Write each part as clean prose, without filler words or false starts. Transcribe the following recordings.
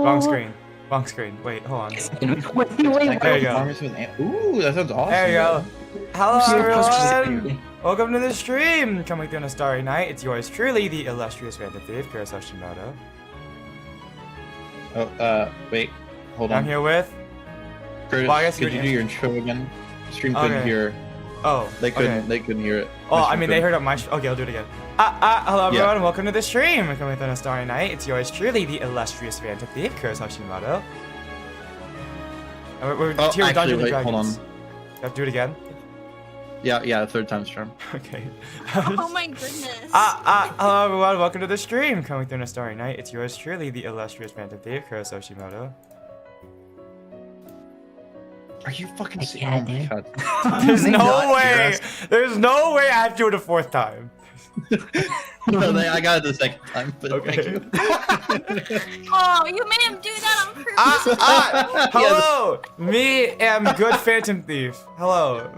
Wrong screen. Wrong screen. Wait, hold on. Wait. There you go. Ooh, that sounds awesome. There you go. Hello, everyone. Seriously. Welcome to the stream. Coming through on a starry night. It's yours truly, the illustrious Phantom Thief, Kurtis Shimoto. Oh, wait. Hold on. I'm here with. Kurtis, Well, I guess could you you do your intro again? The stream couldn't Okay. hear. Oh, They couldn't. okay. They couldn't hear it. Oh, My I stream mean, they couldn't. heard up my. Okay, I'll do it again. Hello, Yeah. everyone. Welcome to the stream. Coming through on a starry night. It's yours truly, the illustrious Phantom Thief, Kurtis Shimoto. And we're Oh, here with actually, Dungeons and wait, Dragons. hold on. You have to do it again. Yeah, third time's charm. Okay. Oh my goodness. Hello everyone, welcome to the stream. Coming through on a starry night, it's yours truly, the illustrious Phantom Thief, Kurtis Shimoto. Are you fucking I serious? can't, Oh my dude. god. There's They no not hear way. us? There's no way I have to do it a fourth time. I got it the second time, but Okay. thank you. Oh, you made him do that on purpose. Hello, me am good Phantom Thief. Hello,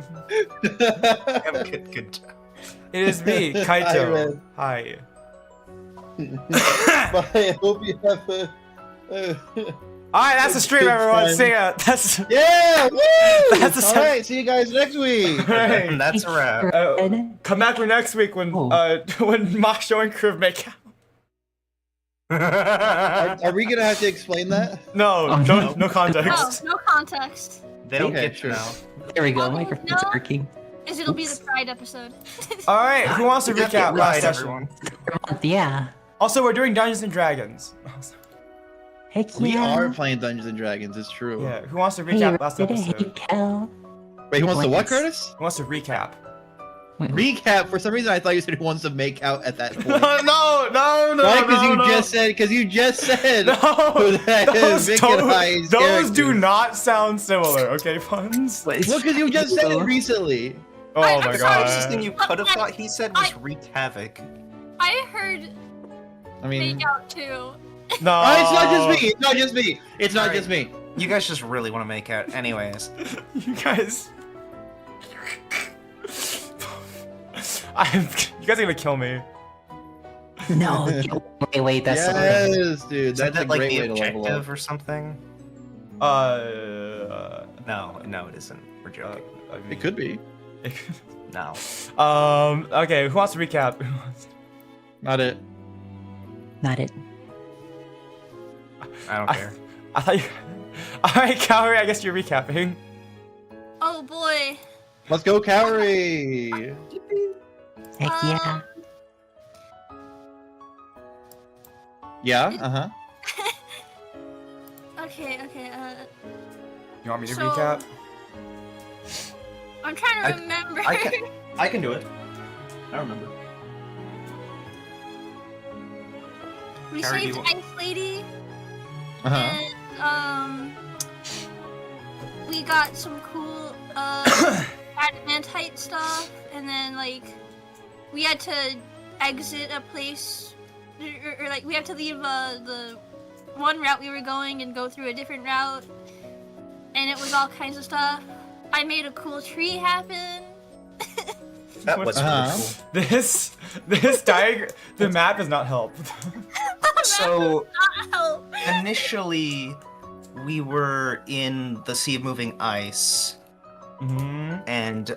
Good job. it is me, Kaito. Red. Hi. But I hope you have a. All right, that's the stream, Good everyone. time. See ya. That's. Yeah! Woo! That's a All right, see you guys next week. Hey. And that's a wrap. Come back for next week when Oh. when Mawsho and Kriv make out. Are we gonna have to explain that? No, Oh, no, no. no No, context. no context. They don't Okay, get sure. to know. There we go. Oh, Microphone's no. working. Is it'll be the Pride episode. All right, who wants to You got to recap get last right, session? everyone. Yeah. Also, we're doing Dungeons and Dragons. Heck We yeah. are playing Dungeons and Dragons. It's true. Yeah, who wants to Hey, recap last Rita, episode? hey, Cal. Wait, who wants to what, Yes. Kurtis? Who wants to recap? Wait, Recap. For some reason, I thought you said who wants to make out at that point. no, Right? Because you just said. No, that those, Vic don't- and I's those do characters. not sound similar. Okay, puns. wait. Well, because you just said it recently. Oh I'm my sorry, The god. closest thing you could have thought he said was wreak havoc. I heard I mean, make out too. No. it's not just me. It's not just me. It's not Alright. just me. You guys just really want to make out. Anyways. You guys. You guys are gonna kill me. No. Wait. That's Yes, dude. Isn't That's a that like great the way to level up. objective or something? No, it isn't. We're joking. I mean, It could be. No. Okay, who wants to recap? Not it. not it. I don't care. I thought you. Alright, Kaori, I guess you're recapping. Oh boy. Let's go, Kaori. Heck yeah. Yeah. Uh huh. Okay. You want me to So- recap? I'm trying I- to remember. I can do it. I remember. We Harry, do saved you the Ice Lady, Uh huh. and we got some cool adamantite stuff, and then like we had to exit a place, or like we had to leave the one route we were going and go through a different route, and it was all kinds of stuff. I made a cool tree happen. That was Uh-huh. really cool. This diagram, the map does not help. So Ow. initially, we were in the Sea of Moving Ice, Mm-hmm. and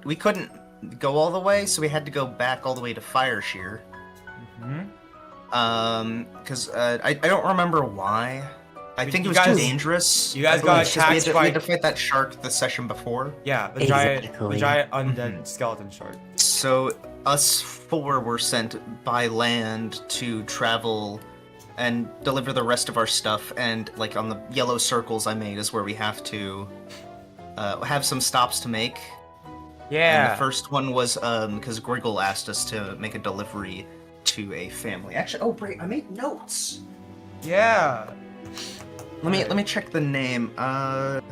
we couldn't go all the way, so we had to go back all the way to Fire Shear. Mm-hmm. Because I don't remember why. I think it was guys- too dangerous. you guys I believe, got 'cause we had attacked to- by- we had to fight that shark the session before. Yeah, the Exactly. giant undead Mhm. skeleton shark. So us four were sent by land to travel and deliver the rest of our stuff. And like on the yellow circles I made is where we have to have some stops to make. And Yeah. the first one was because Griggle asked us to make a delivery to a family. Actually, oh great, I made notes. Yeah. Let me check the name. It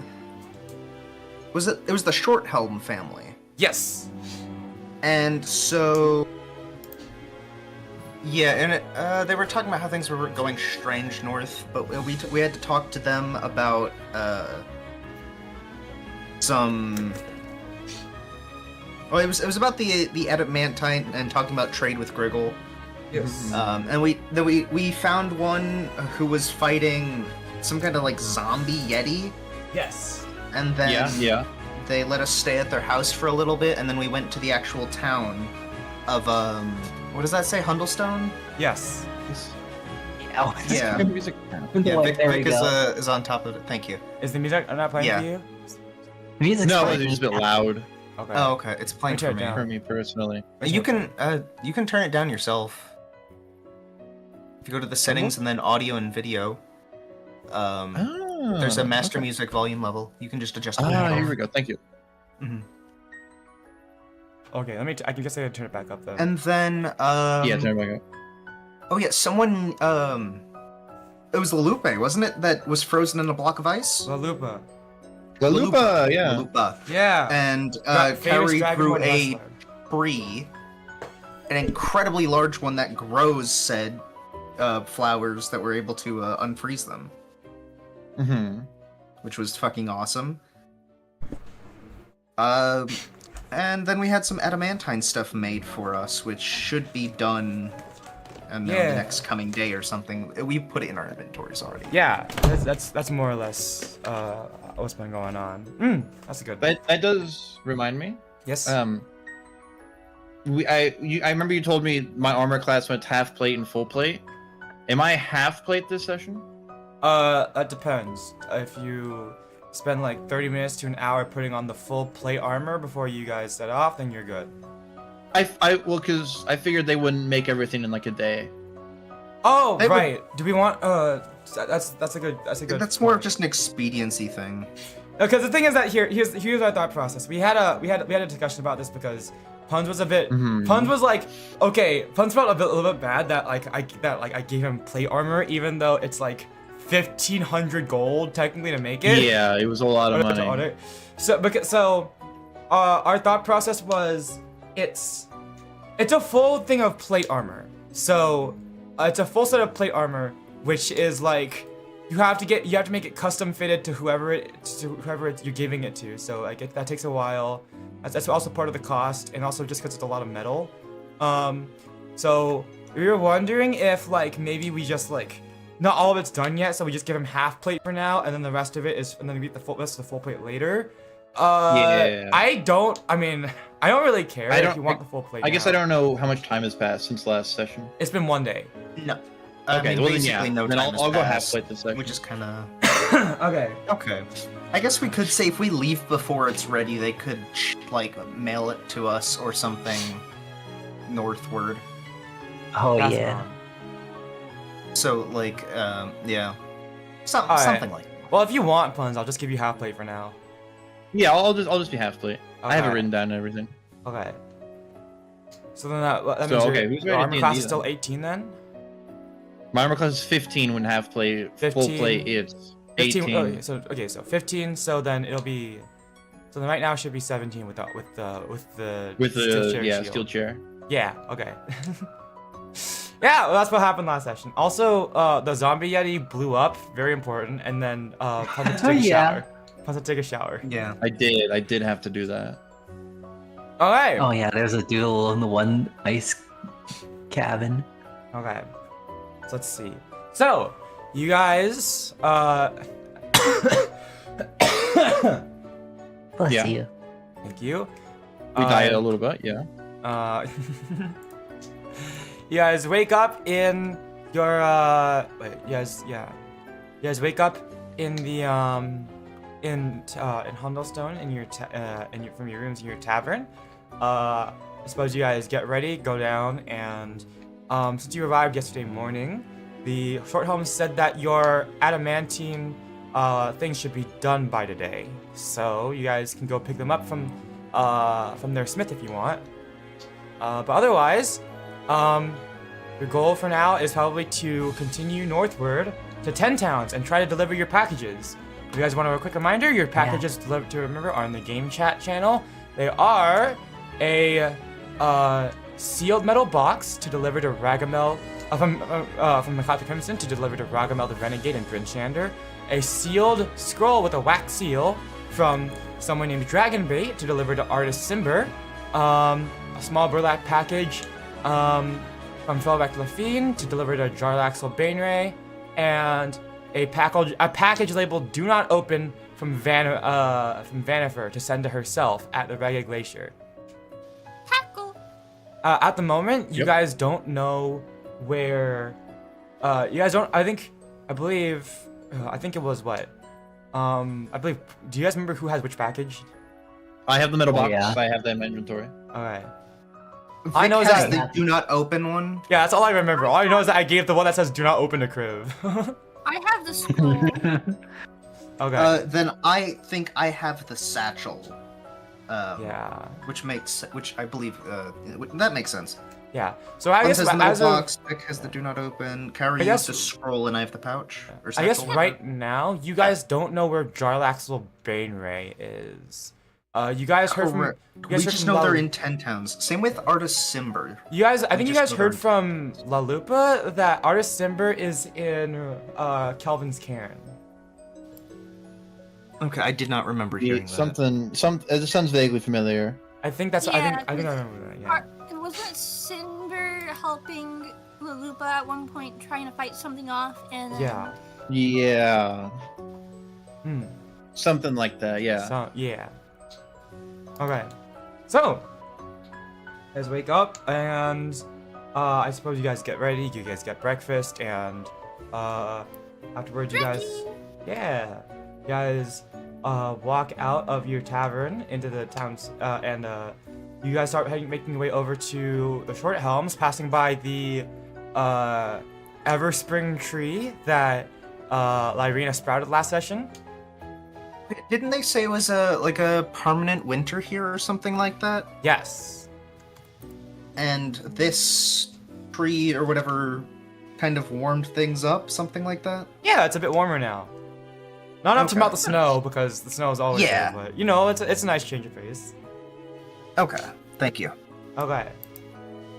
was the Short Helm family. Yes. And so, yeah, and they were talking about how things were going strange north, but we had to talk to them about some. Well, it was about the adamantine and talking about trade with Griggle, Yes. And we found one who was fighting some kind of like zombie yeti, Yes. and then Yeah. they let us stay at their house for a little bit, and then we went to the actual town of what does that say, Hundlestone? Yes. Yeah. Music. Yeah, Vic, There we Vic go. is on top of it. Thank you. Is the music not playing Yeah. for you? Music's No, fine. it's just a bit loud Okay. Oh, okay. It's playing Turn for it me. down. for me personally. You can turn it down yourself. If you go to the settings and then audio and video, there's a master okay. music volume level. You can just adjust it. Here we go. Thank you. Mhm. Okay, I can just say turn it back up though. And then Yeah, turn it back up. oh yeah, someone it was Lupe, wasn't it? That was frozen in a block of ice. La Lupa. La Lupa, yeah. Lupa. Yeah. And Famous Kaori Dragon grew Ball a wrestler. tree, an incredibly large one that grows said flowers that were able to unfreeze them, Mm-hmm. which was fucking awesome. And then we had some adamantine stuff made for us, which should be done in the Yeah. next coming day or something. We put it in our inventories already. Yeah, that's more or less what's been going on. That's a good. But that does remind me. Yes. I remember you told me my armor class went half plate and full plate. Am I half plate this session? That depends. If you spend like 30 minutes to an hour putting on the full plate armor before you guys set off, then you're good. Well, because I figured they wouldn't make everything in like a day. Oh, They would- right. Do we want that's a good That's more of point. just an expediency thing. Because the thing is that here's our thought process. We had a discussion about this because Puns was a bit. Mhm. Puns was like, okay. Puns felt a little bit bad that I gave him plate armor even though it's like 1,500 gold technically to make it. Yeah, it was a lot of money. Order. So our thought process was it's a full thing of plate armor. So it's a full set of plate armor, which is like you have to make it custom fitted to whoever you're giving it to. So like that takes a while. That's also part of the cost, and also just because it's a lot of metal. So we were wondering if like maybe we just like not all of it's done yet, so we just give him half plate for now, and then the rest of it is, and then we get the rest of the full plate later. Yeah. I don't really care if you want the full plate. I guess now. I don't know how much time has passed since last session. It's been 1 day. No. Okay, I mean, well then basically yeah. no Then time has I'll go half passed, plate this session. which is kind of Okay. okay. I guess we could say if we leave before it's ready, they could like mail it to us or something northward. Oh That's yeah. fine. So like yeah, Alright. something like that. Well, if you want Puns, I'll just give you half plate for now. Yeah, I'll just be half plate. I have it Okay. written down and everything. Okay. So then that So, means okay, your who's ready to armor D&D class is then? still 18 then? My armor class is 15 when half plate. Full 15. plate is 15. 18. So 15. So then it'll be. So then right now it should be 17 with the steel chair shield. steel chair. Yeah. Okay. Yeah, well, that's what happened last session. Also, the zombie yeti blew up. Very important. And then Puns had to take a Yeah. shower. Puns had to take a shower. Yeah. I did have to do that. Okay. Oh yeah, there's a duel in the one ice cabin. Okay. So let's see. So, you guys, Bless Yeah. you. thank you. We died a little bit, yeah. You guys wake up in your you guys wake up in the in Hundlestone from your rooms in your tavern. I suppose you guys get ready, go down, and since you arrived yesterday morning, the short home said that your adamantine things should be done by today. So you guys can go pick them up from their smith if you want. But otherwise, your goal for now is probably to continue northward to 10 towns and try to deliver your packages. If you guys want a quick reminder, your packages delivered to remember are in the game chat channel. They are a sealed metal box to deliver to Ragamel from Makata Crimson to deliver to Ragamel the Renegade and Bryn Shander. A sealed scroll with a wax seal from someone named Dragonbait to deliver to Artist Simber. A small burlap package from from Fellback to Lafine to deliver to Jarlaxle Bainray, and a package labeled "Do Not Open" from Vanifer to send to herself at the Rega Glacier. Tackle. At the moment, you Yep. guys don't know where. You guys don't. I think it was what. I believe. Do you guys remember who has which package? I have the middle Oh, box. yeah. I have that in my inventory. Okay. Vic I know has that- the do not open one. Yeah, that's all I remember. All I know is that I gave the one that says "Do not open the Kriv." I have the scroll. Okay. Then I think I have the satchel. Yeah. Which I believe that makes sense. Yeah. So I One guess has the middle as of, box. Vic has the do not open. Kaori I guess- has the scroll, and I have the pouch. Or I guess satchel. right now you guys don't know where Jarlaxle Bainray is. You guys heard from. Correct. You We guys heard just from know they're La- in 10 towns. Same with Artist Simber. You guys, I think you just guys know heard they're from La Lupa that Artist Simber is in Kelvin's Cairn. Okay, I did not remember hearing that. It sounds vaguely familiar. I think that's. Yeah, I think I remember that. Yeah. Wasn't Cinder helping Lalupa at one point trying to fight something off? And then... Yeah. Yeah. Hmm. Something like that, yeah. So yeah. Okay. So, you guys wake up and I suppose you guys get ready. You guys get breakfast and afterwards you guys, yeah, you guys walk out of your tavern into the towns and you guys start making your way over to the Short Helms, passing by the Everspring tree that Lyryna sprouted last session. Didn't they say it was a permanent winter here or something like that? Yes. And this tree or whatever kind of warmed things up, something like that? Yeah, it's a bit warmer now. Not enough to Okay. melt the snow because the snow is always Yeah. there, but you know, it's a nice change of pace. Okay, thank you. Okay.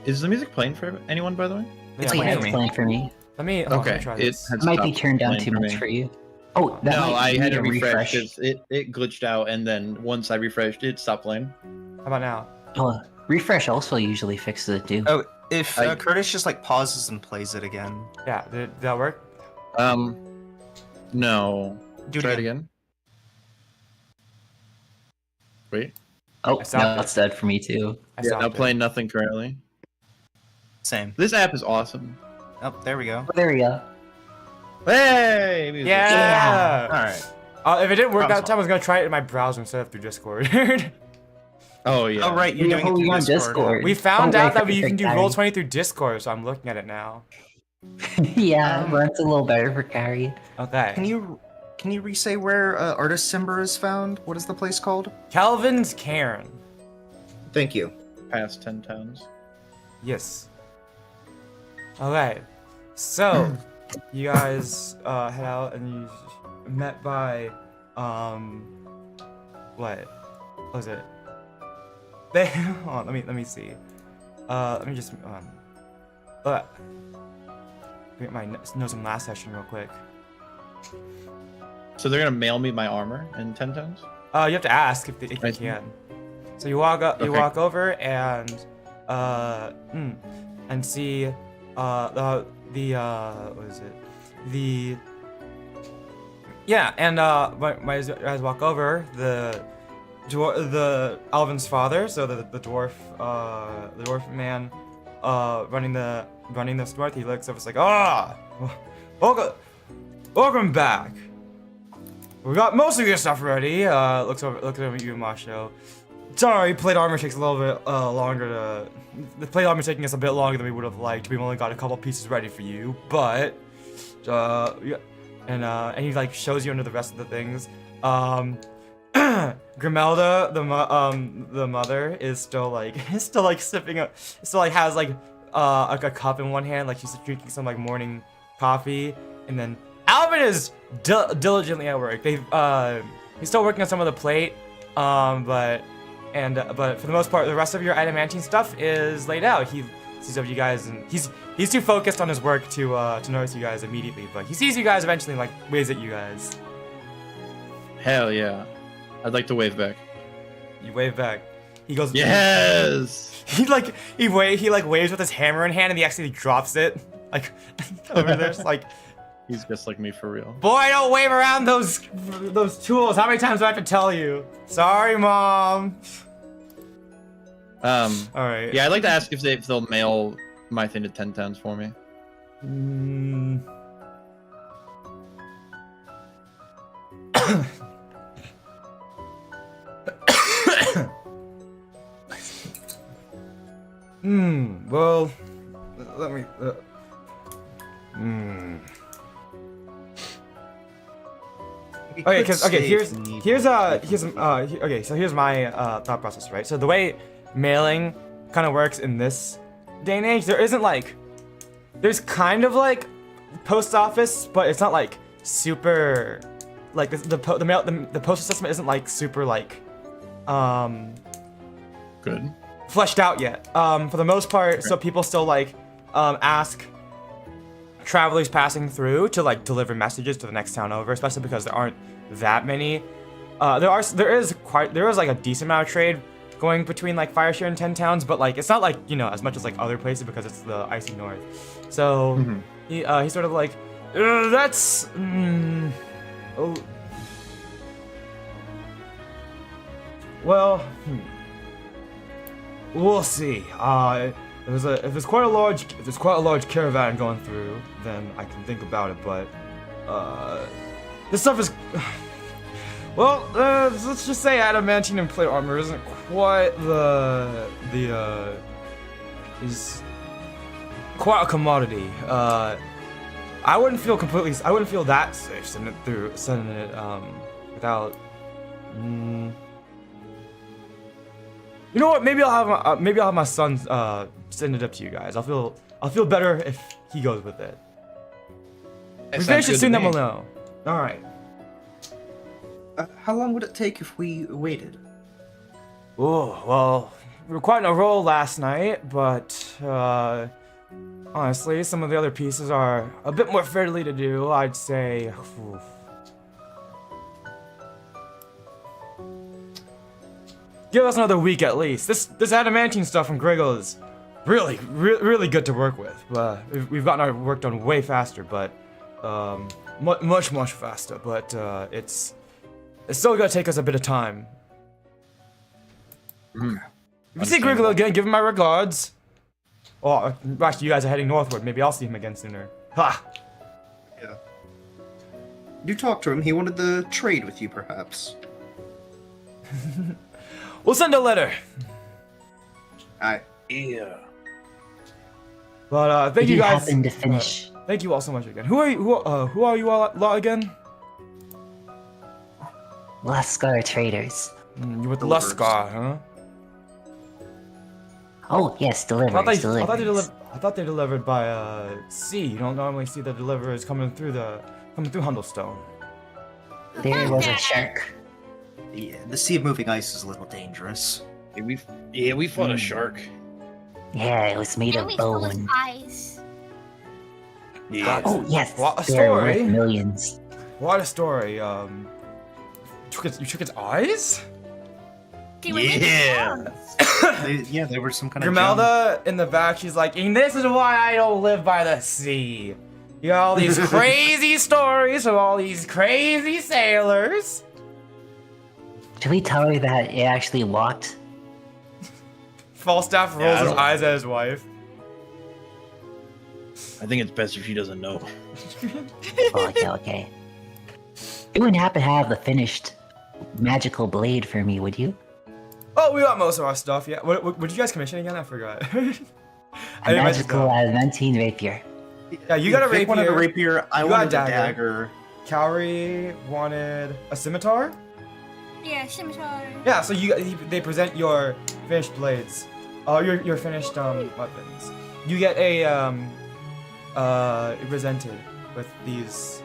Is the music playing for anyone, by the way? It's Yeah, playing Yeah, for it's me. playing for me. let me Okay, try it this. has It might be stopped turned down playing too for much me. for you. Oh, that No, might I had need to a refresh because it glitched out, and then once I refreshed, it stopped playing. How about now? Oh, refresh also usually fixes it too. Oh, if I- Kurtis just like pauses and plays it again. Yeah, did that work? No. Do Try it again. Wait. Oh, I stopped now it. it's dead for me too. I Yeah, now stopped it. playing nothing currently. Same. This app is awesome. Oh, there we go. Oh, there we go. Hey! music. Yeah. Alright. If it didn't work Problem that time, I was gonna try it in my browser instead of through Discord. Oh yeah. Oh, right, you're Yeah, doing it we through on Discord. Discord. We found Oh, out right, that you can do perfect, Roll20 through Discord, so I'm looking at it now. Yeah, but it's a little better for carry. Okay. Can you re-say where Artist Simber is found? What is the place called? Kelvin's Cairn. Thank you. Past 10 towns. Yes. Okay. So, you guys head out and you met by what was it? They hold on, let me see. Let me just get my notes from last session real quick. So they're gonna mail me my armor in 10 towns? You have to ask if you I see. can. So you walk up, you Okay. walk over and see what is it? When you guys walk over, the Alvin's father, so the dwarf man running this north, he looks up, it's like, welcome back. We got most of your stuff ready. Looks over at you, Mawsho. Sorry, plate armor takes a little bit longer the plate armor's taking us a bit longer than we would have liked. We've only got a couple pieces ready for you, but yeah. And he like shows you under the rest of the things. Grimelda, the mother, is still like sipping has like a cup in one hand, like she's drinking some like morning coffee, and then Alvin is diligently at work. He's still working on some of the plate, but for the most part, the rest of your adamantine stuff is laid out. He sees of you guys, and he's too focused on his work to notice you guys immediately. But he sees you guys eventually, and like waves at you guys. Hell yeah. I'd like to wave back. You wave back. He goes. Yes. He waves with his hammer in hand and he actually drops it like over there. Just like, He's just like me for real. boy, don't wave around those tools. How many times do I have to tell you? Sorry, Mom. All right. Yeah, I'd like to ask if they'll mail my thing to 10 towns for me. Well, let me. Okay, here's my thought process, right? So the way mailing kind of works in this day and age, there's kind of like post office, but it's not like super, like the postal system isn't like super like Good. fleshed out yet. For the most part, so people still like ask travelers passing through to like deliver messages to the next town over, especially because there aren't that many. There is like a decent amount of trade going between like Fireshare and 10 towns, but like it's not like, you know, as much as like other places because it's the icy north. So he's sort of like, that's oh. Well, we'll see. If there's quite a large caravan going through, then I can think about it. But this stuff is, well, let's just say adamantine and plate armor isn't quite is quite a commodity. I wouldn't feel that safe sending it without. You know what? Maybe I'll have my son send it up to you guys. I'll feel better if he goes with it. We finish it soon, then we'll know. All right. How long would it take if we waited? Oh well, we were quite in a roll last night, but honestly, some of the other pieces are a bit more fairly to do. I'd say. Give us another week at least. This adamantine stuff from Griggle is really good to work with. We've gotten our work done way faster, but much faster. But it's still gonna take us a bit of time. If you see Griggle again, give him my regards. Oh, actually, you guys are heading northward. Maybe I'll see him again sooner. Ha! Yeah. You talked to him. He wanted to trade with you, perhaps. We'll send a letter. Yeah. But thank you guys. Happen to finish. Thank you all so much again. Who are you all again? Lascar traders. You're with Luscar, huh? Oh yes, deliveries. I thought they delivered by sea. You don't normally see the deliverers coming through Hundlestone. There was a shark. Yeah, the sea of moving ice is a little dangerous. We fought a shark. Yeah, it was made of Only full of bone. eyes. Yeah. Oh yes, What a they're worth story. millions. What a story. You took its eyes? They were made of Yeah. bones. They were some kind of Grimelda in the back, she's like, and this is why I don't live by the sea. You got all these crazy stories of all these crazy sailors. Should we tell her that it actually walked? Falstaff rolls Yeah, I his don't- eyes at his wife. I think it's best if she doesn't know. Oh, okay. You wouldn't happen to have the finished magical blade for me, would you? Oh, we got most of our stuff, yeah. What did you guys commission again? I forgot. A magical adamantine rapier. Yeah, you got a Vic wanted a rapier. rapier. I You got a wanted a dagger. dagger. Kaori wanted a scimitar. Yeah, scimitar. Yeah, so they present your finished blades, your finished weapons. You get a presented with these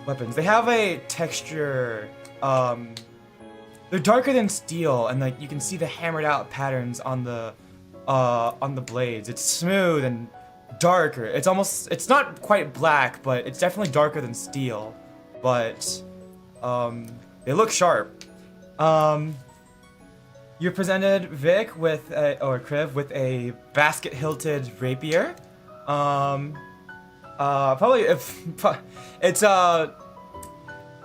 weapons. They have a texture. They're darker than steel, and like you can see the hammered out patterns on the blades. It's smooth and darker. It's not quite black, but it's definitely darker than steel. But they look sharp. You're presented Vic with or Kriv with a basket-hilted rapier. Probably if it's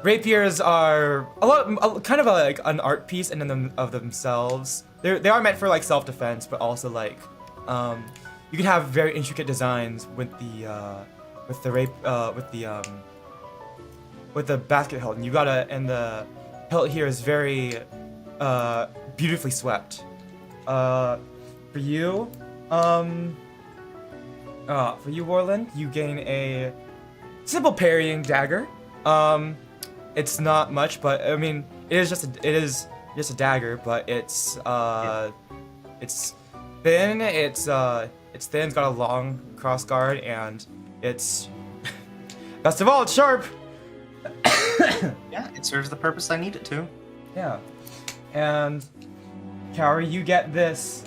rapiers are kind of like an art piece in them of themselves. They are meant for like self-defense, but also like you can have very intricate designs with the basket hilt, and the hilt here is very beautifully swept. For you, Warlen, you gain a simple parrying dagger. It's not much, but I mean, it is just a dagger, but it's thin. It's thin. It's got a long cross guard, and it's best of all, it's sharp. Yeah, it serves the purpose I need it to. Yeah, and Kaori, you get this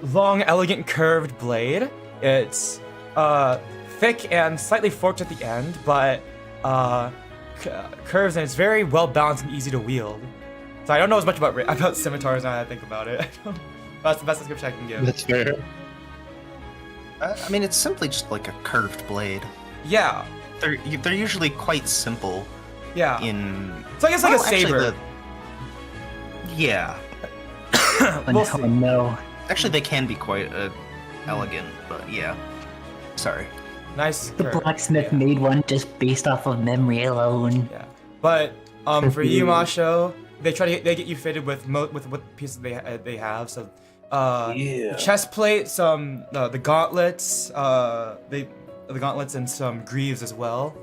long, elegant, curved blade. It's thick and slightly forked at the end, but curves, and it's very well balanced and easy to wield. So I don't know as much about scimitars now that I think about it. That's the best description I can give. That's fair. I mean, it's simply just like a curved blade. Yeah. They're usually quite simple. Yeah. So I guess like a saber. Yeah. We'll see. No. Actually, they can be quite elegant, but yeah. Sorry. Nice. The curve. blacksmith Yeah. made one just based off of memory alone. Yeah. But for you, Mawsho, they get you fitted with what pieces they have. So the chest plate, the gauntlets, the gauntlets and some greaves as well.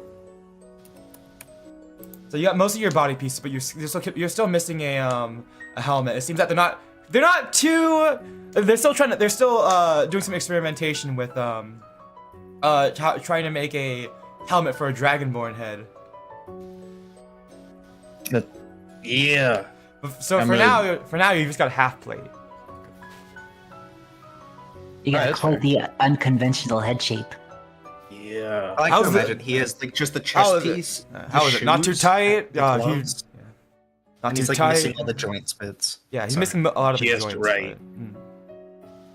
So you got most of your body pieces, but you're still missing a helmet. It seems that they're still doing some experimentation with trying to make a helmet for a dragonborn head. Yeah. So for now you just got a half plate. You got Alright, that's quite fair. the unconventional head shape. Yeah. I like How's to the- imagine he has like just the How chest is it? piece. How is it? Not too shoes, tight. the Not gloves, and too he's like tight. missing all the joint bits. Yeah, he's Sorry. missing a lot of the Just joints. right.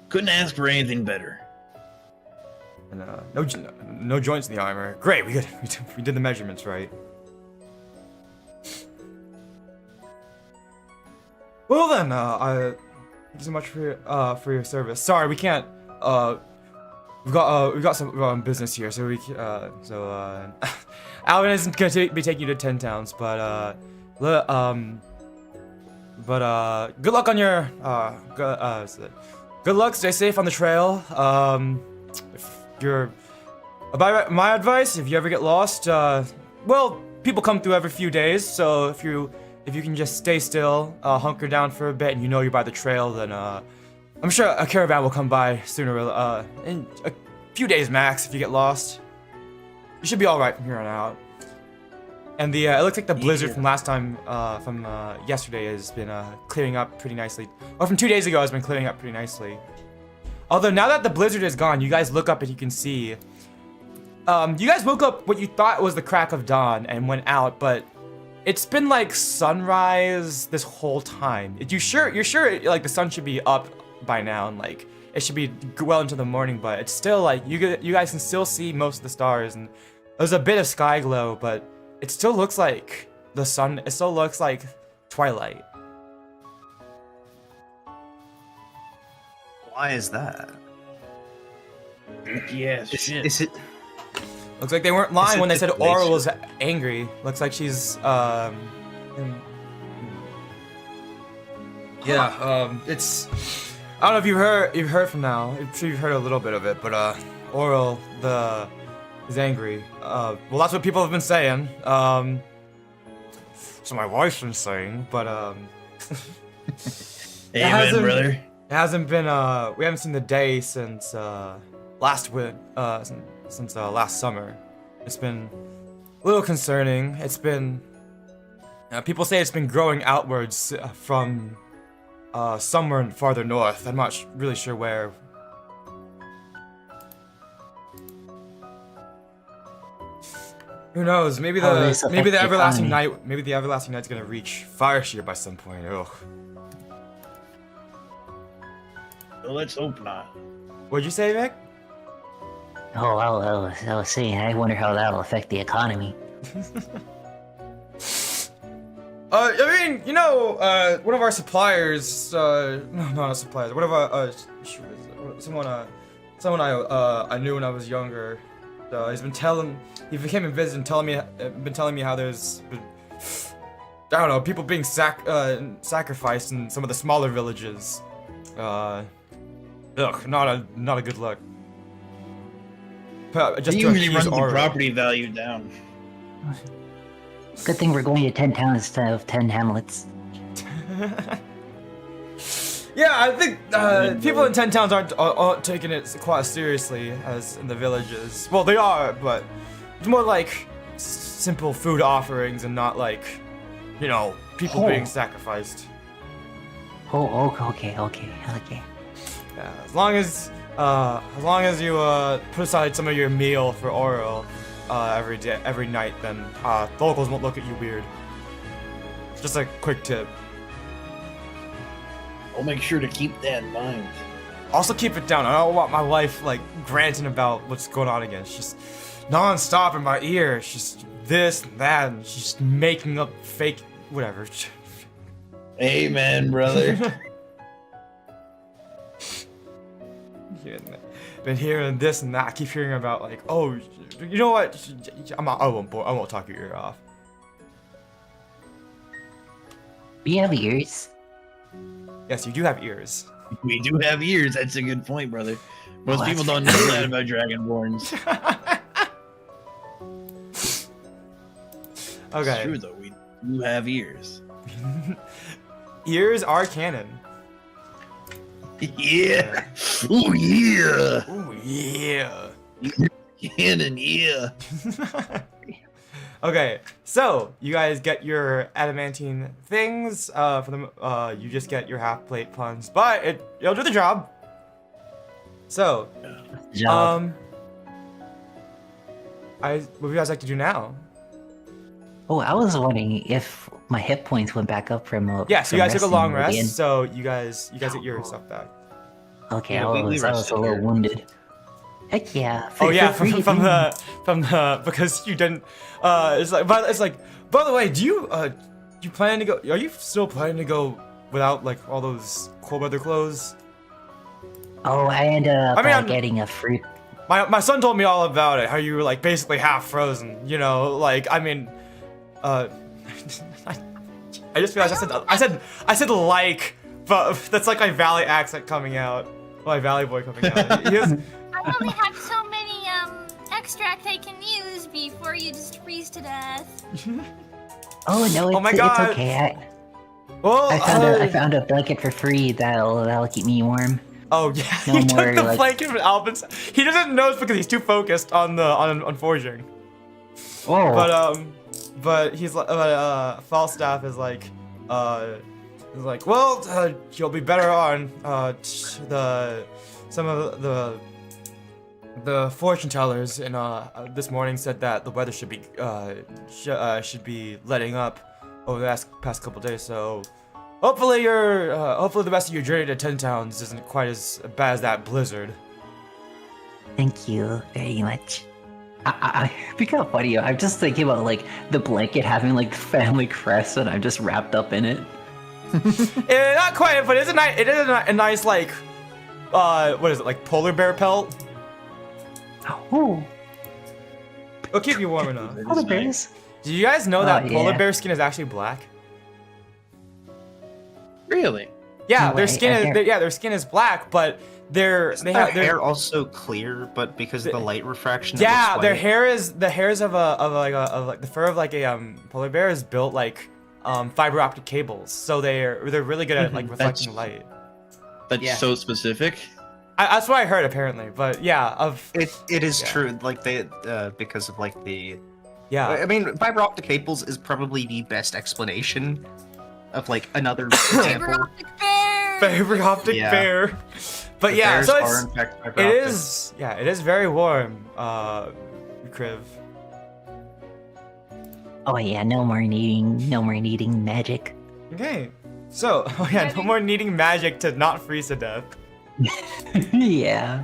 Couldn't ask for anything better. And, no joints in the armor. Great, we did the measurements right. Well then, thank you so much for your service. Sorry, we can't. We've got some business here, so Alvin isn't gonna be taking you to 10 towns, but good luck on your good luck. Stay safe on the trail. If you're by my advice, if you ever get lost, well, people come through every few days, so if you can just stay still, hunker down for a bit, and you know you're by the trail, then I'm sure a caravan will come by sooner in a few days max. If you get lost, you should be all right from here on out. And it looks like the blizzard from last time, from yesterday, has been clearing up pretty nicely. Or from 2 days ago, has been clearing up pretty nicely. Although now that the blizzard is gone, you guys look up and you can see. You guys woke up what you thought was the crack of dawn and went out, but it's been like sunrise this whole time. You're sure like the sun should be up by now and like it should be well into the morning, but it's still like you guys can still see most of the stars, and there's a bit of sky glow, but it still looks like the sun. It still looks like twilight. Why is that? Yes. Is it? Looks like they weren't lying it when they said Aura deflation? was angry. Looks like she's it's I don't know if you've heard from now. I'm sure you've heard a little bit of it, but Oral is angry. Well, that's what people have been saying. So my wife's been saying, but Amen, hasn't- brother. it hasn't been we haven't seen the day since last summer. It's been a little concerning. It's been people say it's been growing outwards from somewhere farther north. I'm not really sure where. Who knows? Maybe this the affect the everlasting economy? night. Maybe the everlasting night's gonna reach Fireshear by some point. Ugh. Let's hope not. What'd you say, Vic? Oh, I was saying, I wonder how that'll affect the economy. I mean, you know, one of our suppliers, no, not a supplier, one of our, someone I knew when I was younger, he came and visited and been telling me how there's been, I don't know, people being sacrificed in some of the smaller villages. Ugh, not a good look. Just He to usually appease runs the Aura. property value down. Good thing we're going to 10 towns instead of 10 hamlets. Yeah, I think people in 10 towns aren't taking it quite as seriously as in the villages. Well, they are, but it's more like simple food offerings and not like, you know, people being sacrificed. Oh, okay. Yeah, as long as you put aside some of your meal for oral every night, then the locals won't look at you weird. Just a quick tip. I'll make sure to keep that in mind. Also keep it down. I don't want my wife like ranting about what's going on again. It's just non-stop in my ear. It's just this and that, and she's just making up fake whatever. Amen, brother. Been hearing this and that. I keep hearing about like, oh, you know what? I won't talk your ear off. We have ears. Yes, you do have ears. We do have ears. That's a good point, brother. Most people don't know that about Dragonborns. Okay. It's true, though. We do have ears. Ears are canon. Yeah. Oh, yeah. Oh yeah. Cannon, yeah. Okay, so you guys get your adamantine things. For them, you just get your half plate puns, but it'll do the job. So, what would you guys like to do now? Oh, I was wondering if my hit points went back up from Yeah, so you guys took a resting long again. rest, so you guys get your stuff back. Okay, Yeah, I we was rested a little here. wounded. Heck yeah. Oh yeah, free from thing. the because you didn't. It's like by the way, do you plan to go? Are you still planning to go without like all those cold weather clothes? Oh, I ended up I'm- getting a free. My son told me all about it. How you were like basically half frozen. You know, like I mean, I just realized I said like, but that's like my Valley accent coming out. My Valley boy coming out. He was, I only have so many extract I can use before you just freeze to death. Oh no, Oh my it's God. okay. well, I found a blanket for free that'll keep me warm. oh yeah, No he took more, the like- blanket from Albin's. He doesn't know it's because he's too focused on forging. Oh, But he's like, Falstaff is like, well, you'll be better on. Some of the fortune tellers in this morning said that the weather should be letting up over the past couple days. So hopefully hopefully the rest of your journey to 10 towns isn't quite as bad as that blizzard. thank you very much. I become funny. I'm just thinking about like the blanket having like family crest, and I'm just wrapped up in it. Not quite, but it is a nice like, what is it, like polar bear pelt? Oh, It'll keep you warm enough. polar bears. Do you guys know that Oh, polar yeah. bear skin is actually black? Really? Yeah, No their way, skin I is can't- their skin is black, but their Their hair also clear, but because of the light refraction. it yeah, looks their white. hair is the hairs of the fur of like a polar bear is built like fiber optic cables, so they're really good at like reflecting light. That's Yeah. so specific. That's what I heard apparently, but yeah, It is Yeah. true. Like they because of like the. yeah. I mean, fiber optic cables is probably the best explanation of like another example. Fiber optic bear! Fiber optic Yeah. bear. But The yeah, bears so are it's in fact fiber it optic. is yeah, it is very warm, Kriv. Oh yeah, no more needing magic. Okay. So, oh yeah, no more needing magic to not freeze to death. Yeah.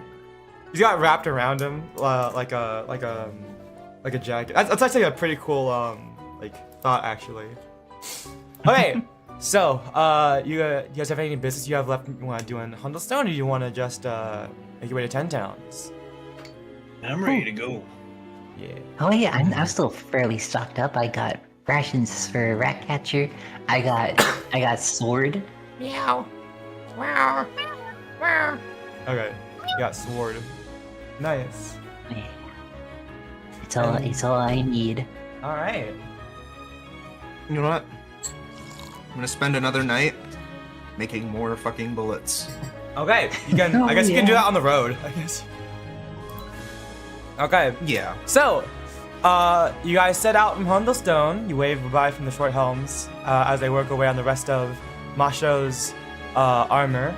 He's got wrapped around him like a jacket. That's actually a pretty cool like thought actually. Okay, so you guys have any business you have left you want to do in Hundlestone, or do you want to just make your way to 10 Towns? I'm ready to go. Yeah. Oh yeah, I'm still fairly stocked up. I got rations for Ratcatcher. I got sword. Meow. Wow. Wow. Okay, you got sword. Nice. Yeah. It's all I need. All right. You know what? I'm gonna spend another night making more fucking bullets. Okay, you can. Oh, I guess you can do yeah. that on the road. I guess. Okay. Yeah. So, you guys set out from Hundlestone. You wave goodbye from the short helms as they work away on the rest of Mawsho's armor,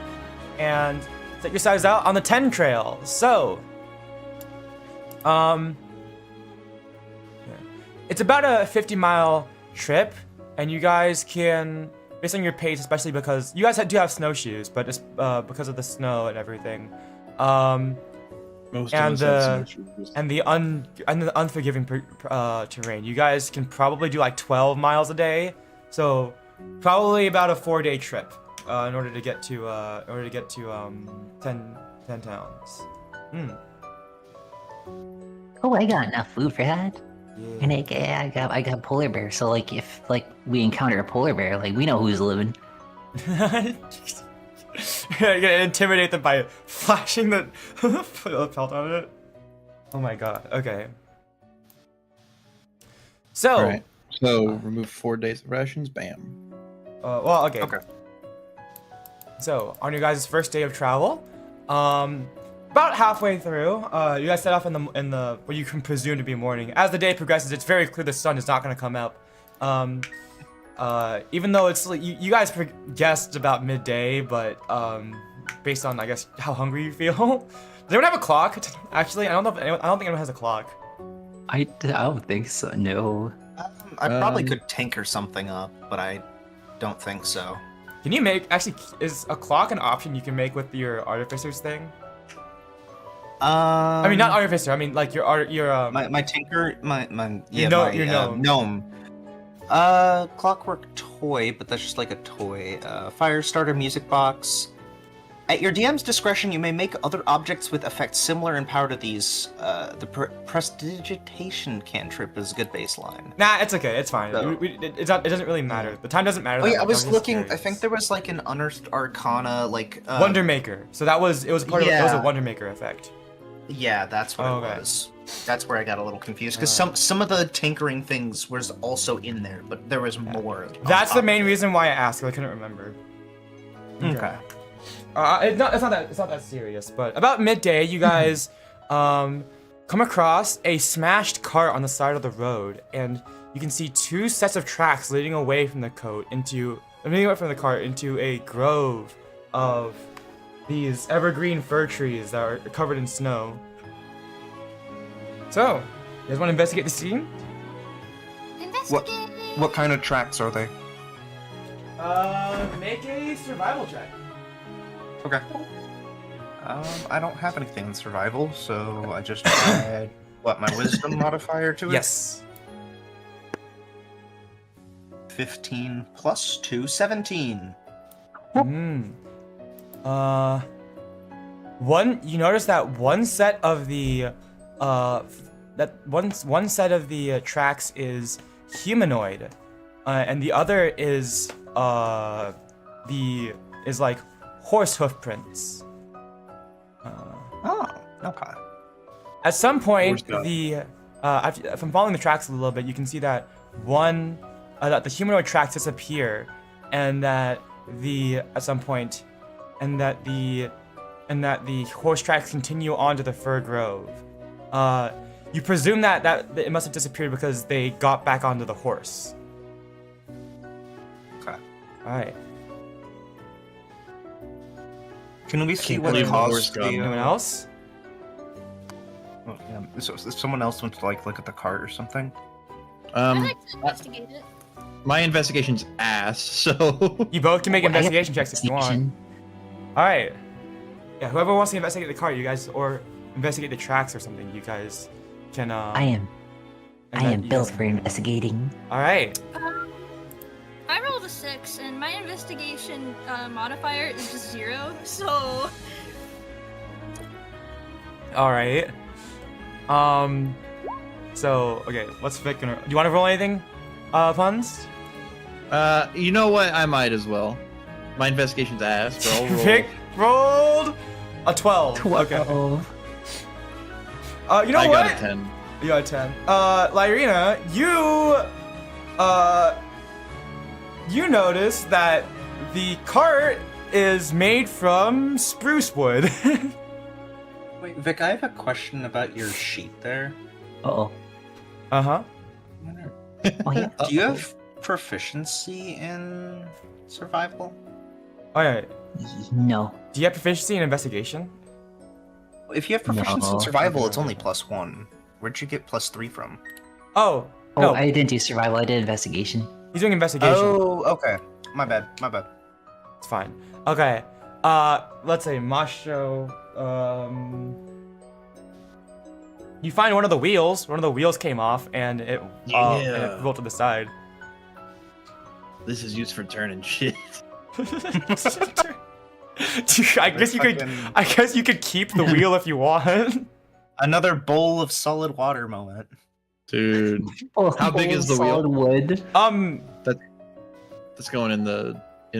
and set yourselves out on the 10 trail. So, it's about a 50-mile trip, and you guys can, based on your pace, especially because you guys do have snowshoes, but it's because of the snow and everything. Most And of us have snowshoes. And the unforgiving terrain. You guys can probably do like 12 miles a day, so probably about a 4-day trip in order to get to 10 towns. Oh, I got enough food for that. Yeah. And I got polar bear. So like if like we encounter a polar bear, like we know who's living. You're gonna intimidate them by flashing the pelt on it. Oh my god. Okay. So. All right. So remove 4 days of rations. Bam. Well, okay. Okay. So, on your guys' first day of travel, about halfway through, you guys set off in the what you can presume to be morning. As the day progresses, it's very clear the sun is not going to come up. Even though it's you guys guessed about midday, but based on I guess how hungry you feel. Does anyone have a clock? Actually, I don't think anyone has a clock. I don't think so. No. I probably could tinker something up, but I don't think so. Can you make is a clock an option you can make with your artificer's thing? I mean, not artificer. I mean, like your my tinker, Your gnome. Gnome. Clockwork toy, but that's just like a toy. Fire starter music box. At your DM's discretion, you may make other objects with effects similar in power to these. The prestidigitation cantrip is a good baseline. Nah, it's okay. It's fine. So- It doesn't really matter. The time doesn't matter. Oh that yeah, I much. was just looking. I curious. think there was like an unearthed arcana, like Wonder Maker. So it was part of it was a Yeah. Wonder Maker effect. Yeah, that's what Oh, it okay. was. That's where I got a little confused because Alright. some of the tinkering things was also in there, but there was more. That's the main reason why I asked. I couldn't remember. Okay. It's not that serious. But about midday, you guys come across a smashed cart on the side of the road, and you can see 2 sets of tracks leading away from the cart into a grove of these evergreen fir trees that are covered in snow. So, you guys want to investigate the scene? Investigate. What kind of tracks are they? Make a survival check. Okay. I don't have anything in survival, so I just add my wisdom modifier to it. Yes. 15 plus 2, 17. You notice that one set of the tracks is humanoid, and the other is like horse hoof prints. Oh, okay. At some point, Horse from following the tracks a little bit, you can see that that the humanoid tracks disappear, and that the horse tracks continue on to the fir grove. You presume that it must have disappeared because they got back onto the horse. Okay. All right. Can we see can't what believe the caused horse got the? Anyone else? Oh, yeah. So someone else went to like look at the cart or something. I'd like to investigate it. My investigation's ass. So You both can make I got investigation checks if you want. investigation. All right. Yeah, whoever wants to investigate the car, you guys, or investigate the tracks or something, you guys can. I am built for investigating. All right. I rolled a 6, and my investigation modifier is just 0. So. All right. So okay, what's Vic gonna? Do you want to roll anything, Puns? You know what? I might as well. My investigation's ass, but I'll roll. Vic rolled a 12. Okay. You know I what? got a 10. You got a 10. Lyryna, you notice that the cart is made from spruce wood. Wait, Vic, I have a question about your sheet there. Uh-oh. Uh-huh. Oh, yeah. Do you have proficiency in survival? Alright. No. Do you have proficiency in investigation? If you have proficiency No. in survival, it's only +1. Where'd you get +3 from? Oh, Oh, no. I didn't do survival. I did investigation. He's doing investigation. Oh, okay. My bad. It's fine. Okay. Let's say Mawsho, you find one of the wheels. One of the wheels came off, and it rolled to the side. This is used for turning shit. Dude, I guess you could keep the wheel if you want. Another bowl of solid water moment. Dude, Oh, How big is the wheel? solid wood. that's going in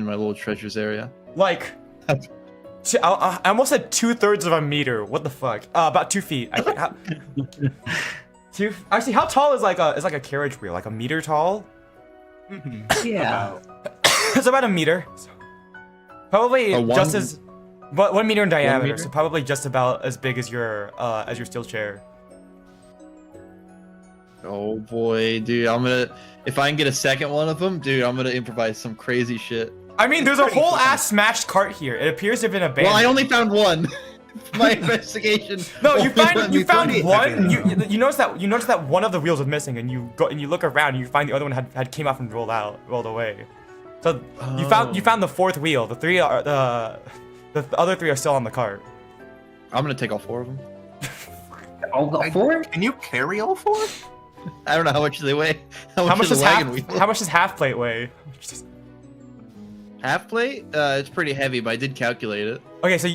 my little treasures area. Like, I almost said 2/3 of a meter. What the fuck? About 2 feet. I can't. Actually, how tall is like a carriage wheel? Like a meter tall? Yeah. It's about a meter. So probably A one- just as, but 1 meter in diameter. meter? So probably just about as big as your steel chair. Oh boy, dude, if I can get a second one of them, dude, I'm gonna improvise some crazy shit. I mean, there's a pretty whole fun. ass smashed cart here. It appears to have been abandoned. Well, I only found one. My investigation. No, you only let me found find one. You notice that one of the wheels was missing, and you look around, and you find the other one had came off and rolled away. So you found the fourth wheel. The other 3 are still on the cart. I'm gonna take all 4 of them. All got 4? Can you carry all 4? I don't know how much they weigh. How much is does the wagon wheel? how much does half plate weigh? Half plate? It's pretty heavy, but I did calculate it. Okay, so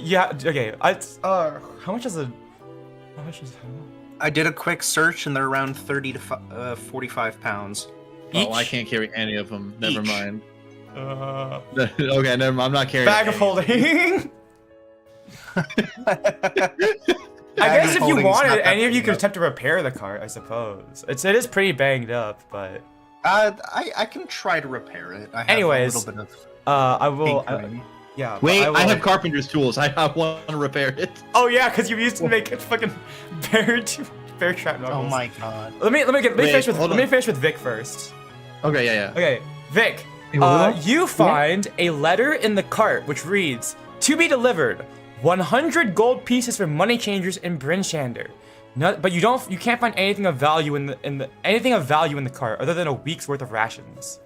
how much is a? How much is? I did a quick search, and they're around 30 to 45 pounds. Oh, I Each? can't carry any of them. Never Each. mind. Uh, Okay, never mind. I'm not carrying. bag of holding. I guess if you holding's wanted, not that any of you big could enough. attempt to repair the cart. I suppose it is pretty banged up, but I can try to repair it. I have Anyways, a little bit of I will. tinkering. Yeah. but Wait, will, I have carpenter's tools. I want to repair it. Oh yeah, because you used to make fucking bear trap knuckles. Oh my god. Let me Wait, finish with hold let me on. finish with Vic first. Okay, yeah. Okay, Vic. Wait, what? You find a letter in the cart which reads, "To be delivered, 100 gold pieces for money changers in Brinshander." No, but you can't find anything of value in the cart other than a week's worth of rations.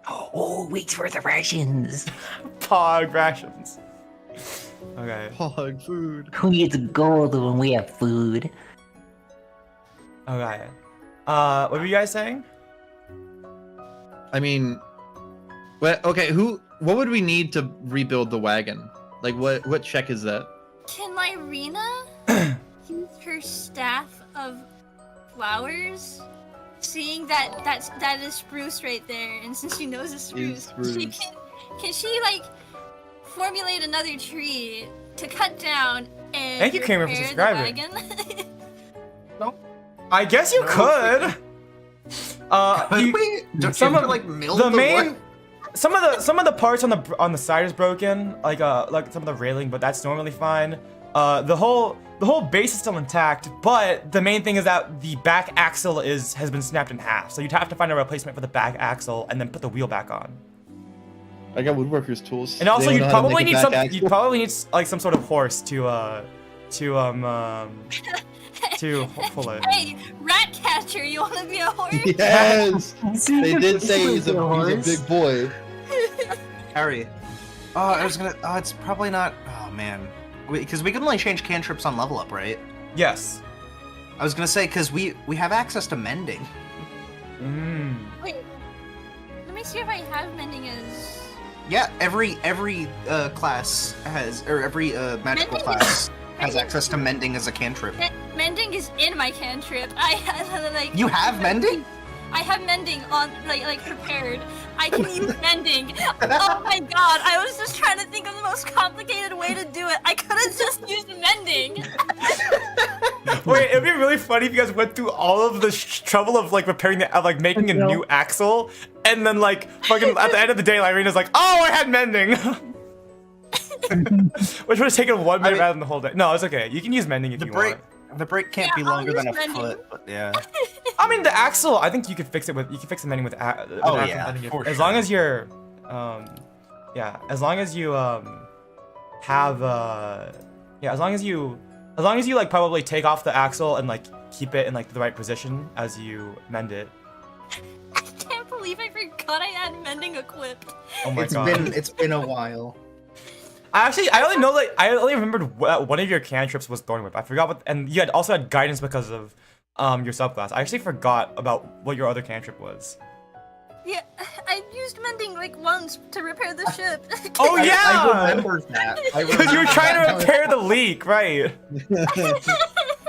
Oh, week's worth of rations. Pog rations. Okay. Hog food. Who needs gold when we have food? Okay. What were you guys saying? I mean, okay. What would we need to rebuild the wagon? Like, what check is that? Can Lyryna use her staff of flowers? Seeing that is spruce right there, and since she knows it's spruce, she can she like formulate another tree to cut down and Thank you, Kramer, for repair the subscribing. wagon? I guess you No, could. Could we? Don't some you have of to, like, mill the the main, wood? some of the parts on the side is broken, like some of the railing, but that's normally fine. The whole base is still intact, but the main thing is that the back axle has been snapped in half. So you'd have to find a replacement for the back axle and then put the wheel back on. I got woodworker's tools. And also They you'd don't know how to probably make need a some back you'd axle. probably need like some sort of horse to pull it. Hey, rat catcher, you want to be a horse? Yes, they did say he's a horse. big boy. Harry. Oh, I was gonna. Oh, it's probably not. Oh man, because we can only change cantrips on level up, right? Yes. I was gonna say because we have access to mending. Wait. Let me see if I have mending as. Yeah, every class has, or every magical Mending class has mending access to mending as a cantrip. Mending is in my cantrip. I have like. You have mending? I have mending on like prepared. I can use mending. Oh my god! I was just trying to think of the most complicated way to do it. I could have just used mending. Wait, it'd be really funny if you guys went through all of the trouble of like repairing the like making a new axle, and then like fucking at the end of the day, Lyryna's like, "Oh, I had mending," which would have taken 1 minute rather than the whole day. No, it's okay. You can use mending if you want. The break can't Yeah, be I'll longer than a use mending. foot, but yeah. I mean, the axle. I think you could fix it with. You can fix the mending with. Oh, axle yeah, mending for as sure. long as you're, yeah, as long as you have yeah, as long as you like probably take off the axle and like keep it in like the right position as you mend it. I can't believe I forgot I had mending equipped. Oh my god. It's been a while. I only remembered what one of your cantrips was Thorn Whip. I forgot what, and you had also had guidance because of your subclass. I actually forgot about what your other cantrip was. Yeah, I used mending like once to repair the ship. Oh I yeah, remember that. because you were trying to repair the leak, right?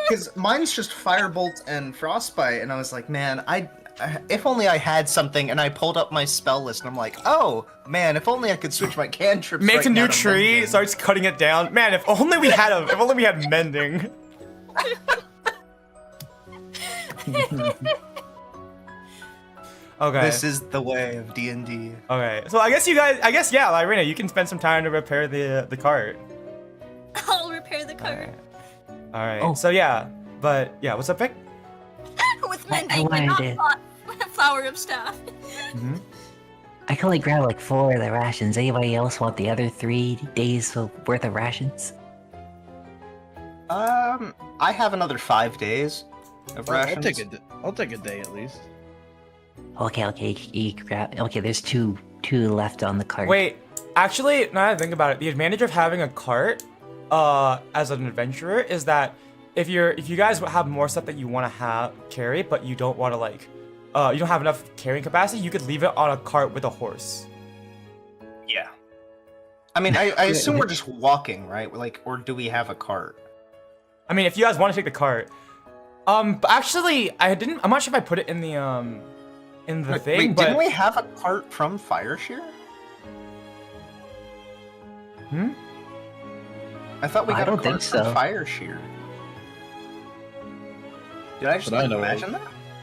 Because mine's just Firebolt and Frostbite, and I was like, man, if only I had something, and I pulled up my spell list, and I'm like, oh, man, if only I could switch my cantrips Makes right a new now to tree, mending. starts cutting it down. Man, if only we had mending. Okay. This is the way of D&D. Okay. So I guess yeah, Lyryna, you can spend some time to repair the cart. I'll repair the cart All right. Oh. So yeah, but yeah, what's up, Vic? with I mending and wanted not to- flower of staff. Mm-hmm. I can only grab like 4 of the rations. Anybody else want the other 3 days worth of rations? I have another 5 days of rations. I'll take a day at least. Okay, you grab. Okay, there's two left on the cart. Wait, actually, now that I think about it, the advantage of having a cart, as an adventurer, is that if you guys have more stuff that you want to carry, but you don't want to like, you don't have enough carrying capacity, you could leave it on a cart with a horse. Yeah. I mean, I assume we're just walking, right? Like, or do we have a cart? I mean, if you guys want to take the cart, but actually, I'm not sure if I put it in the thing. Wait, but didn't we have a cart from Fireshear? I thought we I got a don't cart think from so. Fireshear. Did I just But I know imagine that?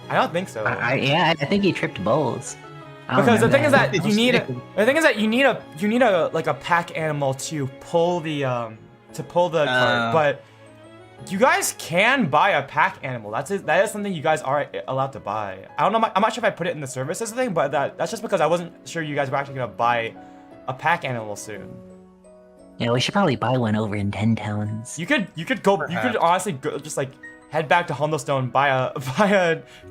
I don't think so. I think he tripped bowls. Because the thing is that you you need a like a pack animal to pull the cart, but you guys can buy a pack animal. That is something you guys are allowed to buy. I don't know. I'm not sure if I put it in the services thing, but that's just because I wasn't sure you guys were actually gonna buy a pack animal soon. Yeah, we should probably buy one over in 10 Towns. You could Perhaps. honestly go, just like head back to Humblestone, buy a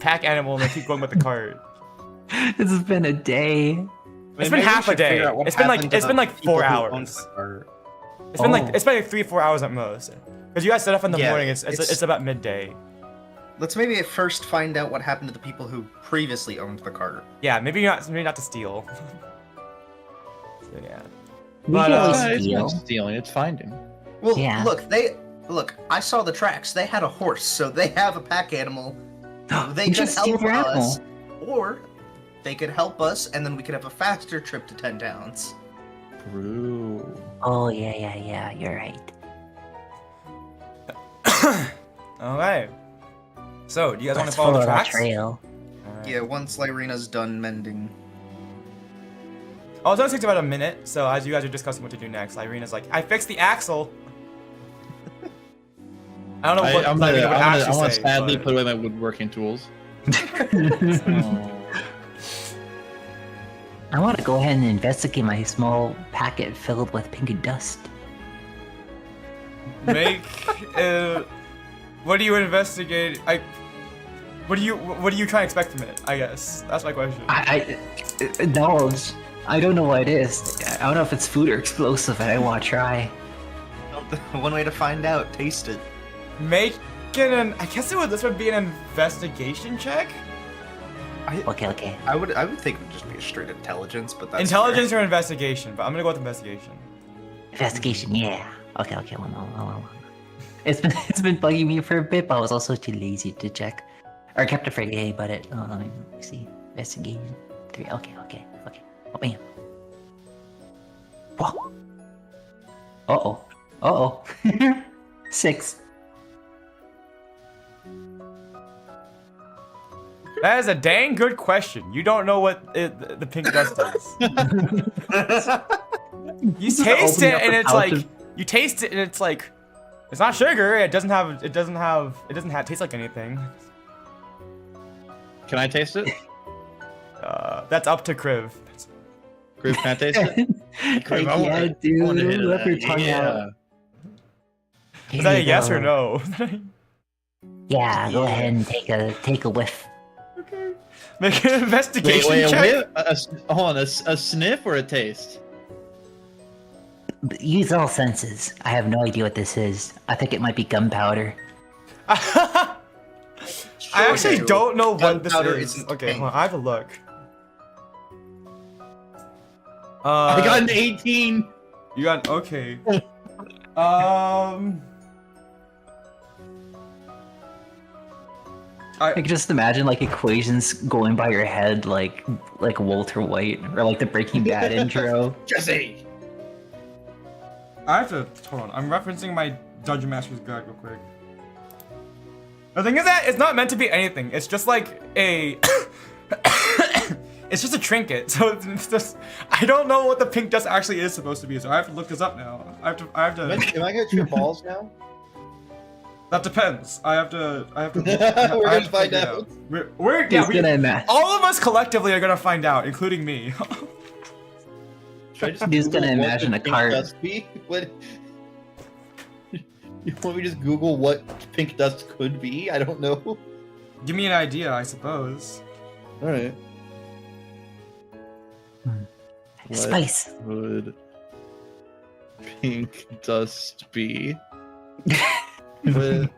pack animal, and then keep going with the cart. This has been a day. It's been half a day. It's been like 4 hours. It's been like 3-4 hours at most. Because you guys set up in the Yeah, morning, it's about midday. Let's maybe at first find out what happened to the people who previously owned the cart. Yeah, maybe not to steal. So, yeah. We But, can always It's steal. not stealing, it's finding. Well, Yeah. look, I saw the tracks. They had a horse, so they have a pack animal. They We could should steal help their us, animal. or they could help us, and then we could have a faster trip to 10 Towns. True. Oh, yeah, you're right. Alright. So, do you guys want Let's to follow the that tracks? trail. Alright. Yeah, once Lyryna's done mending. Oh, it only takes about a minute, so as you guys are discussing what to do next, Lyryna's like, I fixed the axle! I don't know what I'm Lyryna would gonna actually say, sadly but- put away my woodworking tools. I want to go ahead and investigate my small packet filled with pink dust. Make what do you investigate? What do you try and expect from it? I guess that's my question. Knowledge. I don't know what it is. I don't know if it's food or explosive, and I want to try. One way to find out. Taste it. Make I guess this would be an investigation check. Okay. I would think it would just be a straight intelligence, but that's Intelligence or investigation, but I'm gonna go with investigation. Investigation, yeah. Okay, hold on. It's been bugging me for a bit, but I was also too lazy to check. Or kept it for today, but let me see. Investigation 3. Okay. Oh man. Whoa. Uh-oh. 6. That is a dang good question. You don't know what the pink dust does. You taste it and it's like it's not sugar. It doesn't taste like anything. Can I taste it? That's up to Kriv. Kriv, can I taste it? Kriv, I Yeah, wanna hit dude. Let your that. tongue Yeah. out. Is that a yes or no? Yeah, go ahead and take a whiff. Okay. Make an investigation Wait, check. hold on, a sniff or a taste? Use all senses. I have no idea what this is. I think it might be gunpowder. I actually don't know what this Gunpowder is. isn't Okay, pink. hold on, I have a look. I got an 18. You got okay. I can just imagine like equations going by your head, like Walter White or like the Breaking Bad intro. Jesse. I have to hold on. I'm referencing my Dungeon Master's Guide real quick. The thing is that it's not meant to be anything. It's just like a. It's just a trinket. So it's just. I don't know what the pink dust actually is supposed to be. So I have to look this up now. I have to. Am I gonna chew balls now? That depends. I have to. We're gonna find figure it out. All of us collectively are gonna find out, including me. Should I just Dude's Google gonna what imagine the a pink card. dust be? What? You want me to just Google what pink dust could be? I don't know. Give me an idea, I suppose. All right. What Spice. would pink dust be? What-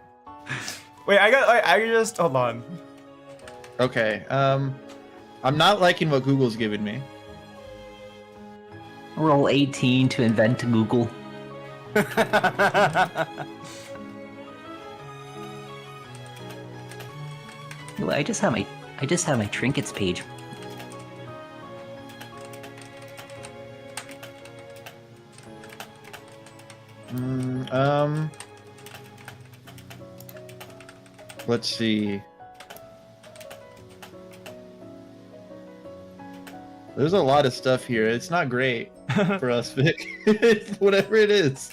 Wait, I just hold on. Okay. I'm not liking what Google's giving me. Roll 18 to invent Google. Well, I just have my trinkets page. Let's see. There's a lot of stuff here. It's not great for us, Vic. Whatever it is.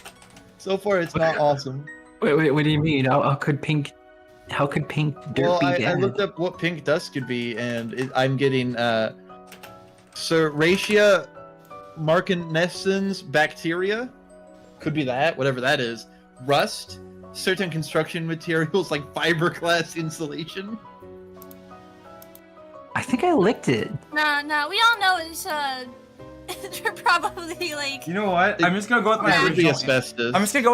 So far, it's not awesome. Wait, what do you mean? How could pink dirt Well, be I bad? looked up what pink dust could be, and I'm getting Serratia marcanescens bacteria. Could be that, whatever that is. Rust, certain construction materials like fiberglass insulation. I think I licked it. Nah, we all know it's probably like. You know what? I'm just gonna go with my It could be original. asbestos. I'm just gonna go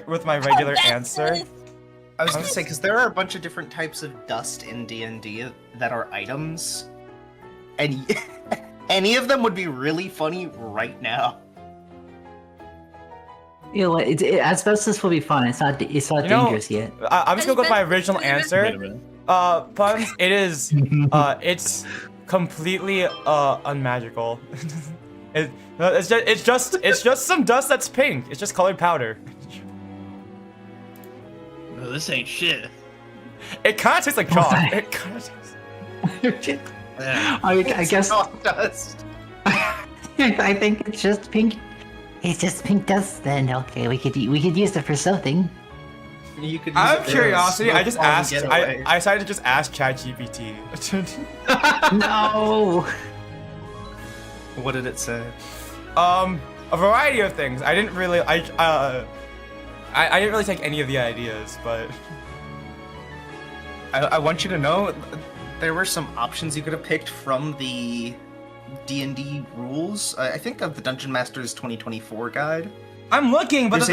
with my regular answer. I was gonna say, because there are a bunch of different types of dust in D&D that are items, and any of them would be really funny right now. You know what? Asbestos will be fun. It's not dangerous yet. I'm just gonna go with my original Wait a answer. minute. Puns. It is. It's completely unmagical. It's just some dust that's pink. It's just colored powder. No, this ain't shit. It kind of tastes like chalk. Why? It kind of tastes. Yeah. I guess Chalk dust. I think it's just pink. It's just pink dust. Then okay, we could use it for something. You could. Out use of it curiosity, as a I just smoke bomb asked. getaway. I decided to just ask ChatGPT. No. What did it say? A variety of things. I didn't really. I didn't really take any of the ideas, but I want you to know there were some options you could have picked from the D&D rules. I think of the Dungeon Master's 2024 guide. I'm looking, but There's the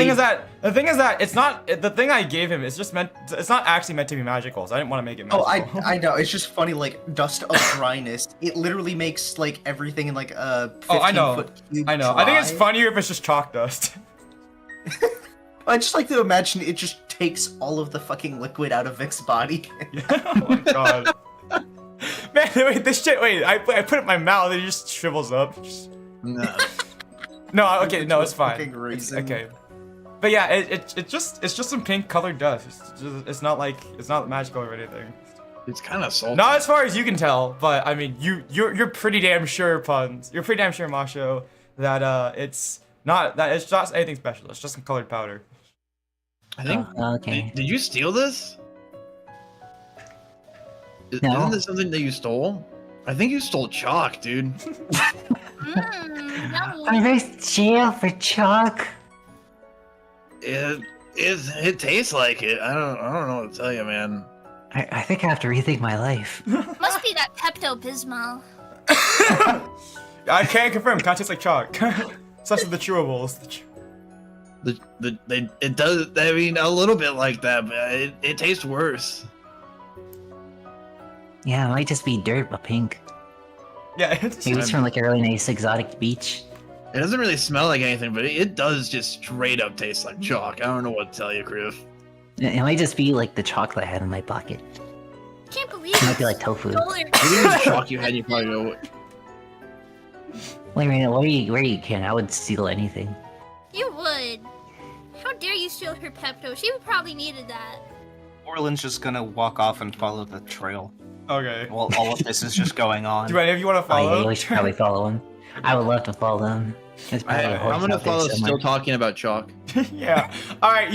thing is that it's not the thing I gave him. It's just meant. It's not actually meant to be magical. So I didn't want to make it Oh, magical. I know. It's just funny, like dust of dryness. It literally makes like everything in like a 15 I know. foot cube I know. I think it's dry. funnier if it's just chalk dust. I just like to imagine it just takes all of the fucking liquid out of Vic's body. Oh my god. Man, wait, this shit. Wait, I put it in my mouth. It just shrivels up. No. No, okay, no, it's fine. Fucking It's, raisin. okay. But yeah, it's just some pink colored dust. It's not like it's not magical or anything. It's kind of salty. Not as far as you can tell, but I mean, you're pretty damn sure, Puns. You're pretty damn sure, Mawsho, that it's not anything special. It's just some colored powder. I think. Okay. Did you steal this? No. Isn't this something that you stole? I think you stole chalk, dude. Yummy. I'm going to jail for chalk. It tastes like it. I don't know what to tell you, man. I think I have to rethink my life. Must be that Pepto-Bismol. I can't confirm. Kind of tastes like chalk. Such as the chewables. It does. I mean, a little bit like that, but it tastes worse. Yeah, it might just be dirt, but pink. Yeah, it's Maybe it's from like a really nice exotic beach. It doesn't really smell like anything, but it does just straight up taste like chalk. I don't know what to tell you, Kriv. It might just be like the chocolate I had in my pocket. Can't believe It might be you like tofu. stole your- Maybe it was chalk you had. You probably go. Wait a minute, where you can? I would steal anything. You would. How dare you steal her Pepto? She would probably needed that. Warlen's just gonna walk off and follow the trail okay. while all of this is just going on. Do any of you want to Oh yeah, follow? we should probably follow him. I would love to follow them. There's probably a horse I'm gonna out there follow. somewhere. Still talking about chalk. Yeah. All right.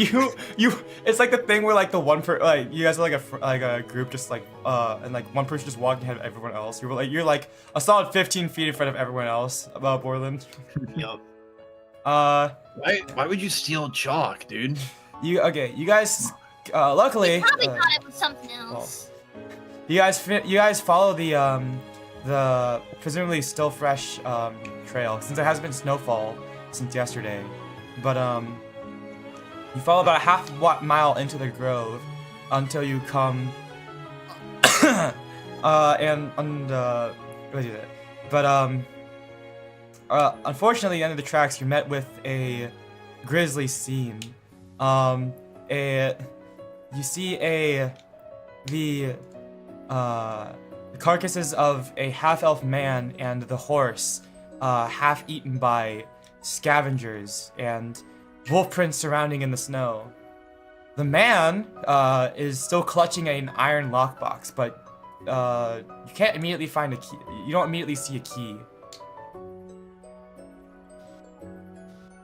You. It's like the thing where like the one like you guys are like a group just like and like one person just walking ahead of everyone else. You're like a solid 15 feet in front of everyone else. Borland. Yup. Why would you steal chalk, dude? You guys. Luckily. Probably thought it was something else. You guys follow the presumably still fresh trail since there hasn't been snowfall since yesterday, but you follow about a half mile into the grove until you come what is it? But unfortunately, at the end of the tracks, you're met with a grisly scene. You see the carcasses of a half-elf man and the horse, half eaten by scavengers and wolf prints surrounding in the snow. The man is still clutching an iron lockbox, but you can't immediately find a key. You don't immediately see a key.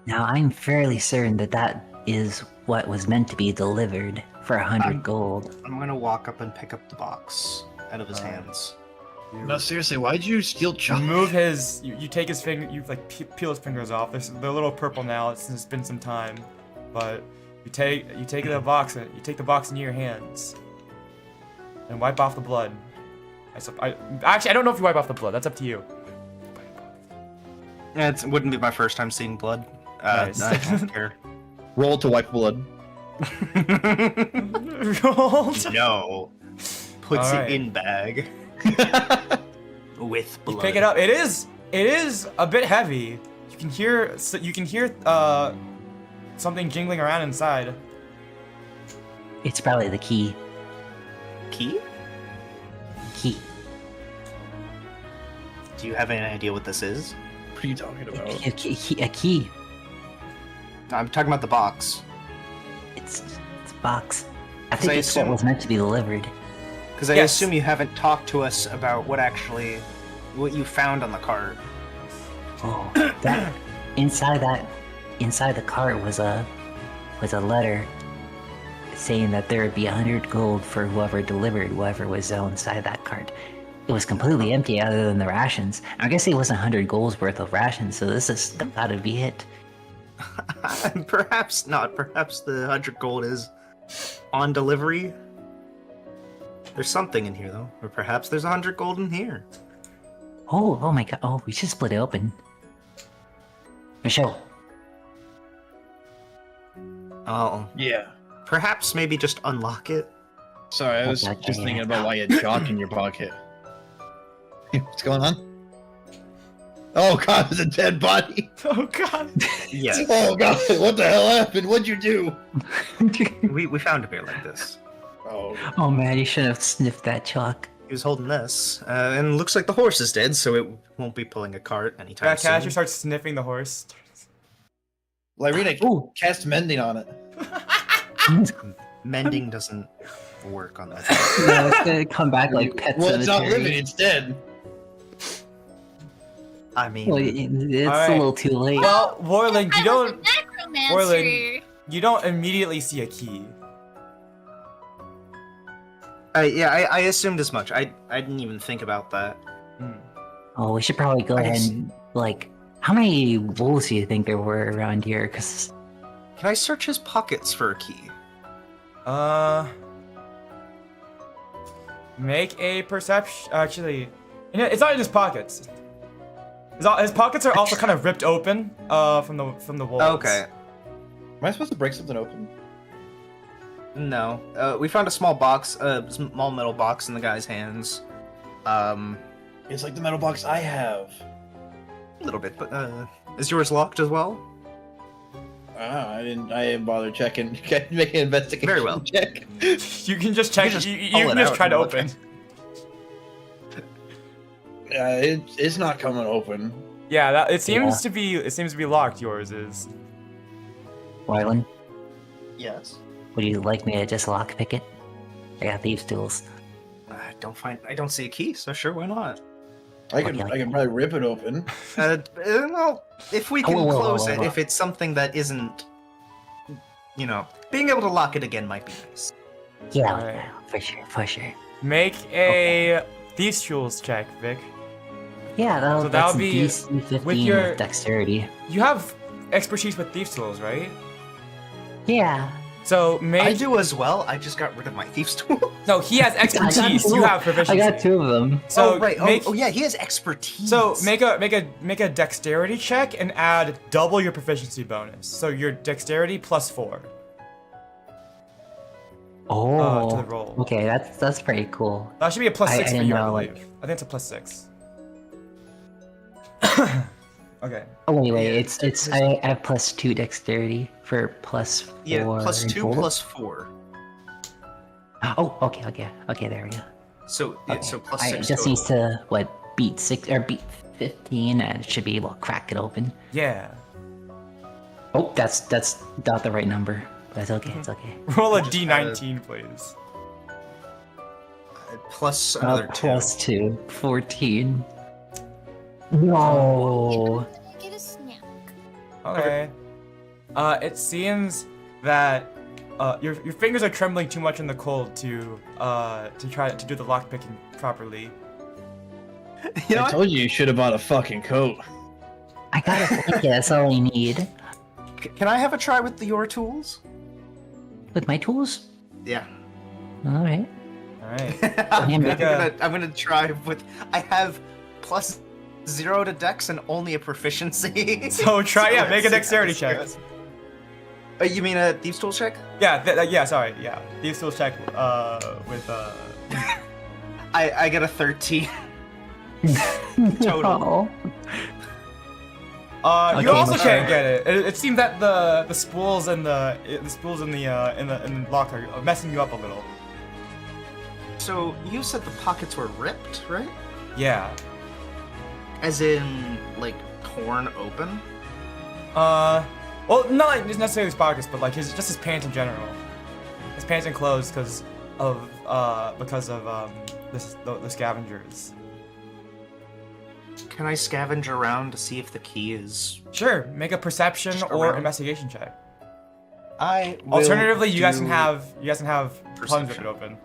Now I'm fairly certain that is what was meant to be delivered for 100 gold. I'm gonna walk up and pick up the box out of his hands. No, seriously, why'd you steal You chalk? move his. You take his finger. You like peel his fingers off. They're a little purple now. It's been some time, but you take the box. You take the box into your hands, and wipe off the blood. Actually, I don't know if you wipe off the blood. That's up to you. It wouldn't be my first time seeing blood. Nice. I don't care. Roll to wipe blood. Rolled. No. Puts Alright. it in bag. With blood. You pick it up. It is a bit heavy. You can hear something jingling around inside. It's probably the key. Key? Key. Do you have any idea what this is? What are you talking about? A key. I'm talking about the box. It's a box. I So think I it's what assume- was meant to be delivered. Because I Yes. assume you haven't talked to us about what you found on the cart. Oh, that inside the cart was a letter saying that there would be 100 gold for whoever delivered whatever was inside that cart. It was completely empty other than the rations. I guess it wasn't 100 gold's worth of rations, so this has gotta be it. Perhaps not. Perhaps the 100 gold is on delivery. There's something in here, though. Or perhaps there's 100 gold in here. Oh my god. Oh, we should split it open. Michelle, Oh, Yeah. perhaps maybe just unlock it. Sorry, I was Okay, just yeah. thinking about why you had chalk in your pocket. What's going on? Oh god, it's a dead body. Oh god. Yes. Oh god, what the hell happened? What'd you do? We found a bear like this. Oh, Oh man, you should have sniffed that chalk. He was holding this, and looks like the horse is dead, so it won't be pulling a cart anytime Yeah, Casher soon. starts sniffing the horse. Lyryna, Ooh. cast mending on it. Mending doesn't work on that. No, it's gonna come back like Pet Well, it's not Cemetery. living, it's dead. I mean, Well, it's Alright. a little too late. Well, Warlen, I you was a don't necromancer. Warlen. You don't immediately see a key. I assumed as much. I didn't even think about that. Hmm. Oh, we should probably go I ahead just- and, like, how many wolves do you think there were around here? Because Can I search his pockets for a key? Make a perception. Actually, you know, it's not in his pockets. His pockets are also kind of ripped open. From the walls. Okay. Am I supposed to break something open? No. We found a small box, small metal box in the guy's hands. It's like the metal box I have. A little bit, but is yours locked as well? I didn't bother checking. Make an investigation Very well. check. You can just check. just You pull can it just out try to and look open. It's not coming open. Yeah, it seems to be locked. Yours is. Warlen, Yes. would you like me to just lockpick it? I got thieves' tools. I don't see a key, so sure, why not? I can probably rip it open. Well, if we can Whoa, whoa, whoa, close whoa, it, whoa. if it's something that isn't, being able to lock it again might be nice. Yeah, Alright. yeah, for sure. Make a thieves' tools check, Vic. Yeah, So that's that'll be DC 15 with your- with dexterity. You have expertise with thieves' tools, right? Yeah. So make. I do as well. I just got rid of my thieves' tool. No, he has expertise. You have proficiency. I got two of them. So right. Make, Oh yeah, he has expertise. So make a dexterity check and add double your proficiency bonus. So your dexterity plus 4 Oh. to the roll. Okay, that's pretty cool. That should be a plus I 6 for didn't you, I know, believe. like- I think it's a plus 6. Okay. Oh wait, Yeah, it's I have plus 2 dexterity for plus 4. yeah, plus and 2 4. plus 4. Oh, okay, there we go. So yeah, Okay. so plus I 6 just total. needs to beat 6 or beat 15, and it should be able to crack it open. Yeah. Oh, that's not the right number. That's okay. It's okay. Roll a Just d19, please. Plus another 2. Plus 2, 14. No. Get a snack. Okay. It seems that your fingers are trembling too much in the cold to try to do the lockpicking properly. You know I what? told you should have bought a fucking coat. I got a blanket. That's all I need. Can I have a try with your tools? With my tools. Yeah. All right. All right. I'm gonna try with. I have plus 0 to dex and only a proficiency. So try, yeah, make a let's see how dexterity this check. goes. You mean a thieves' tool check? Yeah, yeah, sorry, yeah. Thieves' tools check with I get a 13. Total. Oh. you Okay, also but- can't get it. It seems that the spools and the spools in the lock are messing you up a little. So you said the pockets were ripped, right? Yeah. As in, like, torn open? Well, not necessarily his pockets, but like his pants in general. His pants and clothes because of the scavengers. Can I scavenge around to see if the key is? Sure, make a perception Just or around? investigation check. I will Alternatively, you guys can do- have puns rip it Perception. open.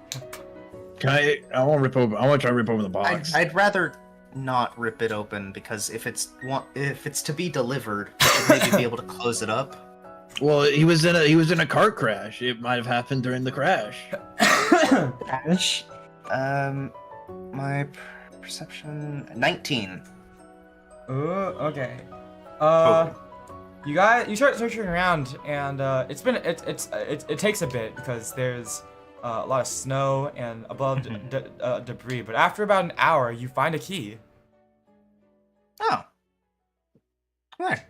Can I? I want to rip open. I want to try to rip open the box. I'd rather not rip it open because if it's to be delivered, I should maybe be able to close it up. Well, he was in a car crash. It might have happened during the crash. Crash. My perception 19. Ooh, okay. Total. you start searching around, and it takes a bit because there's a lot of snow and above debris. But after about an hour, you find a key. Oh. There.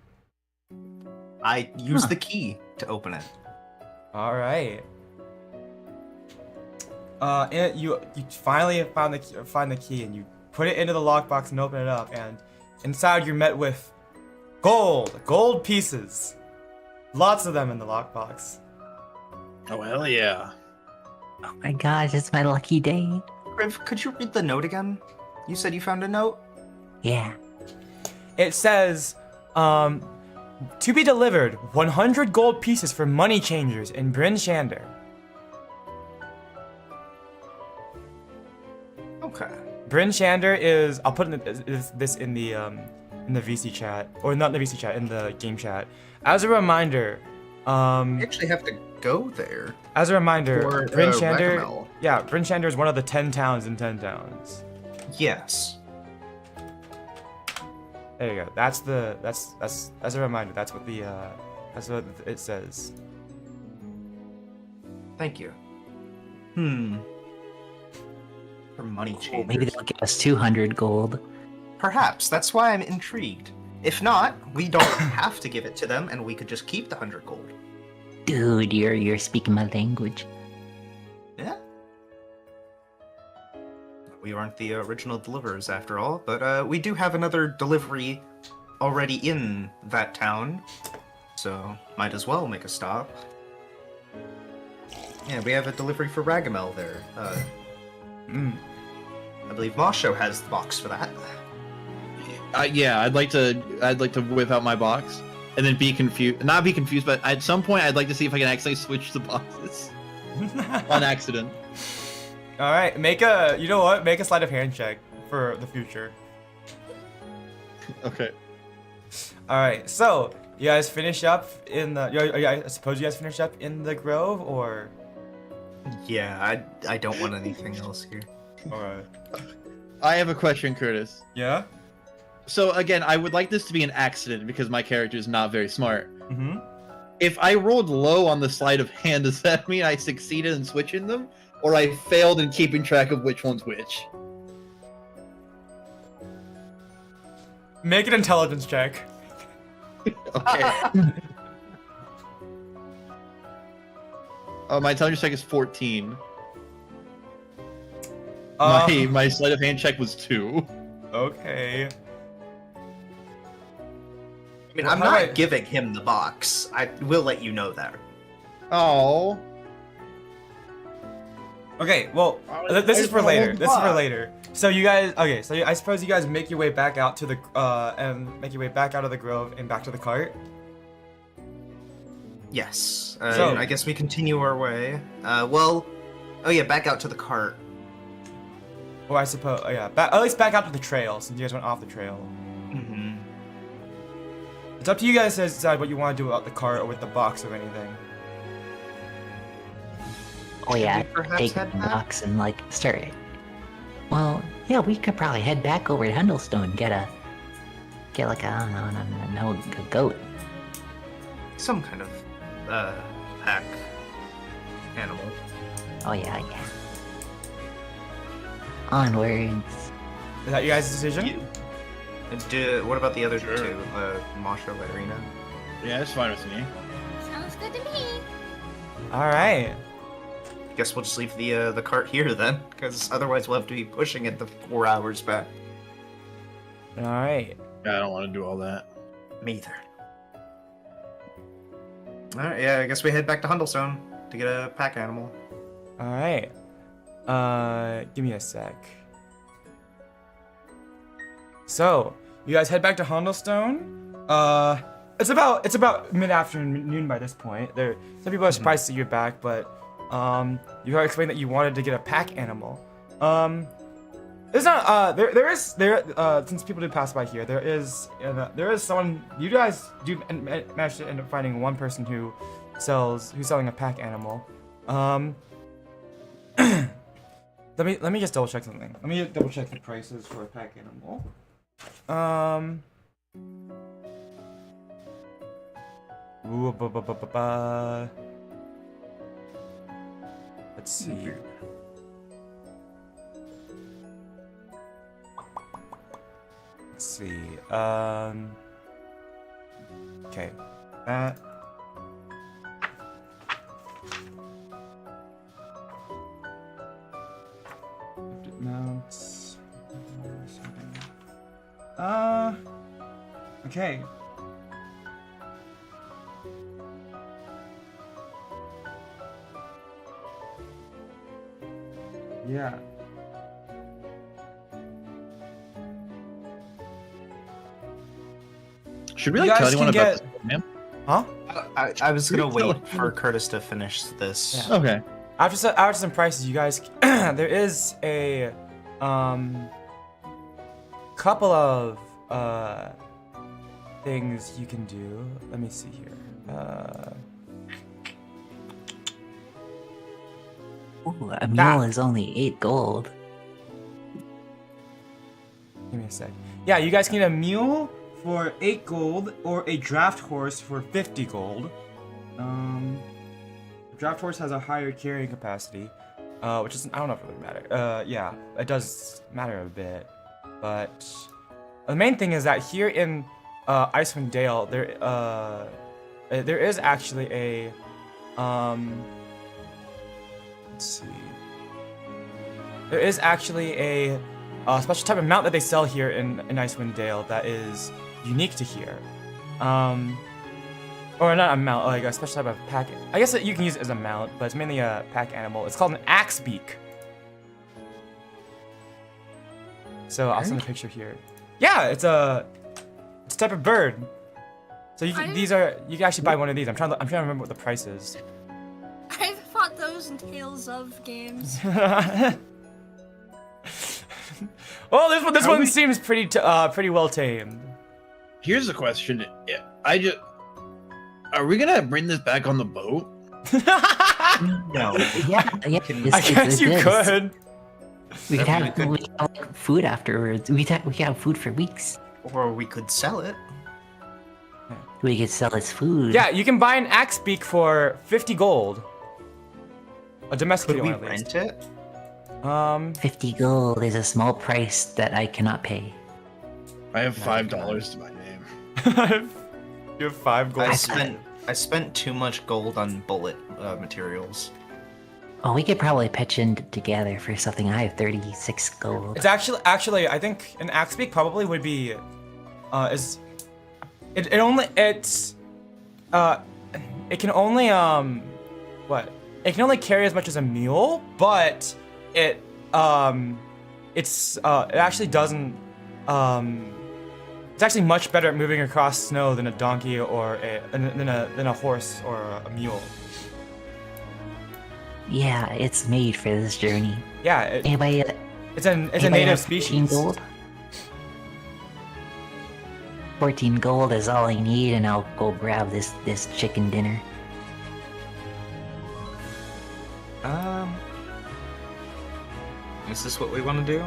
I use the key to open it. All right. And you finally find the key, and you put it into the lockbox and open it up, and inside you're met with gold pieces, lots of them in the lockbox. Oh hell yeah! Oh my gosh, it's my lucky day. Kriv, could you read the note again? You said you found a note? Yeah. It says, to be delivered, 100 gold pieces for money changers in Bryn Shander. Okay. Bryn Shander is, I'll put this in the VC chat, or not in the VC chat, in the game chat. As a reminder, You actually have to go there. As a reminder, For, Bryn Shander, Ragamel. yeah, Bryn Shander is one of the 10 towns in 10 towns. Yes. There you go. That's a reminder. That's what it says. Thank you. For money Cool, changers. maybe they'll give us 200 gold. Perhaps. That's why I'm intrigued. If not, we don't have to give it to them, and we could just keep the 100 gold. Dude, you're speaking my language. Yeah. We aren't the original deliverers, after all, but we do have another delivery already in that town, so might as well make a stop. Yeah, we have a delivery for Ragamel there. I believe Mawsho has the box for that. Yeah, I'd like to whip out my box and then be confused. Not be confused, but at some point I'd like to see if I can actually switch the boxes on accident. All right, make a sleight of hand check for the future. Okay. All right, so you guys finish up in the. I suppose you guys finish up in the grove, or. Yeah, I don't want anything else here. All right. I have a question, Kurtis. Yeah. So again, I would like this to be an accident because my character is not very smart. Mm-hmm. If I rolled low on the sleight of hand, does that mean I succeeded in switching them, or I failed in keeping track of which one's which? Make an intelligence check. Okay. My intelligence check is 14. My sleight of hand check was 2. Okay. I mean, I'm not giving him the box. I will let you know that. Oh. Okay, well, this is for later. This is for later. So you guys, okay, so I suppose you guys make your way back out to the, and make your way back out of the grove and back to the cart. Yes. So- I guess we continue our way. Back out to the cart. Or I suppose, at least back out to the trail since you guys went off the trail. Mm-hmm. It's up to you guys to decide what you want to do about the cart or with the box or anything. Oh yeah, we perhaps take the head back? box and like start it. Well, yeah, we could probably head back over to Hundlestone, get like a goat. Some kind of, pack animal. Oh yeah. Onwards. Is that you guys' decision? What about the other Sure. two? Mawsho, Lyryna? Yeah, it's fine with me. Sounds good to me. All right. Guess we'll just leave the cart here then, because otherwise we'll have to be pushing it the 4 hours back. All right. Yeah, I don't want to do all that. Me either. Alright, yeah, I guess we head back to Hundlestone to get a pack animal. All right. Give me a sec. So, you guys head back to Hundlestone. It's about mid-afternoon by this point. Some people are surprised to see you back, but you have explained that you wanted to get a pack animal. There's not since people do pass by here, there is someone. You guys do manage to end up finding one person who's selling a pack animal. Let me just double check something. Let me double check the prices for a pack animal. Ooh, let's see. Let's see. Okay. That. Mounts. Okay. Yeah. Should we You like guys tell anyone can about get- this program? Huh? I was gonna Really? wait for Kurtis to finish this. Yeah. Okay. After some prices, you guys, there is a couple of things you can do. Let me see here. Ooh, a mule is only 8 gold. Give me a sec. Yeah, you guys can get a mule for 8 gold or a draft horse for 50 gold. The draft horse has a higher carrying capacity, which is I don't know if it really matter. Yeah, it does matter a bit, but the main thing is that here in Icewind Dale, there is actually a let's see. There is actually a special type of mount that they sell here in Icewind Dale that is unique to here. Or not a mount, like a special type of pack. I guess that you can use it as a mount, but it's mainly a pack animal. It's called an axe beak. So I'll send a picture here. Yeah, it's a type of bird. So you can, you can actually buy one of these. I'm trying to remember what the price is. I've fought those in Tales of games. Well, this one seems pretty well tamed. Here's the question. Are we gonna bring this back on the boat? No. Yeah, I guess you could. We could have like, food afterwards. We could have food for weeks. Or we could sell it. We could sell its food. Yeah, you can buy an axe beak for 50 gold. A Could domesticated we one at least. rent it? 50 gold is a small price that I cannot pay. I have $5 to my name. You have 5 gold. I spent too much gold on bullet materials. Oh, we could probably pitch in together for something. I have 36 gold. It's actually I think an axe beak probably would be it can only carry as much as a mule, but it actually doesn't it's actually much better at moving across snow than a donkey or than a horse or a mule. Yeah, it's made for this journey. Yeah, Anybody? it's a anybody native have 14 species. gold? 14 gold is all I need, and I'll go grab this chicken dinner. Is this what we want to do?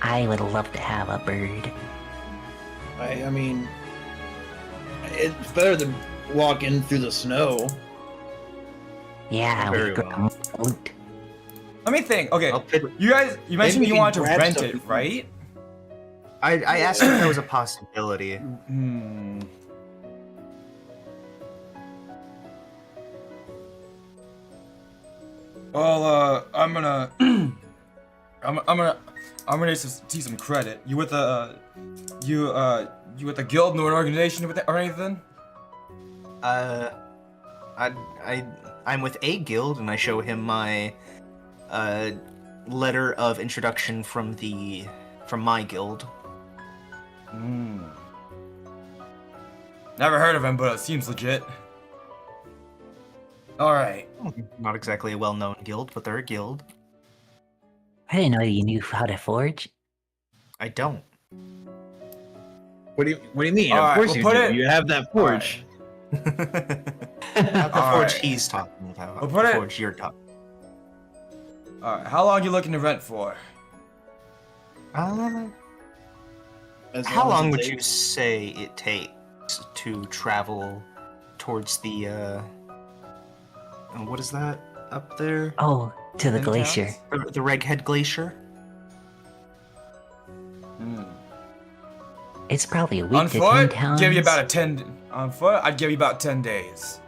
I would love to have a bird. I mean, it's better than walking through the snow. Yeah, Very we could well. boat. Let me think. Okay, I'll pit- you mentioned we you can wanted to grab rent something. it, right? I asked if there was a possibility. Well, I'm gonna need to see some credit. You with a guild or an organization or anything? I'm with a guild, and I show him my letter of introduction from my guild. Never heard of him, but it seems legit. All right. Not exactly a well-known guild, but they're a guild. I didn't know you knew how to forge. I don't. What do you mean? All of right, course we'll you put do. it- You have that forge. Not the All forge right. he's talking about. We'll put the it- forge you're talking. All right. How long are you looking to rent for? As How as long it would takes. you say it takes to travel towards the what is that up there? Oh, to the Ten glacier. towns? The Reghead Glacier. It's probably a week On to 10 foot, towns. give you about a 10. On foot, I'd give you about 10 days.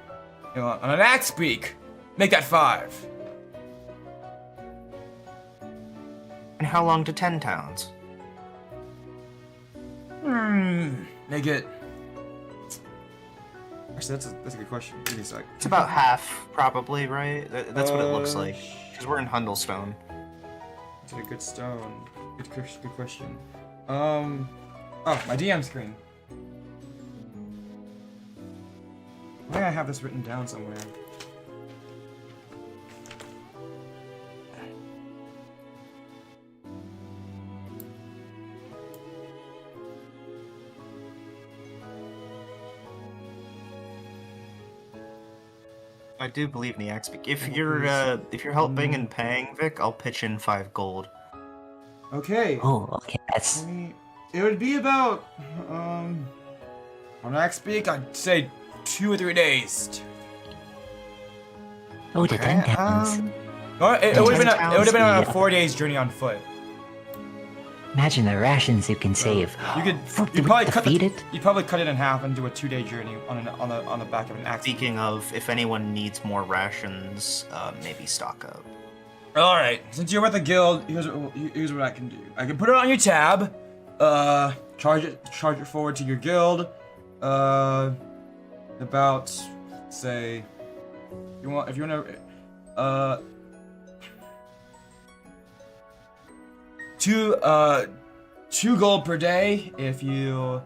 You know, on an axe beak, make that 5. And how long to 10 towns? Make it. Actually, that's a good question. Give me a sec. It's about half, probably, right? That's what it looks like. Because we're in Hundlestone. It's a good stone. Good question. Oh, my DM screen. Why do I have this written down somewhere? I do believe in the axe beak. If you're helping and paying, Vic, I'll pitch in 5 gold. Okay. Oh, okay. That's It would be about on axe beak, I'd say 2 or 3 days. to 10 towns. Or it would have been Ten it would have been towns, on a 4 days journey on foot. Imagine the rations you can save. You could Fuck, you'd do we probably have to cut feed the, it? you'd probably cut it in half and do a 2-day journey on the back of an axe. Speaking of, if anyone needs more rations, maybe stock up. All right, since you're with the guild, here's what I can do. I can put it on your tab, charge it forward to your guild, about say, if you want to, 2 gold per day if you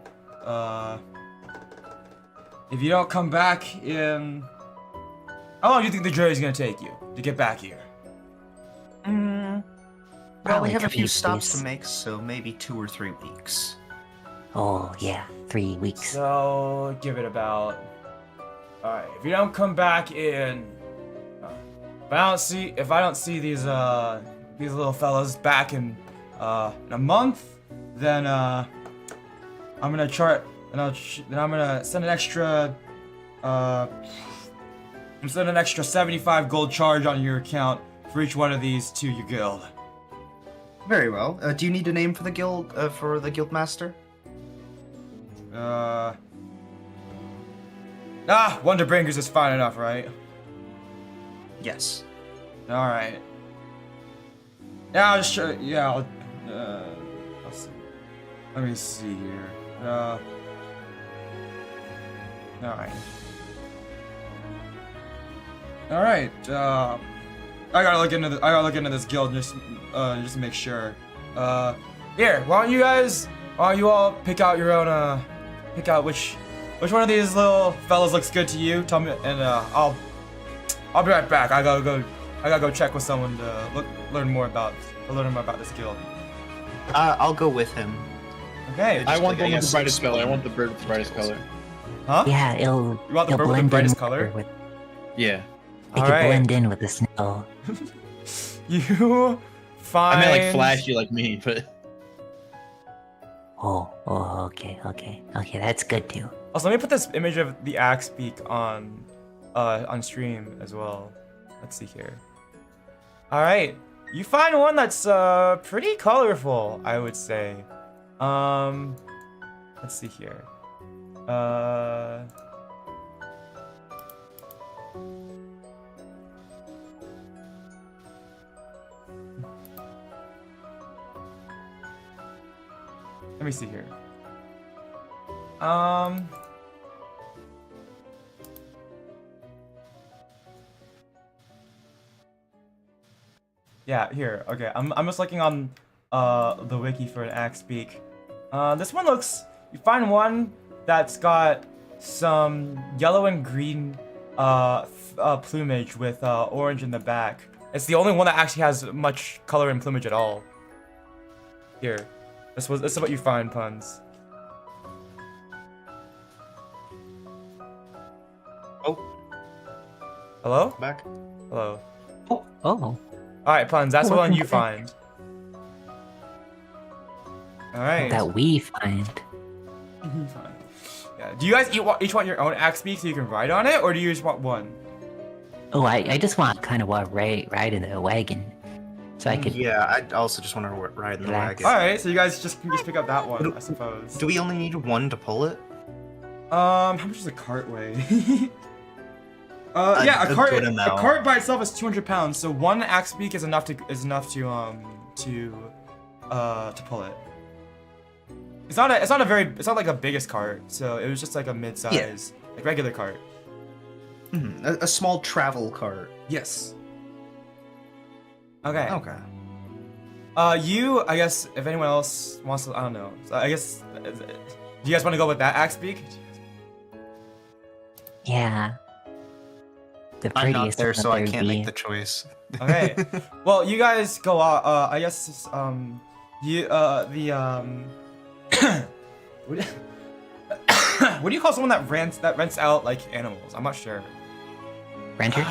don't come back in. How long do you think the journey's gonna take you to get back here? Well, Probably we have a 3 few stops days. to make, so maybe 2 or 3 weeks. Oh, yeah. 3 weeks. So give it about. All right, if you don't come back in, if I don't see these little fellas back in a month, then I'm gonna then I'm gonna send an extra. I'm sending an extra 75 gold charge on your account for each one of these to your guild. Very well. Do you need a name for the guild master? Wonderbringers is fine enough, right? Yes. All right. Yeah, I'll just show. Yeah, I'll see. Let me see here. All right. All right. I gotta look into this guild just to make sure. Here, why don't you all pick out your own pick out which one of these little fellas looks good to you. Tell me, and I'll be right back. I gotta go check with someone to learn more about this guild. I'll go with him. Okay. I want like, the one with I guess, the brightest skill color. I and want the bird with the brightest color. Huh? Yeah, it'll You want the bird with the blend brightest in color? with, Yeah. it All could right. blend in with the snow. You find. I meant like flashy like me, but Oh, okay, that's good too. Also, let me put this image of the axe beak on stream as well. Let's see here. All right, you find one that's pretty colorful, I would say. Let's see here. Let me see here. Yeah, here. Okay, I'm just looking on the wiki for an axe beak. This one looks. You find one that's got some yellow and green plumage with orange in the back. It's the only one that actually has much color and plumage at all. Here, this is what you find, Puns. Oh, Hello? back. Hello. Oh, All right, Puns. That's the one Welcome you back. find. All right. that we find. Yeah. Do you guys each want your own axe beak so you can ride on it, or do you just want one? Oh, I just want kind of want ride in a wagon, so I could. Yeah, I also just want to ride in the Relax. wagon. All right, so you guys just can just pick up that one, I suppose. Do we only need one to pull it? How much does a cart weigh? Yeah, a good amount. cart by itself is 200 pounds, so one axe beak is enough to pull it. It's not like a biggest cart, so it was just like a mid-size, like regular cart. A small travel cart. Yes. Okay. Okay. I guess if anyone else wants to, I don't know. So I guess, do you guys want to go with that axe beak? Yeah. The I'm not prettiest there, one so I there can't would make be. the choice. Okay. Well, you guys go out. I guess what what do you call someone that rents out like animals? I'm not sure. Renter?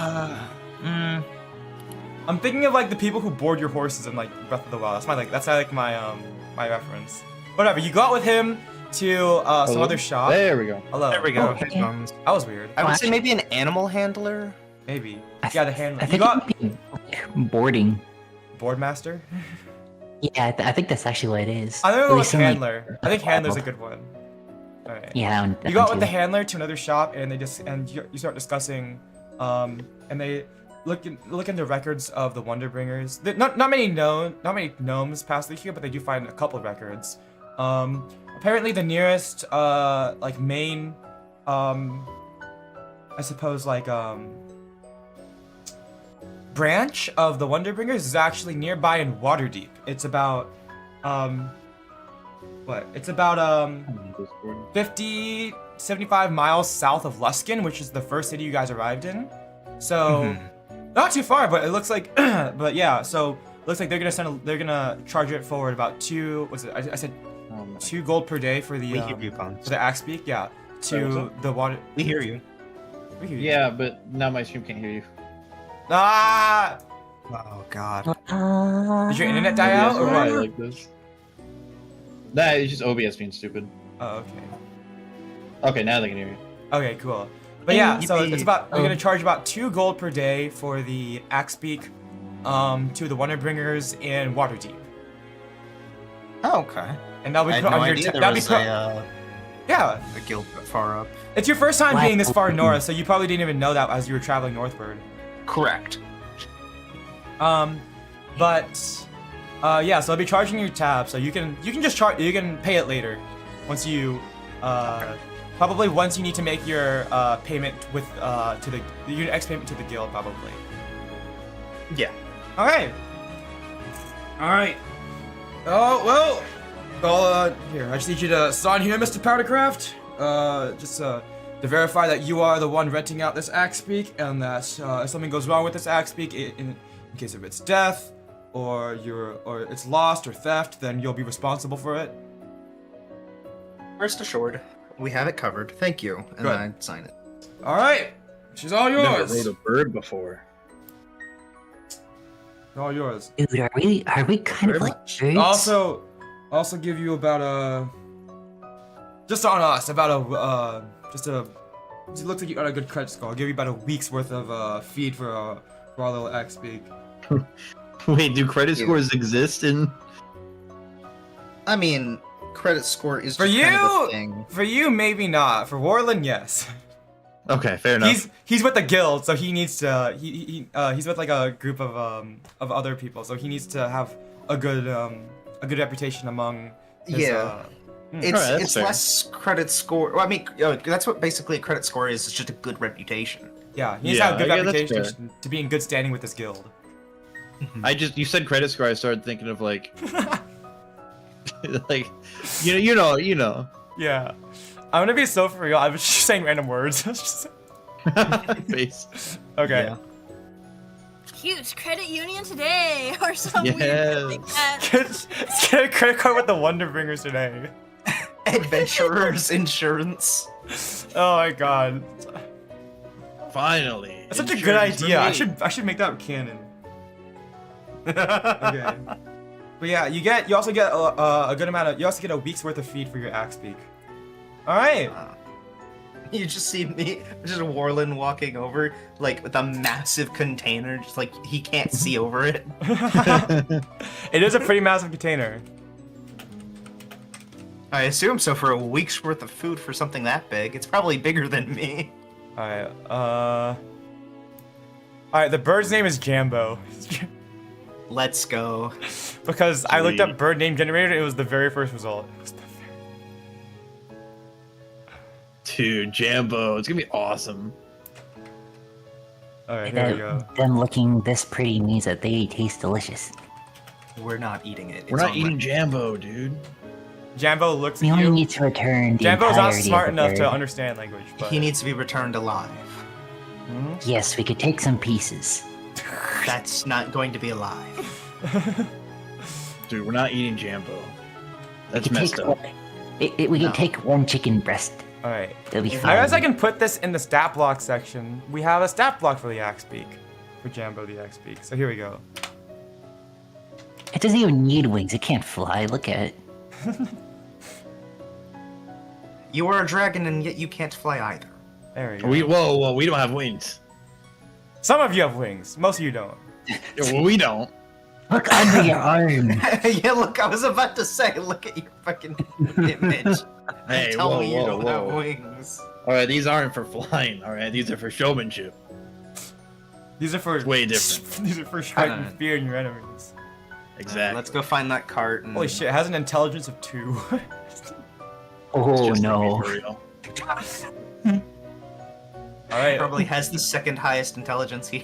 I'm thinking of like the people who board your horses in like Breath of the Wild. That's my my reference. Whatever. You go out with him to some other shop. There we go. Hello. There we go. Oh, Hey, yeah. Bones. That was weird. I would Oh, say maybe an animal handler. Maybe. I Yeah, the handler. I You think got it would be like, boarding. boardmaster. Yeah, I think that's actually what it is. I don't At know least what in, like- handler. I think handler's a good one. All right. Yeah, that one- that You go out one with the too. handler to another shop, and you start discussing, and they look into records of the Wonderbringers. Not many gnomes pass through here, but they do find a couple of records. Apparently the nearest like main, I suppose like branch of the Wonderbringers is actually nearby in Waterdeep. It's about It's about 50, 75 miles south of Luskin, which is the first city you guys arrived in. So not too far, but it looks like but yeah, so looks like they're gonna charge it forward about I said 2 gold per day for the We hear you, Bones. for the axe beak, yeah. Sorry, what's To up? the water. We hear you. We hear you. Yeah, but now my stream can't hear you. Ah! Oh God. Did your internet die out or OBS what? like this? Nah, it's just OBS being stupid. Oh, okay. Okay, now they can hear you. Okay, cool. But yeah, so Yippee. it's about we're gonna charge about 2 gold per day for the axe beak, to the Wonderbringers in Waterdeep, Oh, okay. and that'll I be had put no on your idea there that'll be was put. a Yeah, guild that far up. it's your first time Wow. being this far north, so you probably didn't even know that as you were traveling northward. Correct. But yeah, so I'll be charging your tab, so you can pay it later, once you probably once you need to make your payment with your next payment to the guild probably. Yeah. All right. Oh well. Here, I just need you to sign here, Mr. Powdercraft. Just to verify that you are the one renting out this axe beak, and that if something goes wrong with this axe beak, in case of its death, or it's lost or theft, then you'll be responsible for it. Rest assured, we have it covered. Thank you. And Good. then I sign it. All right. She's all Never yours. rode a bird before. All yours. Dude, are we kind Very of like much. birds? Also give you about just on us about it looks like you got a good credit score. I'll give you about a week's worth of feed for our little axe beak. Wait, do credit Yeah. scores exist in? I mean, credit score is For just kind of you? a thing. For you, maybe not. For Warlen, yes. Okay, fair enough. He's with the guild, so he needs to. He's with like a group of other people, so he needs to have a good reputation among. His, Yeah. It's Alright, that's it's fair. less credit score. Well, I mean, that's what basically a credit score is. It's just a good reputation. Yeah, he needs to have a good Yeah, that's reputation to be in good standing with this guild. You said credit score, I started thinking of like, like, you know. Yeah. I'm gonna be so for real. I was just saying random words. Face. Okay. Yeah. Huge credit union today, or something Yes. weird like that. Let's get a credit card with the Wonderbringers today. Adventurers insurance. Oh my god. Finally. That's such a good Insurance for idea. me. I should make that canon. Okay. But yeah, you also get a good amount of you also get a week's worth of feed for your axe beak. All right. You just see me, just Warlen walking over, like with a massive container, just like he can't see over it. It is a pretty massive container. I assume so for a week's worth of food for something that big. It's probably bigger than me. Alright, the bird's name is Jambo. Let's go. Because I looked Sweet. up bird name generator, it was the very first result. It was the Dude, Jambo, it's gonna be awesome. Alright, here we go. Them looking this pretty means that they taste delicious. We're not eating it. We're It's not on eating my- Jambo, dude. Jambo looks We at only you. need to return the Jambo's not entirety of smart the enough to bird. understand language, but... He needs to be returned alive. Yes, we could take some pieces. That's not going to be alive. Dude, we're not eating Jambo. That's We could messed take up. we No. could take one chicken breast. Alright. It'll be I fine. guess I can put this in the stat block section. We have a stat block for the axe beak. For Jambo the axe beak. So here we go. It doesn't even need wings. It can't fly. Look at it. You are a dragon and yet you can't fly either. There we go. Whoa, we don't have wings. Some of you have wings. Most of you don't. Yeah, well, we don't. Look under your arm. Yeah, look, I was about to say, look at your fucking image. Hey, Tell whoa, me you whoa, don't have whoa. wings. Alright, these aren't for flying, alright? These are for showmanship. These are for... Way different. These are for striking Alright. fear in your enemies. Exactly. Let's go find that cart. And... Holy shit, it has an intelligence of 2. Oh Just no. for real. Alright. Probably has the second highest intelligence here.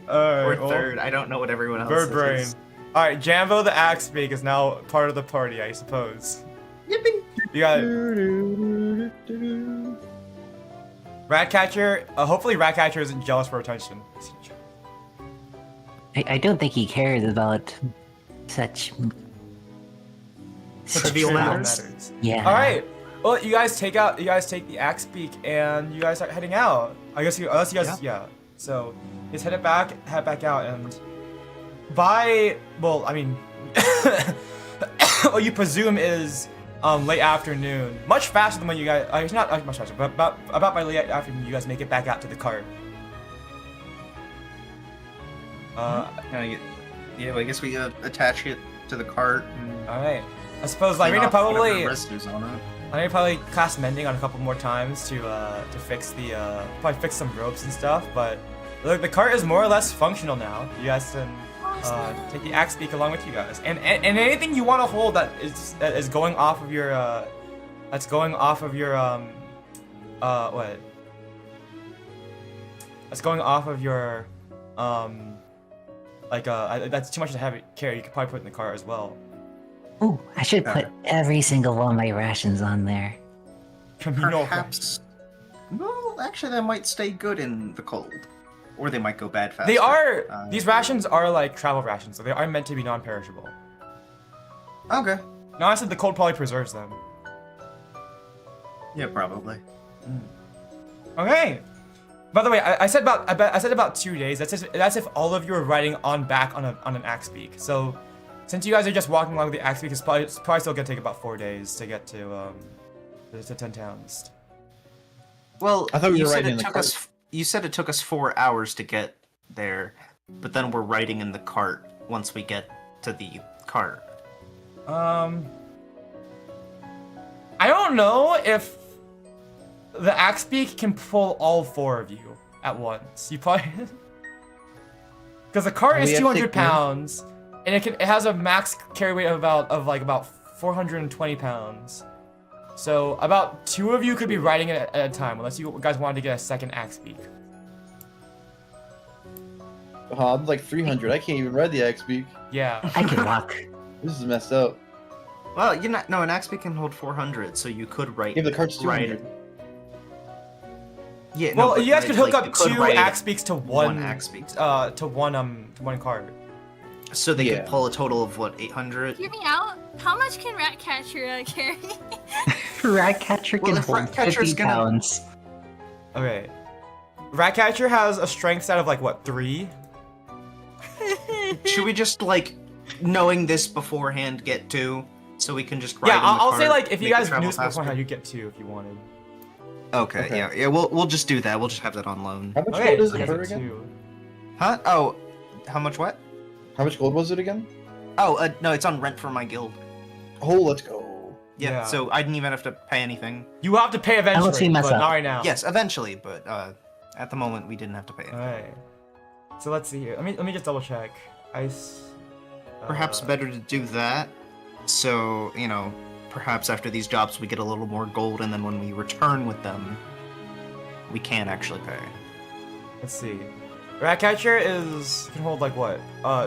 Alright, or well, third. I don't know what everyone else bird brain. is. Alright, Jambo the axe beak is now part of the party, I suppose. Yippee! You got Ratcatcher. Hopefully Ratcatcher isn't jealous for attention. I don't think he cares about such Trivial things. matters. Yeah. Alright. Well, you guys take the axe beak and you guys start heading out. I guess unless you guys, yeah. So, just head back out and well, I mean, what you presume is late afternoon. Much faster than when you guys, it's not much faster, but about by late afternoon, you guys make it back out to the cart. Yeah, well, I guess we attach it to the cart. And Alright. I suppose clean Lyryna off whatever probably residues on it. probably cast mending on a couple more times to fix the probably fix some ropes and stuff, but look, the cart is more or less functional now. You guys can take the axe beak along with you guys, and anything you want to hold that is going off of your what? That's going off of your that's too much to have it carry. You could probably put it in the cart as well. Ooh, I should put every single one of my rations on there. Perhaps. Well, actually, that might stay good in the cold, or they might go bad faster. They are. These rations are like travel rations, so they are meant to be non-perishable. Okay. No, I said the cold probably preserves them. Yeah, probably. Okay. By the way, I said about 2 days. That's if all of you are riding on an axe beak. So, since you guys are just walking along with the axe beak, it's probably still gonna take about 4 days to get to 10 towns. Well, I thought we you were said riding in it the took cart. us. You said it took us 4 hours to get there, but then we're riding in the cart once we get to the cart. I don't know if the axe beak can pull all 4 of you at once. You probably because the cart We is have 200 thick pounds, and it has a max carry weight of about 420 pounds. So about 2 of you could be riding it at a time, unless you guys wanted to get a second axe beak. Oh, I'm like 300. I can't even ride the axe beak. Yeah. I can walk. This is messed up. Well, no, an axe beak can hold 400, so you could ride. Yeah, the cart's ride 200. Yeah. No, Well, but you guys could hook like, up you could 2 ride axe beaks to one axe beak. to one cart. So they Yeah. could pull a total of what, 800? Hear me out. How much can Ratcatcher carry? Ratcatcher Well, can if hold Ratcatcher's 50 gonna- pounds. Okay. Ratcatcher has a strength stat of like what, 3? Should we just knowing this beforehand, get 2, so we can just ride? Yeah, in the I'll say cart, like if you make it guys travel knew faster? beforehand, you'd get 2 if you wanted. Okay, Okay. yeah. We'll just do that. We'll just have that on loan. How much Okay, gold is it that's per a again? 2. Huh? Oh, how much? What? How much gold was it again? Oh, no, it's on rent for my guild. Oh, let's go. Yeah, Yeah. so I didn't even have to pay anything. You will have to pay will eventually, see but myself. not right now. Yes, eventually, but at the moment we didn't have to pay anything. Alright. So let's see here. Let me just double check. Ice. Perhaps better to do that. So, you know, perhaps after these jobs we get a little more gold, and then when we return with them, we can actually pay. Let's see. Ratcatcher can hold like what?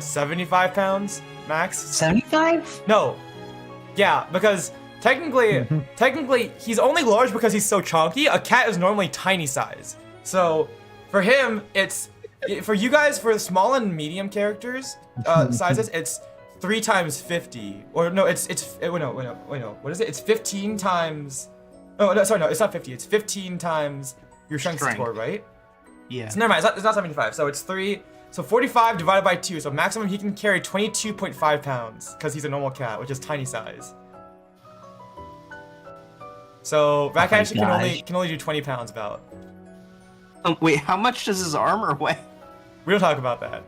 75 pounds max? 75? No. Yeah, because technically he's only large because he's so chunky. A cat is normally tiny size. So for him, for you guys, for the small and medium characters sizes, it's 3 times 50. Or no, wait, no. What is it? It's 15 times. Oh no, sorry, no, it's not 50. It's 15 times your strength score, right? Yeah. So never mind, it's not 75. So it's 3. So 45 divided by 2. So maximum he can carry 22.5 pounds because he's a normal cat, which is tiny size. So Ratcatcher can only do 20 pounds about. Wait, how much does his armor weigh? We don't talk about that.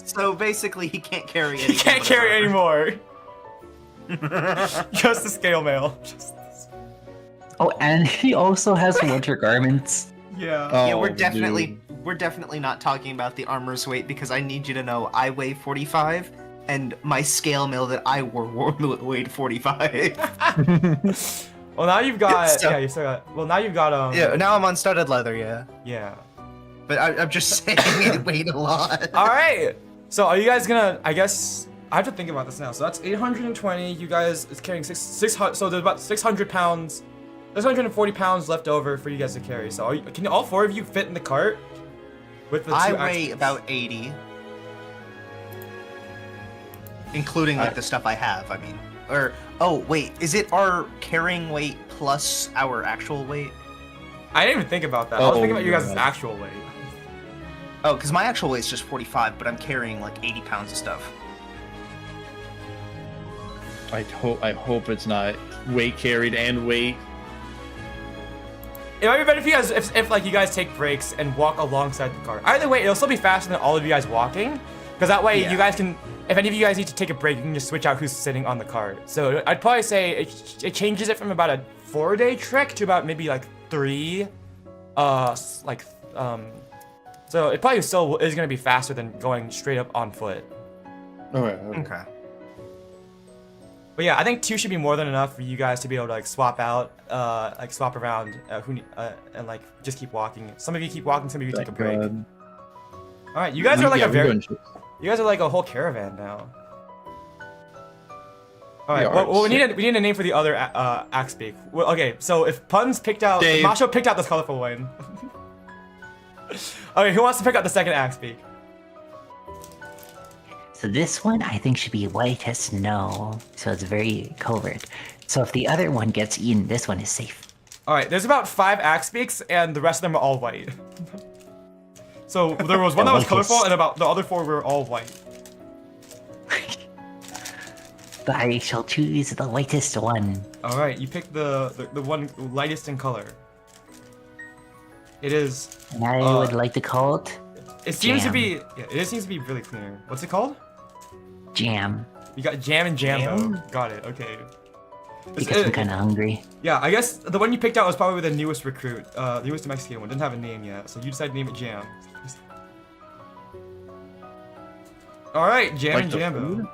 So basically he can't carry anything. He can't but his carry armor. anymore. Just the scale mail. Oh, and he also has winter garments. Yeah. Oh, Yeah, we're dude. definitely not talking about the armor's weight, because I need you to know I weigh 45 and my scale mail that I wore weighed 45. Well, now you've got. So- Yeah, you still got. Well, now you've got. Yeah, now I'm on studded leather, yeah. Yeah. But I'm just saying it weighed a lot. All right. So are you guys gonna? I guess I have to think about this now. So that's 820. You guys is carrying 600. So there's about 600 pounds. 640 pounds left over for you guys to carry. So can all 4 of you fit in the cart? With the 2 I weigh extras? about 80. Including like the stuff I have, I mean. Or oh wait, is it our carrying weight plus our actual weight? I didn't even think about that. I was Oh, thinking about you guys' God. actual weight. Oh, because my actual weight's just 45, but I'm carrying like 80 pounds of stuff. I hope it's not weight carried and weight. It might be better if you guys, if like you guys take breaks and walk alongside the cart. Either way, it'll still be faster than all of you guys walking, because that way Yeah. you guys can. If any of you guys need to take a break, you can just switch out who's sitting on the cart. So I'd probably say it changes it from about a 4-day trek to about maybe like 3. So it probably still is gonna be faster than going straight up on foot. Okay. Okay. But yeah, I think 2 should be more than enough for you guys to be able to like swap out, like swap around, and like just keep walking. Some of you keep walking, some of you take a break. All right, you guys are like you guys are like a whole caravan now. All right, We well, are we need a name for the other axe beak. Well, okay, so if Puns picked out, Dave. Mawsho picked out this colorful one. Okay, who wants to pick out the second axe beak? So this one I think should be white as snow, so it's very covert. So if the other one gets eaten, this one is safe. All right, there's about 5 axe beaks, and the rest of them are all white. So there was one that was colorful, and about the other 4 were all white. But I shall choose the whitest one. All right, you picked the one lightest in color. It is. And I would like to call it It seems to Jam. be. Yeah, it seems to be really clear. What's it called? Jam, You got Jam and Jambo. Jam? Got it. Okay. because I'm kind of hungry. Yeah, I guess the one you picked out was probably the newest recruit, the newest Mexican one. Didn't have a name yet, so you decided to name it Jam. All right, Jam Like and the Jambo. food?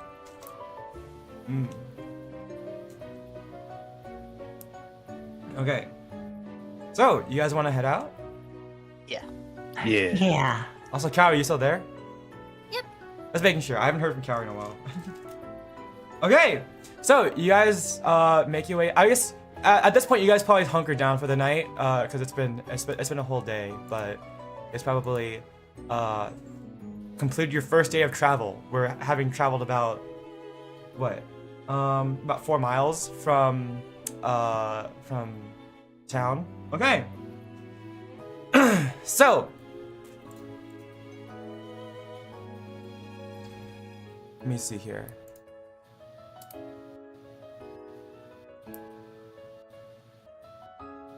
Okay. So, you guys want to head out? Yeah. Yeah. Yeah. Also, Kaori, you still there? Yep. Just making sure. I haven't heard from Kaori in a while. Okay. So, you guys make your way. I guess at this point, you guys probably hunker down for the night because it's been a whole day, but it's probably completed your first day of travel. We're having traveled about what? About 4 miles from town. Okay. So let me see here.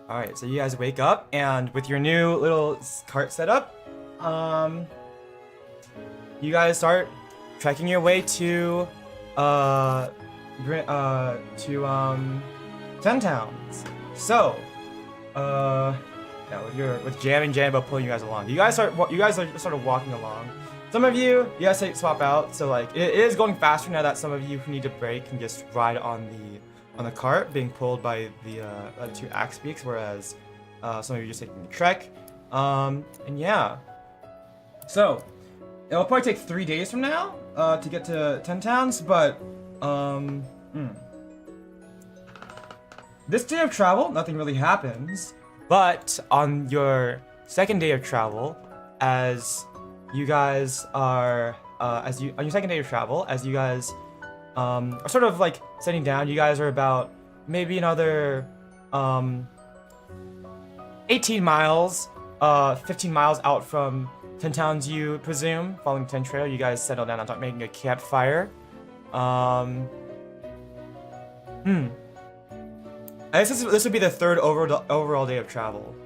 All right, so you guys wake up, and with your new little cart setup, you guys start trekking your way to Ten Towns. So, yeah, with Jam and Jambo pulling you guys along, you guys are sort of walking along. Some of you guys swap out, so like it is going faster now that some of you who need to brake can just ride on the cart being pulled by the two axe beaks, whereas some of you are just taking the trek. And yeah, so it'll probably take 3 days from now to get to 10 Towns, but this day of travel, nothing really happens. But on your second day of travel, as you guys are, on your second day of travel, as you guys are sort of like sitting down, you guys are about maybe another 18 miles, 15 miles out from 10 Towns, you presume, following 10 Trail. You guys settle down on top, making a campfire. I guess this would be the third overall day of travel.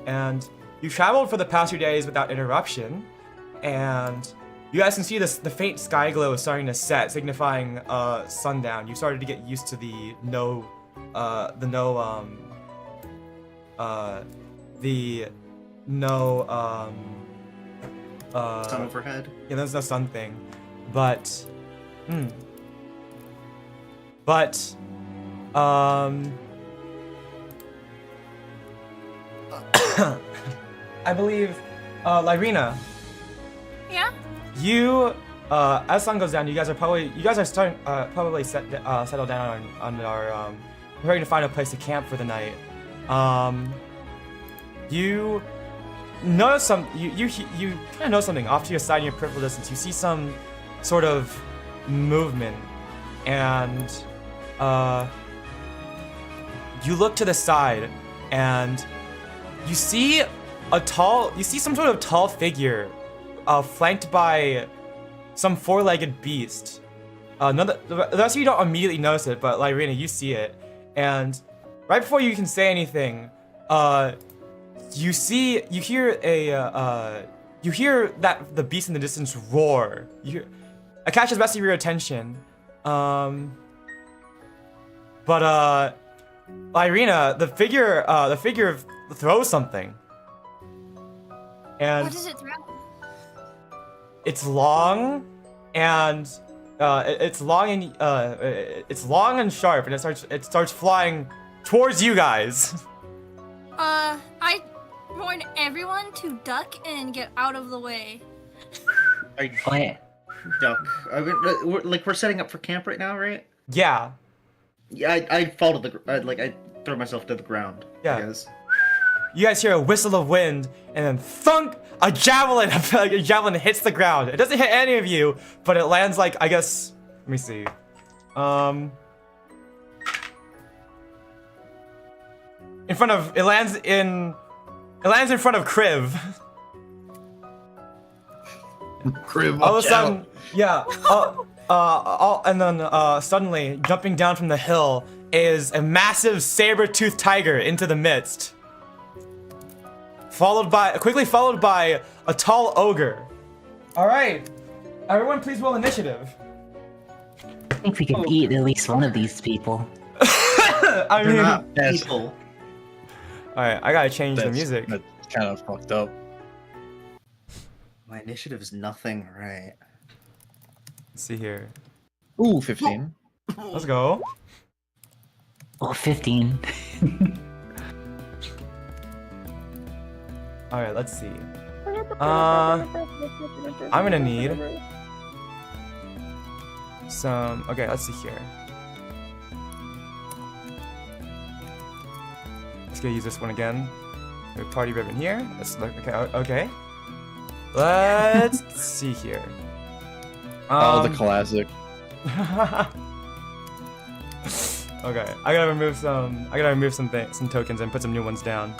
And you traveled for the past 2 days without interruption, and you guys can see the faint sky glow is starting to set, signifying sundown. You started to get used to the Sun overhead. Yeah, there's no sun thing, but I believe, Lyryna, Yeah? you, as sun goes down, you guys are starting, probably settle down on our, preparing to find a place to camp for the night. You notice you kind of know something off to your side in your peripheral distance. You see some sort of movement, and you look to the side, and you see some sort of tall figure, flanked by some four-legged beast. The rest of you don't immediately notice it, but Lyryna, you see it, and right before you can say anything, you hear that the beast in the distance roar. It catches the rest of your attention, but Lyryna, the figure throws something, and What does it throw? it's long, and it's long and sharp, and it starts flying towards you guys. I warn everyone to duck and get out of the way. Quiet. Duck. We're setting up for camp right now, right? Yeah. Yeah, I fall to I throw myself to the ground. Yeah. I guess. You guys hear a whistle of wind, and then thunk! A javelin hits the ground. It doesn't hit any of you, but it lands like, I guess, let me see. It lands in front of Kriv. Kriv, All of a watch sudden, out. yeah. And then suddenly, jumping down from the hill is a massive saber-toothed tiger into the midst. Quickly followed by a tall ogre. All right, everyone, please roll initiative. I think we can eat at least one of these people. I They're mean, not Yes. people. all right, I gotta change the music. That's kind of fucked up. My initiative is nothing right. Let's see here. Ooh, 15. Let's go. Oh, 15. All right, let's see. I'm gonna need some. Okay, let's see here. Let's go use this one again. We have party ribbon here. Let's look. Okay, okay. Let's see here. Oh, the classic. Okay, I gotta remove some. Some tokens and put some new ones down.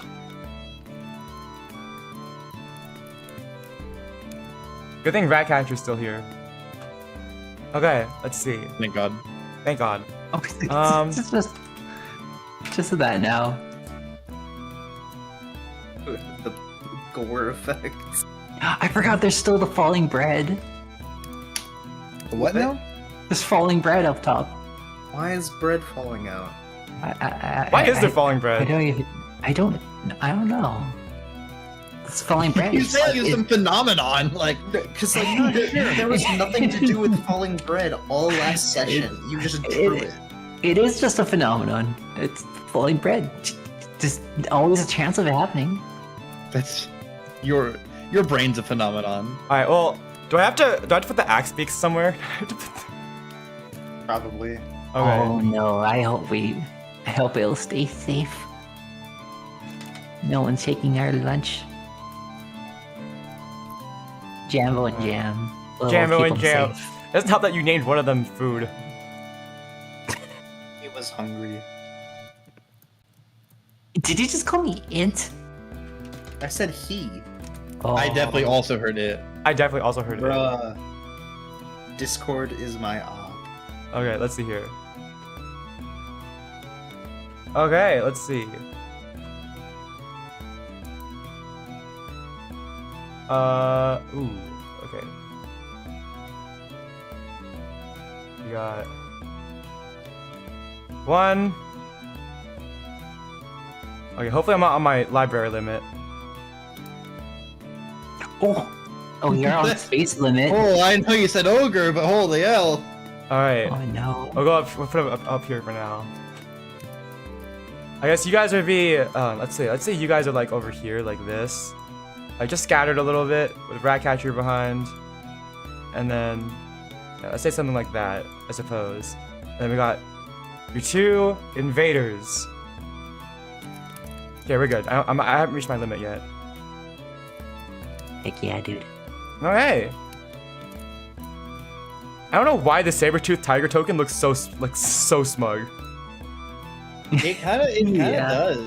Good thing Ratcatcher's still here. Okay, let's see. Thank God. Thank God. Oh, Um, it's just Just that now. The gore effects. I forgot there's still the falling bread. What now? There's falling bread up top. Why is bread falling out? Why is there falling I bread? I don't know. It's falling bread. You say like it's some phenomenon, like Because like there was nothing to do with falling bread all last session. You just drew it. It is just a phenomenon. It's falling bread. Just always a chance of it happening. that's your brain's a phenomenon. All right. Well, do I have to put the axe beaks somewhere? Probably. Okay. Oh no! I hope it'll stay safe. No one's taking our lunch. Jambo and Jam. Jambo keep and 'em Jam. safe. It doesn't help that you named one of them food. He was hungry. Did you just call me Int? I said he. Oh. I definitely also heard it. I definitely also heard it. Bruh. Discord is my op. Okay, let's see here. Okay, let's see. Ooh, okay. We got one. Okay, hopefully I'm not on my library limit. Oh, you're on space limit. Oh, I know you said ogre, but holy hell. All right, Oh no. I'll go up. We'll put it up here for now. I guess you guys would be. Let's say you guys are like over here, like this, like just scattered a little bit with Ratcatcher behind, and then yeah, let's say something like that, I suppose. And then we got your two invaders. Okay, we're good. I haven't reached my limit yet. Heck yeah, dude. Okay. I don't know why the saber-toothed tiger token looks so smug. It kind of Yeah. does.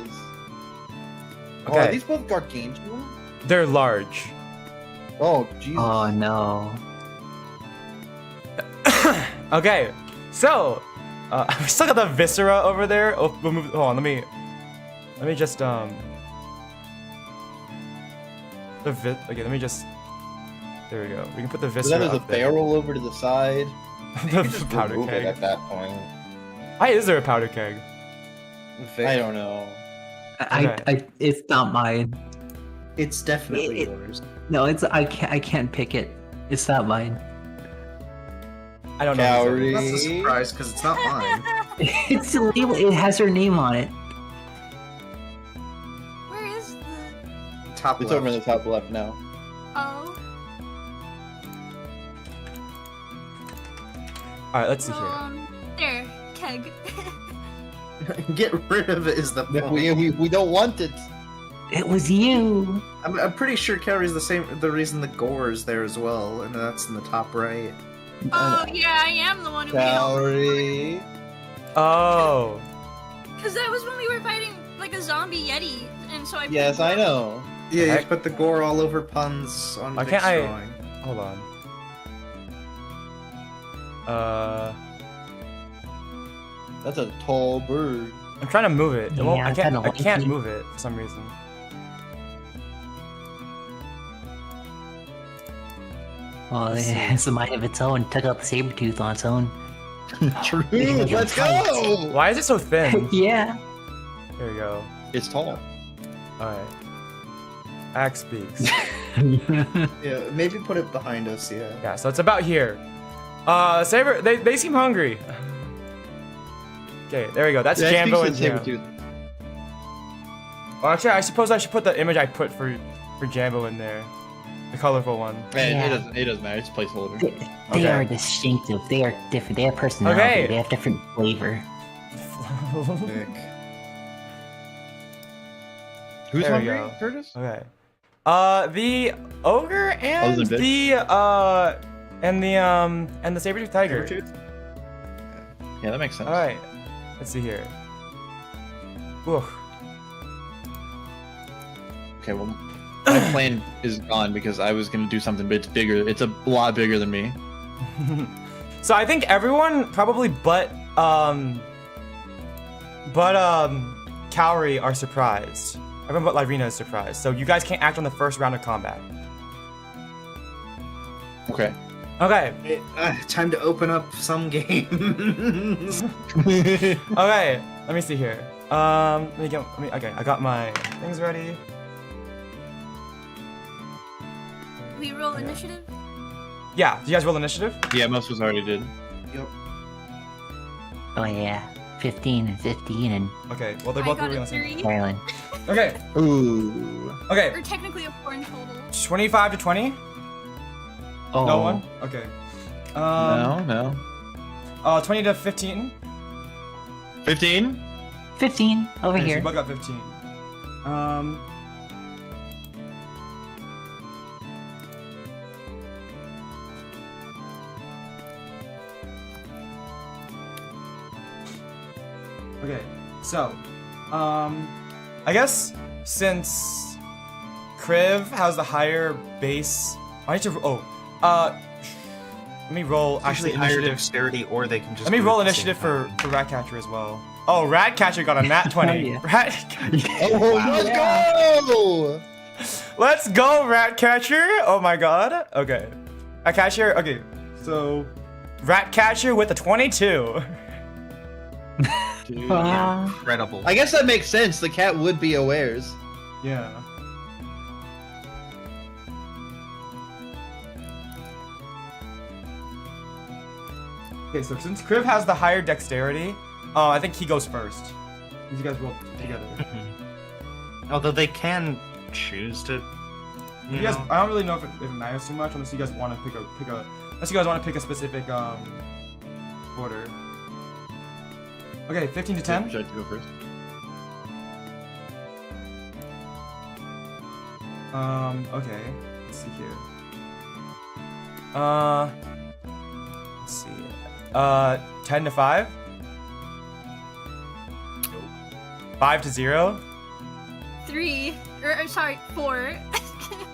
Oh, Okay. are these both gargantuan? They're large. Oh, Jesus. Oh no. Okay, so we still got the viscera over there. Oh, we'll move. Hold on, let me just okay, let me just. There we go. We can put the So viscera then there's a up there. barrel over to the side. The powder Remove it keg. at that point. Why is there a powder keg? I don't know. It's not mine. It's definitely It- yours. No, I can't pick it. It's not mine. I don't know. Kaori. That's a surprise because it's not mine. It's the label. It has her name on it. Where is the? Top It's left. over in the top left now. Oh. All right, let's see Well, here. there, keg. Get rid of it is the point. We don't want it. It was you. I'm pretty sure Kaori's the reason the gore is there as well, and that's in the top right. Oh yeah, I am the one who made all. Kaori. Oh. Because that was when we were fighting like a zombie yeti, and so I. Yes, I know. Yeah, Heck. you put the gore all over puns on Why Vic's can't I- drawing. Hold on. That's a tall bird. I'm trying to move it. It won't, Yeah, I I can't. kinda I like can't it. move it for some reason. Well, it has a mind of its own. Took out the saber tooth on its own. True. Yeah, Let's right. go. Why is it so thin? Yeah. There we go. It's tall. All right. Axe speaks. Yeah, maybe put it behind us. Yeah. Yeah, so it's about here. Saber, they seem hungry. Okay, there we go. That's Yeah, it Jambo and speaks to Jam. Sabretooth. Well, actually, I suppose I should put the image I put for Jambo in there, the colorful one. Man, Yeah. it doesn't matter. It's placeholder. They Okay. are distinctive. They are different. They have personality. Okay. They have different flavor. Vic. Who's There we hungry, go. Curtis? Okay. The ogre and Elizabeth. the saber-tooth tiger. Sabretooth? Yeah, that makes sense. All right. Let's see here. Oof. Okay, well, my plan is gone because I was gonna do something, but it's bigger. It's a lot bigger than me. So I think everyone probably but Kaori are surprised. Everyone but Lyryna is surprised. So you guys can't act on the first round of combat. Okay. Okay. Time to open up some games. Okay. Let me see here. Okay, I got my things ready. We roll initiative. Yeah. Do you guys roll initiative? Yeah, most of us already did. Yep. Oh yeah, 15 and 15 and Okay. Well, they're I both got really a on the same. 3. Maryland. Okay. Ooh. Okay. Or technically a 4 in total. 25 to 20. Oh. No one. Okay. No. 20 to 15. 15? 15 over Okay, so here. you both got 15. Okay, so, I guess since Kriv has the higher base, I need to, let me roll actually Actually, higher initiative. dexterity, or they can just. Let me do it roll at the same initiative for time. Ratcatcher as well. Oh, Ratcatcher got a nat 20. yeah. Let's go! Let's go, Ratcatcher! Oh my god. Okay. Ratcatcher, okay. So, Ratcatcher with a 22. Dude. Incredible. I guess that makes sense. The cat would be awares. Yeah. Okay, so since Kriv has the higher dexterity, I think he goes first. You guys roll together. Although they can choose to. You guys, I don't really know if it matters too much unless you guys want to pick a unless you guys want to pick a specific order. Okay, 15 to 10. Should I go first? Okay. Let's see here. Let's see. 10 to 5. 5 to 0. 3. Or sorry, 4.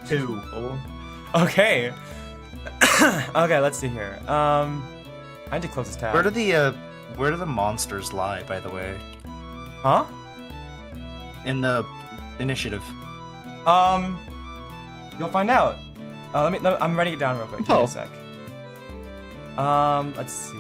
2. Okay. Okay, let's see here. I need to close this tab. Where do the monsters lie, by the way? Huh? In the initiative. You'll find out. I'm writing it down real quick. Give me a sec. Let's see.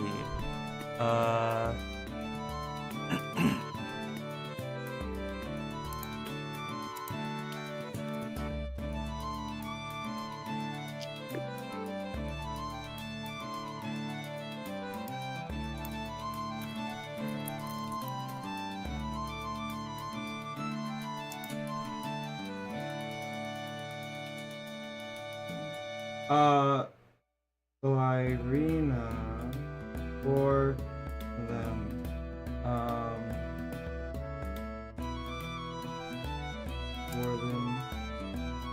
Lyryna for them. Warlen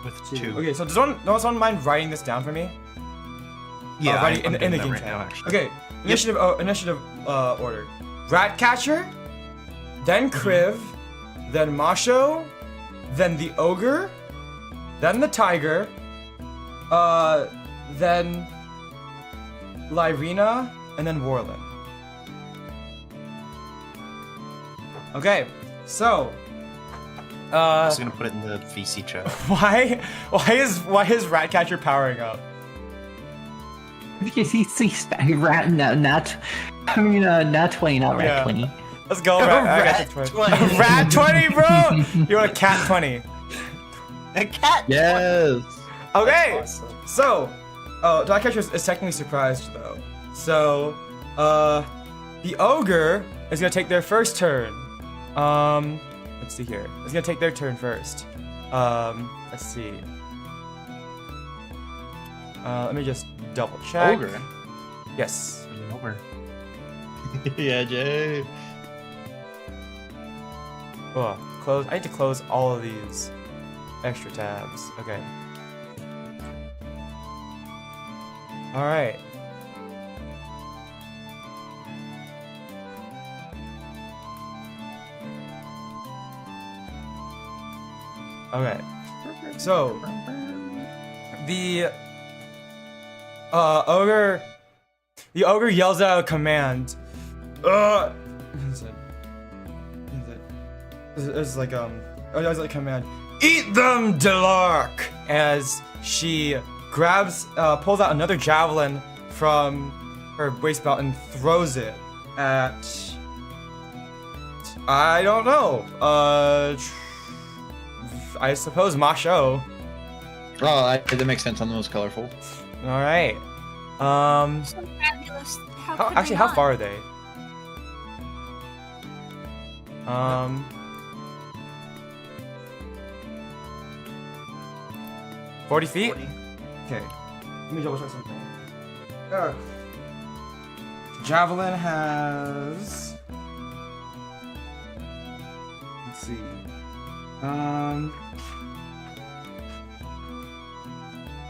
With 2. 2. Okay, so does someone mind writing this down for me? Yeah, writing I'm in doing the that game right now, tab. actually. Okay, initiative order. Ratcatcher, then Kriv, then Mawsho, then the ogre, then the tiger, then Lyryna, and then Warlen. Okay, so I'm just gonna put it in the VC chat. why is Ratcatcher powering up? Because he's rat not 20, not rat Yeah. 20. Let's go, Rat 20. Rat 20, bro! You want a cat 20. A cat. Yes. Okay, Awesome. so, Ratcatcher is technically surprised though. So, the ogre is gonna take their first turn. Let's see here. It's gonna take their turn first. Let's see. Let me just double check. Ogre. Yes. Over. Yeah, Jay. Oh, close. I need to close all of these extra tabs. Okay. All right. Okay. So the ogre yells out a command. It's like it's like command. Eat them, Delark! As she pulls out another javelin from her waist belt and throws it at. I don't know. I suppose Mawsho. Oh, that makes sense on the most colorful. All right. So fabulous. How far are they? 40 feet? 40. Okay. Let me double check something. Javelin has. Let's see.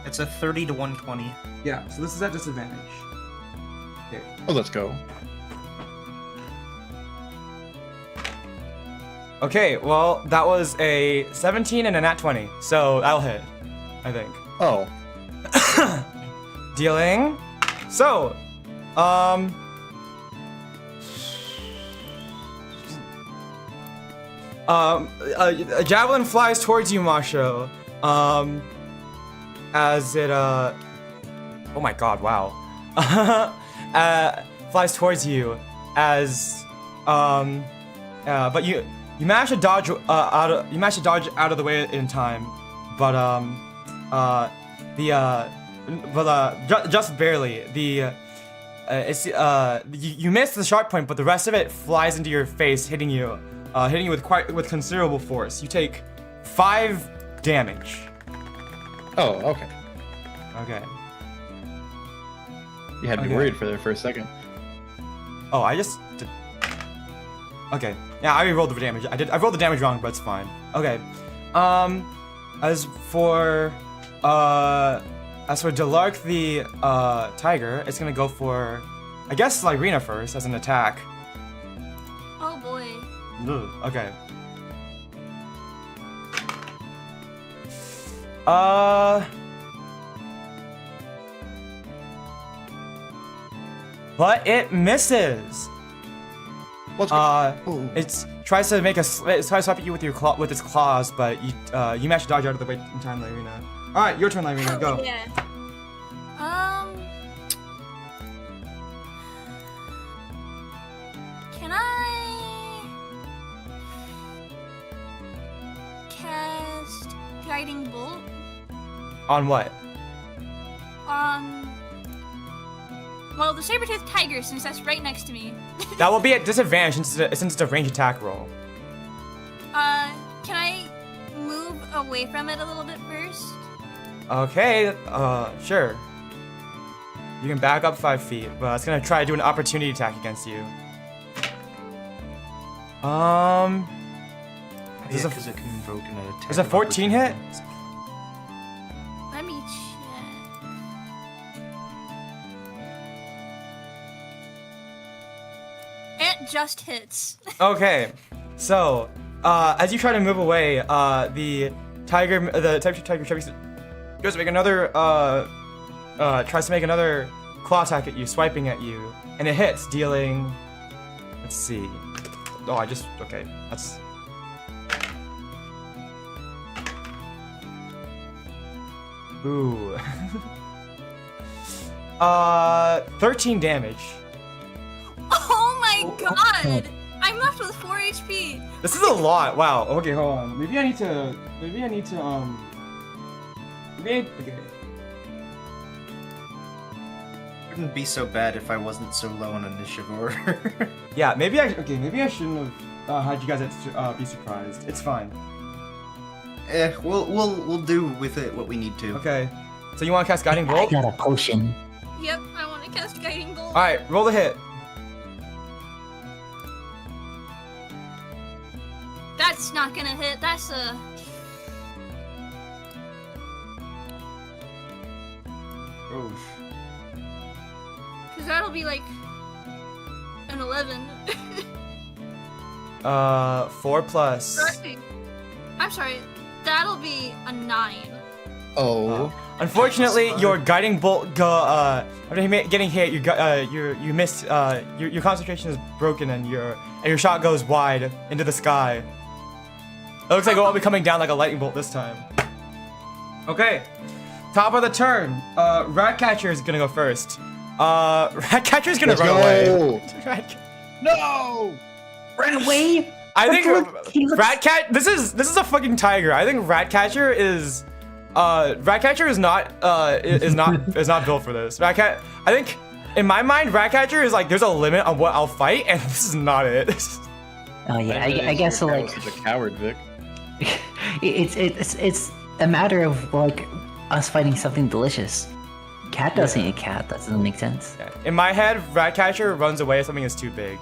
It's a 30 to 120. Yeah, so this is at disadvantage. Okay. Oh, let's go. Okay, well, that was a 17 and a nat 20, so that'll hit, I think. Oh. Dealing. So, a javelin flies towards you, Mawsho. As it, oh my god, wow. Flies towards you as, but you manage to dodge out of the way in time, but just barely. You missed the sharp point, but the rest of it flies into your face, hitting you with considerable force. You take 5 damage. Oh, okay. Okay. You had me Okay. worried for there for a second. Oh, I just did. Okay. Yeah, I rolled the damage. I rolled the damage wrong, but it's fine. Okay. As for Delark the tiger, it's gonna go for, I guess, Lyryna first as an attack. Oh boy. Okay. But it misses. Let's go. It tries to swap at you with its claws, but you managed to dodge out of the way in time, Lyryna. All right, your turn, Lyryna. Go. Yeah. Can I cast Guiding Bolt On what? on? Well, the saber-toothed tiger, since that's right next to me. That will be at disadvantage since it's a ranged attack roll. Can I move away from it a little bit first? Okay. Sure. You can back up 5 feet, but it's gonna try to do an opportunity attack against you. Is Because it can invoke an attack. a 14 hit? Let me check. It just hits. Okay, so as you try to move away, the type of tiger tries to make another claw attack at you, swiping at you, and it hits, dealing. Let's see. Oh, okay. That's. Ooh. 13 damage. Oh my god! I'm left with 4 HP. This is a lot. Wow. Okay, hold on. Maybe I need to. Okay. Wouldn't be so bad if I wasn't so low on initiative order. Yeah. Maybe I shouldn't have had you guys be surprised. It's fine. We'll do with it what we need to. Okay. So you want to cast Guiding I Bolt? got a potion. Yep, I want to cast Guiding Bolt. All right. Roll the hit. That's not gonna hit. That's a. Oof. Because that'll be like an 11. 4 plus. Actually, I'm sorry. That'll be a 9. Oh. Unfortunately, your Guiding Bolt after getting hit, you missed. Your concentration is broken, and your shot goes wide into the sky. It looks like it will be coming down like a lightning bolt this time. Okay. Top of the turn. Ratcatcher is gonna go first. Ratcatcher's gonna Let's run go. away. No! Run away! I think He looks- Ratcat. This is a fucking tiger. I think Ratcatcher is not built for this. Ratcat. I think in my mind, Ratcatcher is like there's a limit on what I'll fight, and this is not it. Oh yeah, I guess so. Like, Such a coward, Vic. it's a matter of like us fighting something delicious. Cat doesn't eat cat. That doesn't make sense. In my head, Ratcatcher runs away if something is too big.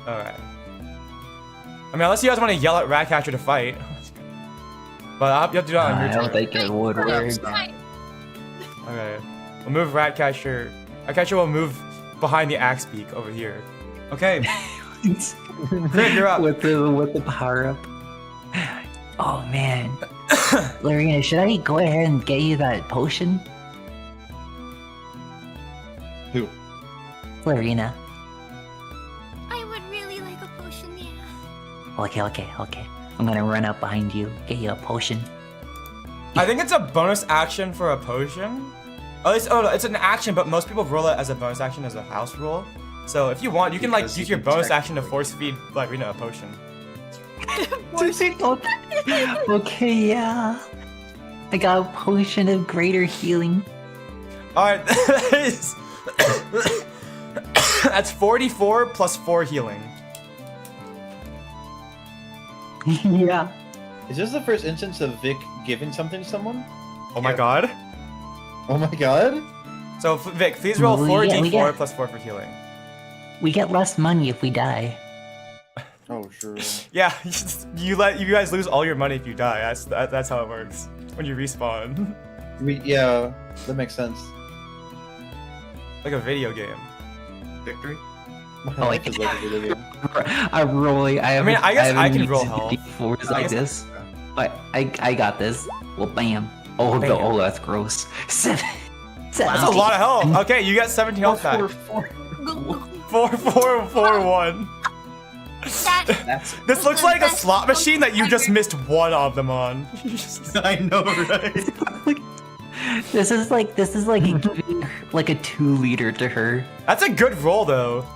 Alright. I mean, unless you guys want to yell at Ratcatcher to fight. But you have to do that on your I turn. don't think it would work. Okay. We'll move Ratcatcher. Ratcatcher will move behind the axe beak over here. Okay. Kriv, you're up. With the power up. Oh man. Lyryna, should I go ahead and get you that potion? Who? Lyryna. I would really like a potion, yeah. Okay. I'm gonna run up behind you, get you a potion. I think it's a bonus action for a potion. At least, no, it's an action, but most people roll it as a bonus action as a house rule. So if you want, you can like Because use you your can bonus action to technically- force feed Lyryna a potion. Okay, yeah. I got a potion of greater healing. Alright, that's 44 plus 4 healing. Yeah. Is this the first instance of Vic giving something to someone? Oh my god. Oh my god. So Vic, please roll We 4d4 get- plus 4 for healing. We get less money if we die. Oh, sure. Yeah, you guys lose all your money if you die. That's how it works when you respawn, Yeah, that makes sense. like a video game. Victory? My Oh, life is like a video game. I'm rolling. I mean, I guess I haven't can roll used health. D4s I like guess- this. But I got this. Well, bam. Oh, Bam. oh, that's gross. Seven. That's a lot of health. Okay, you got 17 health back. 4, 4, 4, 1. That This looks like a Best slot machine that you just ever. missed one of them on. I know, right? This is like giving like a 2-liter to her. That's a good roll though.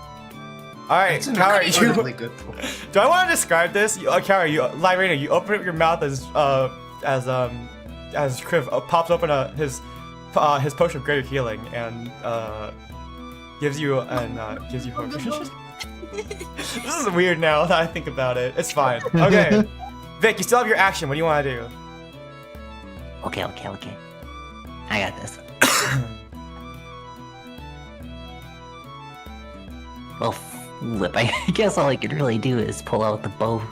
All right, It's an Kaori, incredibly good point. do I want to describe this? Kaori, Lyryna, you open up your mouth as Kriv pops open his potion of greater healing and gives you potion. This is weird now that I think about it. It's fine. Okay, Vic, you still have your action. What do you want to do? Okay. I got this. Well, flip. I guess all I could really do is pull out the bow.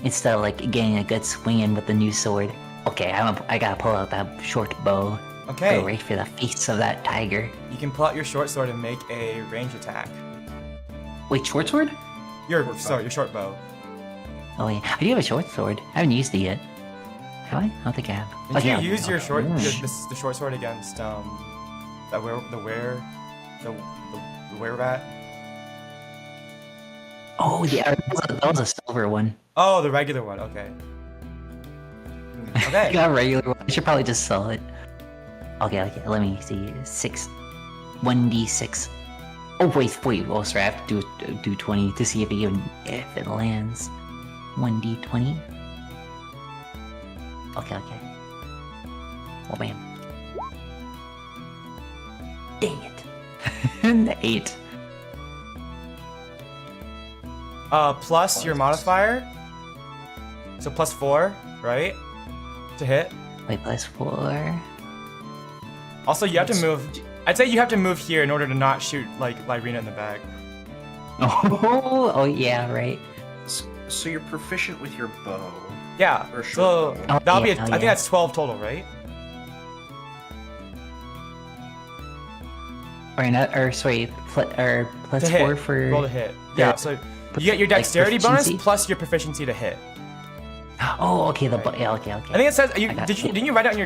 Instead of like getting a good swing in with the new sword. Okay, I gotta pull out that short bow. Okay, Go right for the face of that tiger. you can pull out your short sword and make a range attack. Wait, short sword? Your short bow. Oh yeah, I do have a short sword. I haven't used it yet. Have I? I don't think I have. Did Okay, you okay, use your okay. the short sword against the were rat? Oh yeah, that was a silver one. Oh, the regular one. Okay. I Okay. got a regular one. I should probably just sell it. Okay, let me see. 1d6. Oh wait. Oh, sorry. I have to do 20 to see if it lands. 1d20. Okay. Oh man. Dang it. 8. Plus your modifier. So plus 4, right? To hit. Wait, +4. Also, you have to move. I'd say you have to move here in order to not shoot like Lyryna in the back. Oh yeah, right. So you're proficient with your bow. Yeah. For So sure. Oh, that'll be. yeah, I oh, think yeah. that's 12 total, right? Or sorry, plus To hit. 4 for. Roll to hit. Yeah. So you get your like, dexterity bonus proficiency? plus your proficiency to hit. Oh, okay. Yeah, okay. I think it says. I got it. Didn't you write it on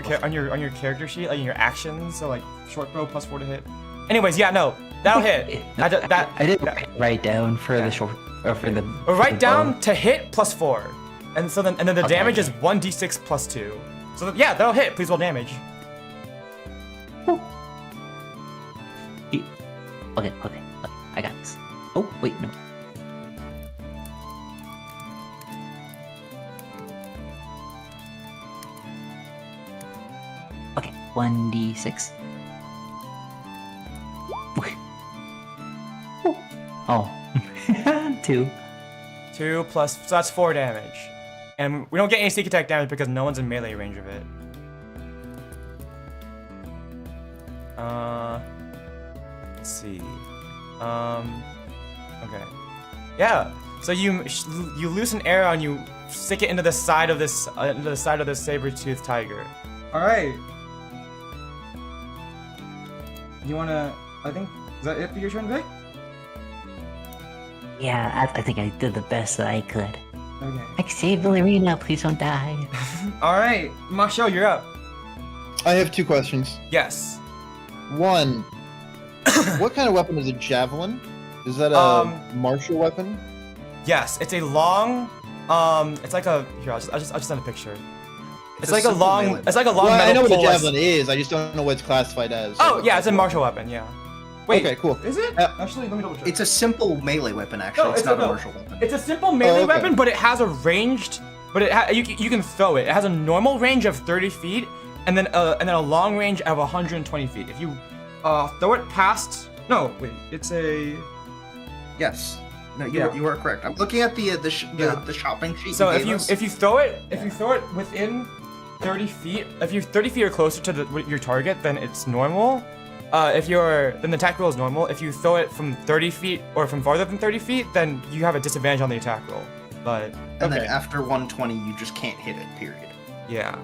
your character sheet, like in your actions? So like short bow plus 4 to hit. Anyways, yeah, no. That'll hit. I didn't that- write down for the short or for the. Or for write the down bow. to hit +4, and so then the Okay. damage is 1d6 +2. So yeah, that'll hit. Please roll damage. Okay, I got this. Oh wait, no. Okay, 1d6. Oh, 2. 2 plus, so that's 4 damage. And we don't get any sneak attack damage because no one's in melee range of it. Let's see. Okay. Yeah. So you loose an arrow and you stick it into the side of this saber-toothed tiger. All right. You wanna? I think is that it for your turn, Vic? yeah, I think I did the best that I could. Okay. I saved Lyryna, please don't die. All right, Mawsho, you're up. I have 2 questions. Yes. One, what kind of weapon is a javelin? Is that a martial weapon? Yes, it's a long. It's like a. Here, I'll just send a picture. It's like a simple long. melee It's like a long Well, metal I know what a pole. javelin is. I just don't know what it's classified as. Oh yeah, it's a martial weapon. Yeah. Wait. Okay, cool. Is it? Actually, let me double check. It's a simple melee weapon, actually. No, it's not a no. martial weapon. It's a simple melee okay. weapon, but it has a ranged. But you can throw it. It has a normal range of 30 feet, and then a long range of 120 feet. If you throw it past. No, wait. It's a. Yes. No, Yeah. you are correct. I'm looking at the shopping sheet. So you gave us. if you throw it within 30 feet, if you're 30 feet or closer to your target, then it's normal. Then the attack roll is normal. If you throw it from 30 feet or from farther than 30 feet, then you have a disadvantage on the attack roll. But and then okay. after 120, you just can't hit it. Period. yeah.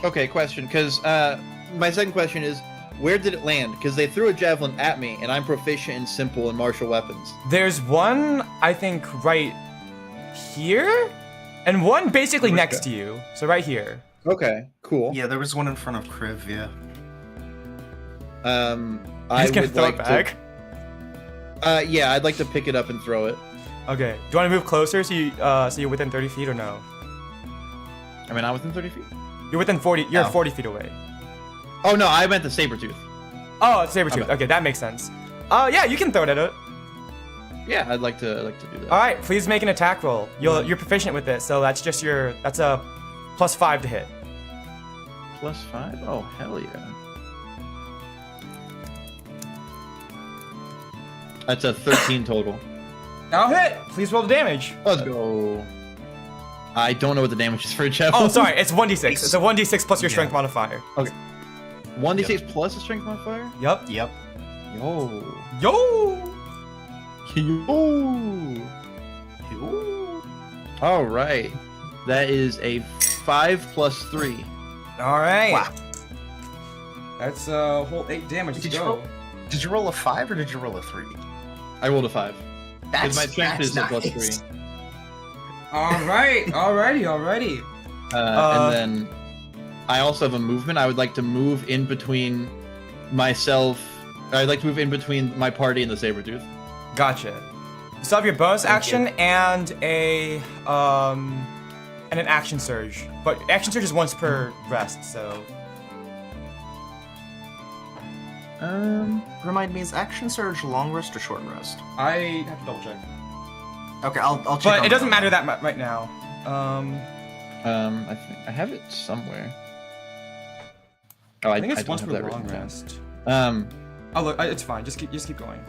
Okay, question. Because my second question is, where did it land? Because they threw a javelin at me, and I'm proficient in simple and martial weapons. There's one, I think, right here, and one basically Okay. next to you. So right here. Okay, cool. Yeah, there was one in front of Kriv. Yeah. I He's gonna would throw like it back. Yeah, I'd like to pick it up and throw it. Okay. Do you want to move closer so you're within 30 feet or no? I mean, I'm within 30 feet. You're within 40. You're Oh. 40 feet away. Oh no, I meant the saber tooth. Oh, it's saber tooth. Okay. Okay, that makes sense. Yeah, you can throw it at it. Yeah, I'd like to do that. All right, please make an attack roll. You're proficient with it, so that's a +5 to hit. +5? Oh hell yeah. That's a 13 total. I'll hit. Please roll the damage. Let's go. I don't know what the damage is for a javelin. Oh, sorry, it's 1d6. It's a 1d6 plus your strength Yeah. modifier. 1d6 plus a strength modifier? Yup. Yep. Yo. Yo. Yo. All right. That is a 5 plus 3. All right. Wow. That's a whole 8 damage to Did you go. roll? Did you roll a 5 or did you roll a 3? I rolled a 5. Because That's my strength that's is a plus nice. 3. All right. Alrighty. And then I also have a movement. I would like to move in between myself. I'd like to move in between my party and the Sabretooth. Gotcha. You still have your bonus action and an action surge, but action surge is once per rest. So Remind me, is action surge long rest or short rest? I have to double check. Okay, I'll check. But on it doesn't that. matter that much right now. I think I have it somewhere. Oh, I think it's don't once have per that long written down. rest. Um, Oh look, it's fine. Just keep going.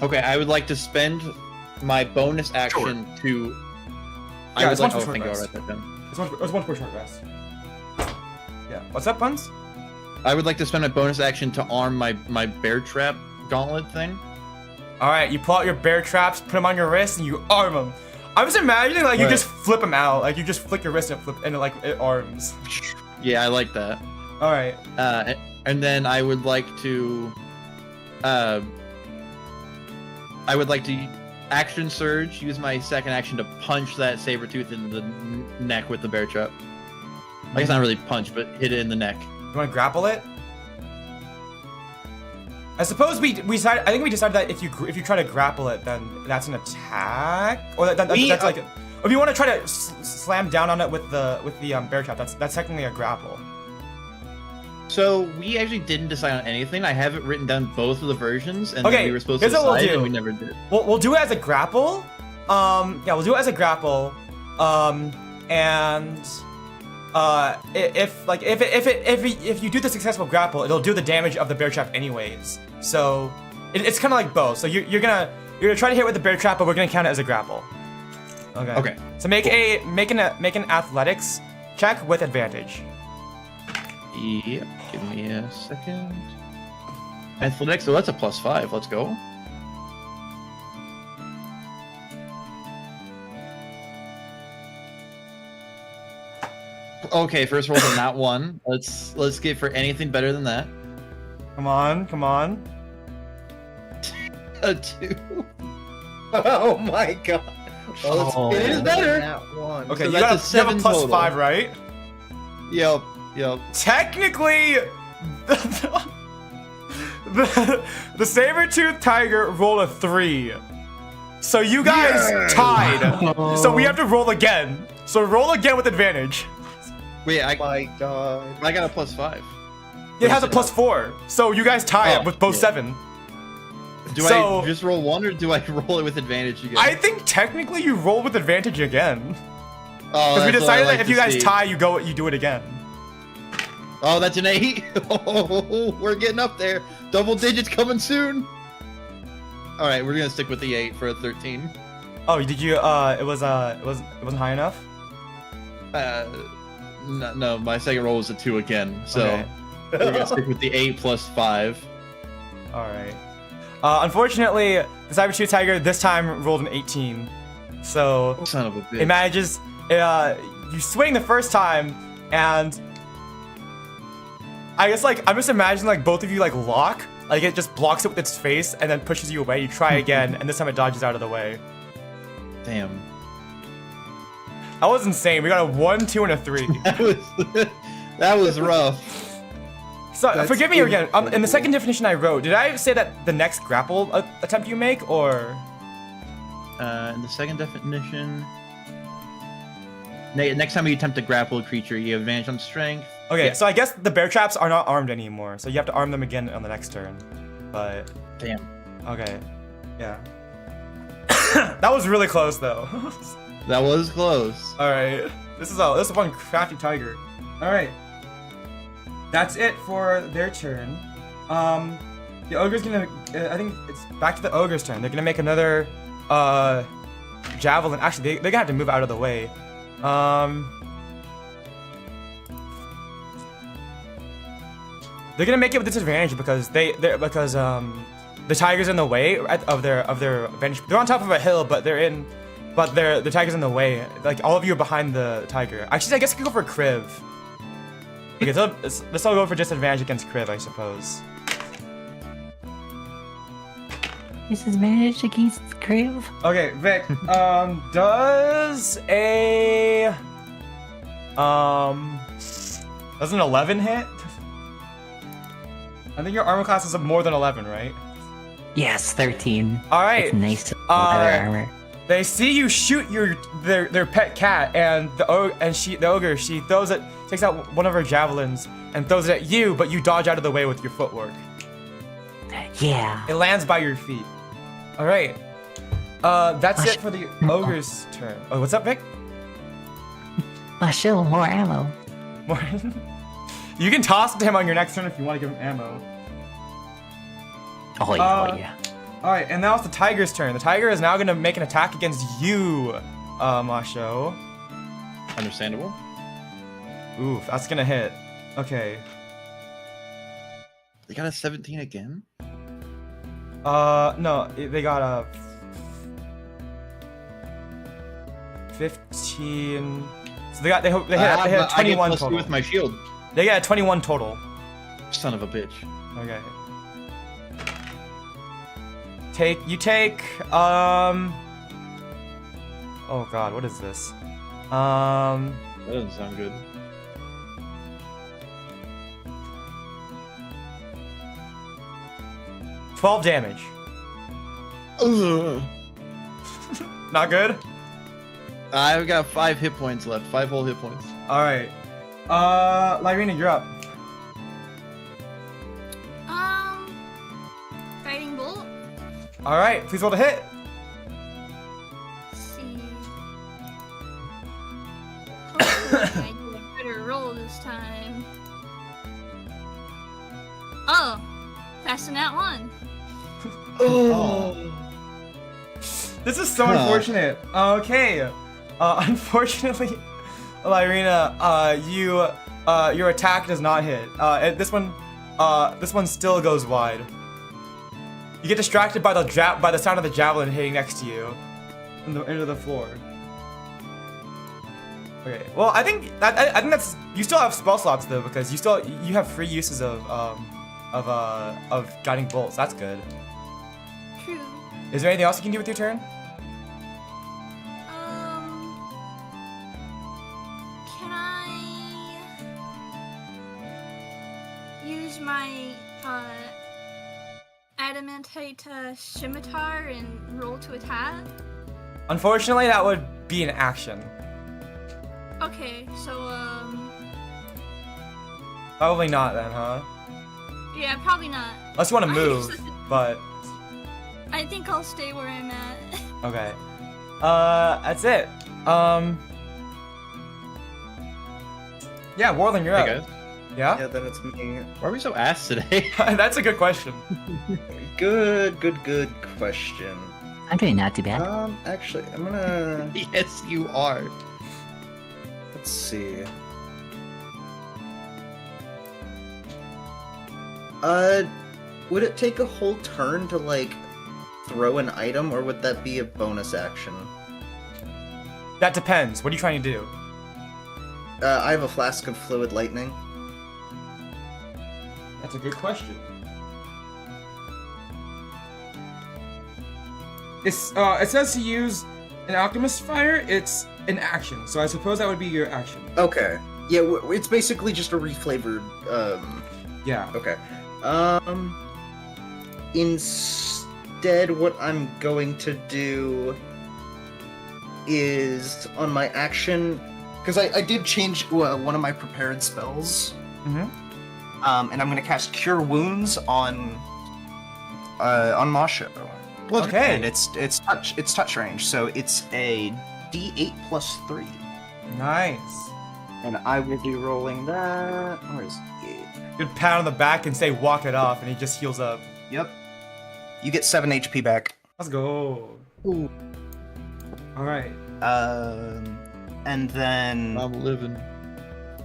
okay, I would like to spend my bonus action to. I Yeah, would it's like. once Oh, per thank you. I'll rest. write that down. It's once per short rest. Yeah. What's up, Buns? I would like to spend my bonus action to arm my bear trap gauntlet thing. All right, you pull out your bear traps, put them on your wrist, and you arm them. I was imagining like you Right. just flip them out, like you just flick your wrist and it arms. Yeah, I like that. All right. And then I would like to, action surge. Use my second action to punch that Sabretooth in the neck with the bear trap. I guess not really punch, but hit it in the neck. You want to grapple it? I suppose we decided. I think we decided that if you try to grapple it, then that's an attack, or that's like. Or if you want to try to slam down on it with the bear trap, that's technically a grapple. So we actually didn't decide on anything. I have it written down both of the versions, and Okay, then we were supposed to here's what we'll decide, do. and we never did. We'll do it as a grapple. Yeah, we'll do it as a grapple. And if you do the successful grapple, it'll do the damage of the bear trap anyways. So it's kind of like both. So you're gonna try to hit with the bear trap, but we're gonna count it as a grapple. Okay. Okay. So make an athletics check with advantage. Yep. Give me a second. Athletics. So that's a +5. Let's go. Okay, first roll's a not 1. Let's get for anything better than that. Come on. A 2. Oh my god. Oh. It is better. Okay, So you that's have a a 7 +5, total. right? Yep. Technically, the saber-toothed tiger rolled a 3. So you guys tied. So we have to roll again. So roll again with advantage. Wait, My god. I got a +5. It has a +4. So you guys tie it Oh, with both yeah. 7. Do So- I just roll 1 or do I roll it with advantage again? I think technically you roll with advantage again. Oh, Because we that's what I decided like that if to you guys see. tie, you do it again. Oh, that's an 8. Oh, we're getting up there. Double digits coming soon. All right, we're gonna stick with the 8 for a 13. Oh, did you? It wasn't high enough. No, my second roll was a 2 again. So Okay. we're gonna stick with the 8 +5. All right. Unfortunately, the saber-tooth tiger this time rolled an 18. So Son of a bitch. it manages. You swing the first time, and I guess I'm just imagining both of you lock. It just blocks it with its face and then pushes you away. You try again, and this time it dodges out of the way. Damn. That was insane. We got a 1, 2, and a 3. That was rough. So That's forgive me again. In the incredible. second definition I wrote, did I say that the next grapple attempt you make, or? In the second definition, next time you attempt to grapple a creature, you have advantage on strength. Okay, Yeah. so I guess the bear traps are not armed anymore, so you have to arm them again on the next turn. But Damn. okay, yeah. That was really close though. That was close. All right, this is one crafty tiger. All right, that's it for their turn. The ogre's gonna. I think it's back to the ogre's turn. They're gonna make another javelin. Actually, they're gonna have to move out of the way. They're gonna make it with disadvantage because the tiger's in the way of their vantage. They're on top of a hill, but the tiger's in the way. All of you are behind the tiger. Actually, I guess I could go for Kriv. Okay, so let's all go for disadvantage against Kriv, I suppose. Disadvantage against Kriv. Okay, Vic. Does an 11 hit? I think your armor class is more than 11, right? Yes, 13. All right. It's nice leather armor. They see you shoot their pet cat, and the ogre she throws it, takes out one of her javelins and throws it at you, but you dodge out of the way with your footwork. Yeah. It lands by your feet. All right. That's it for the ogre's turn. Oh, what's up, Vic? Mawsho, more ammo. More. You can toss it to him on your next turn if you want to give him ammo. Oh yeah, yeah. All right, and now it's the tiger's turn. The tiger is now going to make an attack against you, Mawsho. Understandable. Oof, that's going to hit. Okay. They got a 17 again? No, they got a 15. So they hit I get 21 +2 total. with my shield. They got a 21 total. Son of a bitch. Okay. You take oh god, what is this? That doesn't sound good. 12 damage. Ugh. Not good? I've got 5 hit points left. 5 whole hit points. Alright. Lyryna, you're up. Guiding bolt. Alright, please roll to hit. Let's see. Hopefully I do a better roll this time. Oh, that's a nat 1. Oh. This is so unfortunate. Okay. Unfortunately, Lyryna, your attack does not hit. This one still goes wide. You get distracted by the sound of the javelin hitting next to you, into the floor. Okay. Well, I think that's you still have spell slots though, because you have free uses of guiding bolts. That's good. True. Is there anything else you can do with your turn? Can I use my adamantite scimitar and roll to attack? Unfortunately, that would be an action. Okay, so Probably not then, huh? yeah, probably not. Unless you want to move, but I think I'll stay where I'm at. okay. That's it. Yeah, Warlen, you're Hey up. guys. Yeah? Yeah, then it's me. Why are we so ass today? That's a good question. Good question. I'm doing not too bad. Actually, I'm gonna. Yes, you are. Let's see. Would it take a whole turn to, like, throw an item, or would that be a bonus action? That depends. What are you trying to do? I have a flask of fluid lightning. That's a good question. It says to use an alchemist fire. It's an action, so I suppose that would be your action. Okay. Yeah, it's basically just a reflavored, Yeah. Okay. Instead, what I'm going to do is on my action, because I did change one of my prepared spells. Mm-hmm. And I'm gonna cast Cure Wounds on Mawsho. Okay. And it's touch range, so it's a D8 plus 3. Nice. And I will be rolling that. Where is it? Good pat on the back and say walk it off, and he just heals up. Yep. You get 7 HP back. Let's go. Ooh. All right. And then I'm living.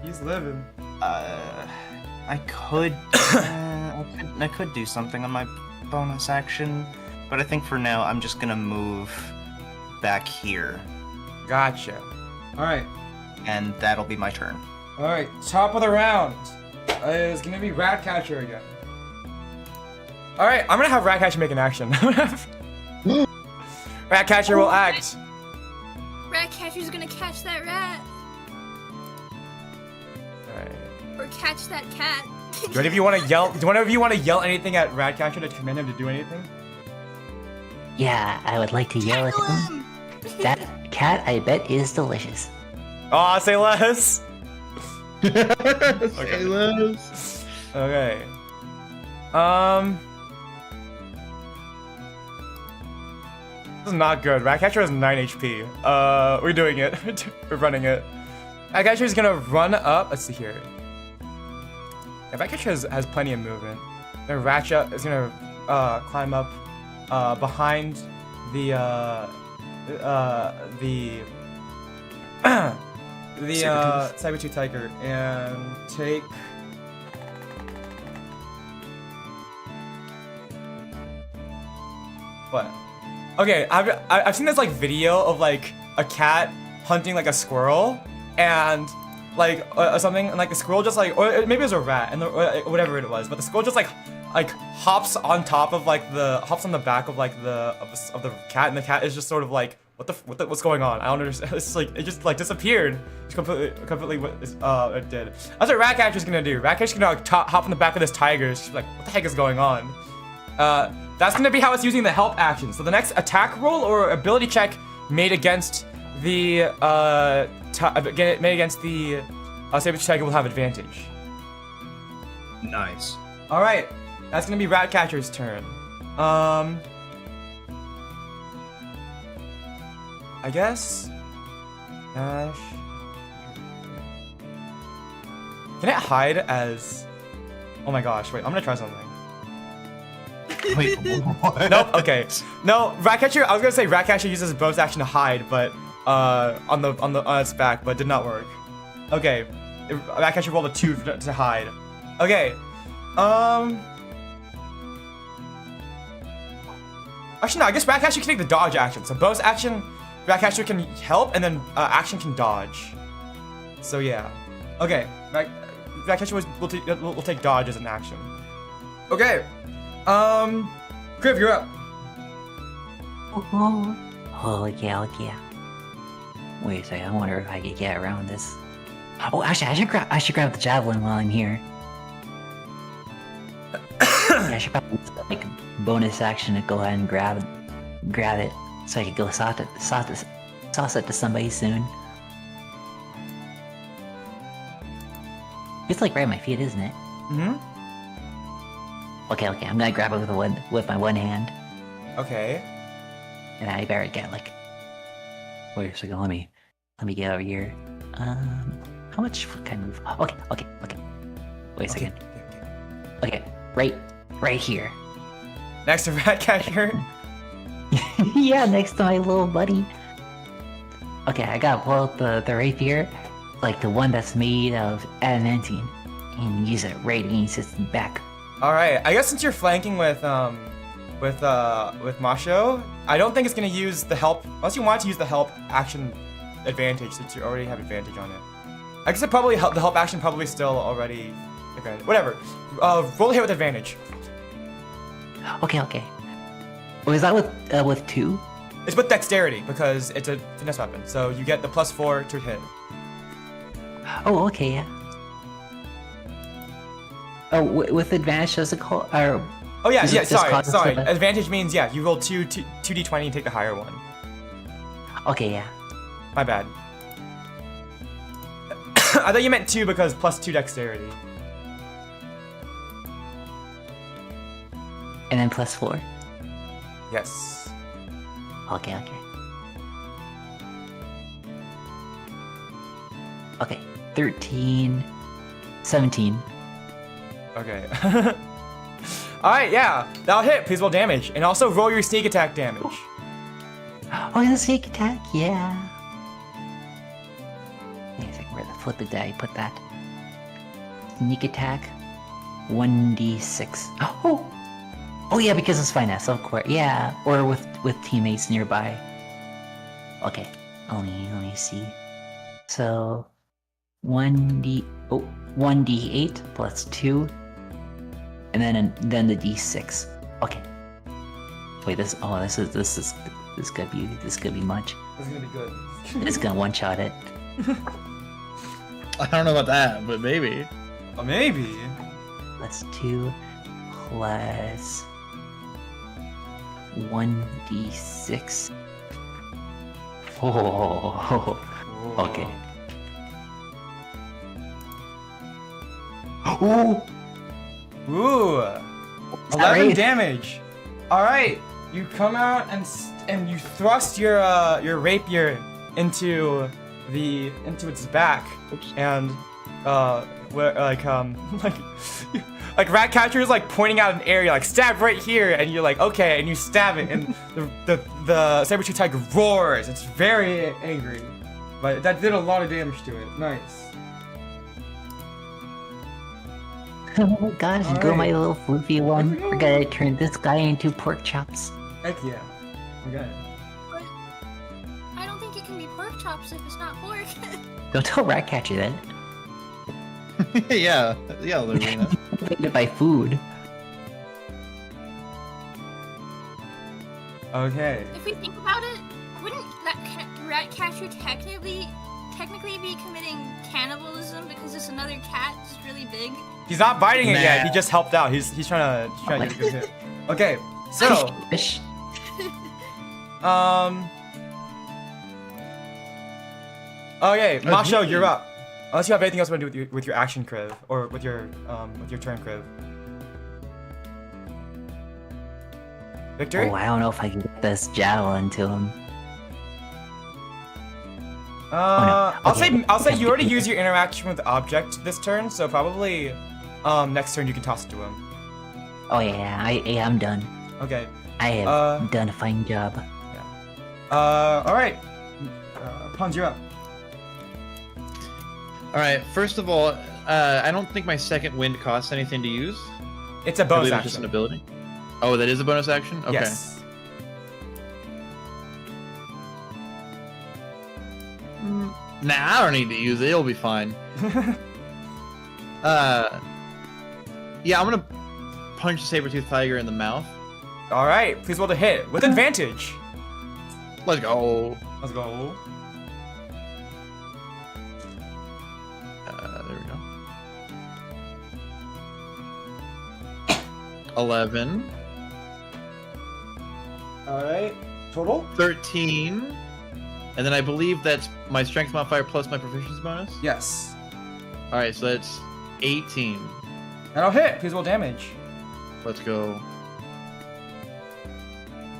He's living. I could I could do something on my bonus action, but I think for now I'm just gonna move back here, Gotcha. All right. and that'll be my turn. All right. Top of the round is gonna be Ratcatcher again. All right. I'm gonna have Ratcatcher make an action. Ratcatcher will act. Ratcatcher's gonna catch that rat. Alright. Or catch that cat. Do any of you want to yell? Do one of you want to yell anything at Ratcatcher to command him to do anything? Yeah, I would like to yell at Tackle him. him! That cat, I bet, is delicious. Aw, say less. Say less. Okay. This is not good. Ratcatcher has 9 HP. We're doing it. We're running it. Ratcatcher is gonna run up. Let's see here. Yeah, Ratcatcher has plenty of movement. Then Ratchet is gonna climb up behind the Saber-tooth tiger and take. What? Okay, I've seen this like video of like a cat hunting like a squirrel and like something, and like the squirrel just like, or maybe it was a rat and or whatever it was, but the squirrel just like hops on top of like hops on the back of like of the cat, and the cat is just sort of like, what's going on? I don't understand. It's like it just like disappeared. It's completely what it did. That's what Ratcatcher's gonna do. Ratcatcher's gonna like, hop on the back of this tiger. She's like, what the heck is going on? that's gonna be how it's using the help action. So the next attack roll or ability check made against the saber tiger will have advantage. Nice. All right, that's gonna be Ratcatcher's turn. I guess. Dash. Can it hide as? Oh my gosh! Wait, I'm gonna try something. Wait, what? Nope. Okay. No, Ratcatcher. I was gonna say Ratcatcher uses bonus action to hide, but on its back, but did not work. Okay. Ratcatcher rolled a 2 to hide. Okay. Actually, no. I guess Ratcatcher can take the dodge action. So bonus action, Ratcatcher can help, and then action can dodge. So yeah. Okay. Ratcatcher will take dodge as an action. Okay. Kriv, you're up. Oh yeah. Wait a second, I wonder if I could get around this. Oh, actually, I should grab the javelin while I'm here. Yeah, I should probably like bonus action to go ahead and grab it, so I could go toss it to somebody soon. It's like right at my feet, isn't it? Mm-hmm. Okay, I'm gonna grab it with my one hand, Okay. and I better get like. Wait a second, let me get over here. How much foot can I move? Okay. Wait a second. Okay, right here. Next to Ratcatcher. Yeah, next to my little buddy. Okay, I gotta pull out the rapier, like the one that's made of adamantine, and use it right against its back. All right. I guess since you're flanking with Mawsho, I don't think it's gonna use the help unless you want to use the help action advantage since you already have advantage on it. I guess the help action probably still already advantage. Whatever. Roll a hit with advantage. Okay. Was that with 2? It's with dexterity because it's a finesse weapon, so you get the +4 to hit. Oh, okay, yeah. Oh, with advantage does it call? Or Oh yeah, Is it just sorry. cause of the- Advantage means you roll 2d20 and take the higher one. okay, yeah. My bad. I thought you meant 2 because +2 dexterity. And then +4. Yes. Okay. Okay, 13, 17. Okay. Alright, yeah. That'll hit. Please roll damage. And also roll your sneak attack damage. Oh, the sneak attack, yeah. Wait a second, where the flip did I put that? Sneak attack, 1d6. Oh yeah, because it's finesse, of course. Yeah, or with teammates nearby. Okay, let me see. So 1d8 plus 2, and then the d6. Okay. Wait, this could be much. This is gonna be good. It's gonna one shot it. I don't know about that, but maybe. Oh, maybe. Plus 2 plus 1d6. Oh, okay. Oh, Ooh. is that 11 right? damage. All right. You come out and you thrust your rapier into its back. Oops. And like Ratcatcher is like pointing out an area like stab right here, and you're like okay, and you stab it, and the saber-tooth tiger roars. It's very angry, but that did a lot of damage to it. Nice. Oh my gosh, go Alright. my little floofy one. Let's go. We're gonna turn this guy into pork chops. Heck yeah. Okay. But I don't think it can be pork chops if it's not pork. Don't tell Ratcatcher that. yeah, Lyryna. Offended by food. Okay. If we think about it, wouldn't Ratcatcher technically be committing cannibalism because this another cat is really big? He's not biting it yet. Nah. He just helped out. He's trying to get a good hit. Okay. So, Fish. Okay, Mawsho, me. you're up. Unless you have anything else you want to do with your action, Kriv, or with your turn, Kriv. Victory? Oh, I don't know if I can get this javelin to him. I'll Okay. say you already used your interaction with the object this turn, so probably next turn you can toss it to him. Oh yeah, I'm done. Okay. I have done a fine job. All right. Pons, you're up. All right. First of all, I don't think my second wind costs anything to use. It's a I bonus believe it's just action. an ability. Oh, that is a bonus action. Okay. Yes. Nah, I don't need to use it. It'll be fine. Yeah, I'm gonna punch the saber-toothed tiger in the mouth. All right. Please roll to hit with advantage. Let's go. Let's go. There we go. 11, All right. Total? 13, and then I believe that's my strength modifier plus my proficiency bonus. Yes. All right, so that's 18. That'll hit. Please roll damage. Let's go.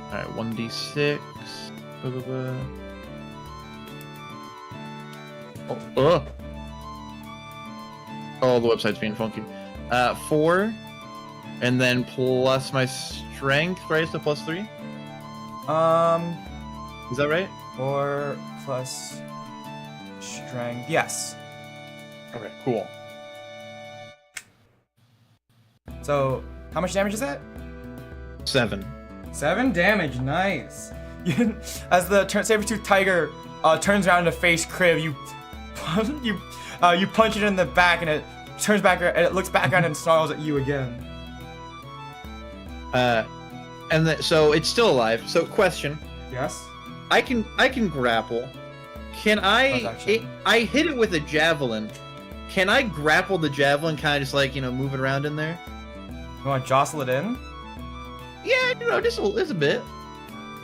All right, 1d6. Blah, blah, blah. Oh, the website's being funky. 4, and then plus my strength, right? So plus 3. Is that right? 4 plus strength. Yes. Okay, cool. So, how much damage is that? 7. 7 damage. Nice. As the saber-toothed tiger turns around to face Kriv, you punch it in the back, and it turns back and it looks back around and snarls at you again. So it's still alive. So question: Yes. I can grapple. Can I? Transaction. I hit it with a javelin. Can I grapple the javelin? Kind of just like move it around in there. You want to jostle it in? Yeah, just a bit.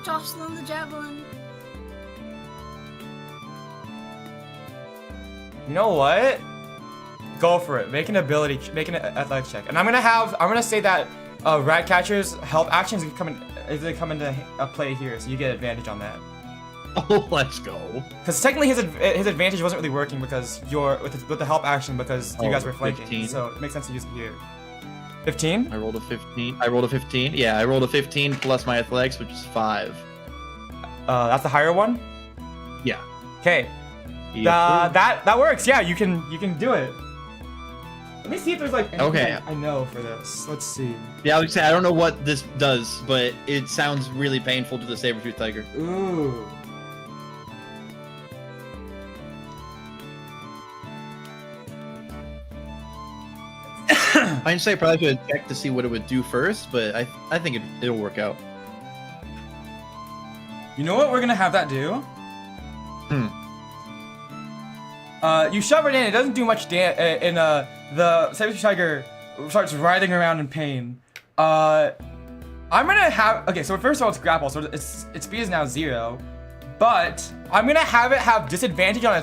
Jocelyn the javelin. You know what? Go for it. Make an athletics check. And I'm gonna say that Ratcatcher's help actions come into play here, so you get advantage on that. Oh, let's go. Because technically his advantage wasn't really working because you're with the help action because you guys were flanking, 15. so it makes sense to use it here. 15? I rolled a 15. Yeah, I rolled a 15 plus my athletics, which is 5. That's the higher one. Yeah. Okay. That works. Yeah, you can do it. Let me see if there's like anything Okay. I know for this. Let's see. Yeah, I would say I don't know what this does, but it sounds really painful to the saber-toothed tiger. Ooh. I'd say I probably should check to see what it would do first, but I think it'll work out. You know what we're gonna have that do? You shove it in. It doesn't do much damage. The saber-tooth tiger starts writhing around in pain. I'm gonna have. Okay, so first of all, it's grapple, so its speed is now 0. But I'm gonna have it have disadvantage on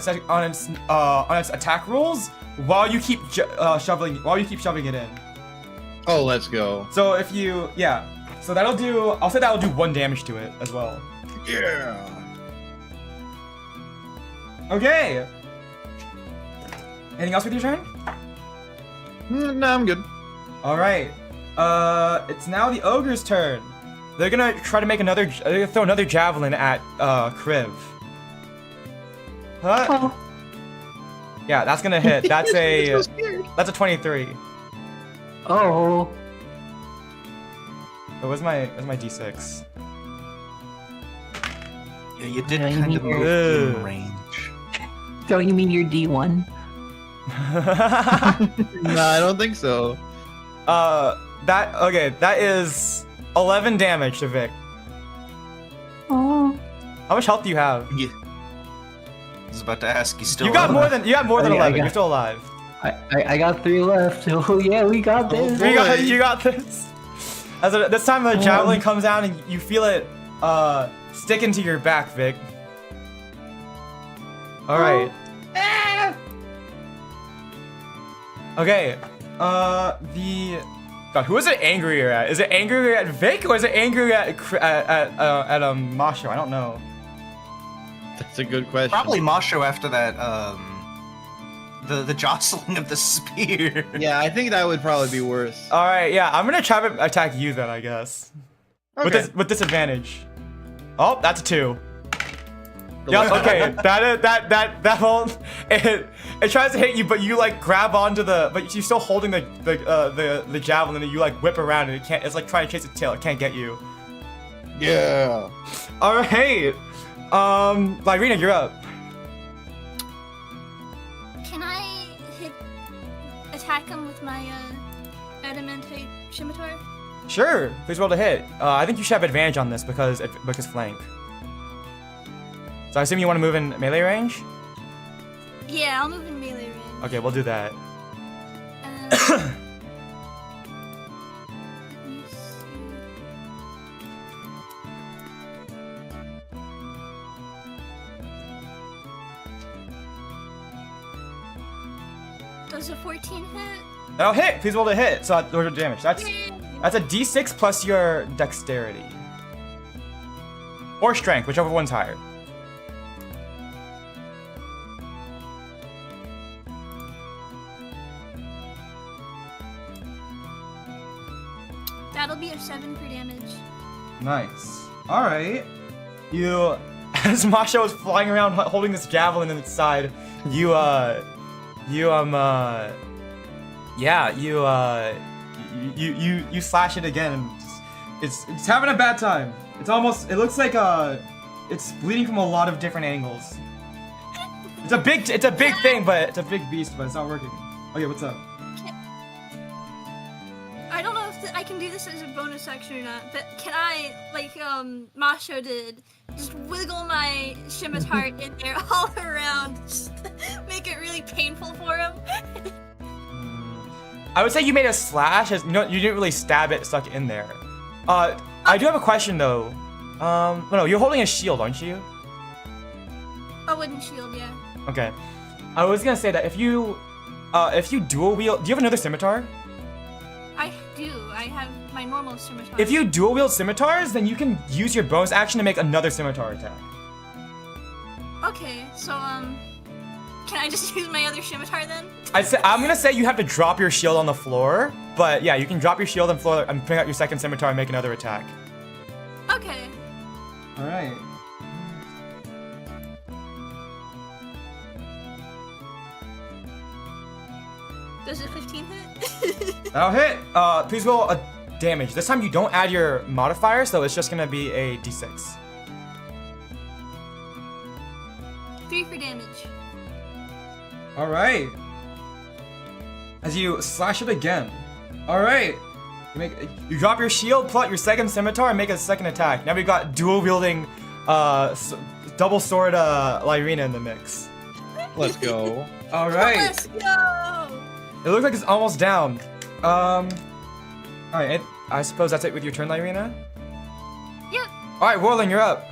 its attack rolls while you keep shoving it in. Oh, let's go. So if you so that'll do. I'll say that'll do 1 damage to it as well. Yeah. Okay. Anything else with your turn? No, I'm good. All right. It's now the ogre's turn. They're gonna try to make throw another javelin at Kriv. Huh? Oh. Yeah, that's gonna hit. That's I'm so scared. that's a 23. Oh. Where's my d6? Yeah, you did Yeah, you kind of mean- move in Ugh. range. Don't you mean your D1? No, I don't think so. That is 11 damage to Vic. Oh. How much health do you have? I was about to ask, you still You got more than Oh, yeah, 11. I You're got- still alive. I got 3 left. Oh yeah, we got this. boy. You got this. This time the javelin comes down and you feel it stick into your back, Vic. All right. Okay. God, who is it angrier at? Is it angrier at Vic or is it angrier at Mawsho? I don't know. That's a good question. Probably Mawsho after that, the jostling of the spear. Yeah, I think that would probably be worse. All right, yeah, I'm gonna try to attack you then, I guess. Okay. With disadvantage. Oh, that's a 2. Yeah, okay. That won't. It tries to hit you, but you like grab onto but you're still holding the javelin, and you like whip around, and it can't. It's like trying to chase its tail. It can't get you. Yeah. All right. Lyryna, you're up. Can I attack him with my adamantite scimitar? Sure. Please roll to hit. I think you should have advantage on this because flank. So I assume you want to move in melee range? Yeah, I'll move in melee range. Okay, we'll do that. Let me see. Does a 14 hit? That'll hit. Please roll to hit. So that's order damage. That's a d6 plus your dexterity. Or strength, whichever one's higher. That'll be a 7 for damage. Nice. All right. You, as Mawsho is flying around holding this javelin in its side, you slash it again, and it's having a bad time. It looks like it's bleeding from a lot of different angles. It's a big thing, but it's a big beast, but it's not working. Okay, what's up? I don't know if I can do this as a bonus action or not, but can I, like Mawsho did, just wiggle my scimitar in there all around, just make it really painful for him? I would say you made a slash, as you didn't really stab it stuck in there. I do have a question though. No, you're holding a shield, aren't you? A wooden shield, yeah. Okay. I was gonna say that if you dual wield, do you have another scimitar? I do. I have my normal scimitar. If you dual wield scimitars, then you can use your bonus action to make another scimitar attack. Okay, so can I just use my other scimitar then? I'm gonna say you have to drop your shield on the floor, but yeah, you can drop your shield on the floor and bring out your second scimitar and make another attack. Okay. All right. Does a 15 hit? That'll hit. Please roll a damage. This time you don't add your modifier, so it's just gonna be a d6. 3 for damage. All right. As you slash it again. All right. You drop your shield, pull out your second scimitar, and make a second attack. Now we've got dual wielding, double sword Lyryna in the mix. Let's go. All right. Let's go! It looks like it's almost down. All right. I suppose that's it with your turn, Lyryna? Yep. All right, Warlen, you're up.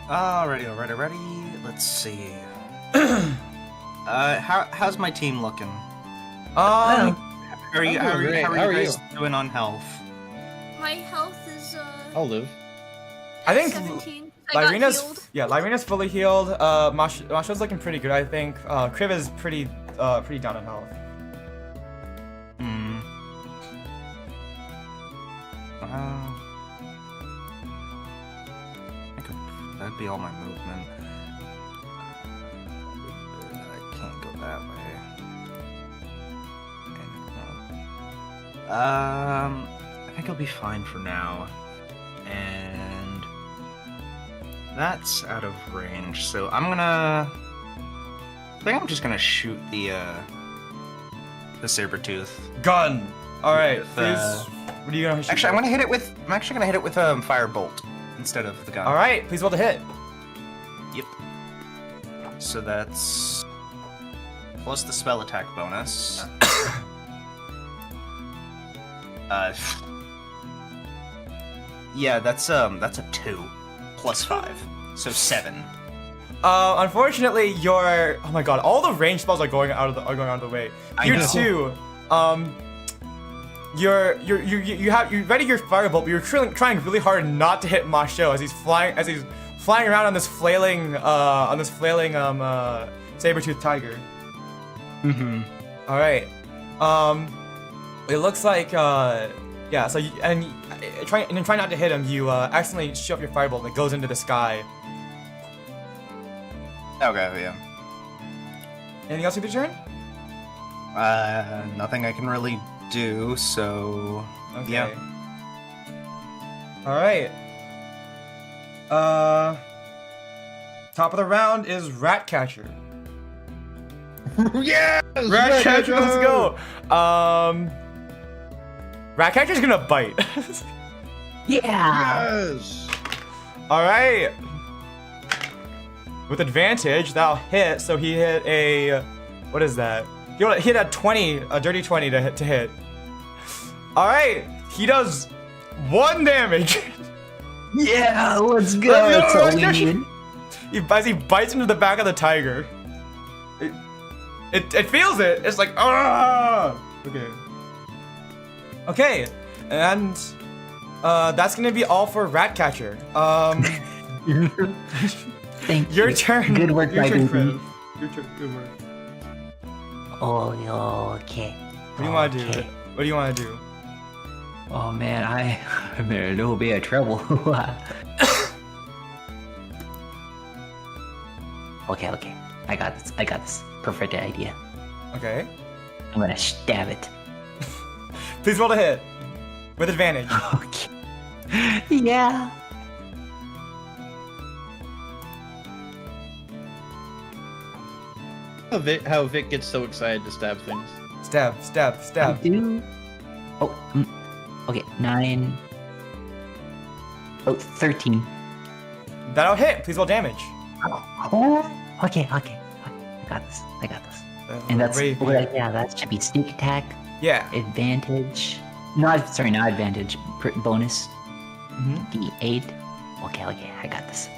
Alrighty. Let's see. How's my team looking? How are you guys doing on health? My health is I'll live. I think 17. I got healed. Lyryna's fully healed. Mawsho's looking pretty good, I think. Kriv is pretty down in health. That'd be all my movement. I can't go that way. I think I'll be fine for now. And that's out of range, so I think I'm just gonna shoot the saber-tooth. Gun. All right. With, Please. What are you gonna shoot? Actually, I'm actually gonna hit it with firebolt instead of the gun. All right. Please roll to hit. Yep. So that's plus the spell attack bonus. Yeah, that's a 2 plus 5, so 7. Unfortunately, your oh my god, all the range spells are going out of the way. I You know. too. You ready your firebolt, but you're trying really hard not to hit Mawsho as he's flying around on this flailing saber-toothed tiger. Mm-hmm. All right. It looks like yeah. So try not to hit him. You accidentally shoot up your firebolt and it goes into the sky. Okay, yeah. Anything else with your turn? Nothing I can really do, so... Okay. Yeah. All right. Top of the round is Ratcatcher. Yes! Ratcatcher, let's go. Ratcatcher's gonna bite. Yeah. Yes! All right. With advantage, that'll hit. So he hit a, what is that? He hit a 20, a dirty 20 to hit. All right, he does 1 damage. Yeah, let's go. Let's go, That's all we Ratcatcher. need. As he bites into the back of the tiger. It feels it. It's like ah. Okay. Okay, and that's gonna be all for Ratcatcher. Thank you. Your turn. Good work, Your my turn, baby. Kriv. Your turn. Good work. Oh, okay. What do you want to do? Okay. What do you want to do? Oh man, I'm in a little bit of trouble. Okay. I got this. Perfect idea. Okay. I'm gonna stab it. Please roll to hit with advantage. Okay. Yeah. How Vic gets so excited to stab things. Stab. I do. Oh, okay. 9. Oh, 13. That'll hit. Please roll damage. Oh, okay. I got this. And that's Rapier. that should be sneak attack, Yeah. advantage. Not advantage. Bonus. Mm-hmm. D8. Okay, I got this.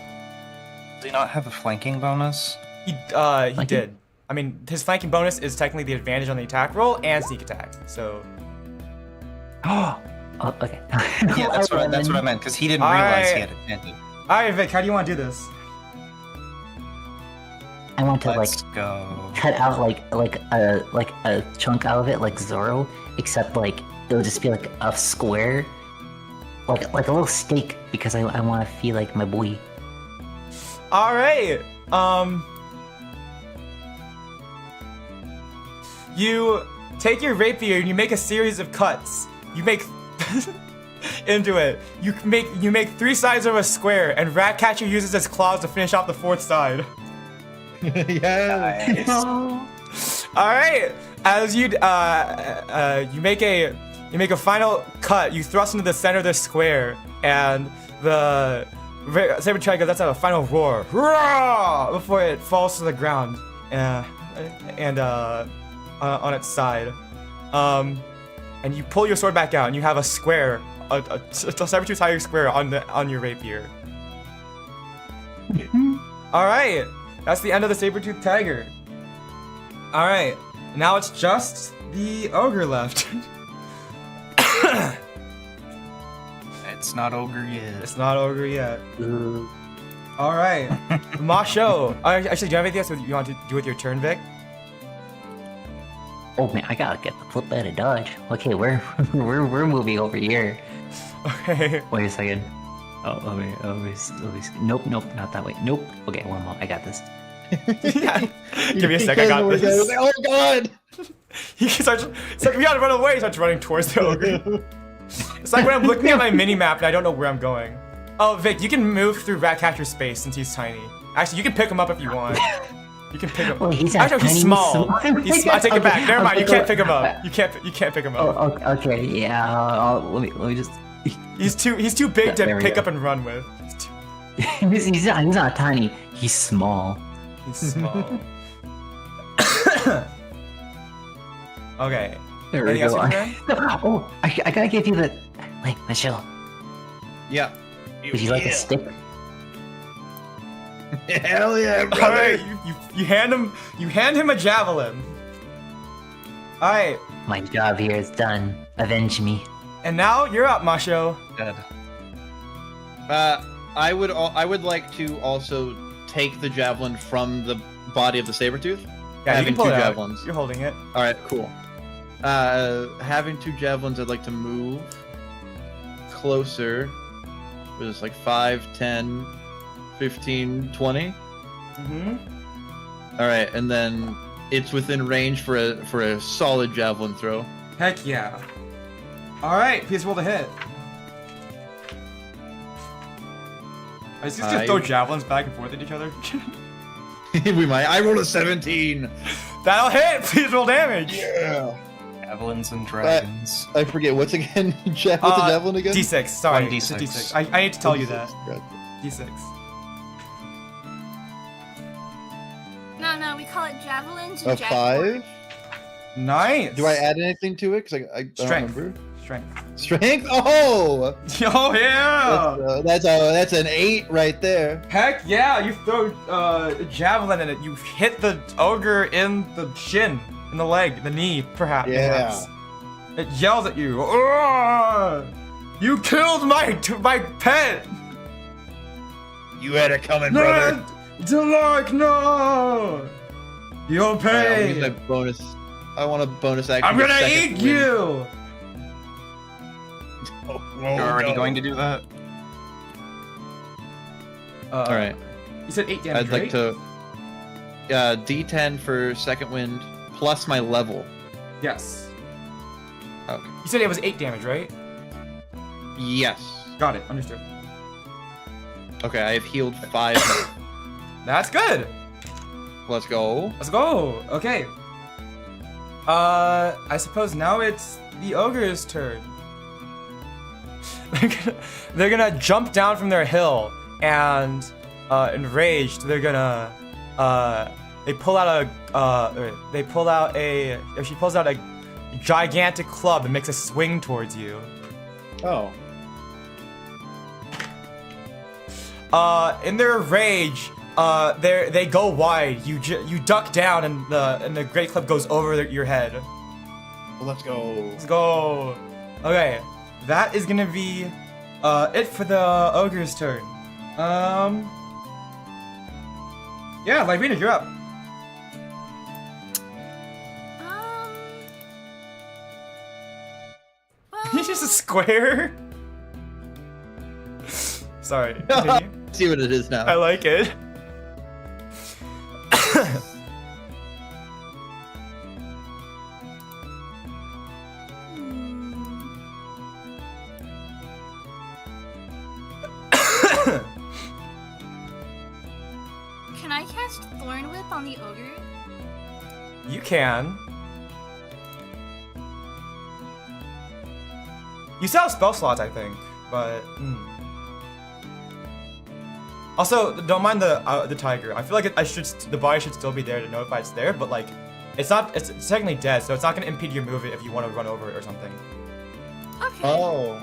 Does he not have a flanking bonus? He Flanking? did. I mean, his flanking bonus is technically the advantage on the attack roll and sneak attack. So. Oh, okay. Yeah, that's what I meant, because he didn't realize he had advantage. All right, Vic. How do you want to do this? I want to Let's go. cut out like a chunk out of it like Zoro, except like it'll just be like a square, like a little steak, because I want to feel like my boy. All right. You take your rapier and you make a series of cuts. You make into it. You make 3 sides of a square, and Ratcatcher uses his claws to finish off the 4th side. Yes! Nice. All right. As you make a final cut, you thrust into the center of the square, and the saber tiger lets out a final roar, roar, before it falls to the ground, and on its side. And you pull your sword back out, and you have a square, a saber-tooth tiger square on your rapier. All right. That's the end of the saber-tooth tiger. All right. Now it's just the ogre left. It's not ogre yet. It's not ogre yet. Ooh. All right. Mawsho. Actually, do you have anything else you want to do with your turn, Vic? Oh man, I gotta get the flip out of dodge. Okay, we're moving over here. Okay. Wait a second. Oh, nope, not that way. Nope. Okay, one more. I got this. Yeah. Give me a sec. I got this. Oh god! He starts. It's like we gotta run away. He starts running towards the ogre. It's like when I'm looking at my mini map and I don't know where I'm going. Oh, Vic, you can move through Ratcatcher's space since he's tiny. Actually, you can pick him up if you want. You can pick him. Well, he's Actually, tiny, he's small. I take it back. Okay, Never mind. You okay, can't pick him up. You can't pick him up. Oh, okay, yeah. Let me just. He's too big to There we pick go. up and run with. He's he's not tiny. He's small. small. Okay. There we Anything else go. you can Oh, I gotta give you the. Wait, Michelle. Yeah. Would you like a stick? Hell yeah, All brother. right, you hand him a javelin. All right, My job here is done. Avenge me. and now you're up, Mawsho. Dead. I would like to also take the javelin from the body of the Sabretooth. Yeah, you Having can pull two it out. javelins. You're holding it. All right, cool. Having 2 javelins, I'd like to move closer. It was like 5, 10, 15, 20. Mm-hmm. All right, and then it's within range for a solid javelin throw. Heck yeah. All right, please roll the hit. I just gonna throw javelins back and forth at each other. We might. I rolled a 17. That'll hit. Please roll damage. Yeah. Javelins and dragons. I forget what's again. What's the javelin again? D6. Sorry, 1d6. it's a D6. I need to tell you that. Gotcha. D6. No, we call it javelins and A jaguar. 5. Nice. Do I add anything to it? Cause I don't Strength. remember. Strength. Strength. Oh. Oh yeah. That's an 8 right there. Heck yeah! You throw a javelin in it. You hit the ogre in the shin, in the leg, the knee, perhaps. Yeah. It yells at you. "Ugh! You killed my pet. You had it coming, No, Delark, no. You'll Alright, I'll pay. use my bonus. I want a bonus action. I'm for gonna second eat wind. you. You're already going to do that? All right. You said 8 damage, I'd like right? to. D10 for second wind plus my level. Yes. Okay. You said it was 8 damage, right? Yes. Got it. Understood. Okay, I have healed 5. That's good. Let's go. Let's go. Okay. I suppose now it's the ogre's turn. They're gonna jump down from their hill and, enraged, they're gonna, she pulls out a gigantic club and makes a swing towards you. Oh. In their rage, they go wide. You duck down, and the great club goes over your head. Well, let's go. Let's go. Okay, that is gonna be it for the ogre's turn. Yeah, Lyryna, you're up. He's just a square. Sorry. Continue. See what it is now. I like it. Can I cast Thorn Whip on the ogre? You can. You still have spell slots, I think, but. Also, don't mind the tiger. I feel like the body should still be there to notify it's there, but like, it's technically dead, so it's not gonna impede your movement if you want to run over it or something. Okay. Oh.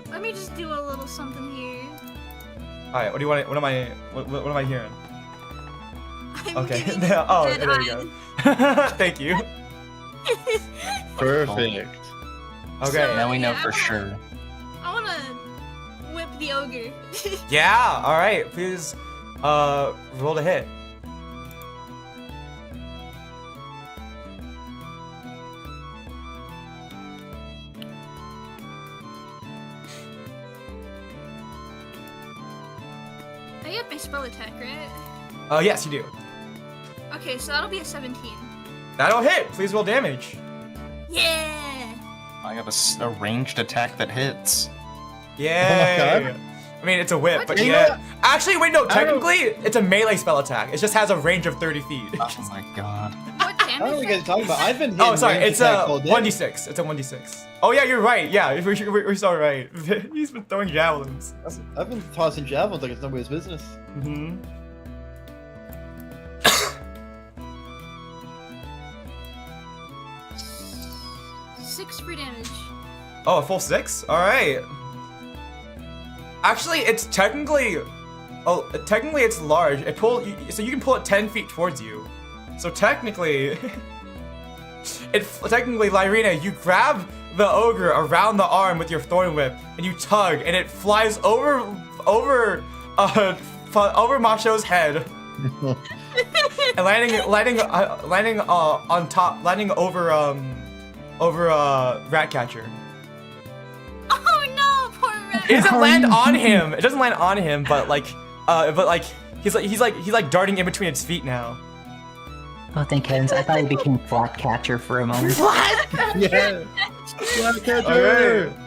Let me just do a little something here. All right, what do you want? What am I hearing? I'm Okay. giving Oh, dead there you go. Thank you. Perfect. Okay. So- Now we know Yeah, for sure. I wanna whip the ogre. Yeah. All right. Please, roll to hit. I get my spell attack, right? Yes, you do. Okay, so that'll be a 17. That'll hit. Please roll damage. Yeah! I have a ranged attack that hits. Yay! God. I mean, it's a whip, What? but You yeah. know what? Actually, wait, no. don't- Technically, it's a melee spell attack. It just has a range of 30 feet. Oh my god. What I don't know what you guys damage? are talking about. I've been. Oh, hitting sorry. ranged It's a attacks all day. 1d6. It's a 1d6. Oh yeah, you're right. Yeah, we're so right. He's been throwing javelins. I've been tossing javelins like it's nobody's business. Mm-hmm. Six for damage. Oh, a full 6? All right. Actually, it's technically, technically it's large. So you can pull it 10 feet towards you. So technically, Lyryna, you grab the ogre around the arm with your thorn whip, and you tug, and it flies over Mawsho's head, and landing on top, landing over Ratcatcher. Oh no, poor rat. It doesn't land on him. It doesn't land on him, but he's like darting in between its feet now. Oh, thank heavens! I thought he became Flatcatcher for a moment. What? Yeah. Flatcatcher. Alright.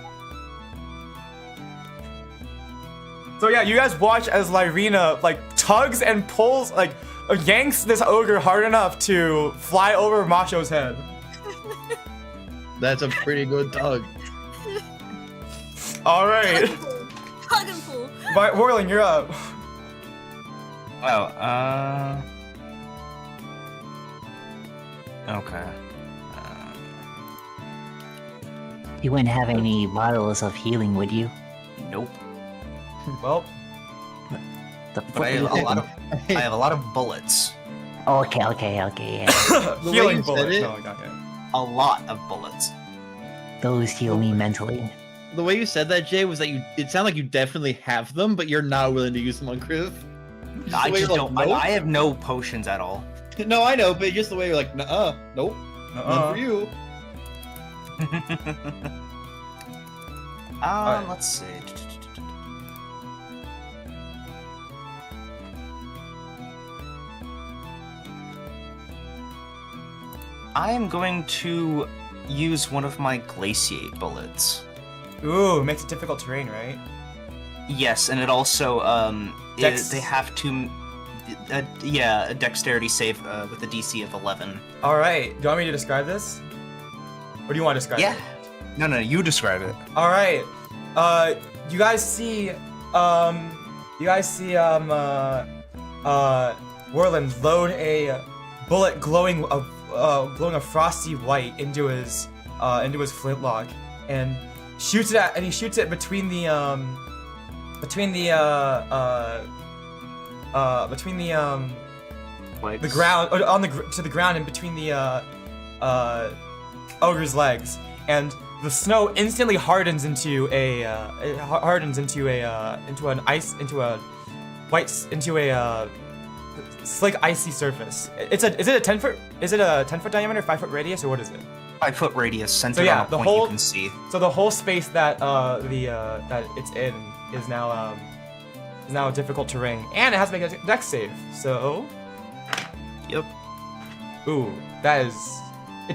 So yeah, you guys watch as Lyryna like tugs and pulls, like yanks this ogre hard enough to fly over Mawsho's head. That's a pretty good tug. All right, Hug and pull. Warlen, you're up. Oh, okay. You wouldn't have any bottles of healing, would you? Nope. Well, The But I have a lot of bullets. Oh, okay, yeah. The way healing you bullet. said it- No, okay. A lot of bullets. Those heal me mentally. The way you said that, Jay, was that it sounded like you definitely have them, but you're not willing to use them on Kriv. I The way just you're don't. like, nope. I have no potions at all. No, I know, but just the way you're like, nuh-uh, nope, none for you. Alright. Let's see. I am going to use one of my glaciate bullets. Ooh, makes it difficult terrain, right? Yes, and it also they have to, a dexterity save with a DC of 11. All right. Do you want me to describe this? Or do you want to describe Yeah. it? No, you describe it. All right. You guys see, Warlen load a bullet glowing a frosty white into his flintlock, and shoots it between the ground, to the ground, and between the ogre's legs, and the snow instantly hardens into a slick icy surface. Is it a 10 foot diameter, 5 foot radius, or what is it? 5 foot radius centered So yeah, on a the point whole- you can see. So the whole space that that it's in is now difficult terrain, and it has to make a dex save. So, Yep. ooh, it's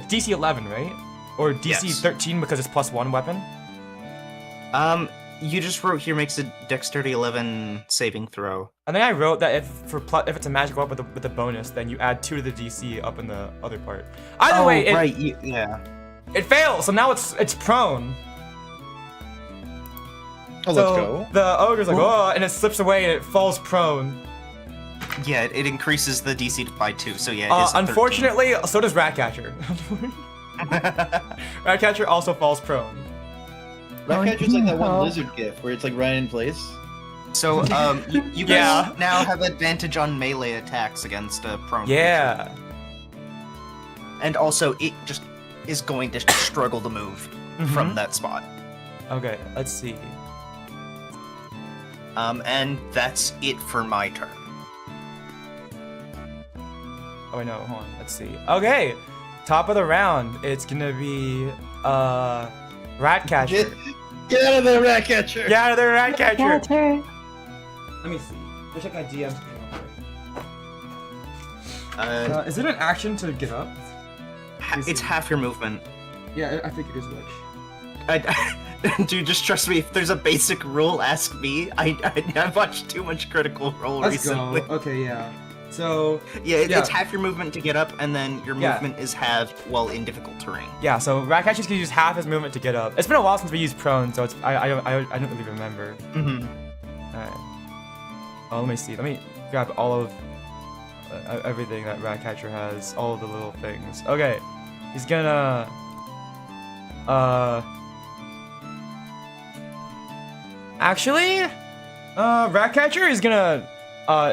DC 11, right? Or DC Yes. 13 because it's +1 weapon. You just wrote here makes a dexterity 11 saving throw. And then I wrote that if it's a magic weapon with a bonus, then you add 2 to the DC up in the other part. Either way, yeah. it fails. So now it's prone. Oh, So let's go. the ogre's like, oh, and it slips away and it falls prone. Yeah, it increases the DC by 2, so yeah, it is a 13. Unfortunately, so does Ratcatcher. Ratcatcher also falls prone. Ratcatcher's like that one no. lizard gif where it's like right in place. So, you guys Yeah. now have advantage on melee attacks against a prone Yeah. creature. And also, it just is going to struggle to move from Mhm. that spot. Okay, let's see. And that's it for my turn. Oh, wait, no, hold on. Let's see. Okay, top of the round. It's gonna be Ratcatcher. Get out of there, Ratcatcher! Get out of there, Ratcatcher. Catcher. Let me see. Let me check my DM screen real quick. Uh, Is it an action to get up? it's half your movement. Yeah, I think it is which. Dude, just trust me. If there's a basic rule, ask me. I've watched too much Critical Role Let's recently. go. Okay, yeah. So Yeah, Yeah. it's half your movement to get up, and then your Yeah. movement is halved while in difficult terrain. yeah, so Ratcatcher's gonna use half his movement to get up. It's been a while since we used prone, so I don't really remember. Mm-hmm. Alright. Oh, let me see. Let me grab all of everything that Ratcatcher has, all of the little things. Okay, he's gonna actually, Ratcatcher is gonna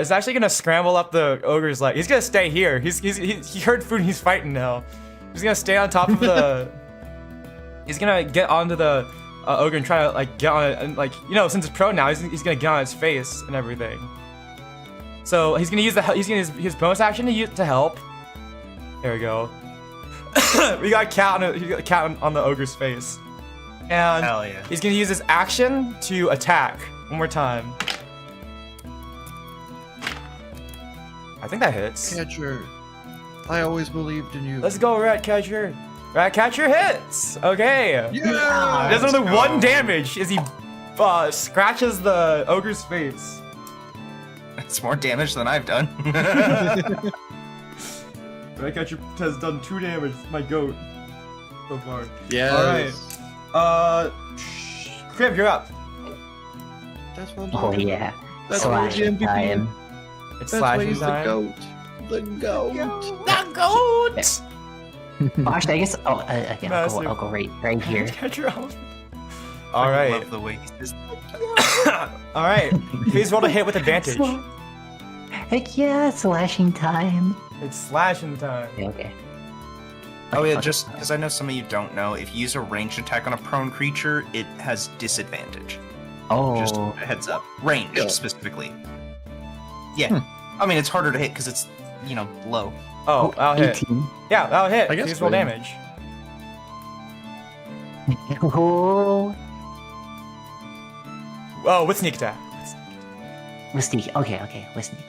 is actually gonna scramble up the ogre's leg. He's gonna stay here. He heard food and he's fighting now. He's gonna stay on top of the. He's gonna get onto the ogre and try to like get on it, and like since it's prone now, he's gonna get on its face and everything. So he's gonna use his bonus action to help. There we go. We got a cat on the ogre's face, and Hell yeah. he's gonna use his action to attack one more time. I think that hits. Catcher, I always believed in you. Let's go, Ratcatcher. Ratcatcher hits. Okay. Yeah. Does Let's only go. 1 damage as he scratches the ogre's face. It's more damage than I've done. Ratcatcher has done 2 damage. My goat. So far. Yes. Alright. Kriv, you're up. That's what I'm Oh talking yeah. about. That's why Slash the MVP. time. It's That's why slashing he's the time. goat. The goat. The goat! Well, actually, I guess. Oh, okay. Massive. I'll go right here. Ratcatcher out. I Alright. love the way he says. Alright. Please roll to hit with advantage. Heck yeah, slashing time. It's slashing time. Okay. Oh yeah, just because I know some of you don't know, if you use a ranged attack on a prone creature, it has disadvantage. Oh. Just a heads up. Range, Yeah. specifically. Yeah. I mean, it's harder to hit because it's, low. Oh, I'll hit. 18. Yeah, that'll hit. I guess Please roll so. damage. Oh. Oh, with sneak attack. With sneak. Okay, with sneak.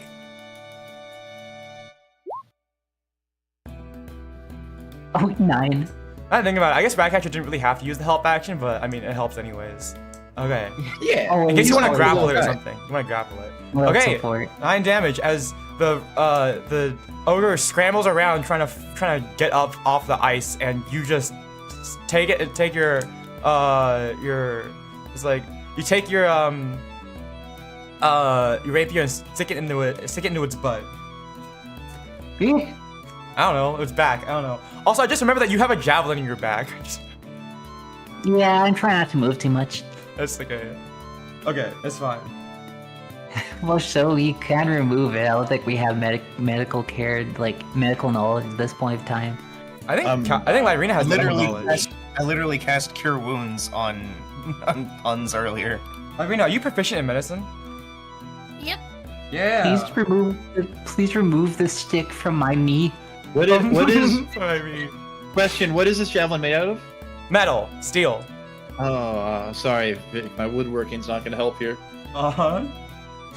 Oh, 9. I think about it. I guess Ratcatcher didn't really have to use the help action, but I mean, it helps anyways. Okay. Yeah. Oh, In case you want to he's grapple already it or okay. something. You want to grapple it. Moral Okay. support. 9 damage as the ogre scrambles around trying to get up off the ice, and you just take your it's like you take your rapier and stick it into its butt. Eh, I don't know, its back. I don't know. Also, I just remember that you have a javelin in your back. Yeah, I'm trying not to move too much. That's okay. Okay, it's fine. Well, so we can remove it. I don't think we have medical care, like medical knowledge at this point of time. I think Lyryna has medical knowledge. I literally cast Cure Wounds on puns earlier. Lyryna, are you proficient in medicine? Yep. Yeah. Please remove the stick from my knee. What is I mean, question? What is this javelin made out of? metal, steel. Oh, sorry. My woodworking's not gonna help here. Uh-huh.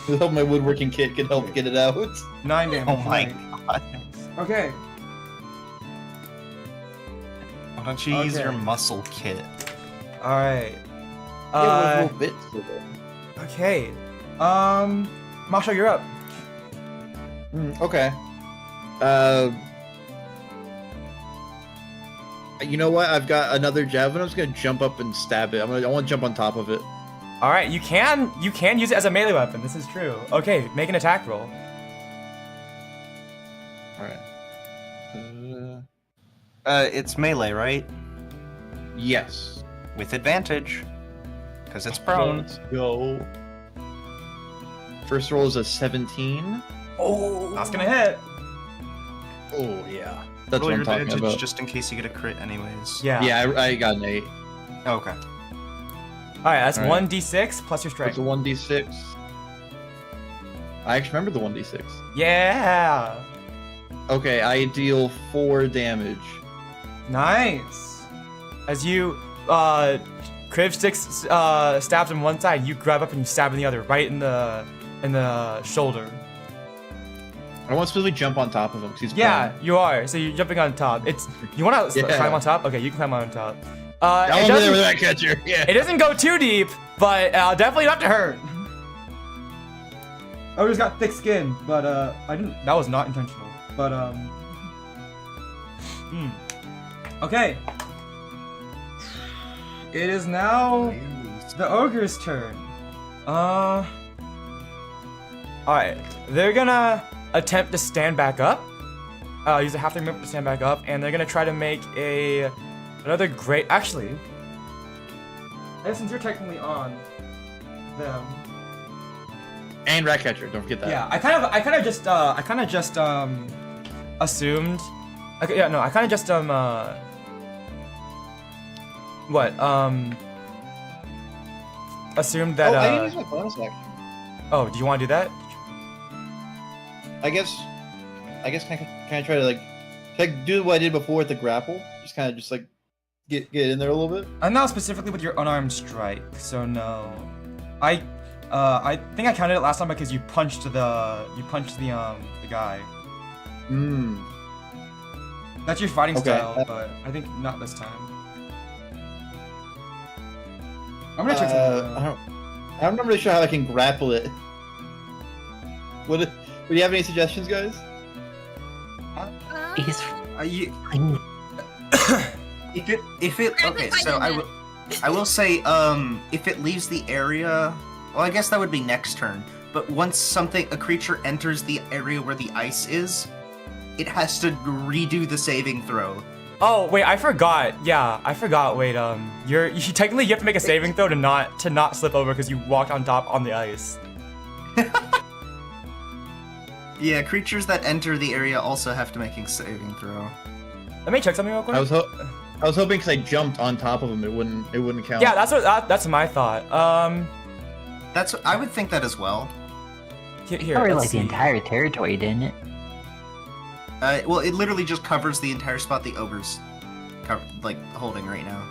I hope my woodworking kit can help get it out. 9 damage. Oh my Nice. god. Okay. Why don't you use Okay. your muscle kit? Alright. Yeah, little bits of it. Okay. Mawsho, you're up. Okay. You know what? I've got another javelin. I'm just gonna jump up and stab it. I want to jump on top of it. Alright, you can use it as a melee weapon. This is true. Okay, make an attack roll. All right. It's melee, right? Yes. With advantage. Because it's prone. Let's go. First roll is a 17. Oh, that's gonna hit. Oh yeah. That's Roll what your I'm talking advantage about. just in case you get a crit anyways. Yeah. Yeah, I got an 8. Okay. Alright, that's All right. 1d6 plus your strength. It's a 1d6. I actually remember the 1d6. Yeah. Okay, I deal 4 damage. Nice. As you Kriv stabs him one side, you grab up and you stab him the other, right in the shoulder. I want to specifically jump on top of him because he's Yeah, prone. you are. So you're jumping on top. You want to Yeah. climb on top? Okay, you can climb on top. I'm It over there with doesn't, that catcher. Yeah. it doesn't go too deep, but definitely enough to hurt. I just got thick skin, but I didn't. That was not intentional. But Okay. It is now the ogre's turn. Alright. They're gonna attempt to stand back up. Use a half their movement to stand back up, and they're gonna try to make another great. Actually, since you're technically on them, And Ratcatcher, don't forget that. Yeah, I kind of just assumed. Okay, yeah, no, I kind of just assumed that. I didn't use my bonus action. Oh, do you want to do that? I guess can I try to do what I did before with the grapple? Just kind of get in there a little bit. Not specifically with your unarmed strike, so no. I think I counted it last time because you punched the guy. That's your fighting style, but I think not this time. I'm gonna check something. I'm not really sure how I can grapple it. Would you have any suggestions, guys? He's If it okay, so I will say if it leaves the area, well, I guess that would be next turn. But once a creature enters the area where the ice is, it has to redo the saving throw. Oh wait, I forgot. Yeah, I forgot. Wait, you technically have to make a saving throw to not slip over because you walked on top on the ice. Yeah, creatures that enter the area also have to make a saving throw. Let me check something real quick. I was hoping because I jumped on top of him, it wouldn't count. Yeah, that's my thought. I would think that as well. Here, covered let's like the see. entire territory, didn't it? Well, it literally just covers the entire spot the ogre's holding right now.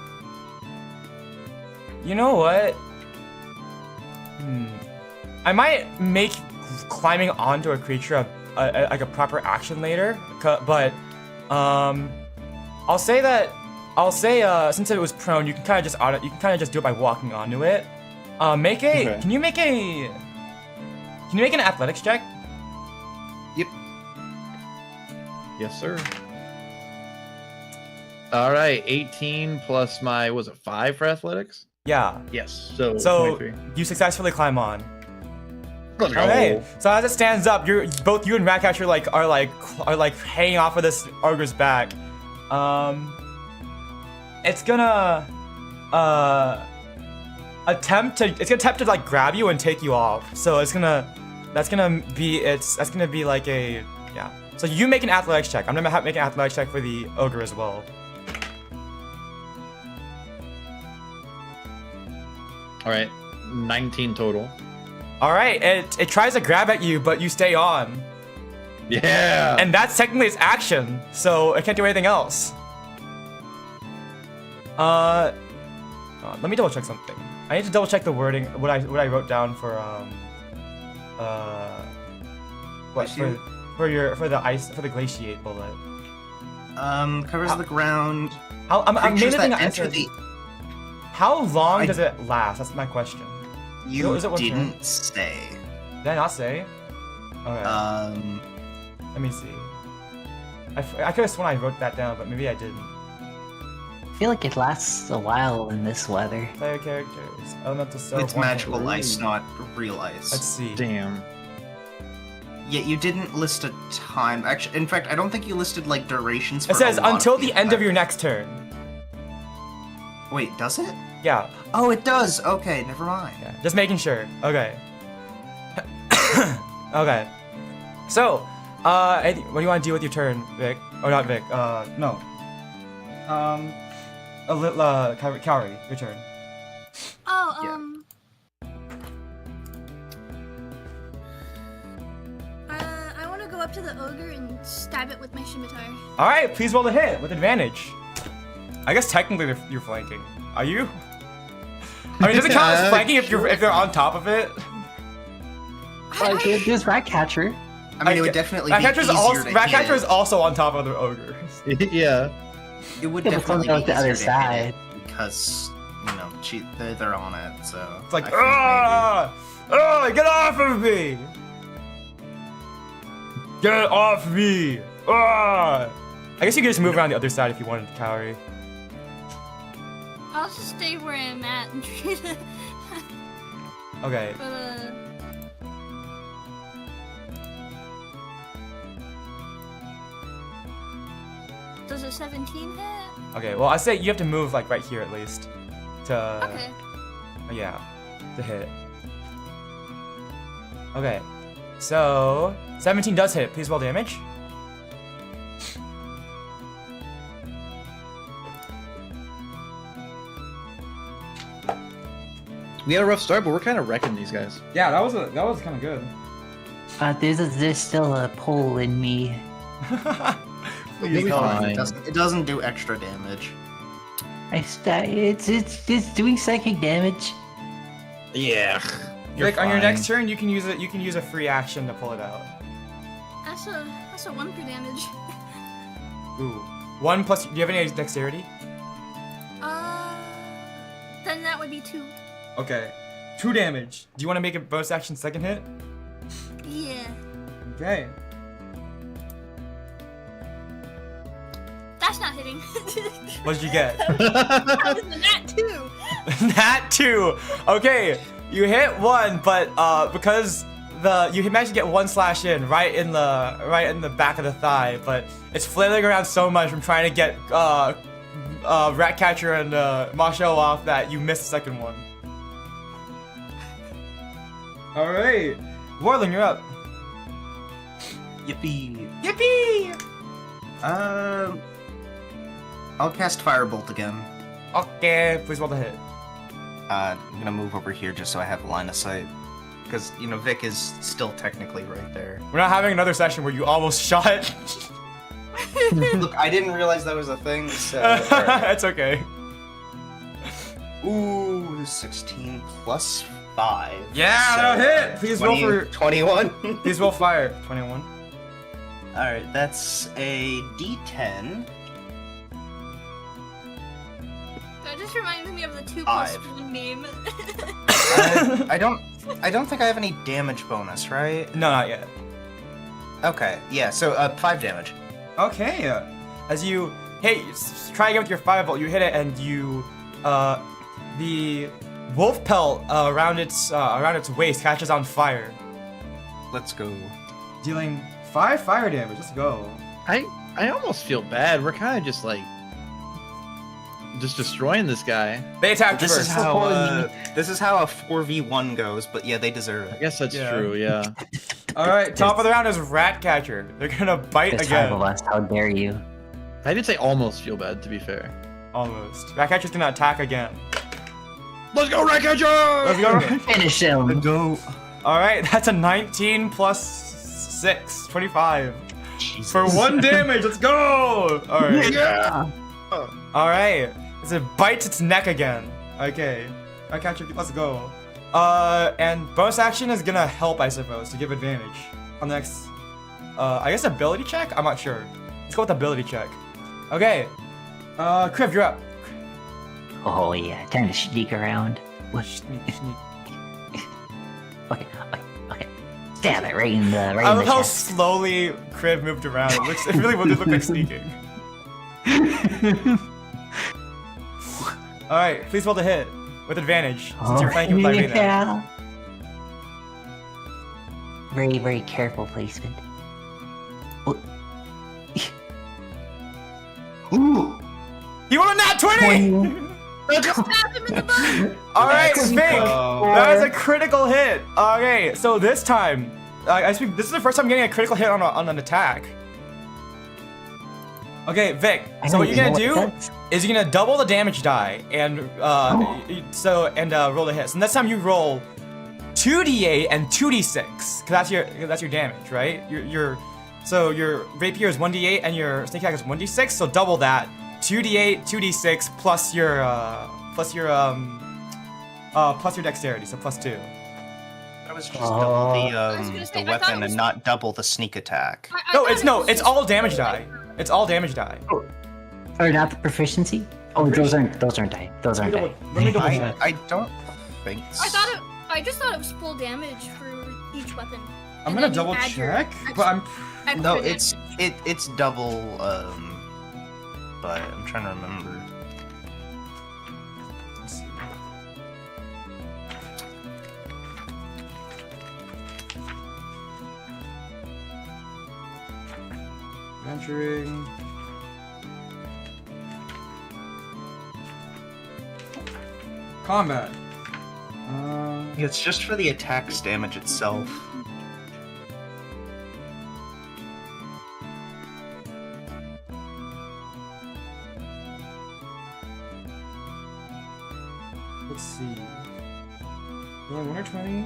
You know what? I might make climbing onto a creature a proper action later, but I'll say since it was prone, you can kind of just do it by walking onto it. Okay. Can you make an athletics check? Yep. Yes, sir. All right, 18 plus my 5 for athletics? Yeah. Yes. So So 23. you successfully climb on. Let's go. Okay. So as it stands up, both you and Ratcatcher are hanging off of this ogre's back. It's gonna attempt to grab you and take you off. So that's gonna be like a yeah. So you make an athletics check. I'm gonna make an athletics check for the ogre as well. All right, 19 total. All right. It tries to grab at you, but you stay on. Yeah. And that's technically its action, so it can't do anything else. Let me double check something. I need to double check the wording, what I wrote down for for the glaciate bullet. Covers the ground. I'm Creatures mainly that thinking enter the. how long does it last? That's my question. You Is it one turn? didn't say. Did I not say? Okay. Let me see. I could have sworn I wrote that down, but maybe I didn't. I feel like it lasts a while in this weather. Player characters, elemental self. It's magical ice, not real ice. Let's see. Damn. Yeah, you didn't list a time. Actually, in fact, I don't think you listed durations. It For says a lot until of the these end of your effects. next turn. Wait, does it? Yeah. Oh, it does. Okay, never mind. Yeah, just making sure. Okay. Okay. So, what do you want to do with your turn, Vic? Or not Vic? No. Kaori, your turn. I want to go up to the ogre and stab it with my scimitar. All right, please roll the hit with advantage. I guess technically you're flanking. Are you? I mean, does it count as flanking if they're on top of it? There's Ratcatcher. I mean, it would definitely be Ratcatcher easier is also on top of the ogre. Yeah. It would Yeah, but definitely something be like the other easier to hit side. it because they're on it. So It's like, I think get off of me! Get off me! I guess you could just move around the other side if you wanted, Kaori. I'll just stay where I'm at and treat it. Okay. Does a 17 hit? Okay, well, I say you have to move, like, right here at least. To... Okay. Yeah. To hit. Okay. So 17 does hit. Please roll damage. We had a rough start, but we're kind of wrecking these guys. Yeah, that was kind of good. There's still a pull in me. You'll be fine. It doesn't do extra damage. It's doing psychic damage. Yeah. Vic, on your fine. next turn, you can use it. You can use a free action to pull it out. That's a 1 for damage. Ooh. 1 plus. Do you have any dexterity? Then that would be 2. Okay. 2 damage. Do you want to make a bonus action second hit? Yeah. Okay. That's not hitting. What did you get? That was a nat 2. Nat 2. Okay. You hit 1, but because you managed to get 1 slash in right in the back of the thigh, but it's flailing around so much from trying to get Ratcatcher and Mawsho off that you missed the second one. All right, Warlen, you're up. Yippee. Yippee! I'll cast Firebolt again. Okay, please roll the hit. I'm gonna move over here just so I have line of sight. Because, Vic is still technically right there. We're not having another session where you almost shot. Look, I didn't realize that was a thing, so... It's okay. Ooh, 16 plus 5. Yeah, that'll hit. Please roll for 21. Please roll fire. 21. Alright, that's a D10. That just reminded me of the 2 5. plus 1 meme. I don't think I have any damage bonus, right? No, not yet. Okay, yeah, so 5 damage. Okay. As you try again with your firebolt, you hit it, and the wolf pelt around its waist catches on fire, Let's go. dealing 5 fire damage. Let's go. I almost feel bad. We're kind of just destroying this guy. They attacked This first. is how a 4v1 goes, but yeah, they deserve I it. guess that's Yeah. true. Yeah. All right, top of the round is Ratcatcher. They're gonna bite There's 5 again. of us. How dare you? I did say almost feel bad. To be fair. Almost. Ratcatcher's gonna attack again. Let's go, Ratcatcher! Let's go. Finish him. Go. All right, that's a 19 plus 6, 25. For 1 damage. Let's go. All right. Yeah. All right. As it bites its neck again. Okay. Ratcatcher, let's go. And bonus action is gonna help, I suppose, to give advantage on the next, I guess ability check? I'm not sure. Let's go with ability check. Okay. Kriv, you're up. Oh yeah, time to sneak around. What? Sneak, sneak. Okay. Stab it right in the I in love the how chest. slowly Kriv moved around. It really would look like sneaking. All right, please roll the hit with advantage since you're flanking with Lyryna. Yeah. Very, very careful placement. Oh. Ooh! He rolled a nat 20. Stab him in the butt. All right, That's Vic. cool. That is a critical hit. Okay, so this time, this is the first time getting a critical hit on an attack. Okay, Vic. I So what don't you're even gonna know do what that's. is you're gonna double the damage die and roll the hit. So next time you roll 2d8 and 2d6, cause that's your damage, right? So your rapier is 1d8 and your snake attack is 1d6. So double that. 2d8, 2d6 plus your dexterity, so plus 2. I was just Oh. double was gonna say, the I thought it weapon was- and not double the sneak attack. It's all damage die. It's all damage die. Or not the proficiency? Oh, those aren't die. Those aren't die. Let me double check. I don't think so. I just thought it was full damage for each weapon. I'm And gonna then you double add your check, but I'm extra No, damage. it's double. But I'm trying to remember. let's see. Venturing. Combat. It's just for the attack's damage itself. Let's see. Only 1 or 20?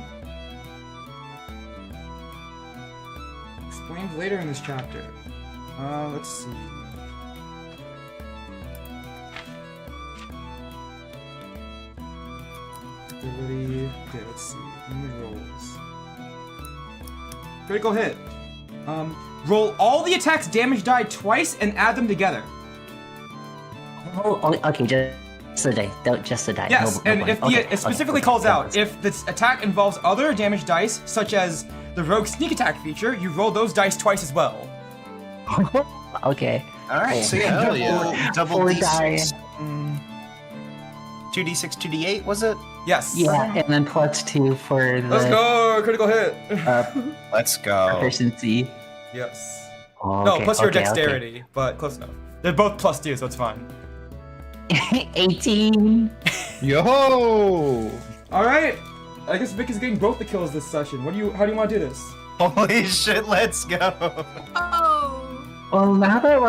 Explained later in this chapter. Let's see. Ability. Okay, let's see. Number rolls. Critical hit. Roll all the attack's damage die twice and add them together. Oh, okay, just a die. Just a die. Yes, no and point. if the, Okay, it specifically okay, calls that out, was- if the attack involves other damage dice, such as the rogue sneak attack feature, you roll those dice twice as well. Okay. Alright, so yeah, Hell yeah. double Four D6. 2d6, 2d8, was it? Yes. Yeah, and then +2 for Let's the go! Critical hit! Let's go. proficiency. Yes. Oh, No, okay, plus your okay, dexterity, but close enough. They're both +2, so it's fine. Okay. 18. Yo! Alright! I guess Vic is getting both the kills this session. How do you want to do this? Holy shit, let's go. Oh. Well, now that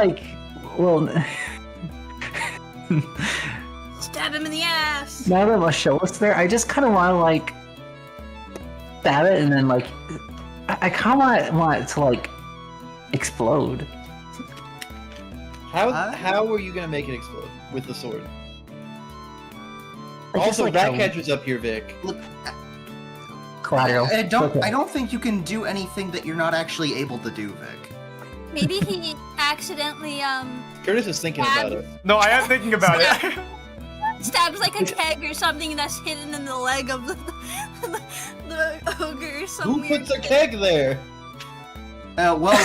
well, Stab him in the ass. now that Mawsho is there, I just kind of want to stab it and then I kind of want it to explode. How are you gonna make it explode with the sword? Just Also, a Ratcatcher's up here, Vic. Look, collateral. I don't. Okay. I don't think you can do anything that you're not actually able to do, Vic. Maybe he accidentally Kurtis is thinking about it. No, I am thinking about it. stabs like a keg or something that's hidden in the leg of the ogre or Who somewhere. puts a keg there? Well,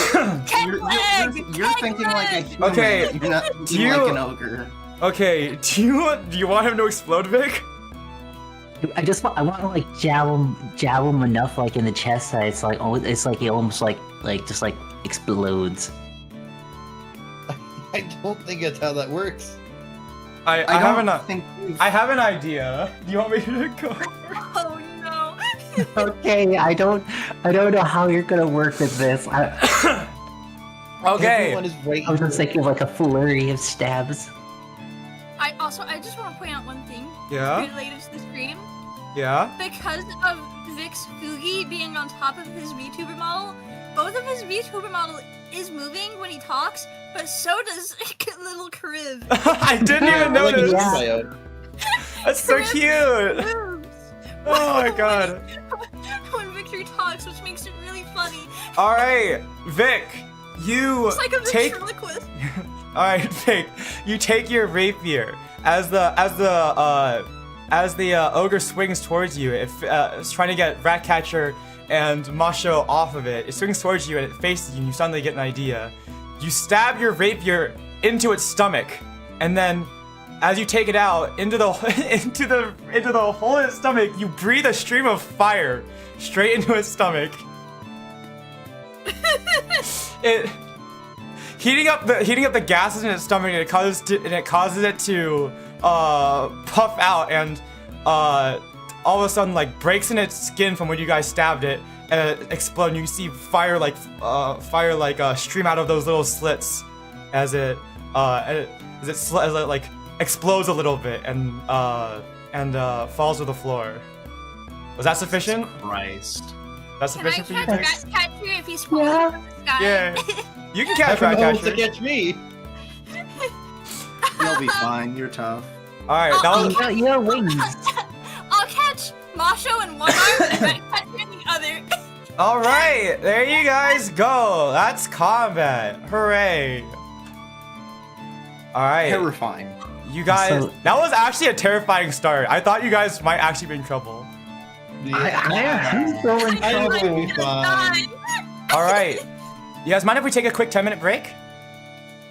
Keg you're leg! you're Keg thinking like a leg! human. Okay, You're not do thinking you- like an ogre. Okay, do you want him to explode, Vic? I want to jab him enough in the chest that it's it almost just explodes. I don't think that's how that works. I have don't an think we've- I have an idea. Do you want me to go? Oh no. Okay, I don't know how you're gonna work with this. Okay. Everyone is right I was just here. thinking of a flurry of stabs. I just want to point out one thing Yeah. related to the stream. Yeah. Because of Vic's Fugi being on top of his VTuber model, both of his VTuber model is moving when he talks, but so does little Kriv. I didn't even I like notice. his Yeah. bio. That's so Kriv cute. moves Oh my god. when Victor talks, which makes it really funny. All right, Vic, you It's like a take. ventriloquist. All right, Vic, you take your rapier as the ogre swings towards you. It's trying to get Ratcatcher and Mawsho off of it. It swings towards you and it faces you, and you suddenly get an idea. You stab your rapier into its stomach, and then as you take it out into the into the hole in its stomach, you breathe a stream of fire straight into its stomach. It heating up the gases in its stomach, and it causes it to puff out, and all of a sudden breaks in its skin from when you guys stabbed it, and it explodes. And you see fire stream out of those little slits as it explodes a little bit and falls to the floor. Was that sufficient? Christ. That's Can I sufficient for you catch guys? Ratcatcher if he's falling Yeah. from the sky? Yeah. You can catch Everyone wants to Ratcatcher. catch me. You'll be fine. You're tough. All right, that was. You have wings. I'll catch Mawsho in one arm and Ratcatcher in the other. All right, there you guys go. That's combat. Hooray! All right, Terrifying. you guys. So- That was actually a terrifying start. I thought you guys might actually be in trouble. I'm still in I trouble. think we'll be fine. All right, you guys mind if we take a quick 10-minute break?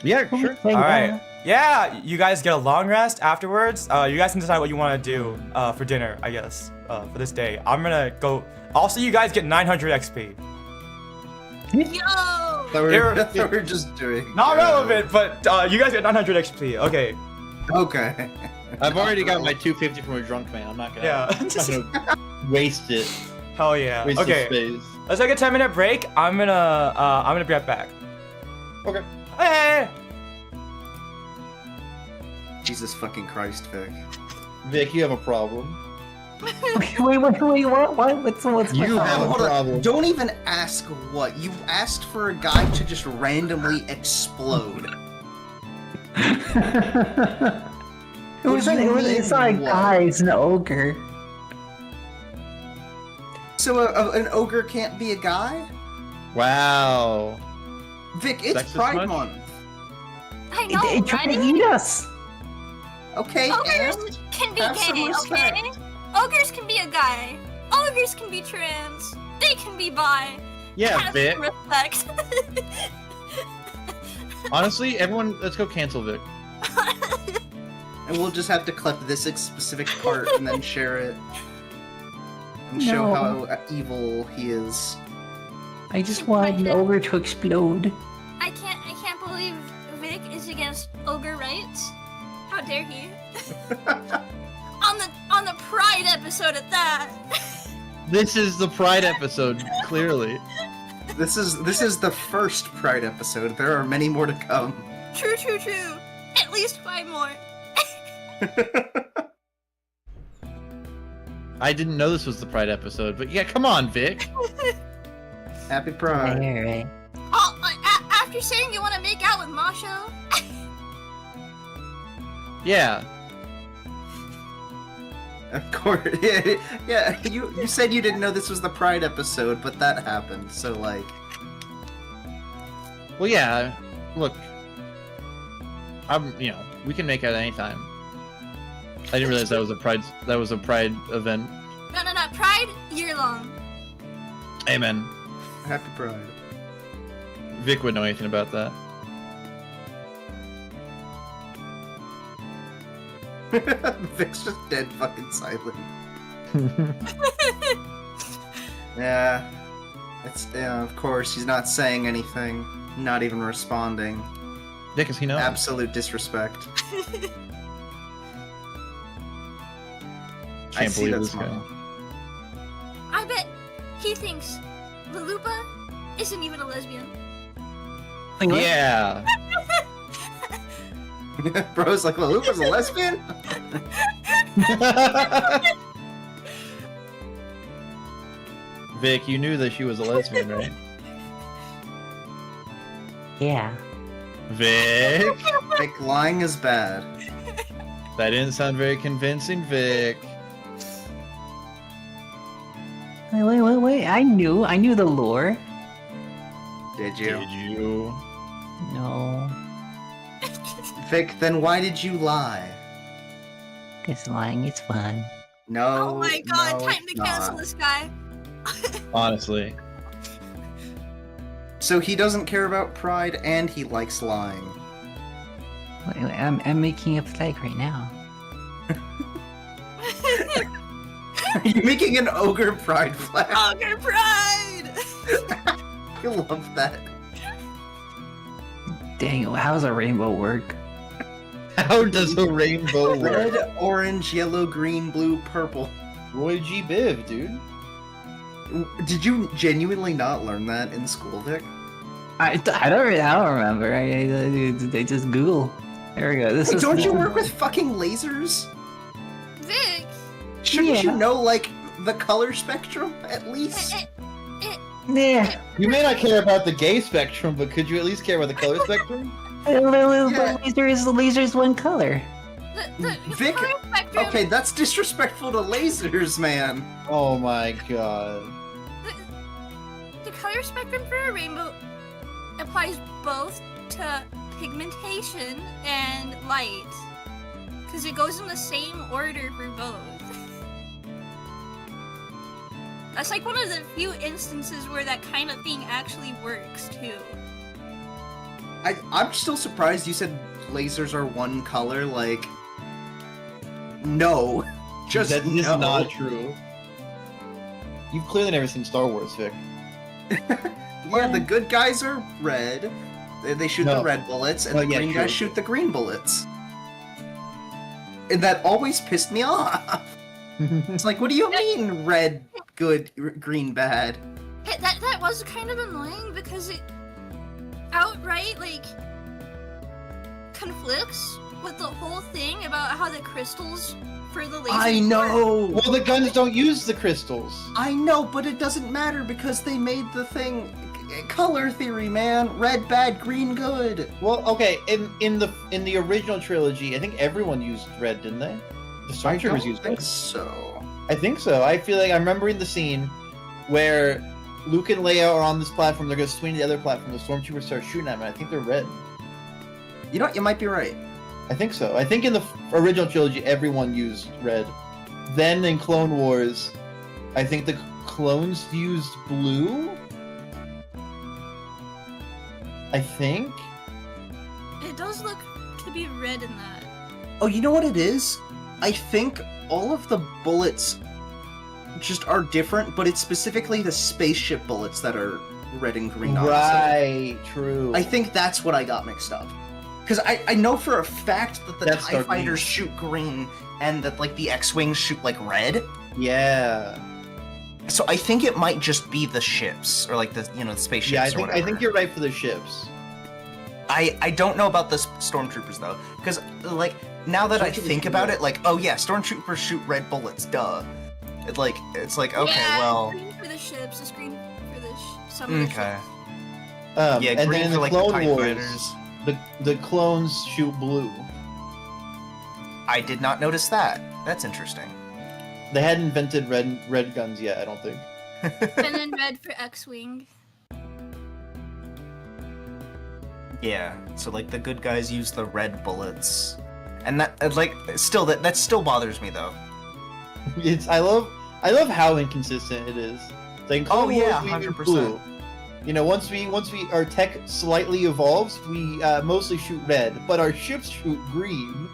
Yeah, sure. All right. Yeah, you guys get a long rest afterwards. You guys can decide what you want to do for dinner, I guess, for this day. I'm gonna go. Also, you guys get 900 XP. Yo! That's what we're just doing. Not relevant, but you guys get 900 XP. Okay. Okay. I've already got my 250 from a drunk man. I'm not gonna. Yeah. I'm not gonna waste it. Hell yeah. Waste Okay. the space. Let's take a 10-minute break. I'm gonna be right back. Okay. Hey. Jesus fucking Christ, Vic. Vic, you have a problem. Wait, what? What's You have a Hold on. problem. Don't even ask what. You asked for a guy to just randomly explode. It's not a what? guy, it's an ogre. So an ogre can't be a guy? Wow. Vic, it's Sexist Pride much? Month. I know, It tried to right? eat us. Okay, Ogres and can be have some gay, respect. okay? Ogres can be a guy. Ogres can be trans. They can be bi. Yeah, Have Vic. some respect. Honestly, everyone, let's go cancel Vic. and we'll just have to clip this specific part and then share it. And show No. how evil he is. I just want an ogre to explode. I can't believe Vic is against ogre rights. How dare he? on the Pride episode at that. This is the Pride episode, clearly. This is the first Pride episode. There are many more to come. True. At least 5 more. I didn't know this was the Pride episode, but yeah, come on, Vic. Happy Pride. Right. Oh, after saying you want to make out with Mawsho, Yeah. Of course. Yeah. You said you didn't know this was the Pride episode, but that happened. So like, Well, yeah. Look, we can make out anytime. I didn't realize that was a Pride event. no, Pride year long. Amen. Happy Pride. Vic wouldn't know anything about that. Vic's just dead fucking silent. Yeah. Of course, he's not saying anything. Not even responding. Vic, does he know? Absolute disrespect. I Can't see believe that this smile. guy. I bet he thinks Lalupa isn't even a lesbian. Yeah. Bro's like, well, Lupa's a lesbian? Vic, you knew that she was a lesbian, right? Yeah. Vic? Like, lying is bad. That didn't sound very convincing, Vic. Wait. I knew the lore. Did you? Did you? No. Vic, then why did you lie? Because lying is fun. No. Oh my god, no, time it's to cancel not. this guy. Honestly. So he doesn't care about pride and he likes lying. Wait, I'm making a flag right now. Are you making an ogre pride flag? Ogre Pride! I love that. Dang, how does a rainbow work? How does a rainbow work? Red, orange, yellow, green, blue, purple. Roy G. Biv, dude. Did you genuinely not learn that in school, Vic? I don't remember. I just Google. There we go. This Wait, is don't you work with fucking lasers? Vic! Shouldn't Yeah. you know, like, the color spectrum, at least? Yeah. You may not care about the gay spectrum, but could you at least care about the color spectrum? The laser is one color. The Vic, color spectrum, Okay, that's disrespectful to lasers, man. Oh my god. the color spectrum for a rainbow applies both to pigmentation and light. Because it goes in the same order for both. That's like one of the few instances where that kind of thing actually works too. I'm still surprised you said lasers are one color, like... No. Just That is no. not true. You've clearly never seen Star Wars, Vic. Yeah, the good guys are red. They shoot No. the red bullets, and Well, the yeah, green true. guys shoot the green bullets. and that always pissed me off. It's like, what do you mean red good, green bad? That was kind of annoying because it outright like conflicts with the whole thing about how the crystals for the lasers. I know. Well, the guns don't use the crystals. I know, but it doesn't matter because they made the thing color theory, man. Red bad, green good. Well, okay, in the original trilogy, I think everyone used red, didn't they? The stormtroopers used red. So. I think so. I feel like I'm remembering the scene where Luke and Leia are on this platform. They're going to swing to the other platform. The stormtroopers start shooting at them. I think they're red. You know what? You might be right. I think so. I think in the original trilogy, everyone used red. Then in Clone Wars, I think the clones used blue. I think. It does look to be red in that. Oh, you know what it is? I think all of the bullets just are different, but it's specifically the spaceship bullets that are red and green. Right, true. I think that's what I got mixed up. Because I know for a fact that the That's TIE dark green. fighters shoot green, and that like the X-Wings shoot like red. Yeah. So I think it might just be the ships, or like the the spaceships. Yeah, or whatever. I think you're right for the ships. I don't know about the stormtroopers though, because like now that I Stormtroopers think shoot about red. it, like oh yeah, stormtroopers shoot red bullets, duh. It's like okay, Yeah, well, green for the ships, it's green for the some of the okay, ships. yeah, And green then in for the like Clone the TIE Wars, fighters. the clones shoot blue. I did not notice that. That's interesting. They hadn't invented red guns yet, I don't think. And then red for X-wing. Yeah, so like the good guys use the red bullets, and that like still that still bothers me though. I love how inconsistent it is. It's like in Clone Wars, yeah, we use 100%. blue. You know, once we our tech slightly evolves, we mostly shoot red, but our ships shoot green.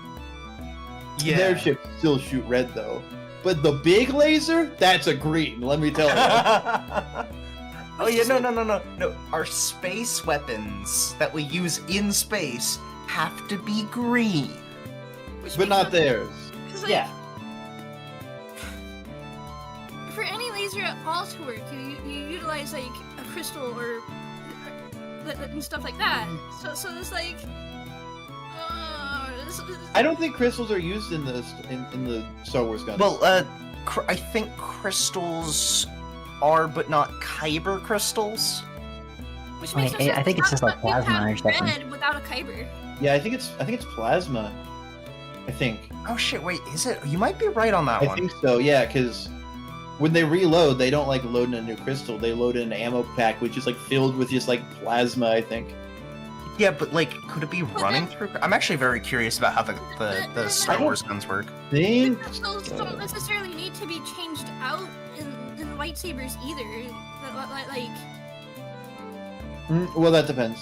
Yeah. Their ships still shoot red though. But the big laser, that's a green, let me tell you. Oh yeah, no. Our space weapons that we use in space have to be green. Which But makes not no theirs. sense, 'cause, like, Yeah. For any laser at all to work, you utilize like a crystal or and stuff like that. So it's like. I don't think crystals are used in the Star Wars guns. Well, I think crystals are, but not kyber crystals. Which makes no I sense. think it's just like How about you plasma or have something. red without a kyber. yeah, I think it's plasma. I think. Oh shit! Wait, is it? You might be right on that I one. think so. Yeah, because when they reload, they don't like load in a new crystal. They load in an ammo pack, which is like filled with just like plasma. I think. Yeah, but like, could it be running through? I'm actually very curious about how the Star Wars guns work. Think Crystals so. don't necessarily need to be changed out in lightsabers either. Like, Well, that depends.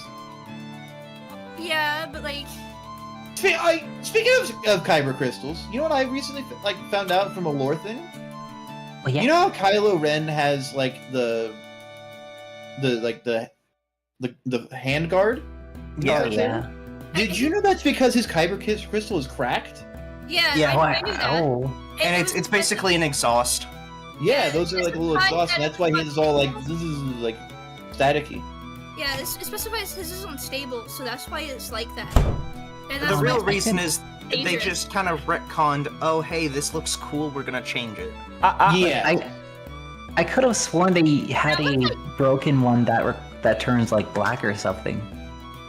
yeah, but like, Speaking of kyber crystals, you know what I recently found out from a lore thing? Well, yeah. You know how Kylo Ren has like the hand guard? Yeah. Oh, yeah. Did you know that's because his kyber crystal is cracked? yeah, Yeah, I knew that. Oh. And it it's was basically an exhaust. Yeah, those are like a little exhaust, and that's why his all like this is like staticky. Yeah, it specifies his is unstable, so that's why it's like that. And The that's real why it's reason is they dangerous. just kind of retconned. Oh, hey, this looks cool. We're gonna change it. Yeah. I could have sworn they had That a looks broken one that turns like black or something.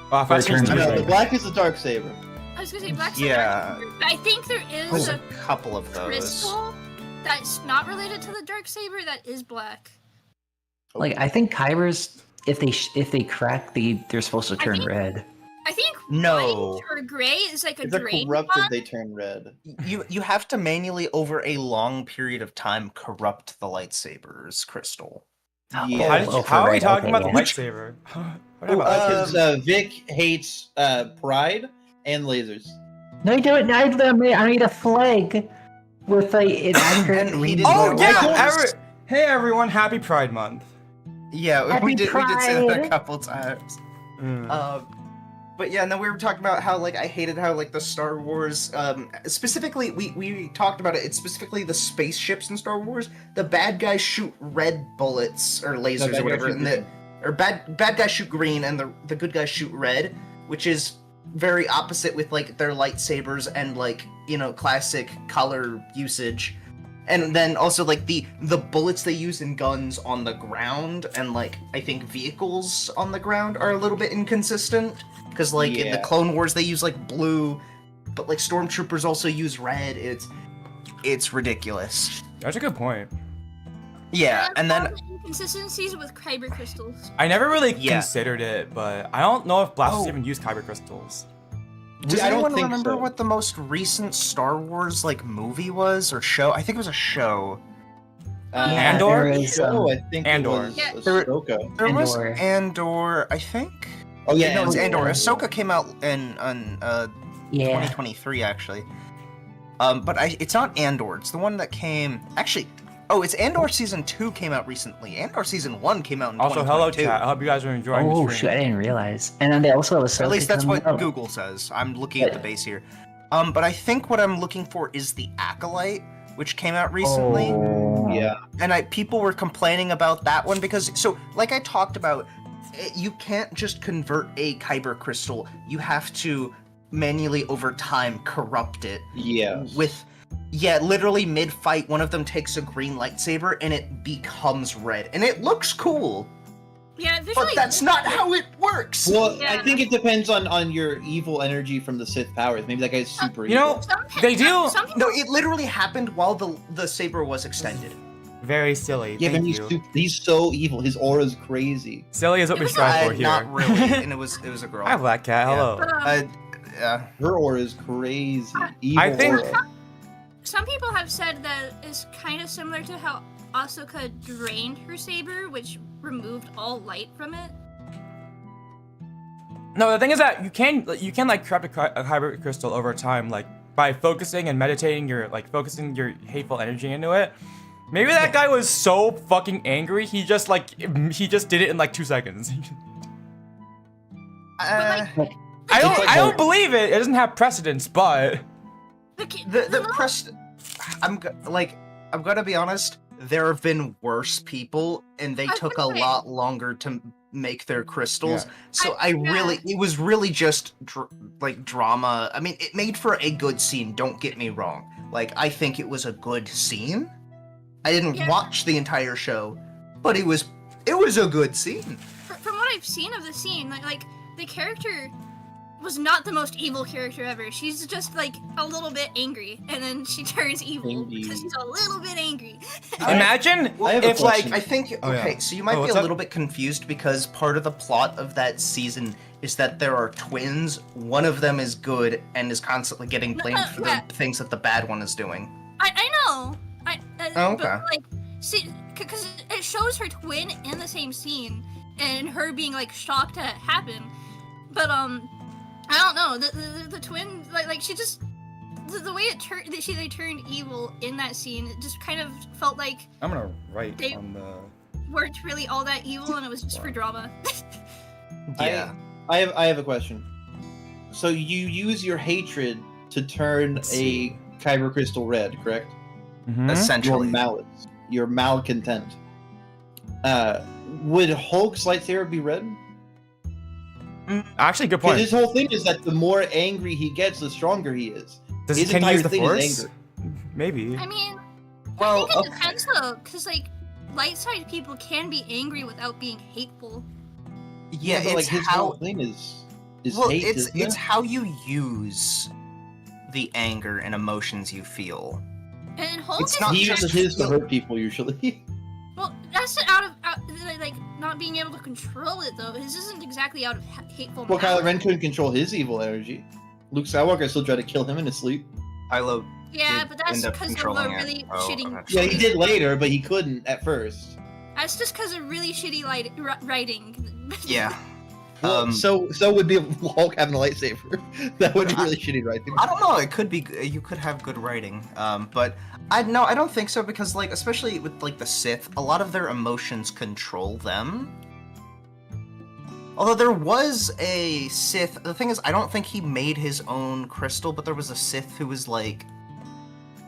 Oh, if I Return changed to No, Right. the black is the dark saber. I was gonna say black. Yeah. I think there There's is a a couple of those. crystal that's not related to the dark saber that is black. Like I think Kybers, if they crack, they're supposed to turn think- red. I think No. white or gray is like a If they're drain corrupted, block. they turn red. You have to manually over a long period of time corrupt the lightsaber's crystal. Yeah. How are we talking about the yeah. lightsaber? What about Because Vic hates pride and lasers. No, you don't. I made a flag with an accurate And he reading. didn't Oh know yeah! that. Hey everyone, happy Pride Month. Yeah, Happy we did say that a Pride. couple times. But yeah, and then we were talking about how like I hated how like the Star Wars, specifically we talked about it. It's specifically the spaceships in Star Wars. The bad guys shoot red bullets or lasers or whatever, or bad guys shoot green, and the good guys shoot red, which is very opposite with like their lightsabers and like classic color usage. And then also like the bullets they use in guns on the ground and like I think vehicles on the ground are a little bit inconsistent because like in the Clone Wars they use like blue, but like stormtroopers also use red. It's ridiculous. That's a good point. Yeah, and then inconsistencies with kyber crystals. I never really considered it, but I don't know if blasters even use kyber crystals. Does I don't anyone think remember so. what the most recent Star Wars like movie was or show? I think it was a show. Andor? There is, Show, I think Andor. It was Yeah. Ahsoka. There was Andor. Andor, I think. Oh yeah, no, it was Andor. Andor. Ahsoka came out in yeah. 2023 actually. But it's not Andor. It's the one that came. Actually, it's Andor season 2 came out recently. Andor season 1 came out in Also, hello 2022. chat. I hope you guys are enjoying Oh the shoot, stream. I didn't realize. And then they also have a At least that's what Google. Google says. I'm looking at the base here. But I think what I'm looking for is the Acolyte, which came out recently. Oh. Yeah. And people were complaining about that one because, so like I talked about, you can't just convert a kyber crystal. You have to manually over time corrupt it. Yeah. Literally mid-fight, one of them takes a green lightsaber and it becomes red. And it looks cool, Yeah, visually. but that's not how it works! Well, Yeah. I think it depends on your evil energy from the Sith powers. Maybe that guy's super You know, evil. they do. Some people, No, it literally happened while the saber was extended. Very silly. Yeah, Thank but you. he's so evil. His aura's crazy. Silly is what we strive for here. Not really, and it was a girl. Hi, Black Cat. Hello. Yeah. Her aura is crazy. Evil I think- aura. some people have said that it's kind of similar to how Asuka drained her saber, which removed all light from it. No, the thing is that you can like corrupt a kyber crystal over time, like by focusing and meditating focusing your hateful energy into it. Maybe that guy was so fucking angry, he just did it in like 2 seconds. I don't believe it. It doesn't have precedence, but The press. I'm gonna be honest. There have been worse people, and they took a lot longer to make their crystals. Yeah. So it was really just drama. I mean, it made for a good scene. Don't get me wrong. Like, I think it was a good scene. I didn't watch the entire show, but it was a good scene. From what I've seen of the scene, like the character was not the most evil character ever. She's just like a little bit angry, and then she turns evil because she's a little bit angry. imagine I have a if like question. I think Oh, yeah. okay, so you might be what's a up? little bit confused because part of the plot of that season is that there are twins. One of them is good and is constantly getting blamed for the things that the bad one is doing. I know. Oh, okay. But, like, see, because it shows her twin in the same scene, and her being like shocked that it happened. But I don't know. The twin, like she just the way they turned evil in that scene, it just kind of felt like I'm gonna write They- on the. weren't really all that evil, and it was just for drama. Yeah. I have a question. So you use your hatred to turn Let's a see. kyber crystal red, correct? Mhm. Your Essentially. malice, your malcontent. Would Hulk's lightsaber be red? Actually, good Because point. his whole thing is that the more angry he gets, the stronger he is. Does his can he use entire the thing is force? anger. Maybe. I mean, Well, I think it depends though, because like light side people can be angry without being hateful. Yeah, but, like it's his how. whole thing is Well, hate. it's isn't it? how you use the anger and emotions you feel. And Hulk It's is not he just uses his to feel- hurt people usually. well, that's like not being able to control it though. His isn't exactly out of hateful. Well, Kylo malice. Ren couldn't control his evil energy. Luke Skywalker still tried to kill him in his sleep. Kylo Yeah, did but that's end up because of a controlling it. really Oh, shitty. okay. Yeah, he did later, but he couldn't at first. That's just because of really shitty writing. Yeah. Well, so would be Hulk having a lightsaber. That would be really shitty writing. I don't know. It could be. You could have good writing. But I don't think so because like especially with like the Sith, a lot of their emotions control them. Although there was a Sith. The thing is, I don't think he made his own crystal, but there was a Sith who was like,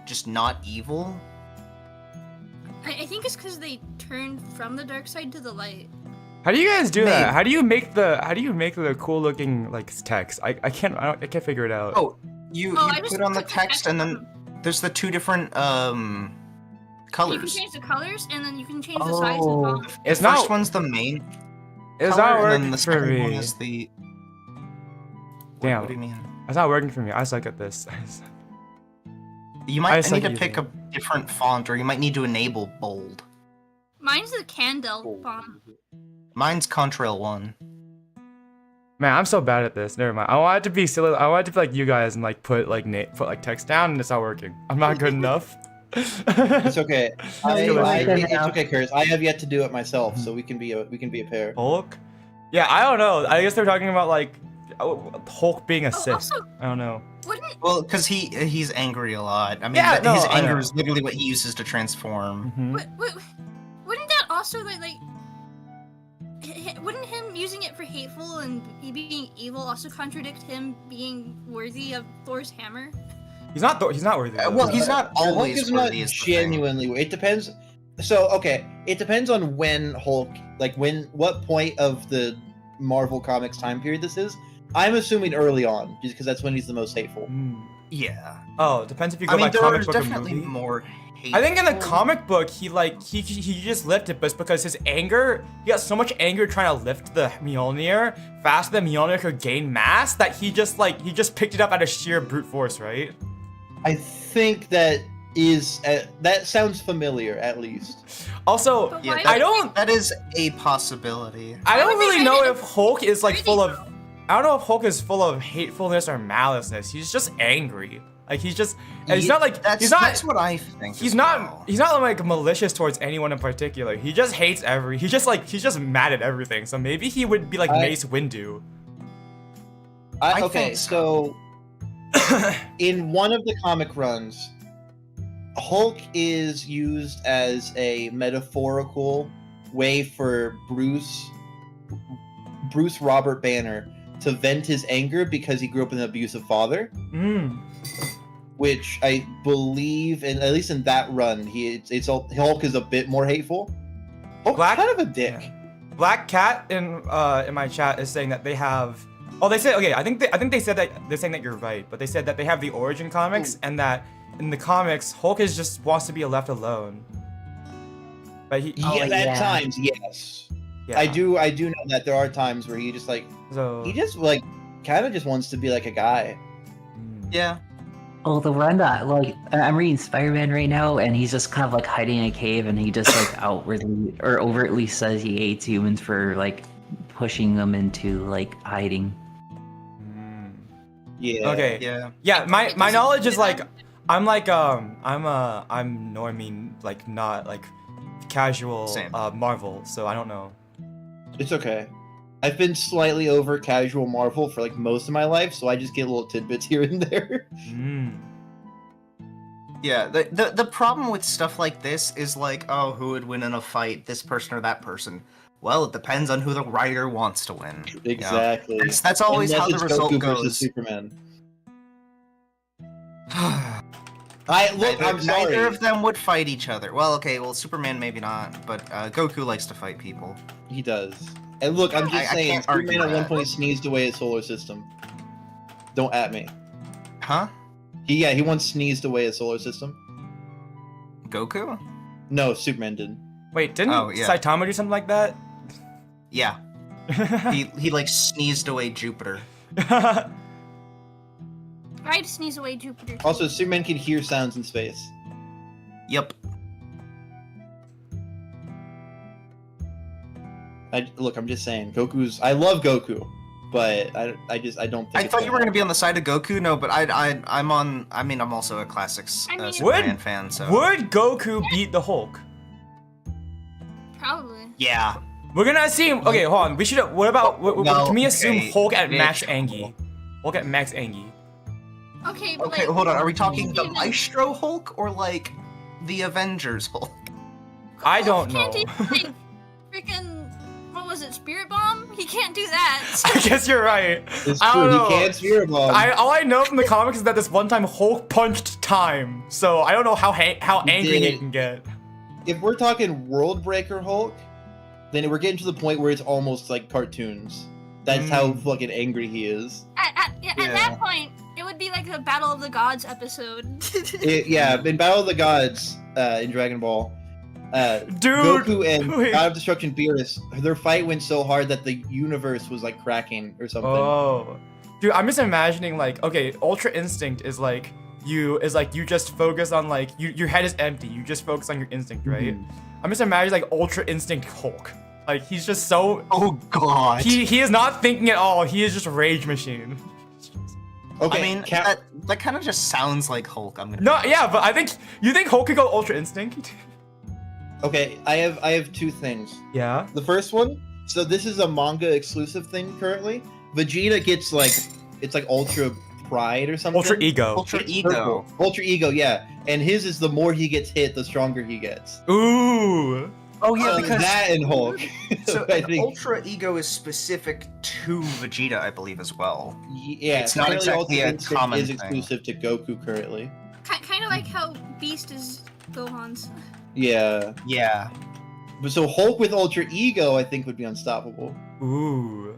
just not evil. I think it's because they turned from the dark side to the light. How do you guys do that? Maybe. How do you make the cool looking like text? I can't figure it out. Oh, you I just put on the put the text, and then there's the two different You can colors. change the colors, and then you can change the size of the font. It's the not. first one's the main It's color, not and working then the for second one me. is the. Damn. What do you mean? It's not working for me. I suck at this. You I might suck need to at pick a using different font, or you might need to enable bold. Mine's the Candle font. Mine's Contrail 1. Man, I'm so bad at this. Never mind. I wanted to be silly. I wanted to be like you guys and like put like text down, and it's not working. I'm not good enough. It's okay. No, It's okay, Curtis. I have yet to do it myself, so we can be a pair. Hulk? Yeah, I don't know. I guess they're talking about like Hulk being a Sith. Also, I don't know. wouldn't Well, because he's angry a lot. I mean, Yeah, no, his I anger know. is literally what he uses to transform. Mhm. wouldn't that also wouldn't him using it for hateful and he being evil also contradict him being worthy of Thor's hammer? He's not. He's not worthy. Well, he's not Hulk always is not worthy. Is the thing. genuinely. It depends. So okay, it depends on when Hulk, like what point of the Marvel Comics time period this is. I'm assuming early on, just because that's when he's the most hateful. Mm. Yeah. Oh, depends if you go I mean, by there comic are book or definitely movie. more. I think in the hateful- comic book, he just lifted, but it's because his anger, he got so much anger trying to lift the Mjolnir faster than Mjolnir could gain mass that he just picked it up out of sheer brute force, right? I think that sounds familiar, at least. Also, But Yeah, why I would don't, That is a possibility. I Why don't would they really know write it if Hulk is like Where full they of, I don't know if Hulk is full of hatefulness or maliceness. He's just angry. Like he's just, and he's not like That's what I think. He's as not. well. He's not like malicious towards anyone in particular. He just hates he's just mad at everything. So maybe he would be like Mace Windu. I Okay, think so. in one of the comic runs, Hulk is used as a metaphorical way for Bruce Robert Banner to vent his anger because he grew up with an abusive father. Mm. Which I believe, and at least in that run, Hulk is a bit more hateful. Hulk's Black- kind of a dick. Yeah. Black Cat in my chat is saying that they have. Oh, they said okay. I think they said that they're saying that you're right, but they said that they have the origin comics and that in the comics Hulk is just wants to be left alone. But he. Yeah, at yeah. times, yes. Yeah. I do know that there are times where he just So. kind of just wants to be like a guy. Mm. Yeah. Oh, the run that like I'm reading Spider-Man right now, and he's just kind of like hiding in a cave, and he just like outwardly or overtly says he hates humans for like pushing them into like hiding. Mm. Yeah. Okay. Yeah. Yeah, my It doesn't knowledge is fit like on- I'm normie, like not like casual Same. Marvel, so I don't know. It's okay. I've been slightly over casual Marvel for like most of my life, so I just get little tidbits here and there. Mm. Yeah. The problem with stuff like this is like, oh, who would win in a fight, this person or that person? Well, it depends on who the writer wants to win. you know? Exactly. That's always Unless how the it's result Goku versus goes. Superman. Neither I'm sorry. neither of them would fight each other. Well, okay, well, Superman maybe not, but Goku likes to fight people. He does. And look, I'm just I saying, can't argue Superman at one that. point sneezed away his solar system. Don't at me. Huh? He once sneezed away his solar system. Goku? No, Superman did. Wait, didn't Oh, yeah. Saitama do something like that? Yeah. He like sneezed away Jupiter. I'd sneeze away Jupiter. Also, Superman can hear sounds in space. Yep. I'm just saying, I love Goku, but I don't think. I it's thought you were gonna gonna be on the side of Goku. No, but I'm on. I mean, I'm also a classics I mean- Superman fan. So Would Goku beat the Hulk? Probably. yeah. We're gonna assume. Okay, hold on. We should. What about? No, can we assume okay, Hulk at Mitch. max Angie? Hulk at max Angie. Okay, but Okay, like, hold on. Are we talking the even- Maestro Hulk or like the Avengers Hulk? I don't know. Can't even, like, freaking, what was it? it Spirit Bomb? He can't do that. I guess you're right. It's I don't true. know. He can't Spirit Bomb. All I know from the comics is that this one time Hulk punched time, so I don't know how angry he can get. If we're talking World Breaker Hulk, then we're getting to the point where it's almost like cartoons. That's how fucking angry he is. At that point, it would be like the Battle of the Gods episode. In Battle of the Gods in Dragon Ball, Dude, Goku and wait. God of Destruction Beerus, their fight went so hard that the universe was like cracking or something. Oh, dude, I'm just imagining like, okay, Ultra Instinct is like you just focus on like your head is empty. You just focus on your instinct, right? I'm just imagining like Ultra Instinct Hulk. Like he's just so. Oh God. He is not thinking at all. He is just rage machine. Okay, I mean, that kind of just sounds like Hulk. I'm gonna. No, yeah, but I think you think Hulk could go Ultra Instinct. okay, I have two things. Yeah. The first one, so this is a manga exclusive thing currently. Vegeta gets like, it's like Ultra Pride or something. Ultra Ego. Ultra It's Ego. purple. Ultra Ego, yeah. And his is the more he gets hit, the stronger he gets. Ooh. Oh yeah, because that and Hulk. so I an think, Ultra Ego is specific to Vegeta, I believe, as well. yeah, it's not currently exactly Ultra a Instinct common is thing. exclusive to Goku currently. Kind of like how Beast is Gohan's. Yeah. Yeah. But so Hulk with Ultra Ego, I think, would be unstoppable. Ooh.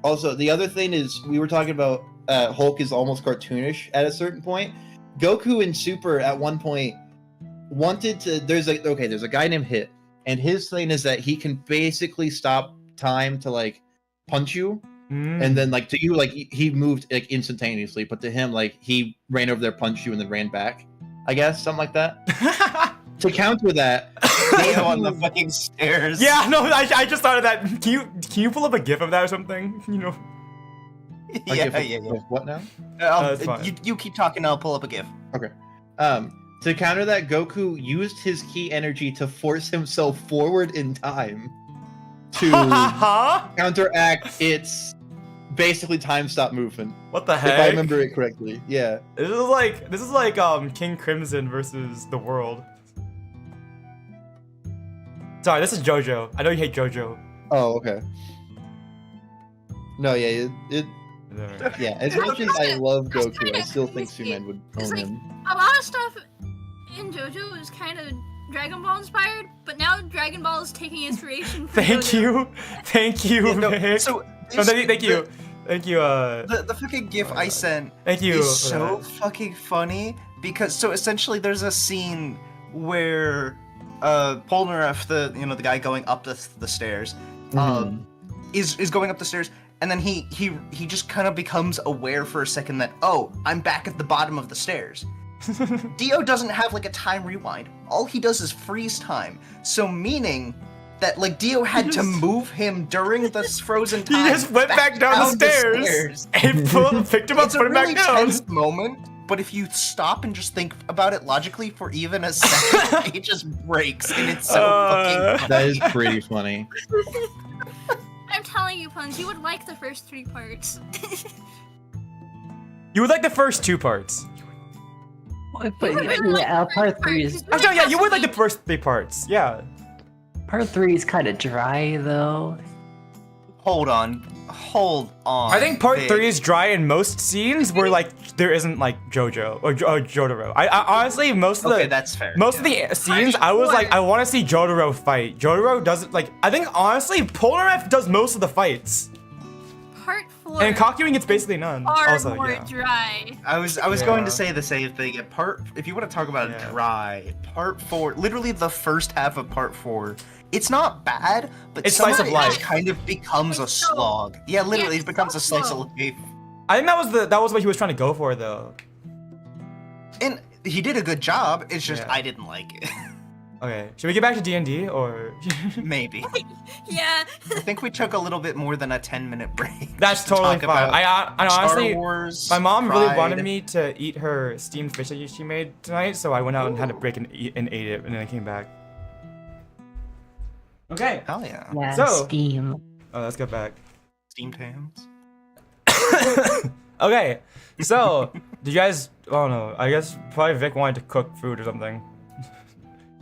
Also, the other thing is, we were talking about Hulk is almost cartoonish at a certain point. Goku in Super at one point wanted to. There's a guy named Hit, and his thing is that he can basically stop time to like punch you, and then like to you like he moved like instantaneously, but to him like he ran over there, punched you, and then ran back. I guess something like that. To counter that, Theo on the fucking stairs. Yeah, no, I just thought of that. Can you pull up a GIF of that or something? You know. yeah. What now? That's fine. You keep talking, I'll pull up a GIF. To counter that, Goku used his ki energy to force himself forward in time to Huh? counteract its basically time stop movement. What the If heck? I remember it correctly. Yeah. This is like King Crimson versus the world. Sorry, this is JoJo. I know you hate JoJo. Oh, okay. No, yeah, yeah. As much as I love Goku, I still think Suman would It's own like- him. A lot of stuff in JoJo is kind of Dragon Ball inspired, but now Dragon Ball is taking inspiration from Thank JoJo. thank you, Yeah, no, Vic. so No, thank you. Thank you. The fucking GIF I sent Thank you. is for so that. fucking funny because so essentially there's a scene where Polnareff, the guy going up the stairs, is going up the stairs, and then he just kind of becomes aware for a second that, oh, I'm back at the bottom of the stairs. Dio doesn't have like a time rewind. All he does is freeze time. So meaning that like Dio had to move him during this frozen He time. just went back down the stairs and picked him up, It's a put him really back down. tense moment, but if you stop and just think about it logically for even a second, it just breaks, and it's so fucking funny. That is pretty funny. I'm telling you, Puns, you would like the first 3 parts. You would like the first 2 parts. But yeah, part 3 is Actually, yeah, you would like the first 3 parts. Yeah. part 3 is kind of dry though. Hold on. I think part Vic. 3 is dry in most scenes where like there isn't like JoJo or Jotaro. I honestly most of the Okay, that's fair. most of the scenes I was like I want to see Jotaro fight. Jotaro doesn't like I think honestly Polnareff does most of the fights. Part 4 And Kakyoin gets basically none. are Also, more yeah. dry. I was going Yeah. to say the same thing. If you want to talk about Yeah. dry, part 4, literally the first half of part 4, it's not bad, but It's slice of somehow it life. just kind of becomes a It's so- slog. Yeah, literally, Yeah, it becomes a it's so slice slow. of life. I think that was what he was trying to go for though. And he did a good job. It's just Yeah. I didn't like it. Okay, should we get back to D&D or? Maybe. Yeah. I think we took a little bit more than a 10-minute break. That's just to totally talk fine. about I honestly, Star Wars, my mom really Pride. wanted me to eat her steamed fish that she made tonight, so I went out and had a break and ate it, and then I came back. Okay. Hell yeah. Yeah, So- Steam. Oh, let's get back. Steamed hams. Okay, so did you guys? Oh no, I guess probably Vic wanted to cook food or something.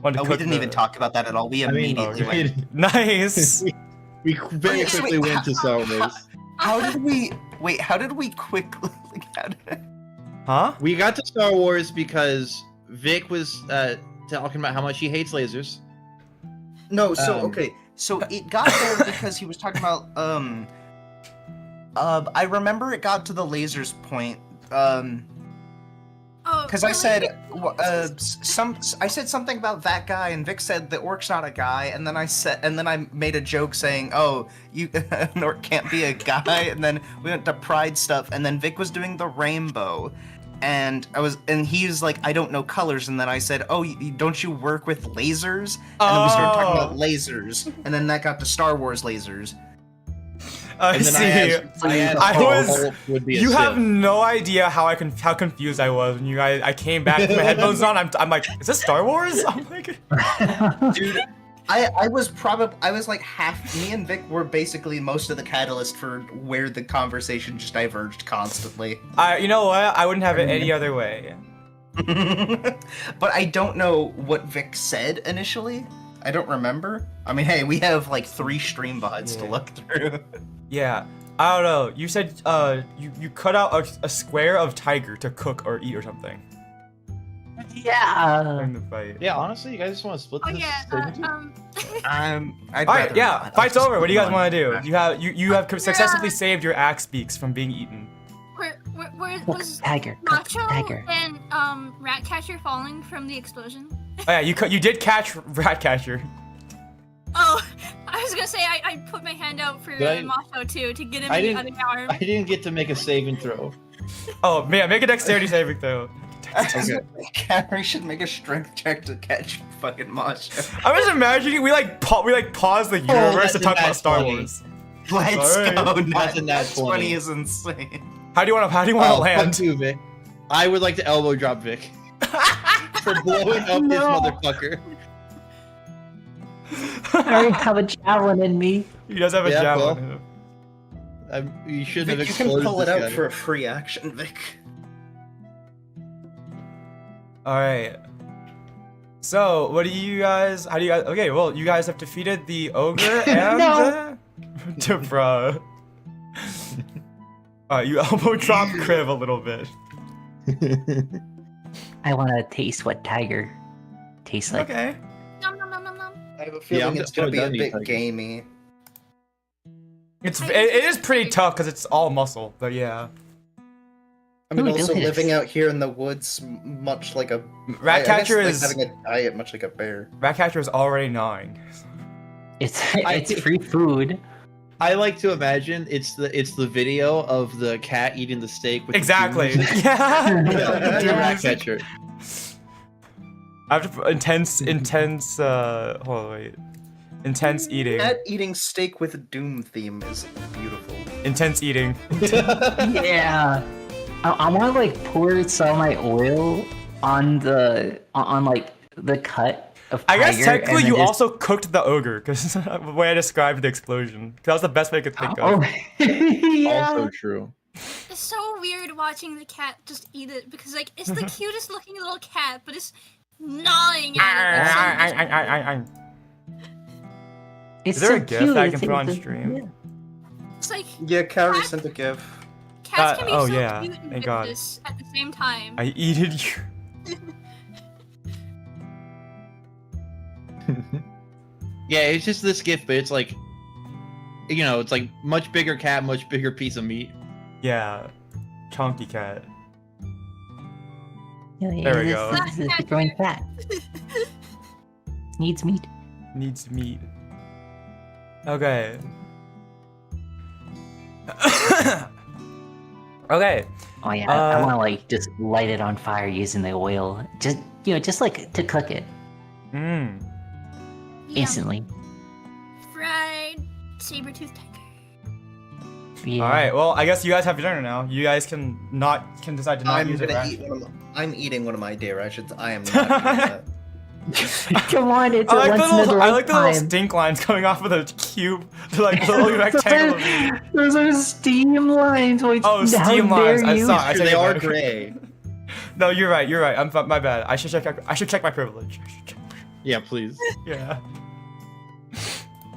Wanted to Oh, we cook didn't the- even talk about that at all. We I mean, immediately okay. went. Nice. We very Wait, quickly went to Star Wars. How did we? Wait, how did we quickly? Like, how did Huh? We got to Star Wars because Vic was talking about how much he hates lasers. No, so Um, okay. So it got there because he was talking about I remember it got to the lasers point. Because I said I said something about that guy, and Vic said the orc's not a guy, and then I made a joke saying, "Oh, an orc can't be a guy," and then we went to pride stuff, and then Vic was doing the rainbow, and he's like, "I don't know colors," and then I said, "Oh, don't you work with lasers?" And then we started talking about lasers, and then that got to Star Wars lasers. I And then see. I asked I if was- Hulk would be a You have Sith. no idea how how confused I was when I came back with my headphones on. I'm like, is this Star Wars? I'm like, Dude, I was like half. Me and Vic were basically most of the catalyst for where the conversation just diverged constantly. you know what? I wouldn't have it any other way. But I don't know what Vic said initially. I don't remember. I mean, hey, we have like 3 stream VODs to Yeah. look through. Yeah, I don't know. You said you cut out a square of tiger to cook or eat or something Yeah. during the fight. Yeah, honestly, you guys just want to split Oh this? yeah. I'd All right, rather yeah, not. fight's I'll over. What do you guys just want to move do? on. You have successfully saved your axe beaks from being eaten. where Cook was tiger. Cook Mawsho tiger. and Ratcatcher falling from the explosion? Oh yeah, you did catch Ratcatcher. Oh, I was gonna say I put my hand out for Did I- Mawsho too to get him I in the didn't- other arm. I didn't get to make a saving throw. Oh man, make a dexterity saving throw. Okay. Kaori should make a strength check to catch fucking Mawsho. I'm just imagining we pause the universe that's to talk a about nat Star 20. Wars. Let's Alright. go. That's a nat 20 20 is insane. How do you want to Oh, land? fuck you, Vic. I would like to elbow drop Vic for blowing up No. this motherfucker. I already have a javelin in me. He does have a Yeah, javelin. You shouldn't Vic, have you can exploded pull it this out guy. for a free action, Vic. All right. So, what do you guys? How do you guys? Okay, well, you guys have defeated the ogre and No. Bruh. You elbow drop Kriv a little bit. I want to taste what tiger tastes like. Okay. Nom nom nom nom nom. I have a Yeah, feeling I'm it's gonna be a done bit eating. gamey. It is pretty tough because it's all muscle, but yeah. I mean, Ooh, also delicious. living out here in the woods, much like a Ratcatcher I guess, is like having a diet, much like a bear. Ratcatcher is already gnawing. It's free food. I like to imagine it's the video of the cat eating the steak with Exactly. the music. Yeah. That's a Yeah. Ratcatcher. After intense. Hold on, wait. Intense eating. Cat eating steak with Doom theme is beautiful. Intense eating. Yeah. I want to like pour some of my oil on the cut of I guess tiger, technically and then you just- also cooked the ogre because the way I described the explosion. 'Cause that was the best way I could think of. Oh, yeah. Also true. It's so weird watching the cat just eat it because like it's the cutest looking little cat, but it's gnawing at it. It's Is there so a GIF cute. that I can It's put on like- stream? yeah. It's like Yeah, Kaori sent a gif. cats can be oh, so yeah, cute and thank God. vicious at the same time. I eated you. Yeah, it's just this gift, but it's like, it's like much bigger cat, much bigger piece of meat. Yeah. Chonky cat. Yeah, There we go. This is growing fat. Needs meat. Needs meat. Okay. Okay. Oh yeah, I Uh, want to like just light it on fire using the oil. Just like to cook it Mmm. Yum. instantly. Fried saber-toothed tiger. Yeah. All right. Well, I guess you guys have dinner now. You guys can decide to not I'm use it. gonna right? eat I'm eating one of my day rations. I am not doing that. Come on, it's I a like once the in a little, I like the little lifetime. stink lines coming off of the cube, like the little rectangle. of meat. Those are steam lines. Wait, Oh, how steam dare lines. I'm you? sorry. I Sure, take they it are back. gray. No, you're right. You're right. My bad. I should check my privilege. Yeah, please. Yeah.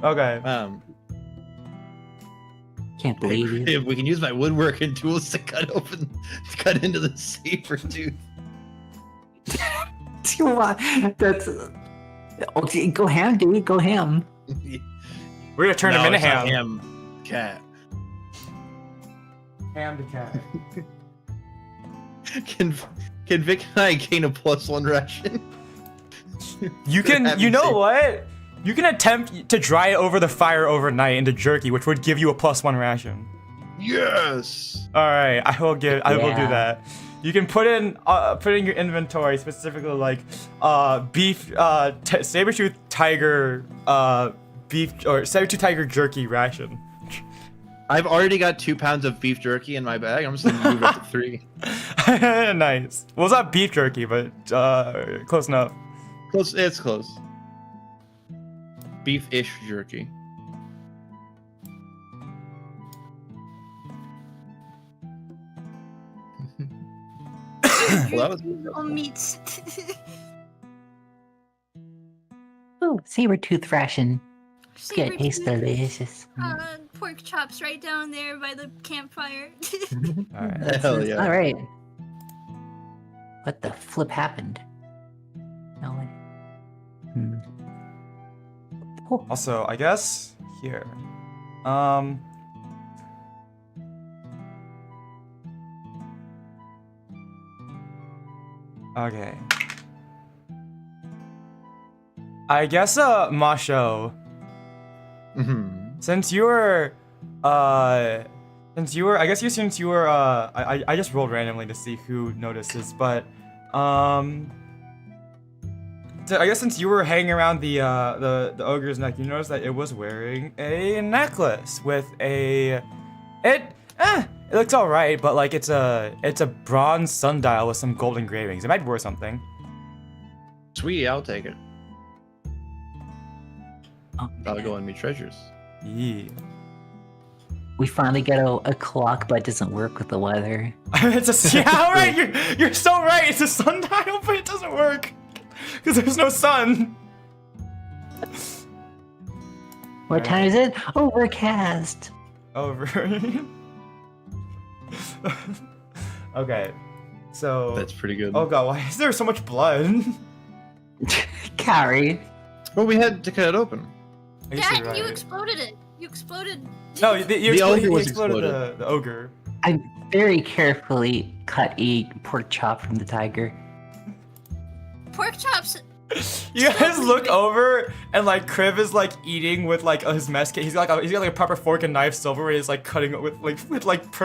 Okay. Can't believe you. If we can use my woodworking tools to cut into the saber tooth. That's okay. Go ham, dude. Go ham. We're gonna turn him into it's not ham. Cat. Ham to cat. Can Vic and I gain a +1 ration? You can. You know what? You can attempt to dry it over the fire overnight into jerky, which would give you a +1 ration. Yes. All right, I will do Yeah. that. You can put in your inventory specifically like beef, saber-tooth tiger, beef or saber-tooth tiger jerky ration. I've already got 2 pounds of beef jerky in my bag. I'm just gonna move it to 3. Nice. Well, it's not beef jerky, but close enough. Close. It's close. Beef-ish jerky. Well, that was All meats. Ooh, saber-tooth ration. Good, tastes Saber-tooth, delicious. pork chops right down there by the campfire. All right. Hell yeah. All right. What the flip happened? No one. Oh, Also, I guess here. Okay. I guess Mawsho, since you were I just rolled randomly to see who notices, but so I guess since you were hanging around the ogre's neck, you noticed that it was wearing a necklace with it looks alright, but like it's a bronze sundial with some gold engravings. It might be worth something. Sweet, I'll take it. oh, Probably go on me treasures. Yeah. we finally get a clock, but it doesn't work with the weather. It's a yeah, alright, you're so right. It's a sundial, but it doesn't work because there's no sun. What time is it? Overcast. Over. Okay, so. That's pretty good. Oh god, why is there so much blood? Kaori. Well, we had to cut it open. I guess you're Dad, you right. exploded it. You exploded. No, you The ogre exploded, was the ogre. I very carefully cut a pork chop from the tiger. Pork chops. You guys look over and like Kriv is like eating with like his mess kit. He's got like a proper fork and knife silverware. He's like cutting it with perfect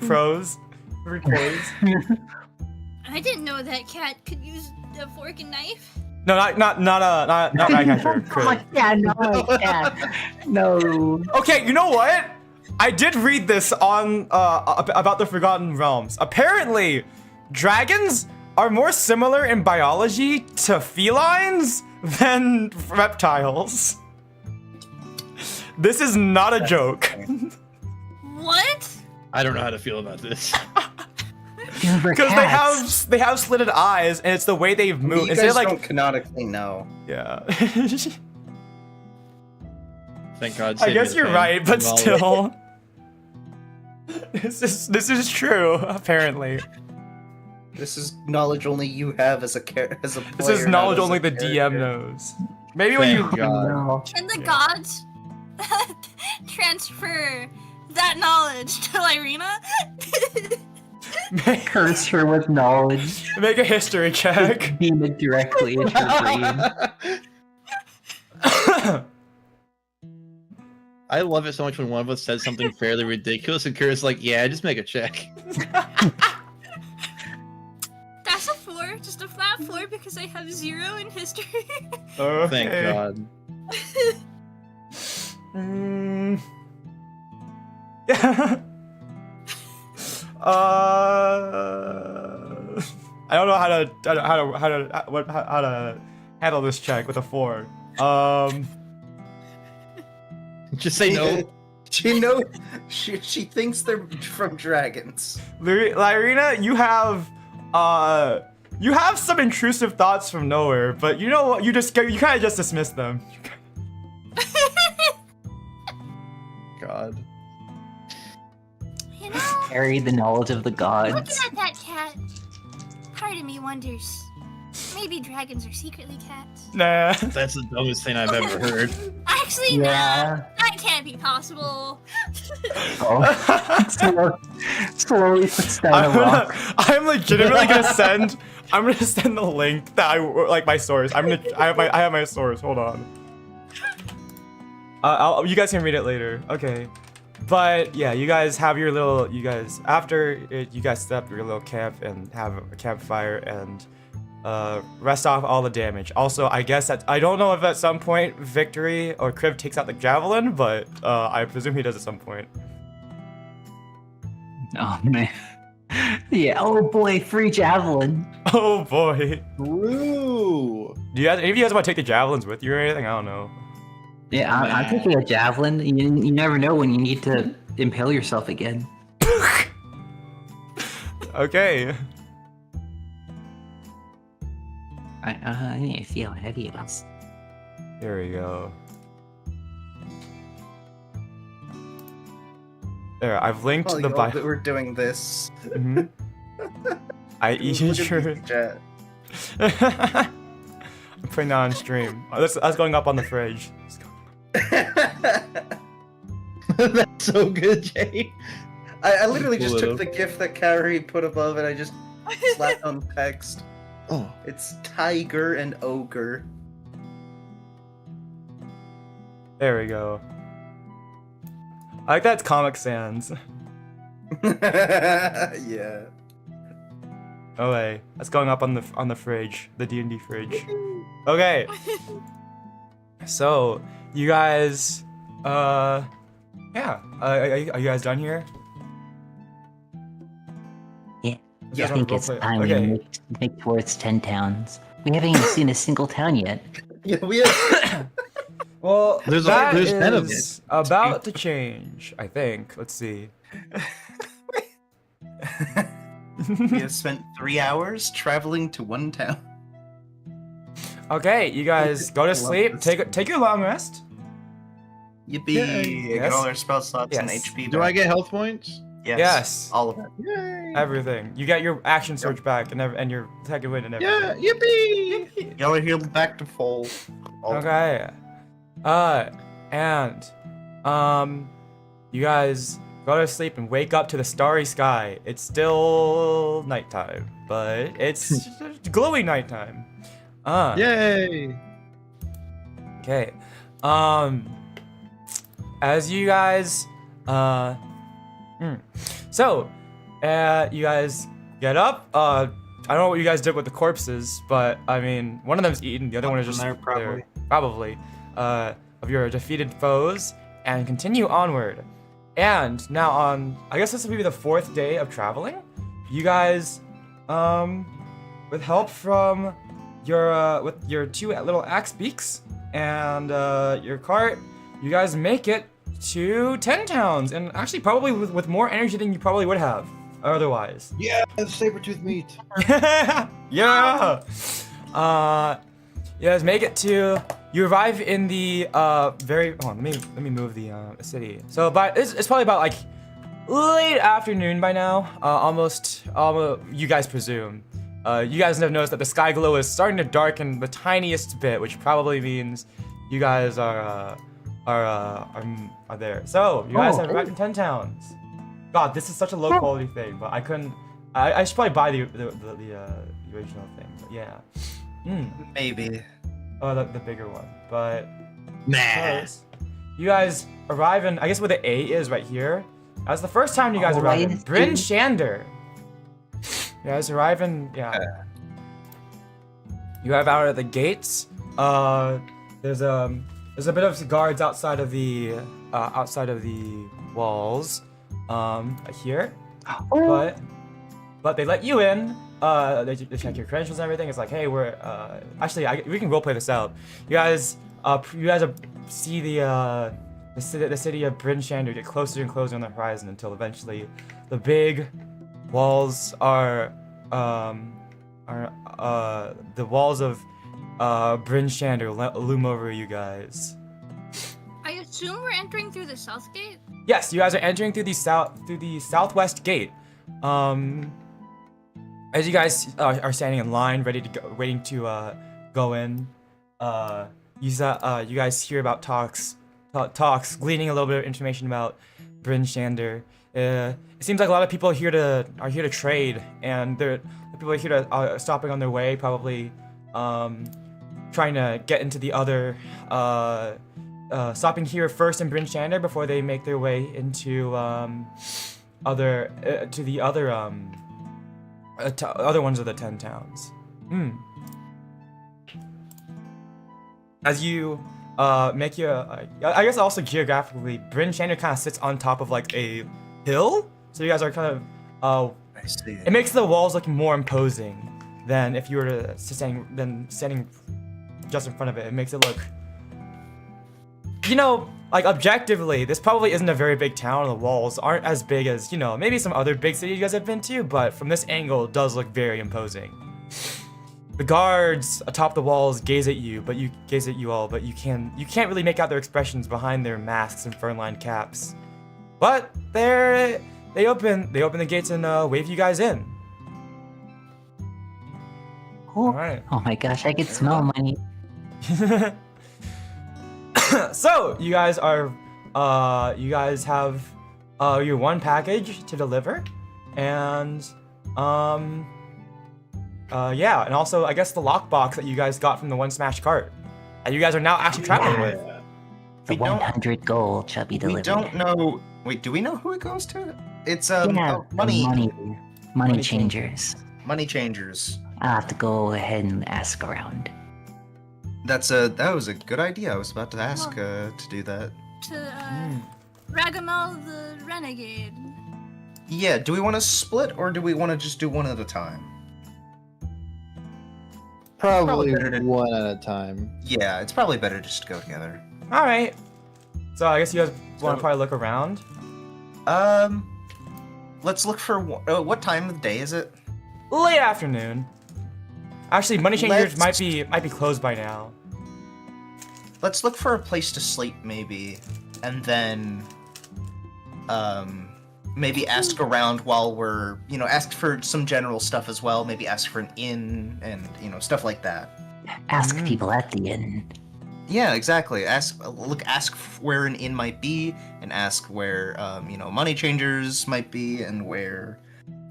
pros, perfect poise. I didn't know that cat could use a fork and knife. No, not Ratcatcher, Kriv. Yeah, no, yeah. No. Okay, you know what? I did read this on about the Forgotten Realms. Apparently, dragons are more similar in biology to felines than reptiles. This is not a joke. What? I don't know how to feel about this. Because they have slitted eyes, and it's the way they've moved. You Instead guys of, don't canonically know. yeah. Thank God. I save guess me you're the right, pain. but Well, still. This is true, apparently. This is knowledge only you have as a player. This is knowledge only the DM knows. Maybe when you Thank God. No. Can the Yeah. gods transfer that knowledge to Lyryna? Curse her with knowledge. make a history check. Beam it directly into her brain. I love it so much when one of us says something fairly ridiculous and Kurt's like, yeah, just make a check. That's a 4, just a flat 4 because I have 0 in history. Okay. Thank God. Yeah. I don't know how to handle this check with a 4. Just say no. She thinks they're from dragons. Lyryna, you have some intrusive thoughts from nowhere, but you know what? You kind of just dismiss them. God. carry the knowledge of the gods. Looking at that cat, part of me wonders. Maybe dragons are secretly cats. Nah. That's the dumbest thing I've ever heard. Actually, Yeah. nah, that can't be possible. Oh. Slowly puts down a rock. I'm legitimately gonna send. I'm gonna send the link that I like my source. I have my source. Hold on. You guys can read it later. Okay. But yeah, you guys have your little. You guys set up your little camp and have a campfire and rest off all the damage. Also, I guess that I don't know if at some point Victory or Kriv takes out the javelin, but I presume he does at some point. Oh man. Yeah. Oh boy, free javelin. Oh boy. True. Do you guys? Any of you guys want to take the javelins with you or anything? I don't know. Yeah, I'm taking a javelin. You never know when you need to impale yourself again. Okay. I need to feel heavy about. There we go. There, I've linked While the y'all Bible. we're doing this. Mhm. I eat Look at your. this jet. I'm putting that on stream. Oh, that's going up on the fridge. That's so good, Jay. I literally just Pull it took up. the GIF that Kaori put above and I just slapped on text. Oh. It's tiger and ogre. There we go. I like that it's Comic Sans. Yeah. Oh wait, that's going up on the fridge, the D&D fridge. Okay. So, you guys, yeah. Are you guys done here? Yeah. You I guys think wanna it's roleplay? time Okay. we make towards 10 towns. We haven't even seen a single town yet. Yeah, we have. Well, There's that 10 of is about to change, I think. Let's see. We have spent 3 hours traveling to one town. Okay, you guys go to Love sleep. this. Take your long rest. Yippee! Yes. Get all our spell slots and Yes. HP back. Do I get health points? Yes. Yes. All of it. Yay. Everything. You get your action surge back and your second wind and Yeah, everything. yippee! Y'all are healed back to full. All of it. Okay. And you guys go to sleep and wake up to the starry sky. It's still nighttime, but it's glowing nighttime. Yay! Okay. As you guys, so, you guys get up. I don't know what you guys did with the corpses, but I mean, one of them's eaten, the other one is just There, there, probably, of your defeated foes, and continue onward. And now on, I guess this will be the 4th day of traveling. You guys, with help from your, with your 2 little axe beaks and your cart, you guys make it to 10 towns, and actually probably with more energy than you probably would have otherwise. Yeah, saber-tooth meat. Yeah. You guys make it to. You arrive in the very. Hold on, let me move the city. So it's probably about like late afternoon by now. Almost you guys presume. You guys have noticed that the sky glow is starting to darken the tiniest bit, which probably means you guys are there. So you guys have arrived in 10 towns. God, this is such a low quality thing, but I couldn't. I should probably buy the original thing. But yeah. Maybe. Oh, the bigger one, but Nah. close. You guys arrive in, I guess where the A is right here. That's the first time you guys arrive in Right. Bryn Shander. You guys arrive in, yeah. You arrive out at the gates. There's a bit of guards outside of the walls, here. But they let you in. They check your credentials and everything. It's like, hey, we're actually we can roleplay this out. You guys see the city of Bryn Shander get closer and closer on the horizon until eventually the big walls are the walls of Bryn Shander loom over you guys. Are you assume we're entering through the south gate? Yes, you guys are entering through the southwest gate. As you guys are standing in line, ready to go, waiting to go in, you guys hear about talks, gleaning a little bit of information about Bryn Shander. It seems like a lot of people are here to trade, and the people are here to stopping on their way, probably trying to get into the other, stopping here first in Bryn Shander before they make their way into the other ones of the 10 towns. As you make your, I guess also geographically, Bryn Shander kind of sits on top of like a hill, so you guys are kind of, I see. it makes the walls look more imposing than if you were to standing just in front of it. It makes it look, you know, like objectively, this probably isn't a very big town. The walls aren't as big as, you know, maybe some other big cities you guys have been to, but from this angle, it does look very imposing. The guards atop the walls gaze at you all, but you can't really make out their expressions behind their masks and fur-lined caps. But they open the gates and wave you guys in. Oh, Alright. oh my gosh, I can smell money. So you guys have your one package to deliver, and yeah, and also I guess the lockbox that you guys got from the one smash cart, and you guys are now actually traveling with. The We don't- 100 gold shall be We delivered. don't know. Wait, do we know who it goes to? It's Yeah, oh, the money money changers. money changers. I'll have to go ahead and ask around. That was a good idea. I was about to ask to do that. To Ragamel the Renegade. Yeah, do we want to split or do we want to just do one at a time? Probably better to- one at a time. Yeah, it's probably better just to go together. All right. So I guess you guys want to So- probably look around. Let's look for what time of the day is it? Late afternoon. Actually, money changers Let's- might be closed by now. Let's look for a place to sleep maybe, and then maybe ask around while we're, ask for some general stuff as well. Maybe ask for an inn and stuff like that. Ask people at the inn. Yeah, exactly. Ask where an inn might be, and ask where money changers might be, and where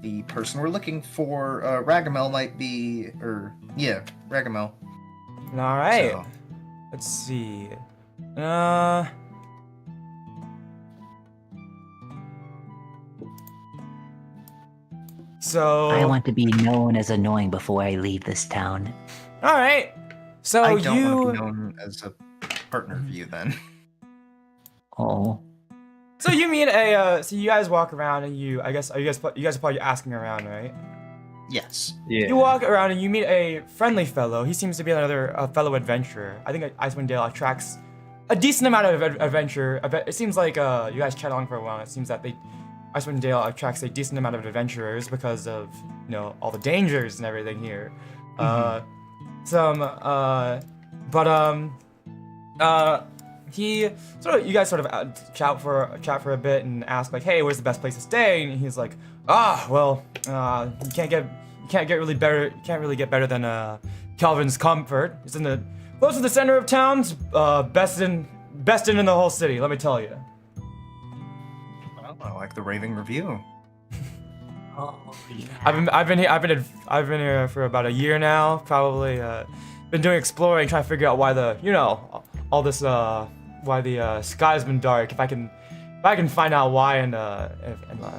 the person we're looking for, Ragamel, might be. Ragamel. All right. So, Let's see. So. I want to be known as annoying before I leave this town. All right. So I don't you. want to be known as a partner of you then. Oh. So you meet a. So you guys walk around and you. I guess you guys are probably asking around, right? Yes. Yeah. You walk around and you meet a friendly fellow. He seems to be another fellow adventurer. I think Icewind Dale attracts a decent amount of adventure. It seems like you guys chat along for a while. It seems that Icewind Dale attracts a decent amount of adventurers because of all the dangers and everything here. He you guys chat for a bit and ask like, hey, where's the best place to stay? And he's like, you can't really get better than Calvin's Comfort. It's close to the center of town. Best inn in the whole city, let me tell you. Well, I like the raving review. Oh, yeah. I've been here for about a year now. Probably been doing exploring, trying to figure out why why the sky's been dark. If I can find out why and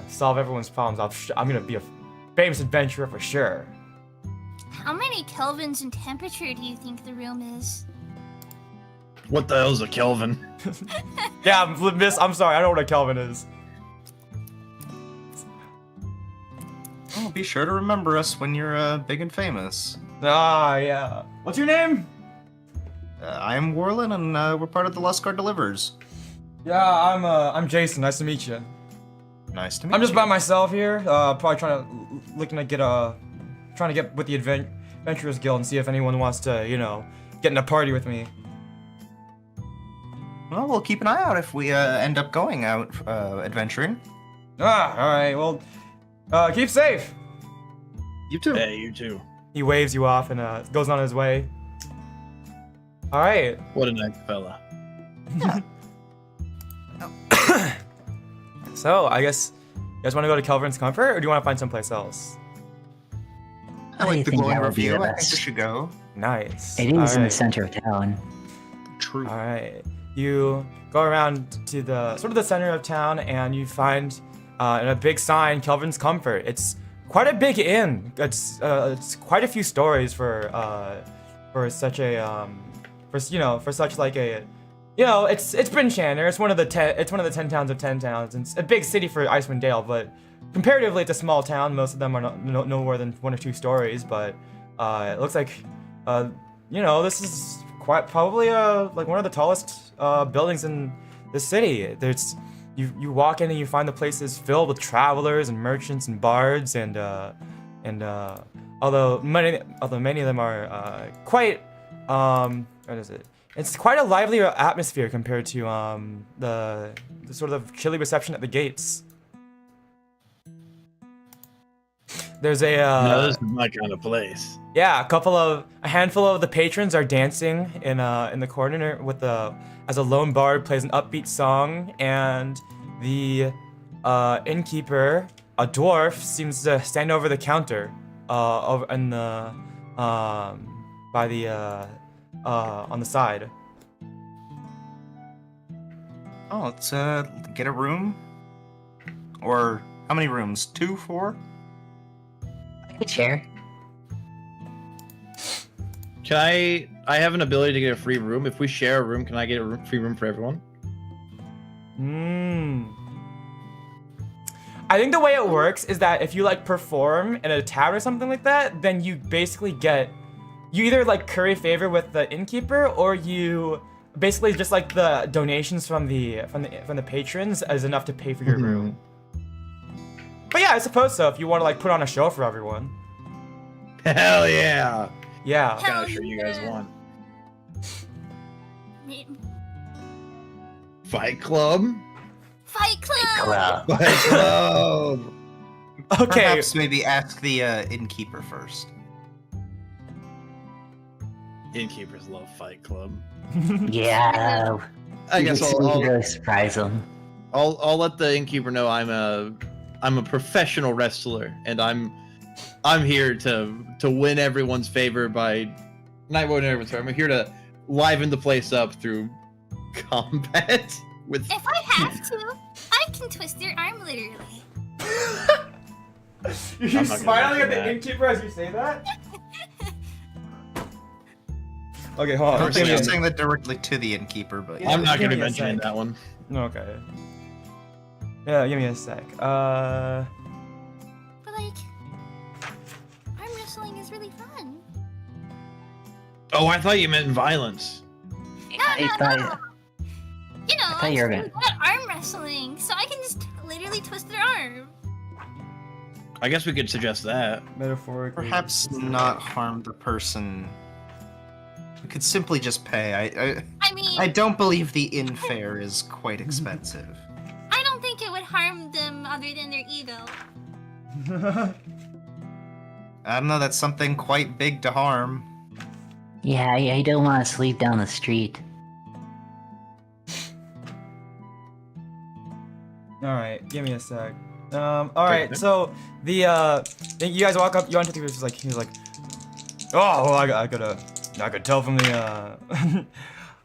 solve everyone's problems, I'm gonna be a famous adventurer for sure. How many kelvins in temperature do you think the room is? What the hell's a Kelvin? Yeah, miss, I'm sorry, I don't know what a Kelvin is. Oh, be sure to remember us when you're big and famous. Ah, yeah. What's your name? I am Warlen, and we're part of the Lost Guard Delivers. Yeah, I'm Jason. Nice to meet you. Nice to meet you. I'm just by myself here. Probably trying to get with the Adventurers Guild and see if anyone wants to, get in a party with me. Well, we'll keep an eye out if we end up going out adventuring. All right. Well, keep safe. You too. Hey, you too. He waves you off and goes on his way. All right. What a nice fella. So I guess you guys want to go to Kelvin's Comfort, or do you want to find someplace else? I like the think glowing that would be review. the I think we best. should go. Nice. It is in the Alright. center of town. True. All right. You go around to the sort of the center of town, and you find in a big sign, Kelvin's Comfort. It's quite a big inn. It's quite a few stories for such a for such like a it's Bryn Shanner. It's one of the 10 towns of 10 towns. It's a big city for Icewind Dale, but comparatively it's a small town. Most of them are no more than 1 or 2 stories, but it looks like this is quite probably like one of the tallest buildings in the city. There's you walk in and you find the place is filled with travelers and merchants and bards and although many of them are quite what is it? It's quite a livelier atmosphere compared to the sort of chilly reception at the gates. There's No, this is my kind of place. yeah, a handful of the patrons are dancing in the corner as a lone bard plays an upbeat song, and the innkeeper, a dwarf, seems to stand over the counter over in the by the on the side. Oh, let's get a room. Or how many rooms? 2, 4? I could share. Can I have an ability to get a free room. If we share a room, can I get a free room for everyone? I think the way it works is that if you like perform in a town or something like that, then you basically you either like curry favor with the innkeeper, or you basically just like the donations from the patrons is enough to pay for your room. But yeah, I suppose so if you want to like put on a show for everyone. Hell yeah! Yeah. What kind of show you guys want? Fight Club? Fight Club! Club. Fight Club! Okay. Perhaps maybe ask the innkeeper first. Innkeepers love Fight Club. Yeah. I guess we could I'll really surprise them. I'll let the innkeeper know I'm a professional wrestler, and I'm here to win everyone's favor by not winning everyone's favor. I'm here to liven the place up through combat with. If I have to, I can twist your arm literally. You're I'm not gonna smiling at mention the that. innkeeper as you say that? Okay, hold on. I was Give me a- just saying that directly to the innkeeper, but Yeah. I'm not give going to me a mention sec. that one. Okay. Yeah, give me a sec. But like, arm wrestling is really fun. Oh, I thought you meant violence. I thought- You know, thought you were I'm gonna- good at arm wrestling, so I can just literally twist their arm. I guess we could suggest that. Metaphorically. perhaps not harm the person. We could simply just pay. I mean, I don't believe the inn fare is quite expensive. I don't think it would harm them other than their ego. I don't know, that's something quite big to harm. Yeah, I don't want to sleep down the street. Alright, give me a sec. Alright, so you guys walk up, you enter the he's like, oh, well, I could tell from the,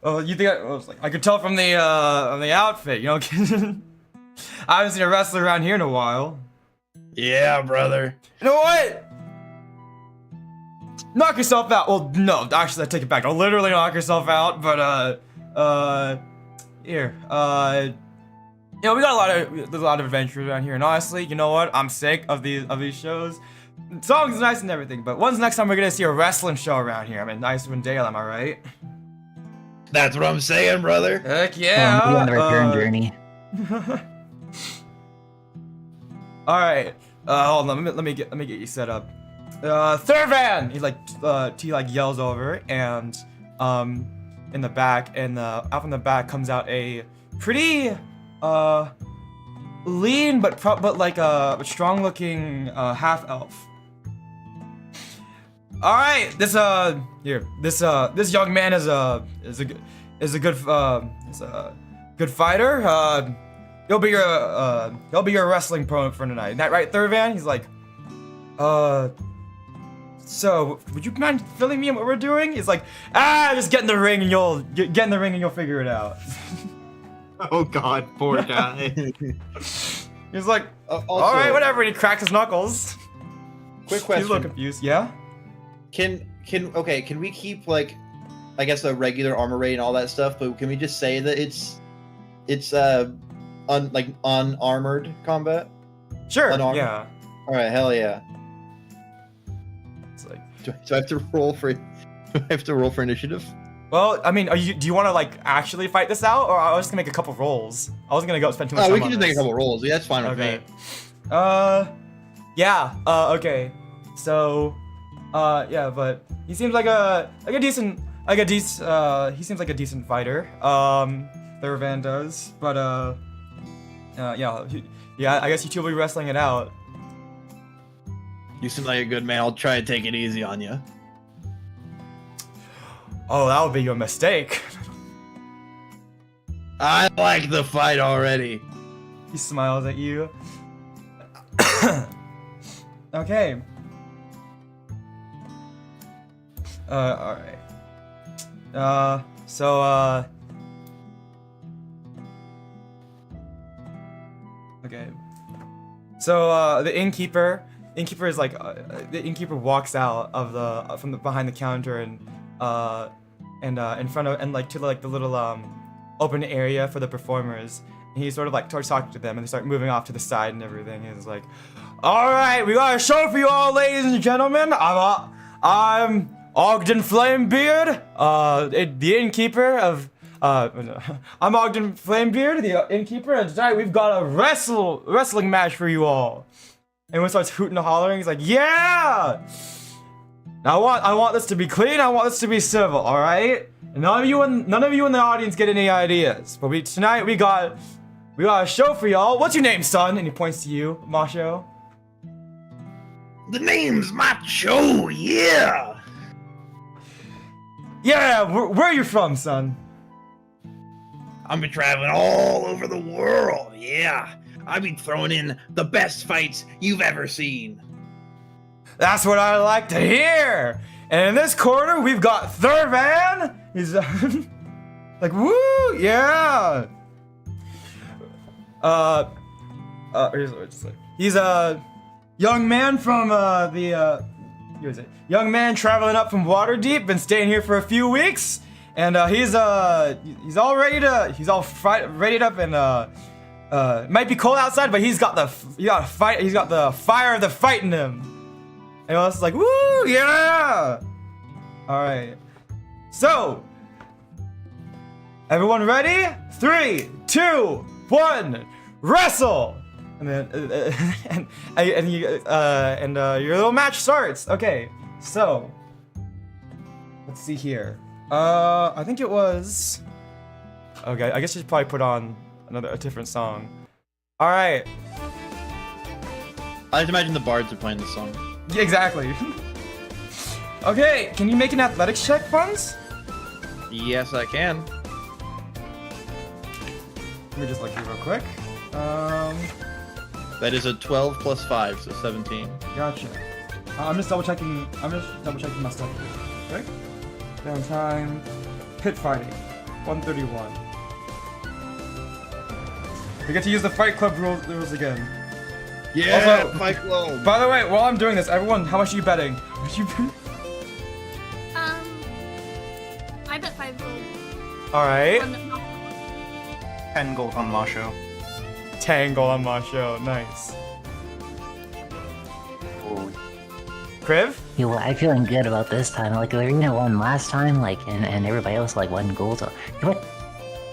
oh, you think I could tell from the outfit, you know, I haven't seen a wrestler around here in a while. Yeah, brother. You know what? Knock yourself out. Well, no, actually, I take it back. Don't literally knock yourself out, but, here, you know, we got there's a lot of adventures around here, and honestly, you know what? I'm sick of these shows. Songs are nice and everything, but when's the next time we're gonna see a wrestling show around here? I'm in Icewind Dale, am I right? That's what I'm saying, brother. Heck Maybe on the return journey. All right. Hold on. Let me get you set up. Thurvan! He yells over, and in the back, and out from the back comes out a pretty lean but like a strong looking half elf. All right, this young man is a good fighter. He'll be your wrestling opponent for tonight. Isn't that right, Thurvan? He's like, so would you mind filling me in what we're doing? He's like, just get in the ring and you'll figure it out. Oh God, poor guy. He's like, Also, all right, whatever. And he cracks his knuckles. Quick He's a little question. confused. Yeah. Can we keep like, I guess the regular armor rate and all that stuff, but can we just say that it's unarmored combat? Sure. Unarmed? Yeah. All right, hell yeah. It's like, Do I have to roll for? Do I have to roll for initiative? well, I mean, do you want to like actually fight this out, or I was just gonna make a couple rolls? I wasn't gonna go spend too much time We on can just make a this. couple rolls. Yeah, that's fine with Okay. me. Yeah. Okay. So, yeah, but he seems like a decent he seems like a decent fighter. Thurvan does, but yeah, I guess you two will be wrestling it out. You seem like a good man. I'll try to take it easy on you. Oh, that would be your mistake. I like the fight already. He smiles at you. Okay. Alright. Okay. So, the innkeeper is like, the innkeeper walks out of from behind the counter and in front of, and like to like the little, open area for the performers. And he sort of like starts talking to them, and they start moving off to the side and everything. And he's like, all right, we got a show for you all, ladies and gentlemen. I'm Ogden Flamebeard, the innkeeper of, I'm Ogden Flamebeard, the innkeeper, and tonight we've got a wrestling match for you all. Everyone starts hooting and hollering. He's like, yeah! Now I want this to be clean. I want this to be civil, all right? And none of you in the audience get any ideas. But tonight we got a show for y'all. What's your name, son? And he points to you, Mawsho. The name's Mawsho, yeah. Yeah, where are you from, son? I've been traveling all over the world, yeah. I've been throwing in the best fights you've ever seen. That's what I like to hear. And in this corner, we've got Thurvan. He's like, woo, yeah. He's a young man from young man traveling up from Waterdeep, been staying here for a few weeks, and he's all ready up and might be cold outside, but he's got the fire of the fight in him. And I was like, woo, yeah! Alright. So, everyone ready? 3, 2, 1, wrestle! And then, your little match starts. Okay, so, let's see here. I think it was, okay, I guess you should probably put on a different song. Alright. I just imagine the bards are playing this song. Yeah, exactly. Okay, can you make an athletics check, Buns? Yes, I can. Let me just look here real quick. That is a 12 plus 5, so 17. Gotcha. I'm just double checking my stuff here. Okay. Downtime. Pit fighting. 131. We get to use the Fight Club rules again. Yeah, Also, Fight Club. By the way, while I'm doing this, everyone, how much are you betting? How much are you betting? I bet 5 gold. Alright. 10 gold on Mawsho. 10 gold on my show. Nice. Kriv? Yo, I'm feeling good about this time. Like, Lyryna won last time, like, and everybody else, like, won gold. So, you what?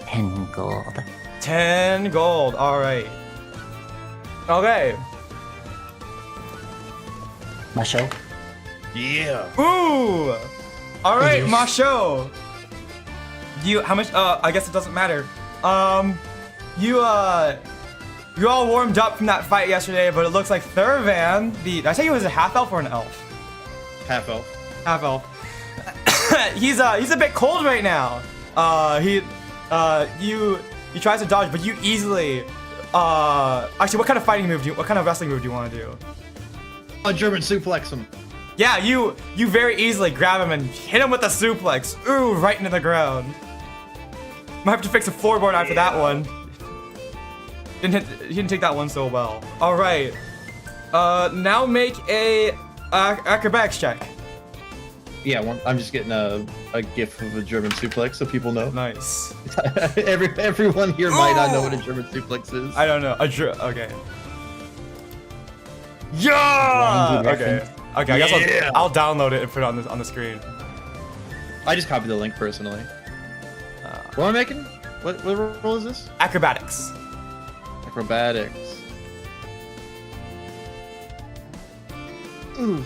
10 gold. 10 gold. Alright. Okay. Mawsho? Yeah. Ooh! Alright, Yes. Mawsho! how much? I guess it doesn't matter. You all warmed up from that fight yesterday, but it looks like Thurvan, did I tell you he was a half elf or an elf? Half elf. Half elf. He's a bit cold right now. He tries to dodge, but you easily. Actually, what kind of fighting move what kind of wrestling move do you want to do? A German suplex him. Yeah, you very easily grab him and hit him with a suplex. Ooh, right into the ground. Might have to fix a floorboard after that one. He didn't take that one so well. All right. Now make a acrobatics check. Yeah, I'm just getting a gif of a German suplex so people know. Nice. Everyone here might not know what a German suplex is. I don't know. Okay. Yeah. Okay. I guess I'll download it and put it on the screen. I just copied the link personally. What am I making? What role is this? Acrobatics. Acrobatics. Ooh.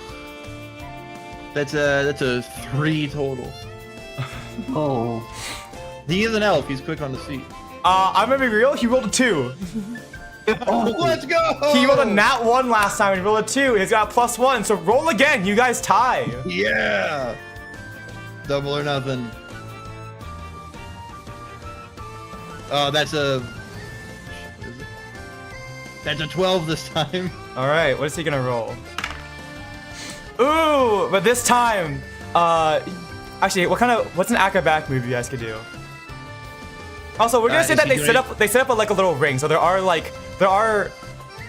That's a 3 total. Oh. He is an elf. He's quick on the feet. I'm gonna be real. He rolled a 2. Oh, let's go! He rolled a nat 1 last time. He rolled a 2. He's got a +1. So roll again. You guys tie. Yeah. Double or nothing. Oh, that's a 12 this time. All right. What is he gonna roll? Ooh, but this time, actually, what's an acrobatic move you guys could do? Also, we're gonna say that they set up like a little ring. So there are, I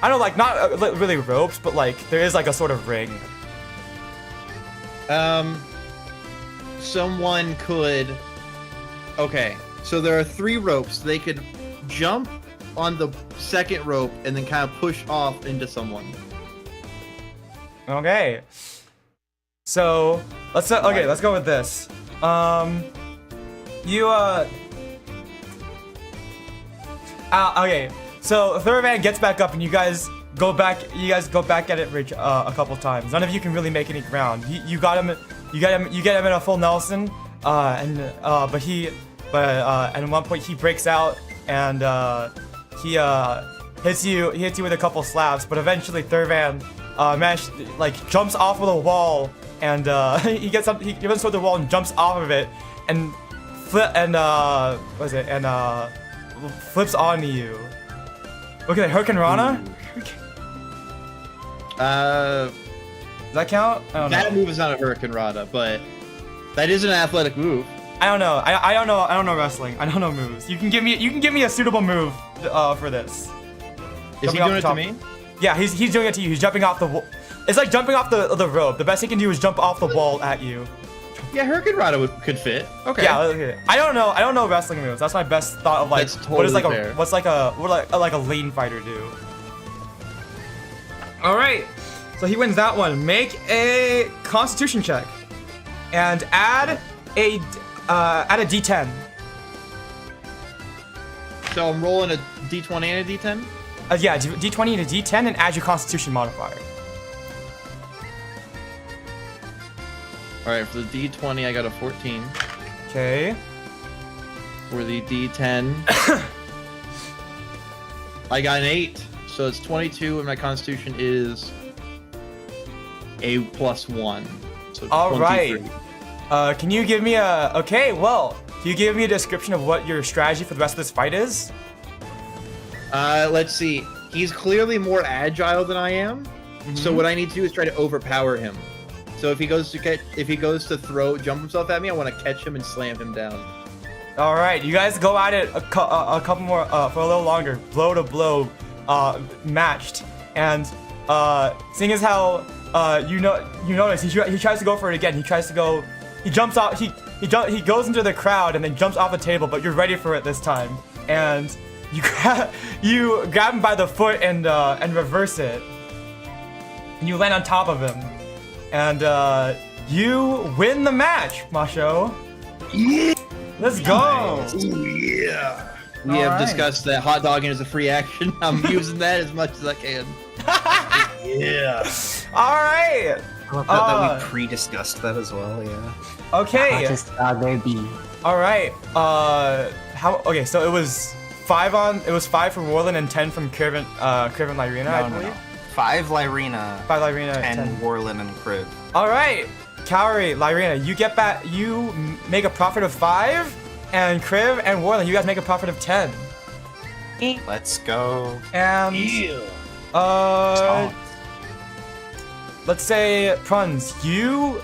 don't know, like not really ropes, but like there is like a sort of ring. Someone could. Okay, so there are 3 ropes. They could jump on the second rope and then kind of push off into someone. Okay. So let's go with this. Okay. So Thurvan gets back up and you guys go back at it a couple times. None of you can really make any ground. You get him in a full Nelson, and at one point he breaks out and he hits you with a couple slaps, but eventually Thurvan jumps off of the wall and he runs toward the wall and jumps off of it and flips onto you. Okay, Hurricane Rana? Does that count? I don't know. That move is not a Hurricane Rana, but that is an athletic move. I don't know. I don't know wrestling. I don't know moves. You can give me a suitable move for this. Is he doing it to me? Yeah, he's doing it to you. He's jumping off the wall. It's like jumping off the rope. The best he can do is jump off the wall at you. Yeah, Hurricane Rana could fit. Okay. Yeah, okay. I don't know wrestling moves. That's my best thought of like That's totally fair. What a lean fighter do. All right. So he wins that one. Make a Constitution check, and add a D10. So I'm rolling a D20 and a D10? Yeah, D20 and a D10, and add your Constitution modifier. Alright, for the D20, I got a 14. Okay. For the D10, I got an 8. So it's 22, and my Constitution is a +1. So All 23. right. Can you give me a description of what your strategy for the rest of this fight is? Let's see. He's clearly more agile than I am. So what I need to do is try to overpower him. So if he goes to jump himself at me, I want to catch him and slam him down. All right, you guys go at it a couple more for a little longer, blow to blow, matched. And seeing as how you notice he tries to go for it again. He jumps off. He goes into the crowd and then jumps off the table. But you're ready for it this time, and you grab him by the foot and reverse it, and you land on top of him. And you win the match, Mawsho. Yeah. Let's go. Ooh, yeah. We have discussed that hot dogging is a free action. I'm using that as much as I can. Yeah. All right. I love that we pre-discussed that as well. Yeah. Okay. I'll just rather be. All right. Okay, so it was 5 from Warlen and 10 from Kriv and Lyryna, I believe. No. 5 Lyryna, 5 Lyryna, 10 Warlen and Kriv. All right, Kaori, Lyryna, you get back. You make a profit of 5, and Kriv and Warlen, you guys make a profit of 10. Let's go. And let's say Pruns, you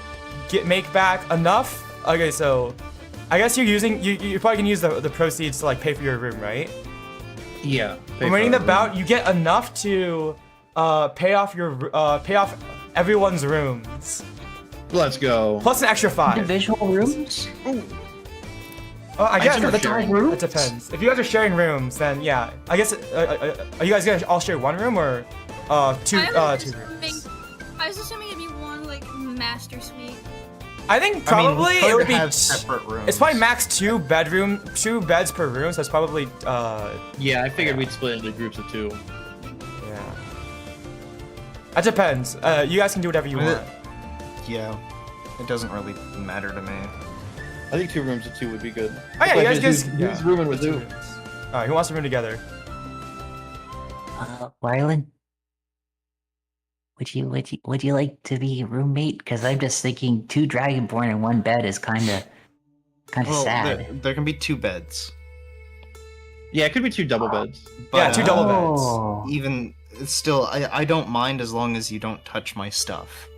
make back enough. Okay, so I guess you're probably gonna use the proceeds to like pay for your room, right? Yeah. From winning the bout, you get enough to pay off everyone's rooms. Let's go. Plus an extra 5. Individual rooms? I guess never it sharing depends. If you guys are sharing rooms, then yeah. I guess are you guys gonna all share one room or two rooms? I was assuming it'd be one like master suite. I think probably it would be have separate rooms. It's probably max 2 beds per room, so it's probably Yeah, I figured we'd split into groups of 2. yeah. That depends. You guys can do whatever you want. Yeah, it doesn't really matter to me. I think 2 rooms of 2 would be good. Oh yeah, you guys Who's yeah. rooming with 2 who? rooms. All right, who wants to room together? Warlen? Would you like to be a roommate? Because I'm just thinking 2 Dragonborn in 1 bed is kind of Well, sad. there can be 2 beds. Yeah, it could be 2 double beds. Yeah, 2 double beds. Oh. Even still, I don't mind as long as you don't touch my stuff.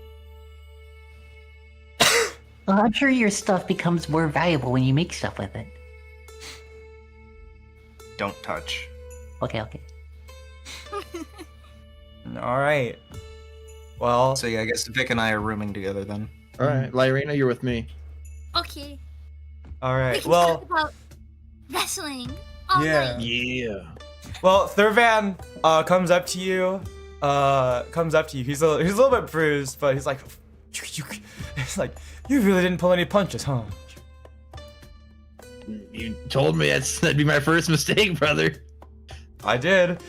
Well, I'm sure your stuff becomes more valuable when you make stuff with it. Don't touch. Okay. All right. Well, So yeah, I guess Vic and I are rooming together then. All right, Lyryna, you're with me. Okay. all We right. can Well, talk about wrestling. All Yeah. night. Yeah. well, Thurvan comes up to you. He's a little bit bruised, but he's like, you really didn't pull any punches, huh? You told me that'd be my first mistake, brother. I did.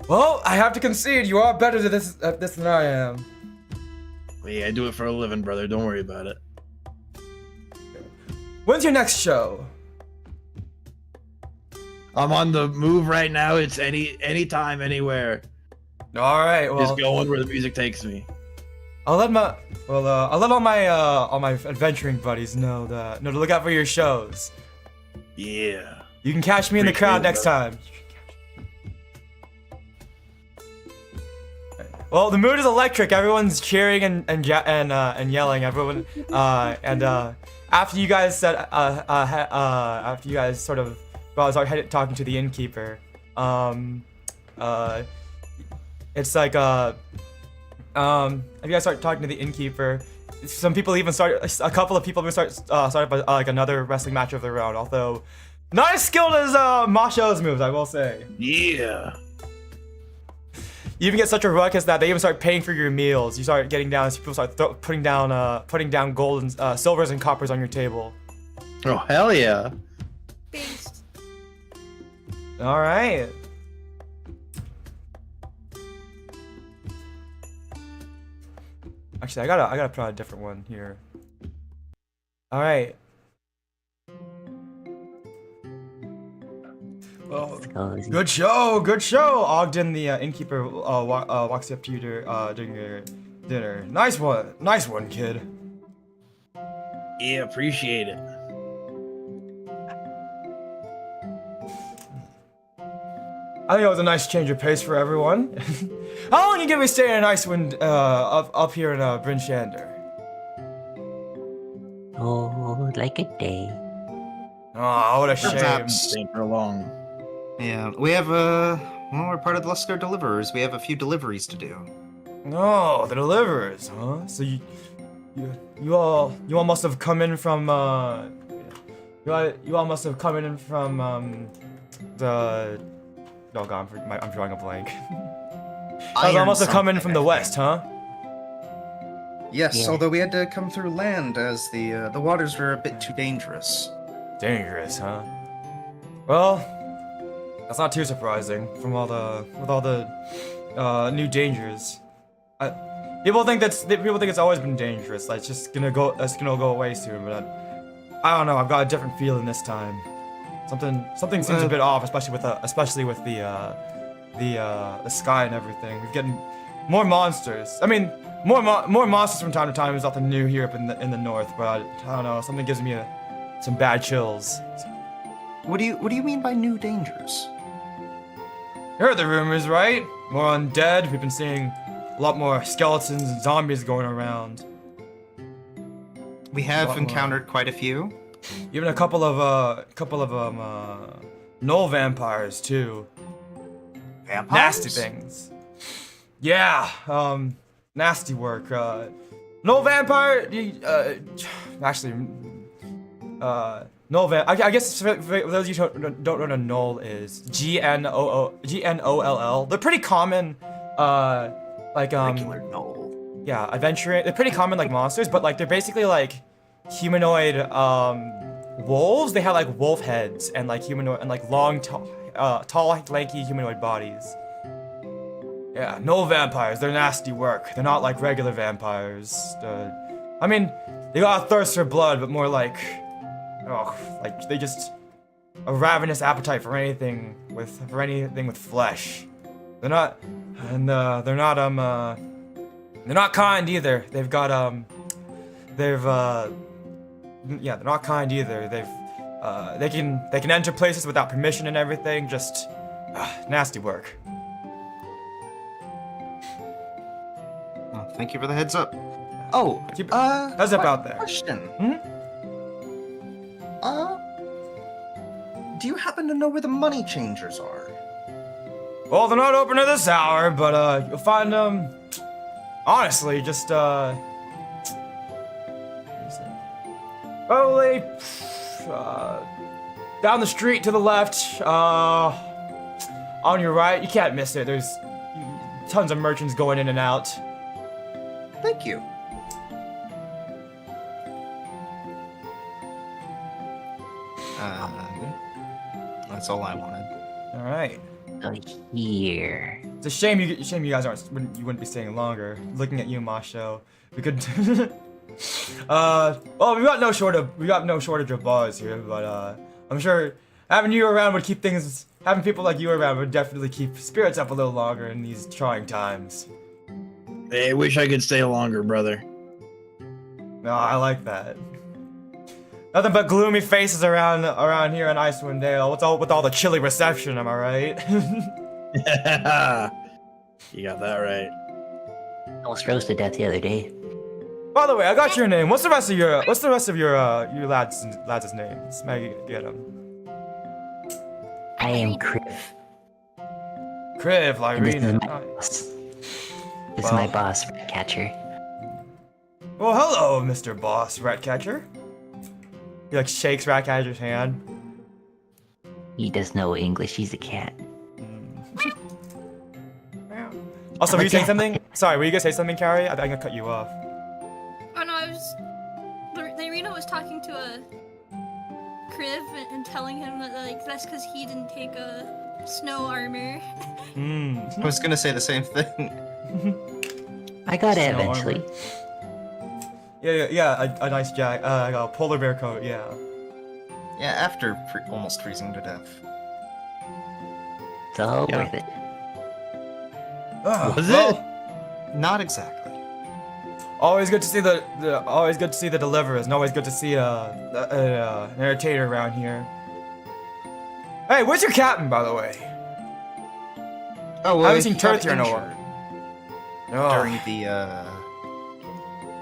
Well, I have to concede, you are better at this than I am. Yeah, I do it for a living, brother. Don't worry about it. When's your next show? I'm on the move right now. It's anytime, anywhere. All right. Well, Just going where the music takes me. I'll let all my adventuring buddies know to look out for your shows. Yeah. You can catch me in the Appreciate crowd it, next bro. time. Well, the mood is electric. Everyone's cheering and yelling. Everyone after you guys said after you guys sort of started talking to the innkeeper, it's like if you guys start talking to the innkeeper, some people even a couple of people even started by, like another wrestling match of their own. Although not as skilled as Mawsho's moves, I will say. Yeah. You even get such a ruckus that they even start paying for your meals. You start getting down, people start putting down gold and silvers and coppers on your table. Oh, hell yeah. Based. All right. Actually, I gotta put on a different one here. All right. Well, good show. Ogden, the innkeeper, walks up to you during your dinner. Nice one, kid. Yeah, appreciate it. I think it was a nice change of pace for everyone. How long you gonna be staying in Icewind up here in Bryn Shander? Oh, like a day. Oh, what a shame. Perhaps. Staying for long. Yeah, we have well, we're part of the Luster Deliverers. We have a few deliveries to do. No, the deliverers, huh? So you all must have come in from you all must have come in from the oh god, I'm drawing a blank. You all must have come in from the west, huh? Yes, Yeah. although we had to come through land as the waters were a bit too dangerous. Dangerous, huh? Well, that's not too surprising with all the new dangers. People think it's always been dangerous. Like it's gonna go away soon, but I don't know. I've got a different feeling this time. Something seems a bit off, especially with the sky and everything. We're getting more monsters. I mean, more monsters from time to time is nothing new here up in the north, but I don't know. Something gives me some bad chills. What do you mean by new dangers? You heard the rumors, right? More undead. We've been seeing a lot more skeletons and zombies going around. We have encountered quite a few. Even a couple of null vampires too. Vampires? Nasty things. Yeah, nasty work. Null vampire. Actually, null vamp. I guess for those of you who don't know what a null is, Gnoll. They're pretty common. Regular gnoll. Yeah, adventuring. They're pretty common like monsters, but like they're basically like humanoid wolves. They have like wolf heads and like humanoid and like long, tall, lanky humanoid bodies. Yeah, no vampires. They're nasty work. They're not like regular vampires. I mean, they got a thirst for blood, but more like, like they just a ravenous appetite for anything with flesh. They're not kind either. They've got they're not kind either. They can enter places without permission and everything. Just nasty work. Well, thank you for the heads up. Oh, How's up out there? Question. Do you happen to know where the money changers are? Well, they're not open at this hour, but you'll find them. Honestly, just probably down the street to the left. On your right, you can't miss it. There's tons of merchants going in and out. Thank you. That's all I wanted. All right. Oh, here. It's a shame you guys wouldn't be staying longer. Looking at you, Mawsho, we could. Well, we got no shortage of bars here, but I'm sure having you around would keep things. Having people like you around would definitely keep spirits up a little longer in these trying times. Hey, wish I could stay longer, brother. No, I like that. Nothing but gloomy faces around here in Icewind Dale. With all the chilly reception, am I right? You got that right. Almost froze to death the other day. By the way, I got your name. What's the rest of your lads' names? May I get them? I am Kriv. Kriv, And this is Lyryna. my boss. This is my boss, Ratcatcher. Well, hello, Mr. Boss Ratcatcher. He like shakes Ratcatcher's hand. He does know English, he's a cat. Also, were you saying something? Sorry, were you gonna say something, Kaori? I'm gonna cut you off. Oh no, Lyryna was talking to a Kriv and telling him that like that's because he didn't take a snow armor. I was gonna say the same thing. I got it Snow eventually. Yeah, a nice a polar bear coat, yeah. Yeah, after almost freezing to death. It's all Yeah. worth it. Oh, Was well, it? Not exactly. Always good to see the deliverers, and always good to see an entertainer around here. Hey, where's your captain, by the way? Oh, well, I haven't seen he got Turth here in a while. injured Oh, during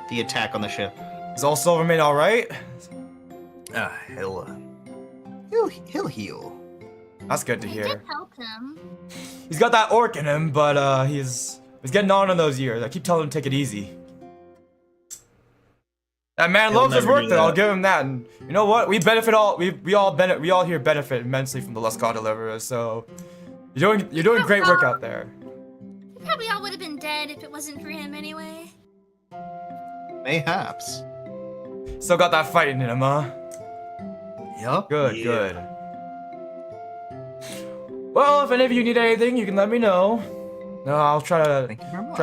the attack on the ship. is all Silvermane all right? He'll heal. That's good to We hear. did help him. He's got that orc in him, but he's getting on in those years. I keep telling him to take it easy. That man He'll loves his never work, do though. I'll that. give him that. And you know what? We all here benefit immensely from the Luscott Deliverers. So you're doing great work out there. We probably all would have been dead if it wasn't for him anyway. Mayhaps. Still got that fighting in him, huh? Yup. Good, Yeah. good. Well, if any of you need anything, you can let me know. No, I'll try to Thank you very much.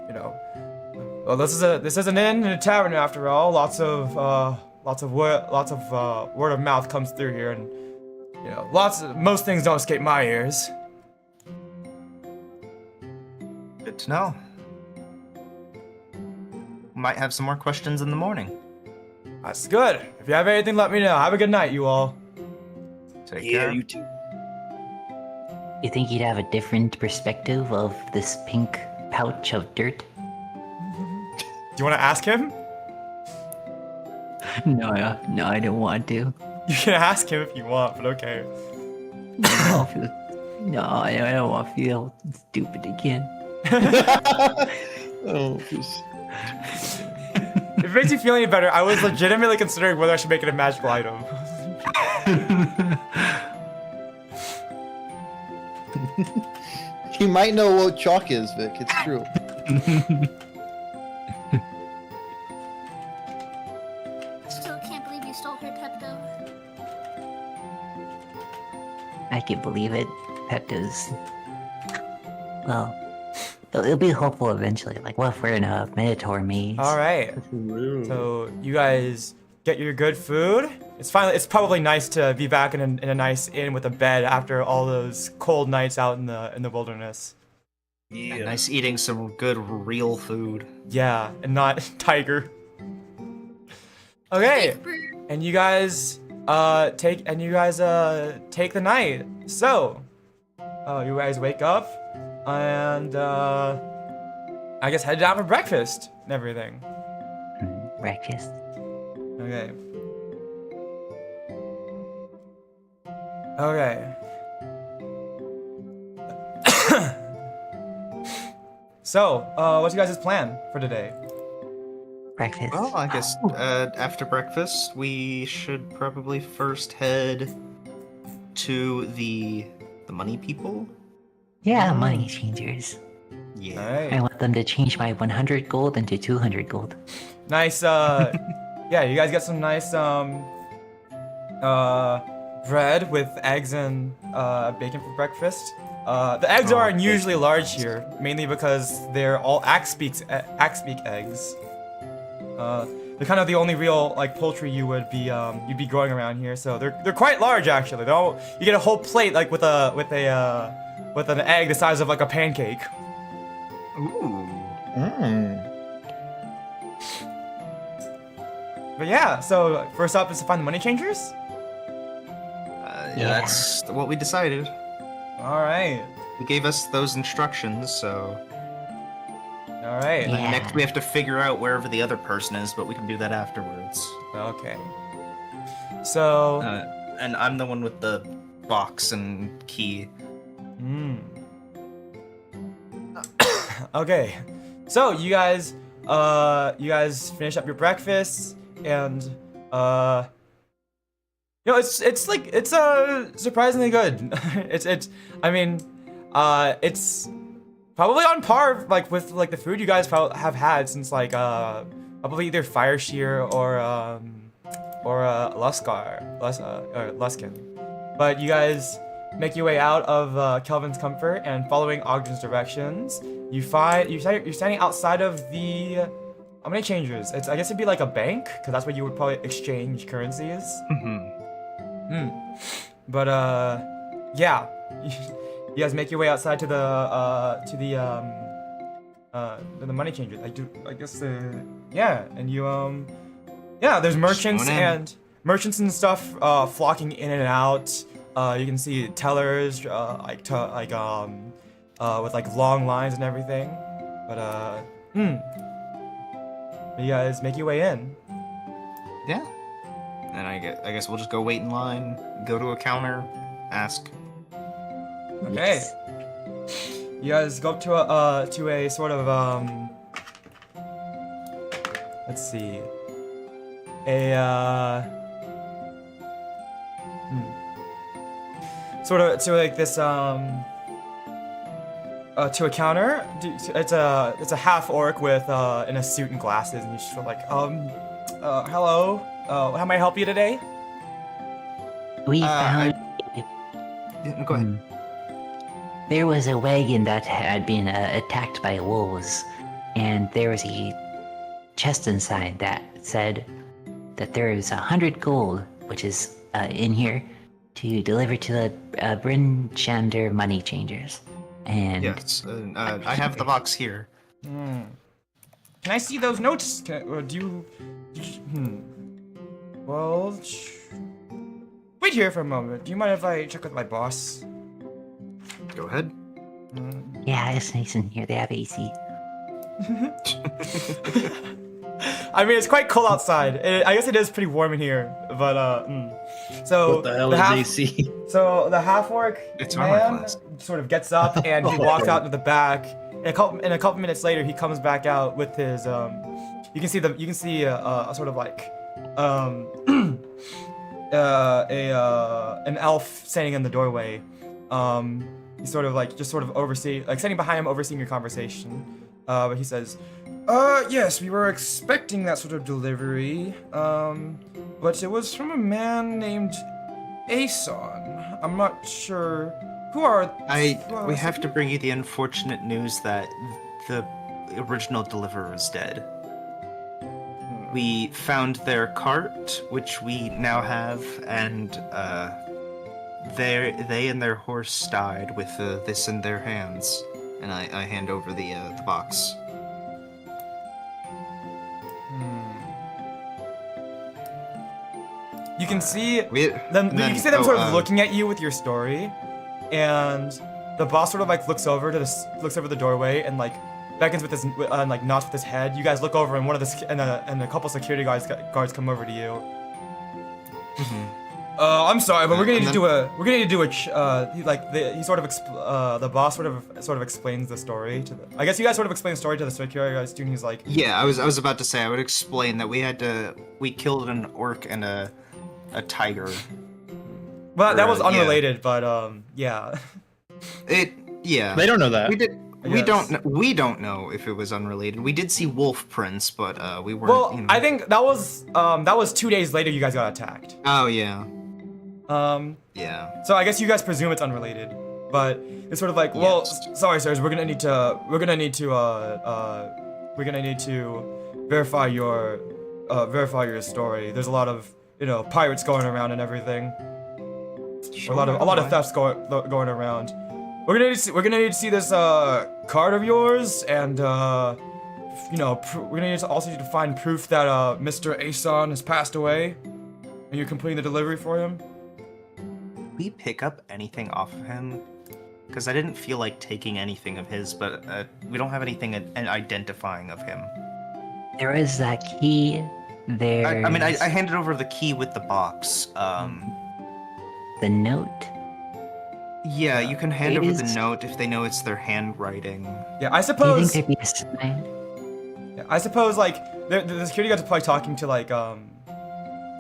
you know. Well, this is an inn and a tavern after all. Lots of lots of word of mouth comes through here, and most things don't escape my ears. Good to know. Might have some more questions in the morning. That's good. If you have anything, let me know. Have a good night, you all. Take Yeah, care. you too. You think you'd have a different perspective of this pink pouch of dirt? Do you want to ask him? No, I don't want to. You can ask him if you want, but okay. No, I don't want to feel stupid again. Oh, just- If it makes you feel any better, I was legitimately considering whether I should make it a magical item. You might know what chalk is, Vic. It's true. Still can't believe you stole her Pepto. I can believe it. Pepto's. Well, it'll be hopeful eventually. Like, what if we're in a Minotaur maze? All right. So you guys get your good food. It's probably nice to be back in a nice inn with a bed after all those cold nights out in the wilderness. Yeah. And nice eating some good real food. Yeah, and not tiger. Okay, Big bird. and you guys take the night. So, you guys wake up and I guess head down for breakfast and everything. Breakfast. Okay. Okay. So, what's you guys' plan for today? Breakfast. Well, I guess after breakfast, we should probably first head to the money people. Yeah, money changers. Yeah. Alright. I want them to change my 100 gold into 200 gold. Nice, yeah, you guys get some nice, bread with eggs and, bacon for breakfast. The eggs are unusually large here, mainly because they're all axe-beak eggs. They're kind of the only real, like, poultry you'd be growing around here, so they're quite large, actually. You get a whole plate, like, with an egg the size of, like, a pancake. Ooh. But yeah, so first up is to find the money changers? Yeah, that's what we decided. Alright. He gave us those instructions, so Alright. Yeah. next we have to figure out wherever the other person is, but we can do that afterwards. Okay. So, And I'm the one with the box and key. okay. So you guys finish up your breakfast and it's surprisingly good. it's probably on par with the food you guys have had since probably either Fire Shear or Luskin. But you guys make your way out of Kelvin's comfort, and following Ogden's directions, you're standing outside of the money changers. I guess it'd be like a bank, because that's where you would probably exchange currencies. But yeah, you guys make your way outside to the money changers. And you there's merchants and stuff flocking in and out. You can see tellers with like long lines and everything. But you guys make your way in. Yeah. And I guess we'll just go wait in line, go to a counter, ask. Okay. You guys go up to a sort of let's see. Sort of to like this to a counter. It's a half orc with in a suit and glasses, and he's just sort of like hello. How may I help you today? We found Yeah, go ahead. there was a wagon that had been attacked by wolves, and there was a chest inside that said that there is 100 gold, which is in here, to deliver to the Bryn Shander money changers. And Yes, I have the box here. Hmm. Can I see those notes? Or do you? Well, wait here for a moment. Do you mind if I check with my boss? Go ahead. yeah, it's nice in here. They have AC. I mean, it's quite cold outside. I guess it is pretty warm in here, but So What the hell is AC? So the half-orc It's armor man class. sort of gets up and he walks out to the back. And a couple minutes later, he comes back out with his You can see a sort of like an elf standing in the doorway. He's sort of like standing behind him, overseeing your conversation. But he says, yes, we were expecting that sort of delivery. But it was from a man named Aeson. I'm not sure who are. We have to bring you the unfortunate news that the original deliverer is dead. We found their cart, which we now have, and they and their horse died with this in their hands. And I hand over the box. You can see Then, you can see them sort of looking at you with your story, and the boss sort of like looks over the doorway and like beckons with his like nods with his head. You guys look over, and and a couple security guards come over to you. I'm sorry, but we're gonna need to do the boss sort of explains the story to I guess you guys sort of explain the story to the security guys too, and he's like, yeah, I was about to say I would explain that we killed an orc and a tiger. well, that was yeah. unrelated, but yeah. Yeah. They don't know that. We don't know if it was unrelated. We did see wolf prints, but we weren't. Well, you know. I think that was 2 days later you guys got attacked. Oh yeah. Yeah. So I guess you guys presume it's unrelated, but it's sort of like, well, sorry, sirs, we're gonna need to verify your story. There's a lot of pirates going around and everything. Sure, a lot of thefts going around. We're gonna need to see this card of yours, and we're gonna need to find proof that Mr. Aeson has passed away, and you're completing the delivery for him. We pick up anything off of him? Because I didn't feel like taking anything of his, but we don't have anything identifying of him. There is that key. There. I handed over the key with the box. The note. Yeah, you can hand over the note if they know it's their handwriting. Yeah, I Do you suppose. think there'd be a sign? Yeah, I suppose like the security guards are probably talking to like to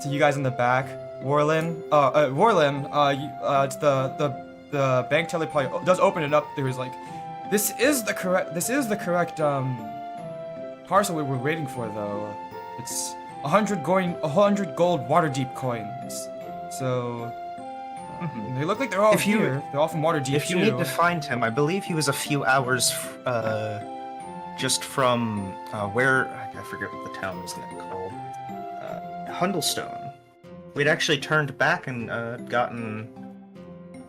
you guys in the back. Warlen, it's the bank teller probably does open it up. There's like, this is the correct parcel we were waiting for though. It's 100 gold Waterdeep coins. So they look like they're all here. They're all from Waterdeep. If you need to find him, I believe he was a few hours just from where I forget what the town was called. Hundlestone. We'd actually turned back and gotten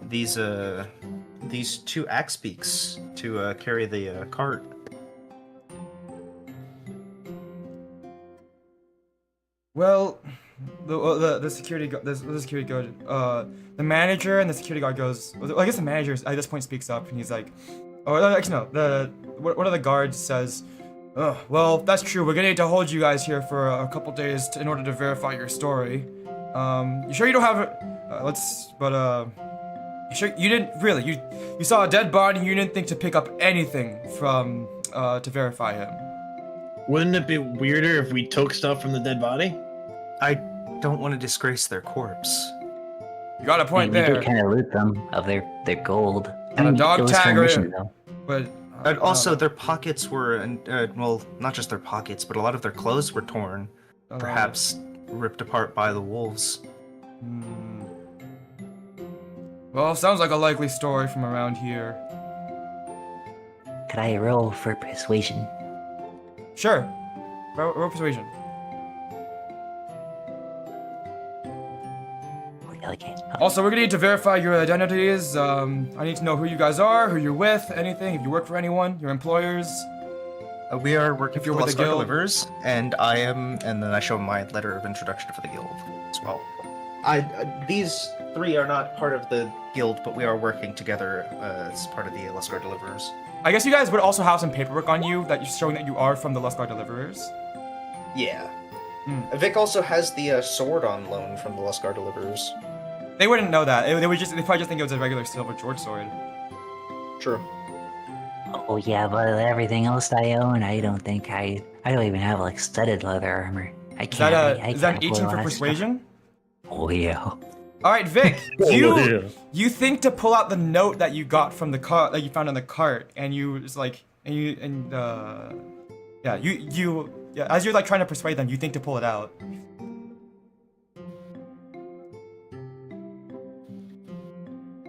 these two axe beaks to carry the cart. Well, the security guard, the manager and the security guard goes. Well, I guess the manager at this point speaks up and he's like, oh, actually no, one of the guards says, oh, well, that's true. We're gonna need to hold you guys here for a couple days in order to verify your story. You sure you don't have it? You sure you didn't really? You saw a dead body and you didn't think to pick up anything from to verify him. Wouldn't it be weirder if we took stuff from the dead body? I don't want to disgrace their corpse. You got a point We there. did kind of loot them of their gold. And a dog it was for tag a or- mission, though. But And also, their pockets were, well, not just their pockets, but a lot of their clothes were torn, perhaps ripped apart by the wolves. Well, sounds like a likely story from around here. Could I roll for persuasion? Sure. Roll persuasion. Also, we're gonna need to verify your identities. I need to know who you guys are, who you're with, anything. If you work for anyone, your employers. We are working If you're for with the the guild. Delivers, and I am, and then I show my letter of introduction for the guild as well. These three are not part of the guild, but we are working together as part of the Luscar Deliverers. I guess you guys would also have some paperwork on you that you're showing that you are from the Luscar Deliverers. Yeah. Vic also has the sword on loan from the Luscar Deliverers. They wouldn't know that. They probably just think it was a regular silver George sword. True. Oh yeah, but everything else I own, I don't even have like studded leather armor. I Is that can't. I is that an can't 18 afford for all that stuff. persuasion? Oh yeah. All right, Vic. You think to pull out the note that you got from the cart that you found in the cart, and you just like as you're like trying to persuade them, you think to pull it out.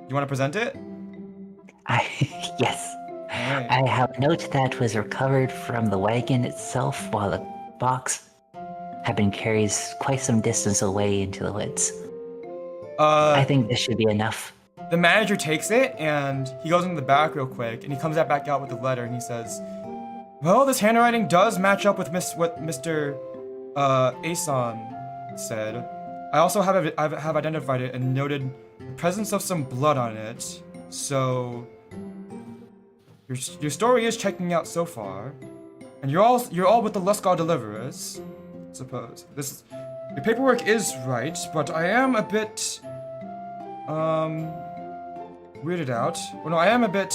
You want to present it? Yes. Alright. I have a note that was recovered from the wagon itself, while the box had been carried quite some distance away into the woods. I think this should be enough. The manager takes it and he goes into the back real quick and he comes back out with the letter and he says, "Well, this handwriting does match up with what Mr. Asan said. I also have identified it and noted the presence of some blood on it. So your story is checking out so far, and you're all with the Luscar Deliverers, I suppose. Your paperwork is right, but I am a bit weirded out. Well, no, I am a bit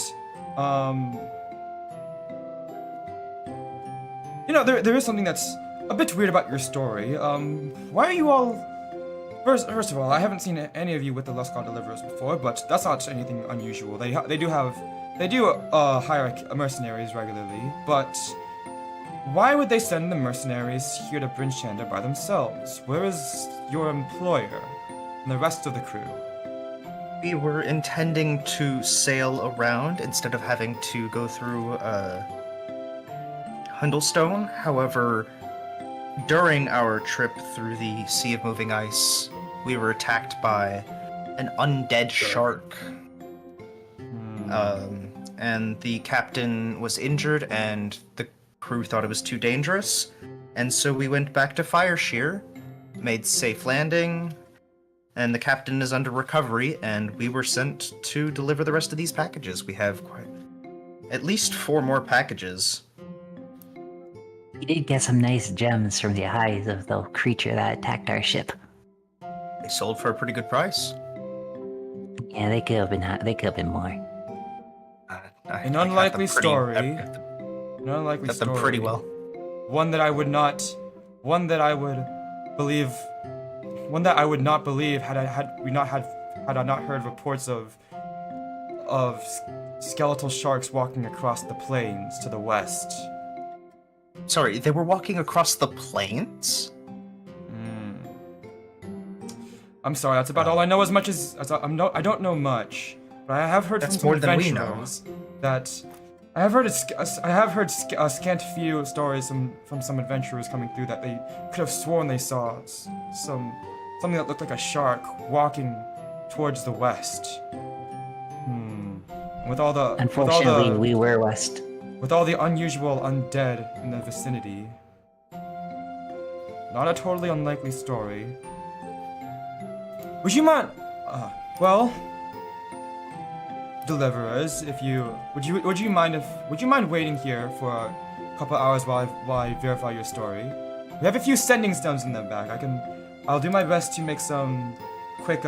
there is something that's a bit weird about your story. Why are you all? First of all, I haven't seen any of you with the Luscar Deliverers before, but that's not anything unusual. They do hire mercenaries regularly, but why would they send the mercenaries here to Bryn Shander by themselves? Where is your employer and the rest of the crew? We were intending to sail around instead of having to go through Hundlestone. However, during our trip through the Sea of Moving Ice, we were attacked by an undead shark. And the captain was injured, and the crew thought it was too dangerous. And so we went back to Fireshear, made safe landing, and the captain is under recovery, and we were sent to deliver the rest of these packages. We have at least 4 more packages. We did get some nice gems from the eyes of the creature that attacked our ship. They sold for a pretty good price. Yeah, they could have been more. An unlikely story. An unlikely Got them story. pretty well. One that I would not believe had I not heard reports of skeletal sharks walking across the plains to the west. Sorry, they were walking across the plains? I'm sorry, that's about all I know. As much as I don't know much, but I have heard That's from some more than we know. adventurers that I have heard a scant few stories from some adventurers coming through that they could have sworn they saw something that looked like a shark walking towards the west. Unfortunately, we were west. With all the unusual undead in the vicinity. Not a totally unlikely story. Would you mind? Deliverers, would you mind waiting here for a couple hours while I verify your story? We have a few sending stones in the back. I'll do my best to make some quick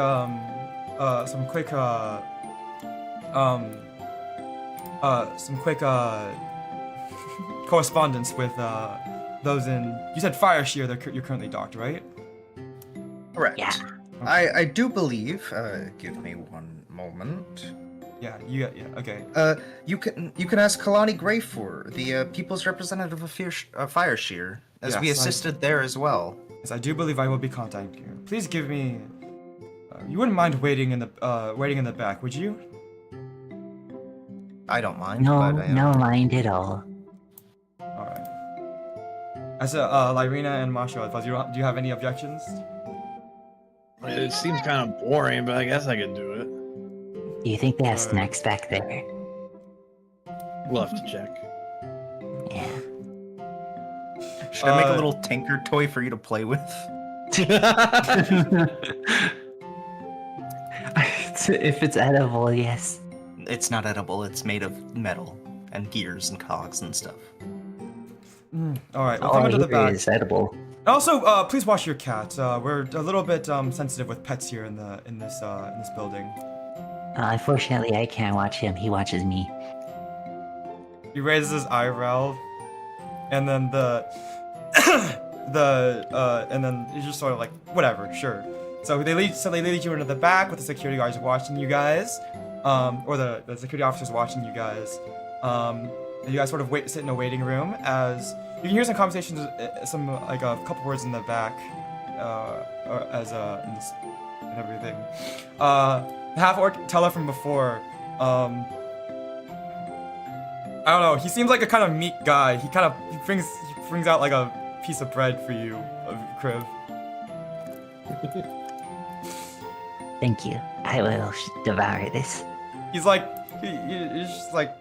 correspondence with those in. You said Fireshear. You're currently docked, right? Correct. Yeah. I do believe. Give me one moment. Yeah. Okay. You can ask Kalani Greyfor, the people's representative of Fireshear, as we Yes, assisted there as well. Yes, I do believe I will be contacting you. Please give me. You wouldn't mind waiting in the back, would you? I don't mind. No, but no mind at all. All right. As Lyryna and Mawsho, do you have any objections? It seems kind of boring, but I guess I could do it. Do you think they have snacks back there? We'll have to check. Yeah. Should I make a little tinker toy for you to play with? If it's edible, yes. It's not edible. It's made of metal and gears and cogs and stuff. All right, we'll All come I into the hear back. is edible. Also, please wash your cat. We're a little bit sensitive with pets here in this building. Unfortunately, I can't watch him. He watches me. He raises his eyebrow, and then and then he's just sort of like, whatever, sure. So they lead you into the back with the security guards watching you guys, or the security officers watching you guys. And you guys sort of sit in a waiting room as you can hear some conversations, some like a couple words in the back, or as in this and everything. The half-orc teller from before. I don't know. He seems like a kind of meek guy. He brings out like a piece of bread for you, Kriv. Thank you. I will devour this. He's like, he's just like,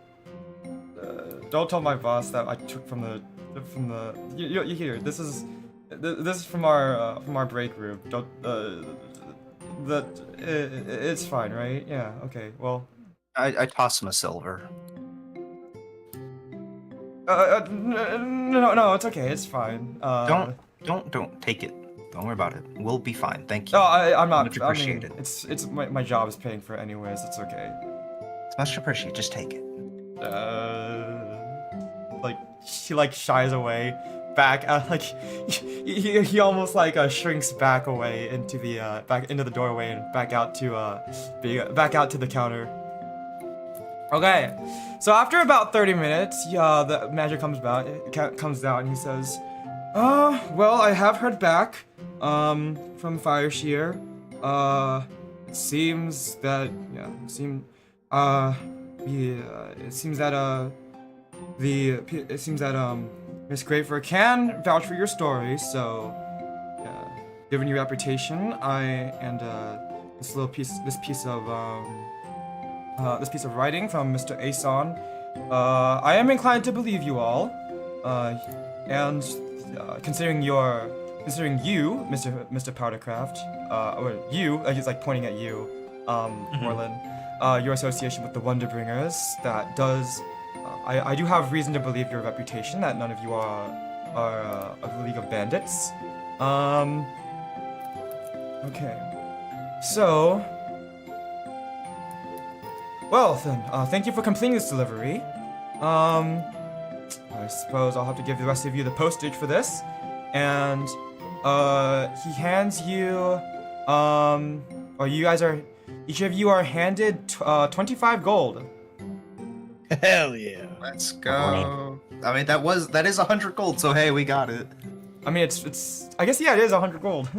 don't tell my boss that I took from the. You hear? This is from our break room. Don't. It's fine, right? Yeah. Okay. Well. I toss him a silver. No, it's okay. It's fine. Don't take it. Don't worry about it. We'll be fine. Thank you. No, I'm not. Much appreciated. It's my job is paying for it anyways. It's okay. It's much appreciated. Just take it. Like he like shies away, back like he almost like shrinks back away into the back into the doorway and back out to the counter. Okay, so after about 30 minutes, the manager comes out and he says, well, I have heard back, from Fireshear. It seems that, it seems that, Miss Grafer can vouch for your story, so, given your reputation, this piece of writing from Mr. Ason, I am inclined to believe you all, and considering you, Mr. Powdercraft, or you, he's like pointing at you, Warlen, your association with the Wonderbringers, that does, I do have reason to believe your reputation, that none of you are of the League of Bandits. Okay, so. Well then, thank you for completing this delivery. I suppose I'll have to give the rest of you the postage for this. And, he hands you, each of you are handed, 25 gold. Hell yeah. Let's go. I mean, that is 100 gold, so hey, we got it. I mean, it's, I guess, yeah, it is 100 gold.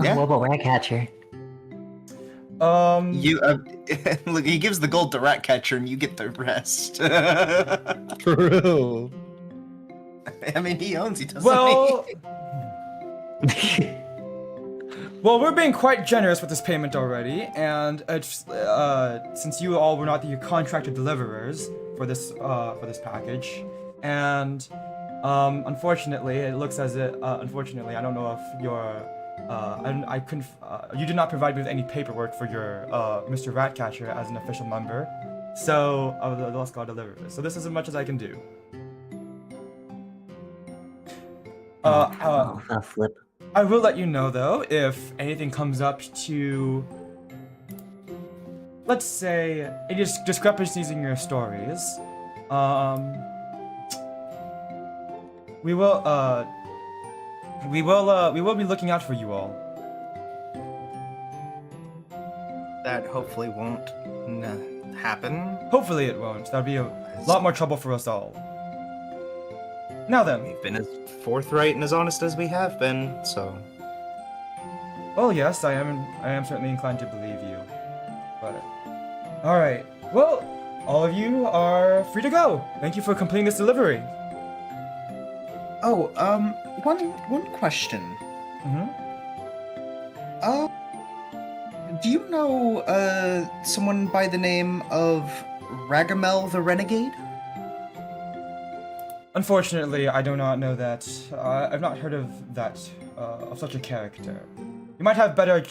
Yeah. What about Ratcatcher? You look, he gives the gold to Ratcatcher and you get the rest. True. I mean, he owns, he doesn't. Well, well, we're being quite generous with this payment already, and it's, since you all were not the contracted deliverers for this package, and unfortunately, it looks as if unfortunately, I don't know if you're. I couldn't. You did not provide me with any paperwork for your Mr. Ratcatcher as an official member, so of the Lost God Deliverers. So this is as much as I can do. Flip. I will let you know though if anything comes up to, let's say, any discrepancies in your stories. We will be looking out for you all. That hopefully won't happen. Hopefully it won't. That'd be a lot more trouble for us all. Now then. We've been as forthright and as honest as we have been, so. Well, yes, I am certainly inclined to believe you. But, all right. Well, all of you are free to go. Thank you for completing this delivery. Oh, one question. Mm-hmm. Oh, do you know someone by the name of Ragamel the Renegade? Unfortunately, I do not know that. I've not heard of that, of such a character. You might have better,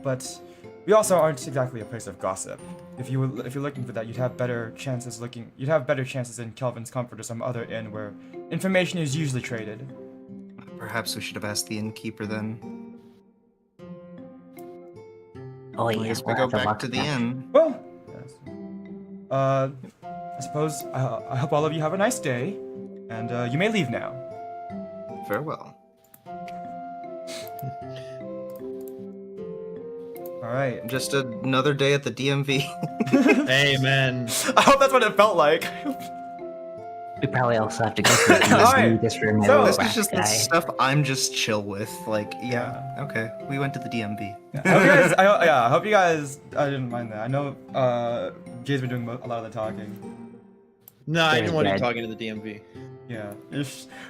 but we also aren't exactly a place of gossip. If you're looking for that, you'd have better chances in Kelvin's Comfort or some other inn where information is usually traded. Perhaps we should have asked the innkeeper then. Oh I yeah, guess we we'll go have to back lock to the that. inn. Well, yes. I suppose I hope all of you have a nice day, and you may leave now. Farewell. All right. Just another day at the DMV. Amen. I hope that's what it felt like. We probably also have to go through the Alright, just for a so- This black is just the guy. stuff I'm just chill with. Like, yeah, okay. We went to the DMV. I hope you guys. I didn't mind that. I know Jay's been doing a lot of the talking. No, I didn't want you Dead. talking to the DMV. Yeah.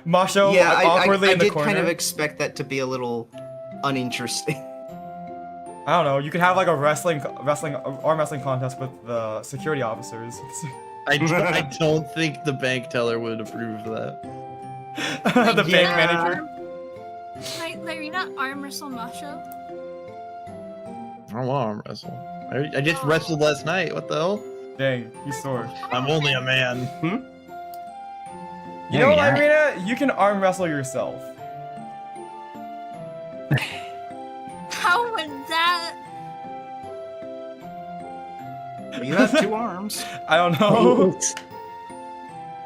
Mawsho Yeah, awkwardly I in the did corner. kind of expect that to be a little uninteresting. I don't know. You can have like a arm wrestling contest with the security officers. I don't think the bank teller would approve of that. The bank Yeah. manager. Lyryna arm wrestle Mawsho? I don't want to arm wrestle. I just wrestled last night. What the hell? Dang, he's sore. I'm only a man. You know, Yeah. Lyryna, you can arm wrestle yourself. How would that? You have 2 arms. I don't know. It's-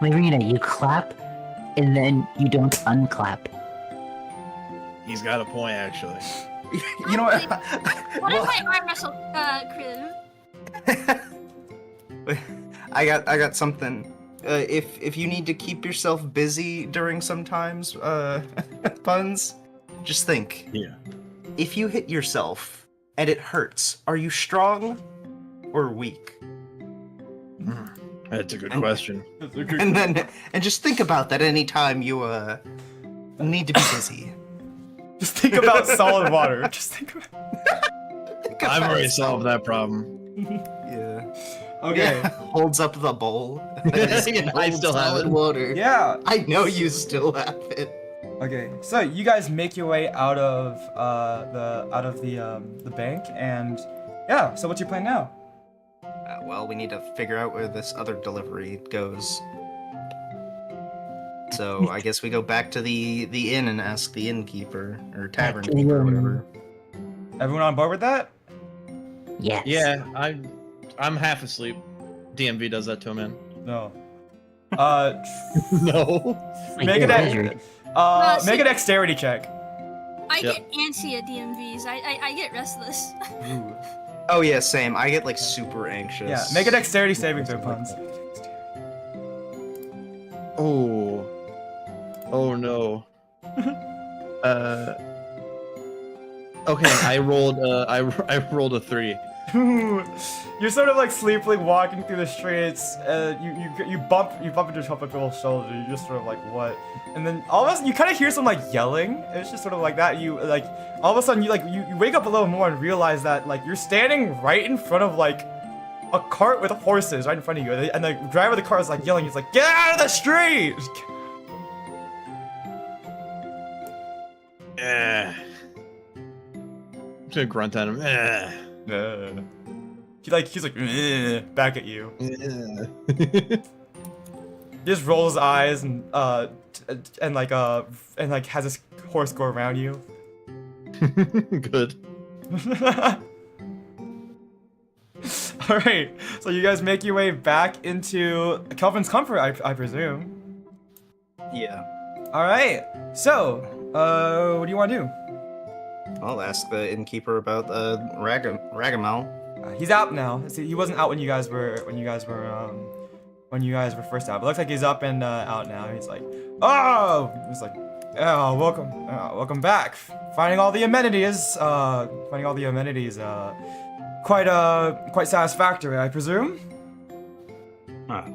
Lyryna, you clap, and then you don't unclap. He's got a point, actually. You know what? What Well, if I arm wrestle Kriv? I got something. If you need to keep yourself busy during sometimes puns, just think. Yeah. If you hit yourself and it hurts, are you strong or weak? That's a good question. And just think about that anytime you need to be busy. Just think about solid water. Just think about. I've already solved that problem. Yeah. Okay. Yeah, holds up the bowl. I still have Solid it. water. Yeah. I know you still have it. Okay. So you guys make your way out of the bank, and yeah. So what's your plan now? Well, we need to figure out where this other delivery goes. So I guess we go back to the inn and ask the innkeeper or tavern to the keeper or inn. whatever. Everyone on board with that? Yes. Yeah, I'm half asleep. DMV does that to a man. No. No. Like Make you're it a a- wizard. Make a dexterity check. I Yep. get antsy at DMVs. I get restless. Oh yeah, same. I get like super anxious. Yeah. Make a dexterity saving throw, puns. Oh. Oh no. Okay, I rolled I rolled a 3. You're sort of like sleepily walking through the streets. You bump into a people's shoulder. You're just sort of like, what? And then all of a sudden you kind of hear some like yelling. It's just sort of like that. You like all of a sudden you wake up a little more and realize that like you're standing right in front of like a cart with horses right in front of you, and the driver of the car is like yelling. He's like, "Get out of the street!" I'm just gonna grunt at him. He's like "Ugh," back at you. He just rolls his eyes and has his horse go around you. Good. All right, so you guys make your way back into Kelvin's Comfort, I presume. Yeah. All right, so what do you want to do? I'll ask the innkeeper about Ragamal. He's out now. See, he wasn't out when you guys were first out. But it looks like he's up and out now. He's like, oh, welcome back. Finding all the amenities, quite satisfactory, I presume.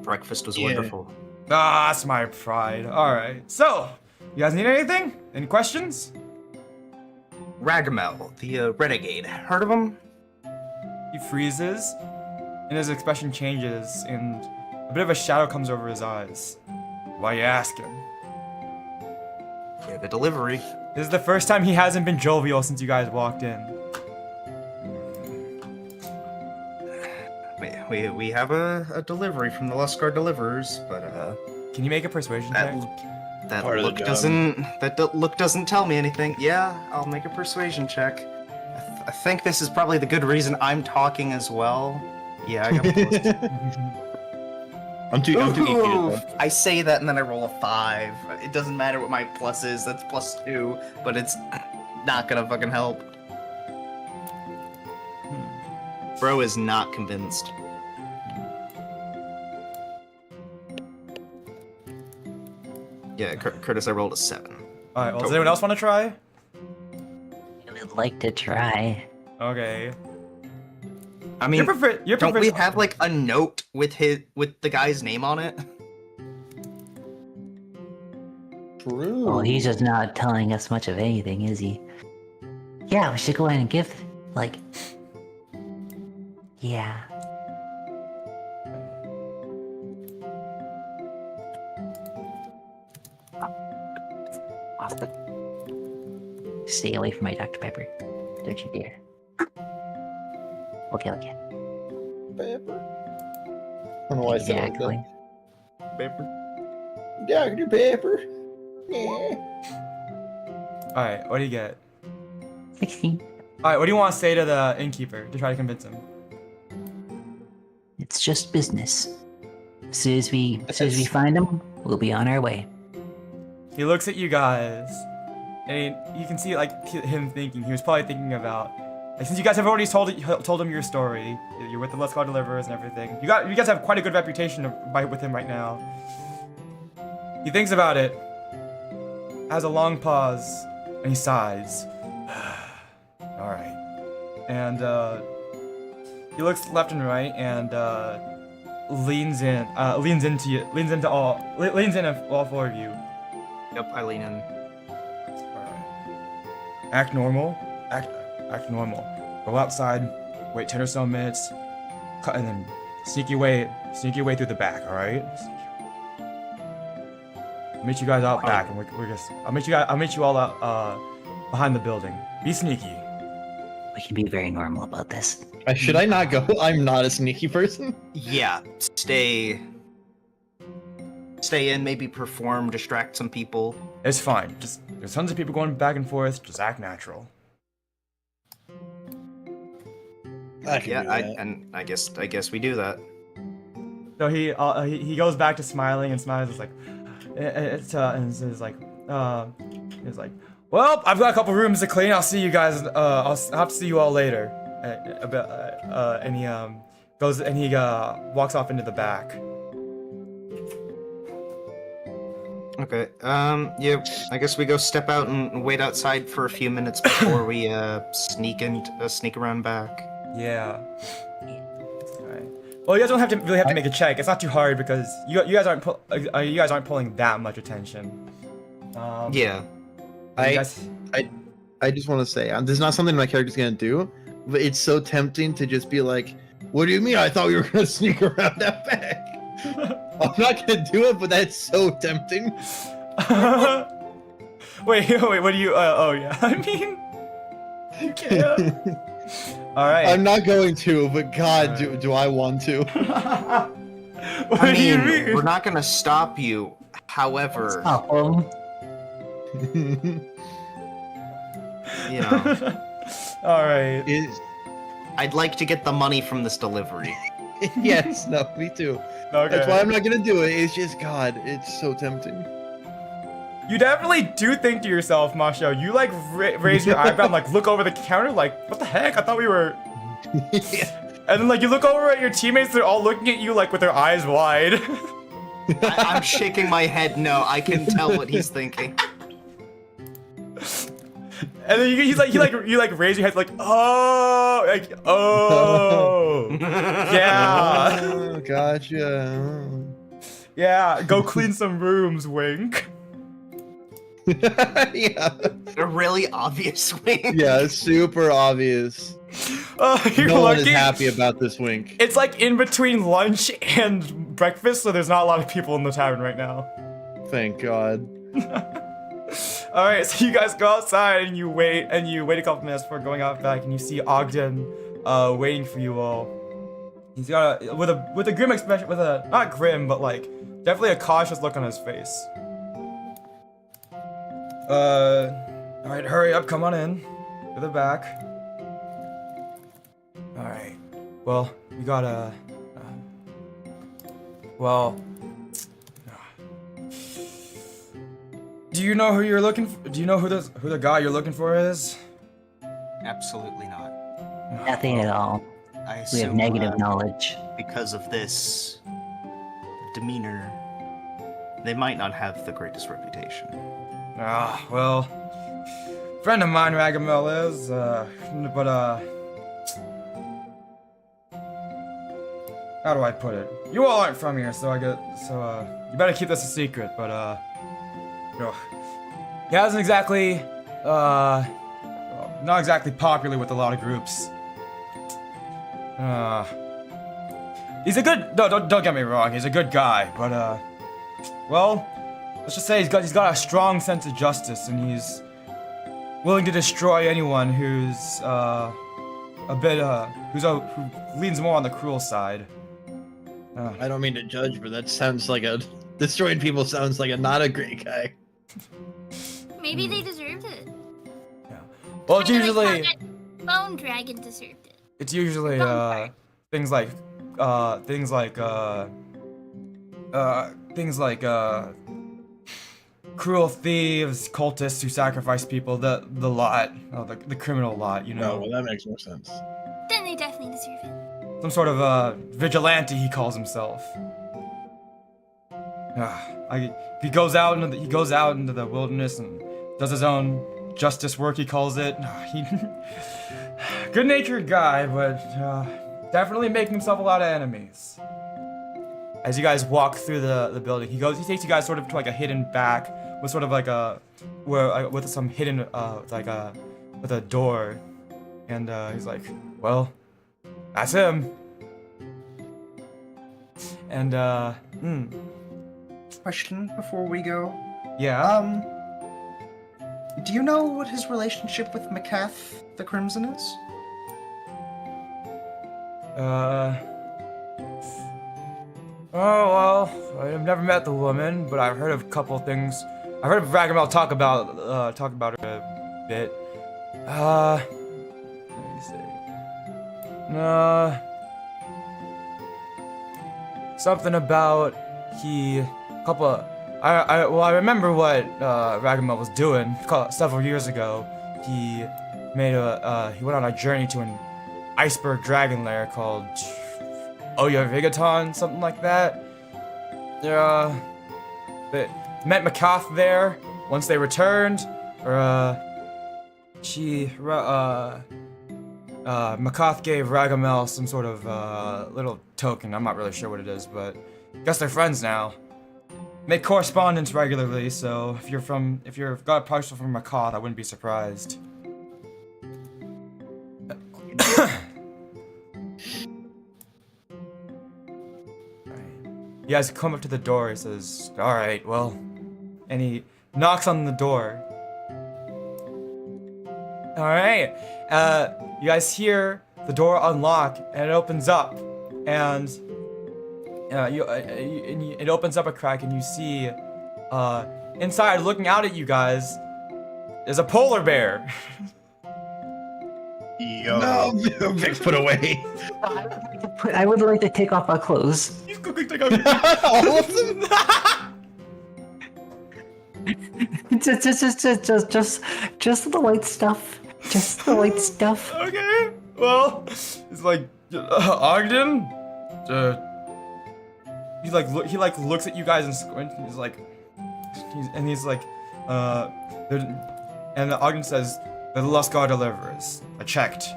Breakfast was Yeah. wonderful. Ah, that's my pride. All right. So, you guys need anything? Any questions? Ragamel, the renegade. Heard of him? He freezes, and his expression changes, and a bit of a shadow comes over his eyes. Why you asking? Yeah, the delivery. This is the first time he hasn't been jovial since you guys walked in. We have a delivery from the Luscar Deliverers, but Can you make a persuasion check? that Part of the look job. doesn't tell me anything. Yeah, I'll make a persuasion check. I think this is probably the good reason I'm talking as well. Yeah, I got plus. I'm too geeky. Ooh, I say that and then I roll a 5. It doesn't matter what my plus is. That's +2, but it's not gonna fucking help. Bro is not convinced. Yeah, Curtis, I rolled a 7. Alright, well, does anyone else want to try? I would like to try. Okay. I mean, You're don't we have like a note with the guy's name on it? True. Well, he's just not telling us much of anything, is he? Yeah, we should go in and give, like... Yeah. Stay away from my Dr. Pepper. Don't you dare. Okay. Pepper. I don't know why I said it like Exactly. that. Dr. Pepper. Yeah. Alright, what do you get? 16. Alright, what do you want to say to the innkeeper to try to convince him? It's just business. As soon as we find him, we'll be on our way. He looks at you guys, and you can see like him thinking. He was probably thinking about, like, since you guys have already told him your story. You're with the Let's Go Deliverers and everything. You guys have quite a good reputation with him right now. He thinks about it, has a long pause, and he sighs. All right, and he looks left and right and leans in all 4 of you. Yep, I lean in. Alright. Act normal. Act normal. Go outside. Wait 10 or so minutes. Cut and then sneak your way through the back. All right. I'll meet you guys out back, and I'll meet you all out behind the building. Be sneaky. We can be very normal about this. Should I not go? I'm not a sneaky person. Yeah, stay in, maybe perform, distract some people. It's fine. Just there's tons of people going back and forth. Just act natural. I can do that. I guess we do that. So he goes back to smiling and smiles. It's like he's like, well, I've got a couple rooms to clean. I'll see you guys. I'll have to see you all later. And he goes and he walks off into the back. Okay. Yeah. I guess we go step out and wait outside for a few minutes before we sneak around back. Yeah. Alright. Well, you guys don't have to really have to make a check. It's not too hard because you guys aren't pulling that much attention. Yeah. I just want to say, this is not something my character's gonna do, but it's so tempting to just be like, "What do you mean? I thought we were gonna sneak around that back." I'm not gonna do it, but that's so tempting. wait, what do you? Oh yeah, I mean, you can't. All right. I'm not going to, but God, do I want to? What do you mean? We're not gonna stop you. However, you know, all right. I'd like to get the money from this delivery. Yes, no, me too. Okay. That's why I'm not gonna do it. It's just God, it's so tempting. You definitely do think to yourself, Mawsho. You like raise your eyebrow and like look over the counter, like, what the heck? I thought we were. And then like you look over at your teammates, they're all looking at you like with their eyes wide. I'm shaking my head. No, I can tell what he's thinking. And then you raise your head like, oh, yeah. Oh, gotcha. Yeah, go clean some rooms, wink. Yeah. A really obvious wink. Yeah, super obvious. You're No one is lucky. happy about this wink. It's like in between lunch and breakfast, so there's not a lot of people in the tavern right now. Thank God. All right, so you guys go outside and you wait a couple minutes before going out back, and you see Ogden waiting for you all. He's got with a grim expression, with a not grim, but like definitely a cautious look on his face. All right, hurry up, come on in to the back. All right, well, you gotta, well. Do you know who you're looking for? Do you know who the guy you're looking for is? Absolutely not. Nothing at all. I We assume have negative knowledge. because of this demeanor, they might not have the greatest reputation. Ah, well, friend of mine, Ragamel is, but how do I put it? You all aren't from here, so you better keep this a secret, but, ugh. He hasn't exactly, well, not exactly popular with a lot of groups. He's a good, don't get me wrong, he's a good guy, but, well, let's just say he's got a strong sense of justice, and he's willing to destroy anyone who's, who leans more on the cruel side. I don't mean to judge, but that sounds like destroying people sounds like not a great guy. Maybe they deserved it. Yeah. Well, it's Kinda usually, like how that Bone Dragon deserved it. it's usually, things like cruel thieves, cultists who sacrifice people, the lot, the criminal lot, you know. No, well, that makes more sense. Then they definitely deserve it. Some sort of vigilante, he calls himself. He goes out into the wilderness and does his own justice work, he calls it. Good-natured guy, but definitely making himself a lot of enemies. As you guys walk through the building, he takes you guys sort of to like a hidden back with sort of like with some hidden with a door, and he's like, well, that's him. And Question before we go. yeah. Do you know what his relationship with Macath the Crimson is? Oh well, I've never met the woman, but I've heard of a couple things. I've heard Ragamel talk about her a bit. Let me see. Something about I remember what Ragamel was doing several years ago. He went on a journey to an iceberg dragon lair called Oya Vigaton, something like that. They met Macath there. Once they returned, Macath gave Ragamel some sort of little token. I'm not really sure what it is, but I guess they're friends now. Make correspondence regularly, so if you've got a parcel from Macath, I wouldn't be surprised. You guys come up to the door, he says, alright, well, and he knocks on the door. Alright, you guys hear the door unlock, and it opens up, and it opens up a crack, and you see, inside, looking out at you guys, is a polar bear. Yo. No, Vic's put away. I would like to take off our clothes. He's quickly take off All of them? just the light stuff. Just the light stuff. Okay, well, it's like, Ogden? He looks at you guys and squints, and he's like, and Ogden says, the Luscar delivers. I checked.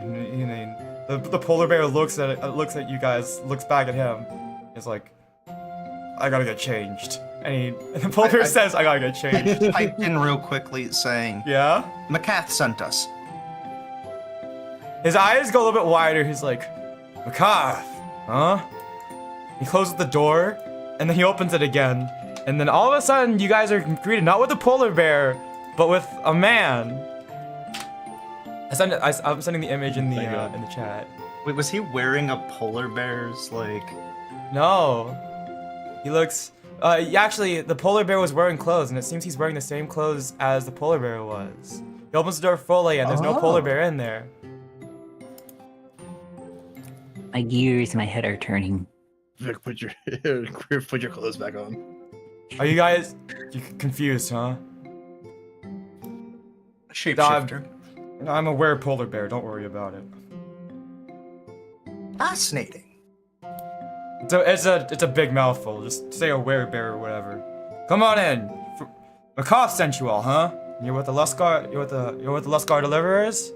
And the polar bear looks at you guys, looks back at him. It's like, I gotta get changed. And the polar bear says, I gotta get changed. Piped in real quickly, saying, Yeah? "Macath sent us." His eyes go a little bit wider. He's like, Makath, huh? He closes the door, and then he opens it again. And then all of a sudden, you guys are greeted not with a polar bear, but with a man. I'm sending the image in the chat. Wait, was he wearing a polar bear's like? No, he looks. Actually, the polar bear was wearing clothes, and it seems he's wearing the same clothes as the polar bear was. He opens the door fully, and there's no polar bear in there. My gears in my head are turning. Vic, put your clothes back on. Are you guys confused, huh? Shapeshifter. I'm a were-polar bear. Don't worry about it. Fascinating. It's a big mouthful. Just say a were-bear or whatever. Come on in. Makath sent you all, huh? You're with the Luscar. You're with the Luscar deliverers.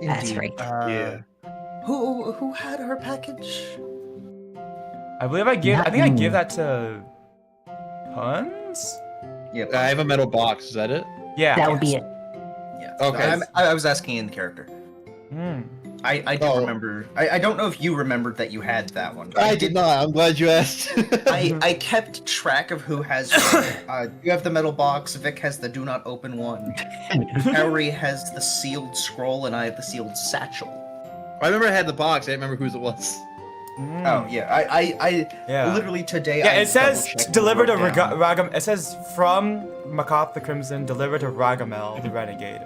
That's right. Yeah. Who had our package? I believe I gave. I think I gave that to Puns. Yeah. I have a metal box. Is that it? Yeah. That would be it. Yeah. Okay. I was asking in character. Hmm. I do remember. I don't know if you remembered that you had that one. I did not. I'm glad you asked. I kept track of who has. You have the metal box. Vic has the do not open one. Kaori has the sealed scroll, and I have the sealed satchel. I remember I had the box. I didn't remember whose it was. Mm. Oh yeah, I Yeah. literally today. Yeah, I it says double-checked delivered to and wrote down. Ragam. It says from Makath the Crimson, delivered to Ragamel the Renegade.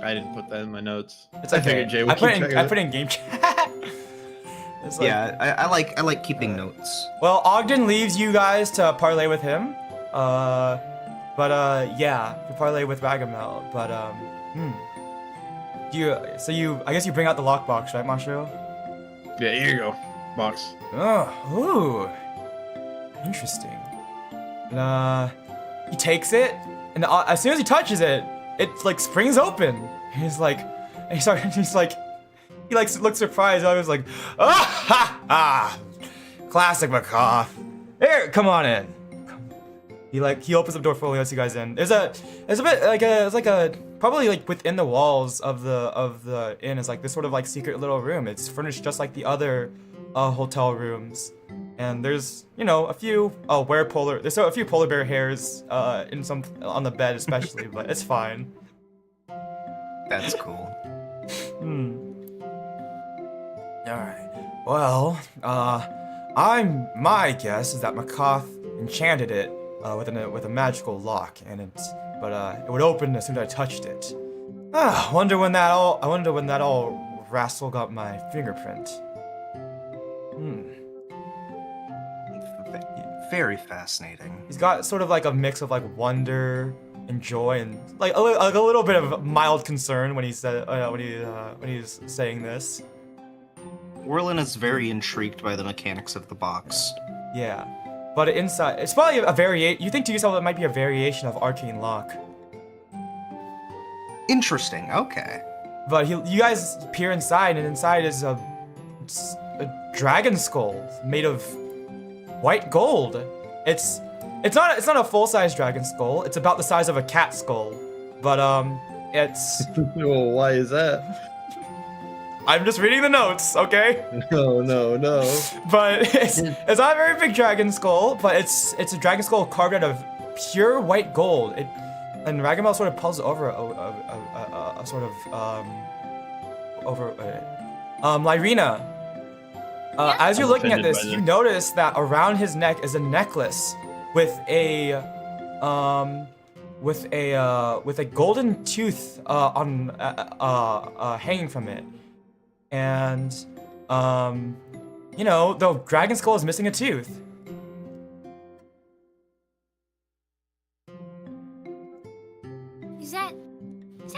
I didn't put that in my notes. It's I okay. figured Jay would I put keep it in. track I of put it in game chat. It's like, Yeah, I like keeping notes. Well, Ogden leaves you guys to parlay with him. Yeah, to parlay with Ragamel. But I guess you bring out the lockbox, right, Mawsho? Yeah, here you go. Box. Oh, ooh, interesting. And, he takes it, and as soon as he touches it, it like springs open. He's like, he looks surprised. I was like, classic Makath. Here, come on in. He opens the door fully, lets you guys in. It's a bit like probably like within the walls of the inn is like this sort of like secret little room. It's furnished just like the other hotel rooms, and there's a few there's a few polar bear hairs on the bed especially, but it's fine. That's cool. Alright. Well, my guess is that Makath enchanted it with a magical lock, and it would open as soon as I touched it. I wonder when that old rascal got my fingerprint. Very fascinating. He's got sort of like a mix of like wonder and joy and like a little bit of mild concern when he's saying this. Warlen is very intrigued by the mechanics of the box. Yeah, but inside it's probably a variation. You think to yourself it might be a variation of arcane lock. Interesting. Okay. But you guys peer inside, and inside is a dragon skull made of white gold. It's not a full-size dragon skull. It's about the size of a cat skull, but it's. Well, why is that? I'm just reading the notes, okay? No. But it's not a very big dragon skull, but it's a dragon skull carved out of pure white gold. And Ragamel sort of pulls over Lyryna. As you're looking at this, you notice that around his neck is a necklace with a golden tooth hanging from it, and the dragon skull is missing a tooth. Is that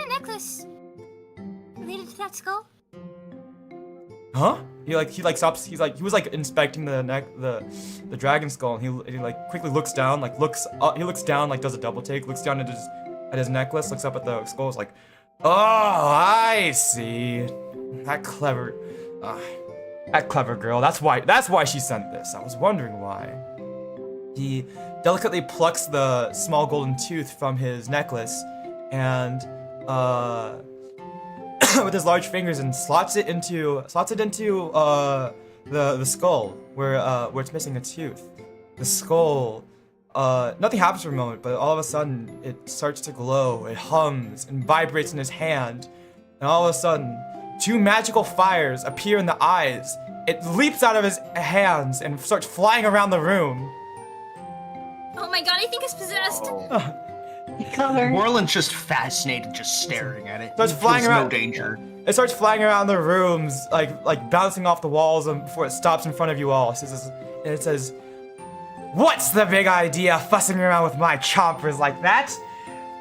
necklace related to that skull? Huh? He stops. He was inspecting the dragon skull, and he quickly looks down, he looks down, does a double take, looks down at his necklace, looks up at the skull, is like, oh, I see. That clever girl. That's why she sent this. I was wondering why. he delicately plucks the small golden tooth from his necklace, and with his large fingers, and slots it into the skull where it's missing a tooth. The skull, nothing happens for a moment, but all of a sudden it starts to glow. It hums and vibrates in his hand, and all of a sudden, 2 magical fires appear in the eyes. It leaps out of his hands and starts flying around the room. Oh my god, I think it's possessed. Warlen's just fascinated, just staring at it. Starts He flying feels around. No danger. It starts flying around the rooms, like bouncing off the walls before it stops in front of you all. It says, "What's the big idea fussing around with my chompers like that?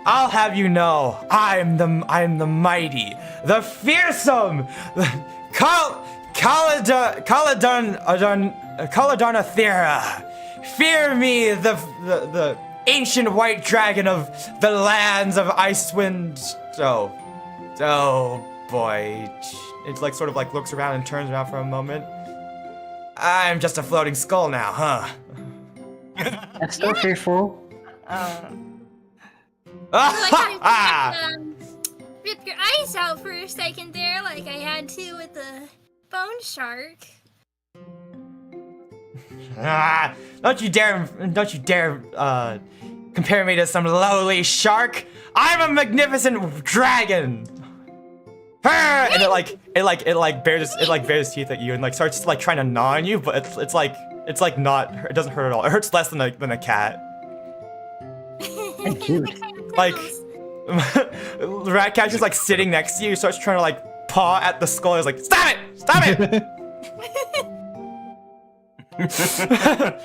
I'll have you know, I'm the mighty, the fearsome, Kaladarnathera. Fear me, the ancient white dragon of the lands of Icewind." Oh boy. It like sort of like looks around and turns around for a moment. I'm just a floating skull now, huh? That's so fearful. Rip your eyes out for a second there, like I had to with the bone shark. Don't you dare compare me to some lowly shark. I'm a magnificent dragon. And it bares its teeth at you and like starts like trying to gnaw on you, but it's like not, it doesn't hurt at all. It hurts less than a cat. Cute. Like the rat catcher's like sitting next to you, starts trying to like paw at the skull. He's like, stop it!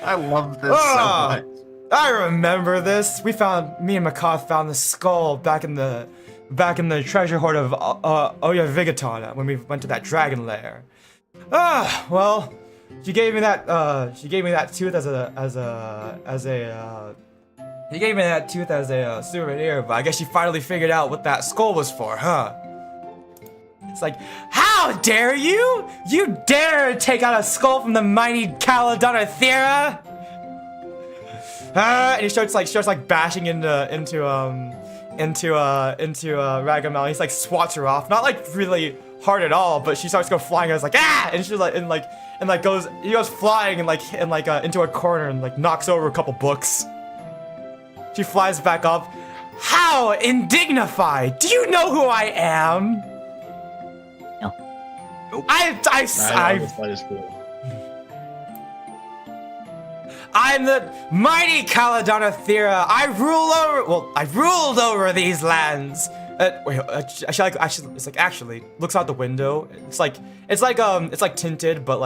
I love this so much. I remember this. Me and Makath found the skull back in the treasure hoard of Oya Vigatana when we went to that dragon lair. Well, she gave me that tooth as a souvenir, but I guess she finally figured out what that skull was for, huh? It's like, how dare you? You dare take out a skull from the mighty Kaladarnathera? And he starts bashing into Ragamel. He's like swats her off, not like really hard at all, but she starts to go flying. I was like, ah! And she's like, he goes flying and into a corner and like knocks over a couple books. She flies back up. How indignified! Do you know who I am? No. That is cool. I'm the mighty Kaladarnathera. I ruled over these lands. Actually, looks out the window. It's like tinted, but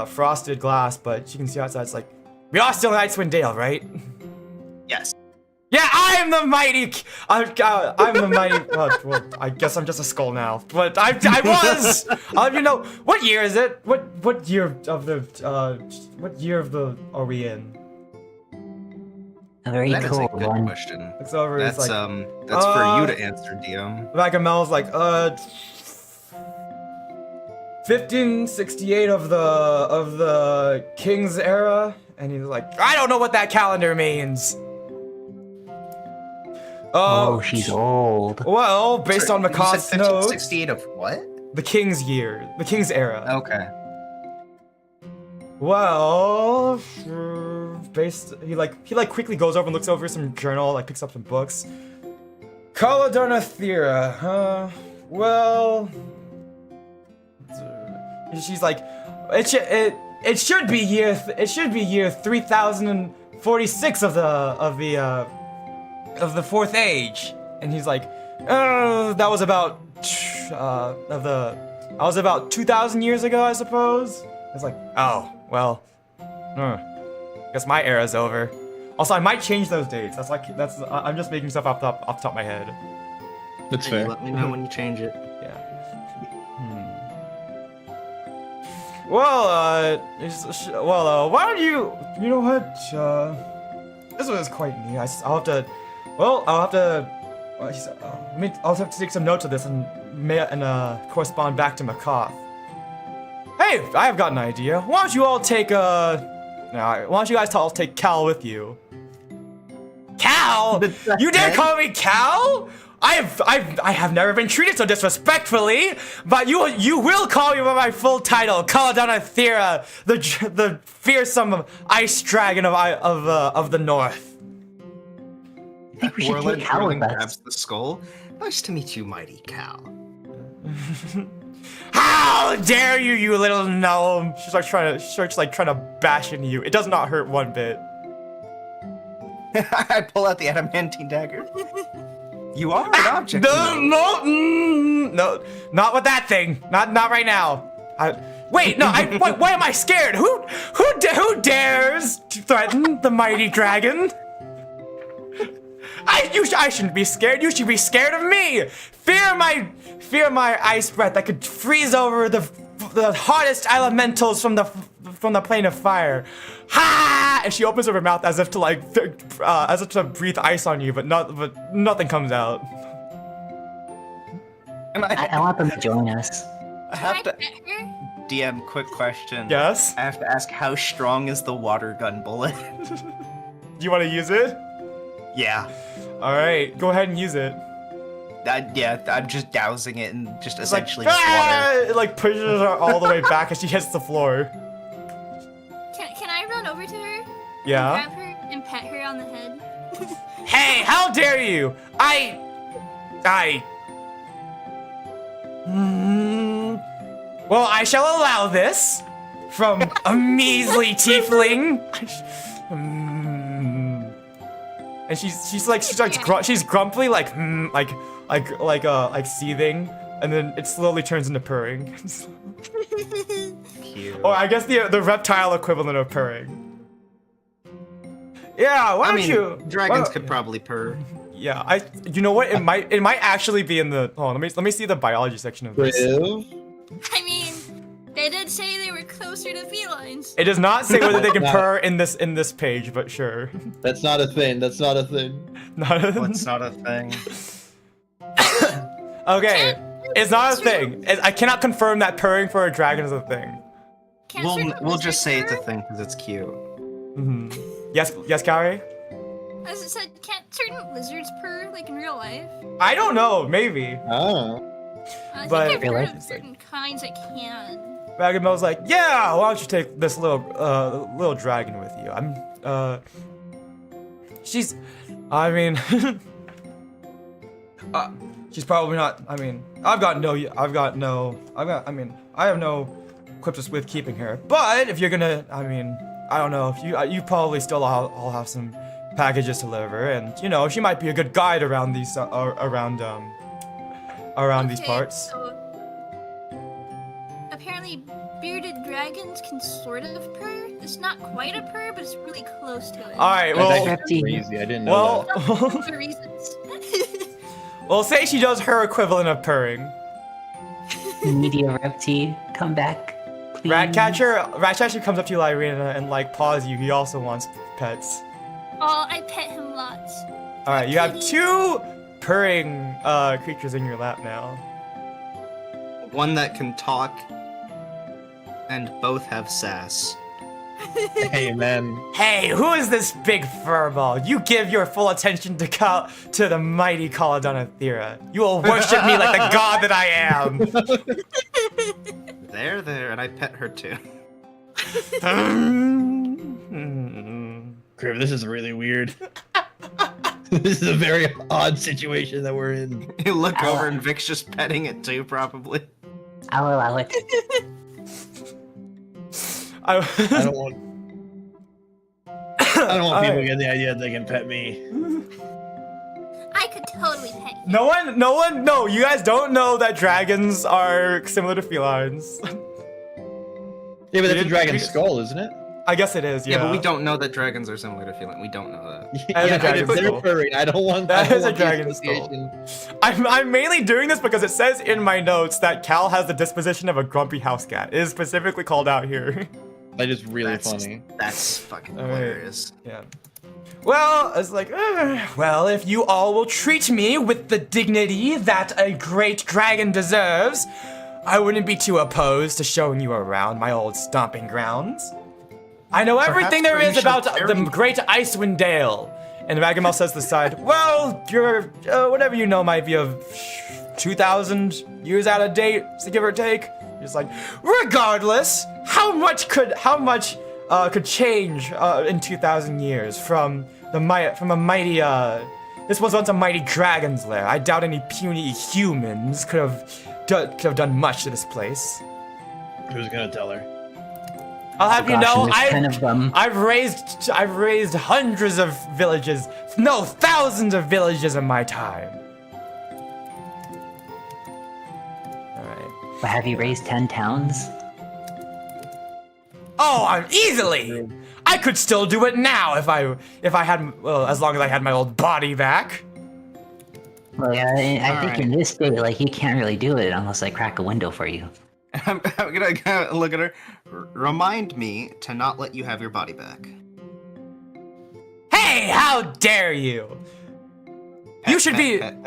frosted glass. But you can see outside. It's like, we are still in Icewind Dale, right? Yes. Yeah, I am the mighty. I'm the mighty. Well, I guess I'm just a skull now. But I was. What year is it? What year of the are we in? A very That is cool a good one. question. It's over. That's it's like, that's for you to answer, DM. Ragamel's like 1568 of the King's era, and he's like, I don't know what that calendar means. Oh, she's old. Well, based on You said Makath's notes, 1568 of what? the King's year, the King's era. Okay. Well, he quickly goes over and looks over some journal, like picks up some books. Kaladarnathera, huh? Well, she's like, it should be year 3046 of the fourth age. And he's like, that was about 2,000 years ago, I suppose. It's like, oh, well, guess my era's over. Also, I might change those dates. I'm just making stuff off the top of my head. That's Hey, fair. let me know when you change it. Yeah. Well, why don't you know what, this was quite neat. I'll have to take some notes of this and correspond back to Makath. Hey, I have got an idea. Why don't you all take a Alright, why don't you guys all take Cal with you? Cal? You dare call me Cal? I have never been treated so disrespectfully, but you will call me by my full title, Caladonna Thera, the fearsome ice dragon of the north. I think we should Warlen take Cal with us. grabs the skull. Nice to meet you, mighty Cal. How dare you, you little gnome! She starts trying to bash into you. It does not hurt one bit. I pull out the adamantine dagger. You are an object. No, not with that thing. Not right now. Wait, no. Why am I scared? Who dares to threaten the mighty dragon? I shouldn't be scared. You should be scared of me. Fear my ice breath that could freeze over the hardest elementals from the plane of fire. Ha! And she opens up her mouth as if to breathe ice on you, but nothing comes out. And I want them to join us. I Can have I to. pet her? DM, quick question. Yes? I have to ask, how strong is the water gun bullet? Do you want to use it? Yeah. All right, go ahead and use it. I'm just dousing it and just It's like, essentially just water. It like pushes her all the way back as she hits the floor. Can I run over to her? Yeah. Grab her and pet her on the head? Hey, how dare you! Well, I shall allow this from a measly tiefling. And she's grumpily like seething, and then it slowly turns into purring. Cute. Or I guess the reptile equivalent of purring. Yeah, why don't you? Dragons why- could probably purr. Yeah, you know what? It might actually be in the. Oh, let me see the biology section of this. Kriv? I mean, they did say they were closer to felines. It does not say whether they can No. purr in this page, but sure. That's not a thing. That's not a thing. What's not a thing? Okay, it's not a thing. I cannot confirm that purring for a dragon is a thing. Can't certain We'll just say it's lizards a thing because it's cute. Hmm. Yes, Kaori? purr? As it said, can't certain lizards purr like in real life? I don't know. Maybe. Oh. I But- think I've Real heard life of certain kinds that can. Ragamel's like, yeah. Why don't you take this little dragon with you? She's, I mean, she's probably not. I mean, I have no quips with keeping her. But if you're gonna, I mean, I don't know if you probably still all have some packages to deliver, and you know she might be a good guide around these these Okay, parts. So, apparently, bearded dragons can sort of purr. It's not quite a purr, but it's really close to it. All right, That's well, actually crazy. I didn't know that. well, For reasons. we'll say she does her equivalent of purring. Media Repti, come back, please. Ratcatcher comes up to you, Lyryna, and like paws you. He also wants pets. Oh, I pet him lots. All right, you have 2 purring creatures in your lap now. One that can talk, and both have sass. Hey, man. Hey, who is this big furball? You give your full attention to the mighty Caladonna Thera. You will worship me like the god that I am. There, and I pet her too. Kriv, this is really weird. This is a very odd situation that we're in. You look over and Vic's just petting it too, probably. I'll allow it. I don't want. I don't want people Alright. to get the idea that they can pet me. I could totally pet you. No, you guys don't know that dragons are similar to felines. Yeah, but that's a We- dragon we- skull, isn't it? I guess it is, yeah. Yeah, but we don't know that dragons are similar to feline. We don't know that. That is a Yeah, dragon they're skull. furry. I don't want That I don't is a want the dragon skull. association. I'm mainly doing this because it says in my notes that Cal has the disposition of a grumpy house cat. It is specifically called out here. That is really That's- funny. That's fucking Alright. hilarious. Yeah. Well, it's like, well, if you all will treat me with the dignity that a great dragon deserves, I wouldn't be too opposed to showing you around my old stomping grounds. I know everything there is about the very- great Icewind Dale. And Ragamuffin says to the side, well, your whatever you know might be of 2,000 years out of date, so give or take. He's like, regardless, how much could change in 2,000 years from a mighty this was once a mighty dragon's lair. I doubt any puny humans could have done much to this place. Who's gonna tell her? I'll have you Gosh, know, and it's kind of, I've raised hundreds of villages, no, thousands of villages in my time. All right. But have you raised 10 towns? Oh, I'm easily. I could still do it now if I had, well, as long as I had my old body back. Well, yeah, I think Alright. in this state, like, you can't really do it unless I crack a window for you. I'm gonna look at her. Remind me to not let you have your body back. Hey, how dare you? You should be. It's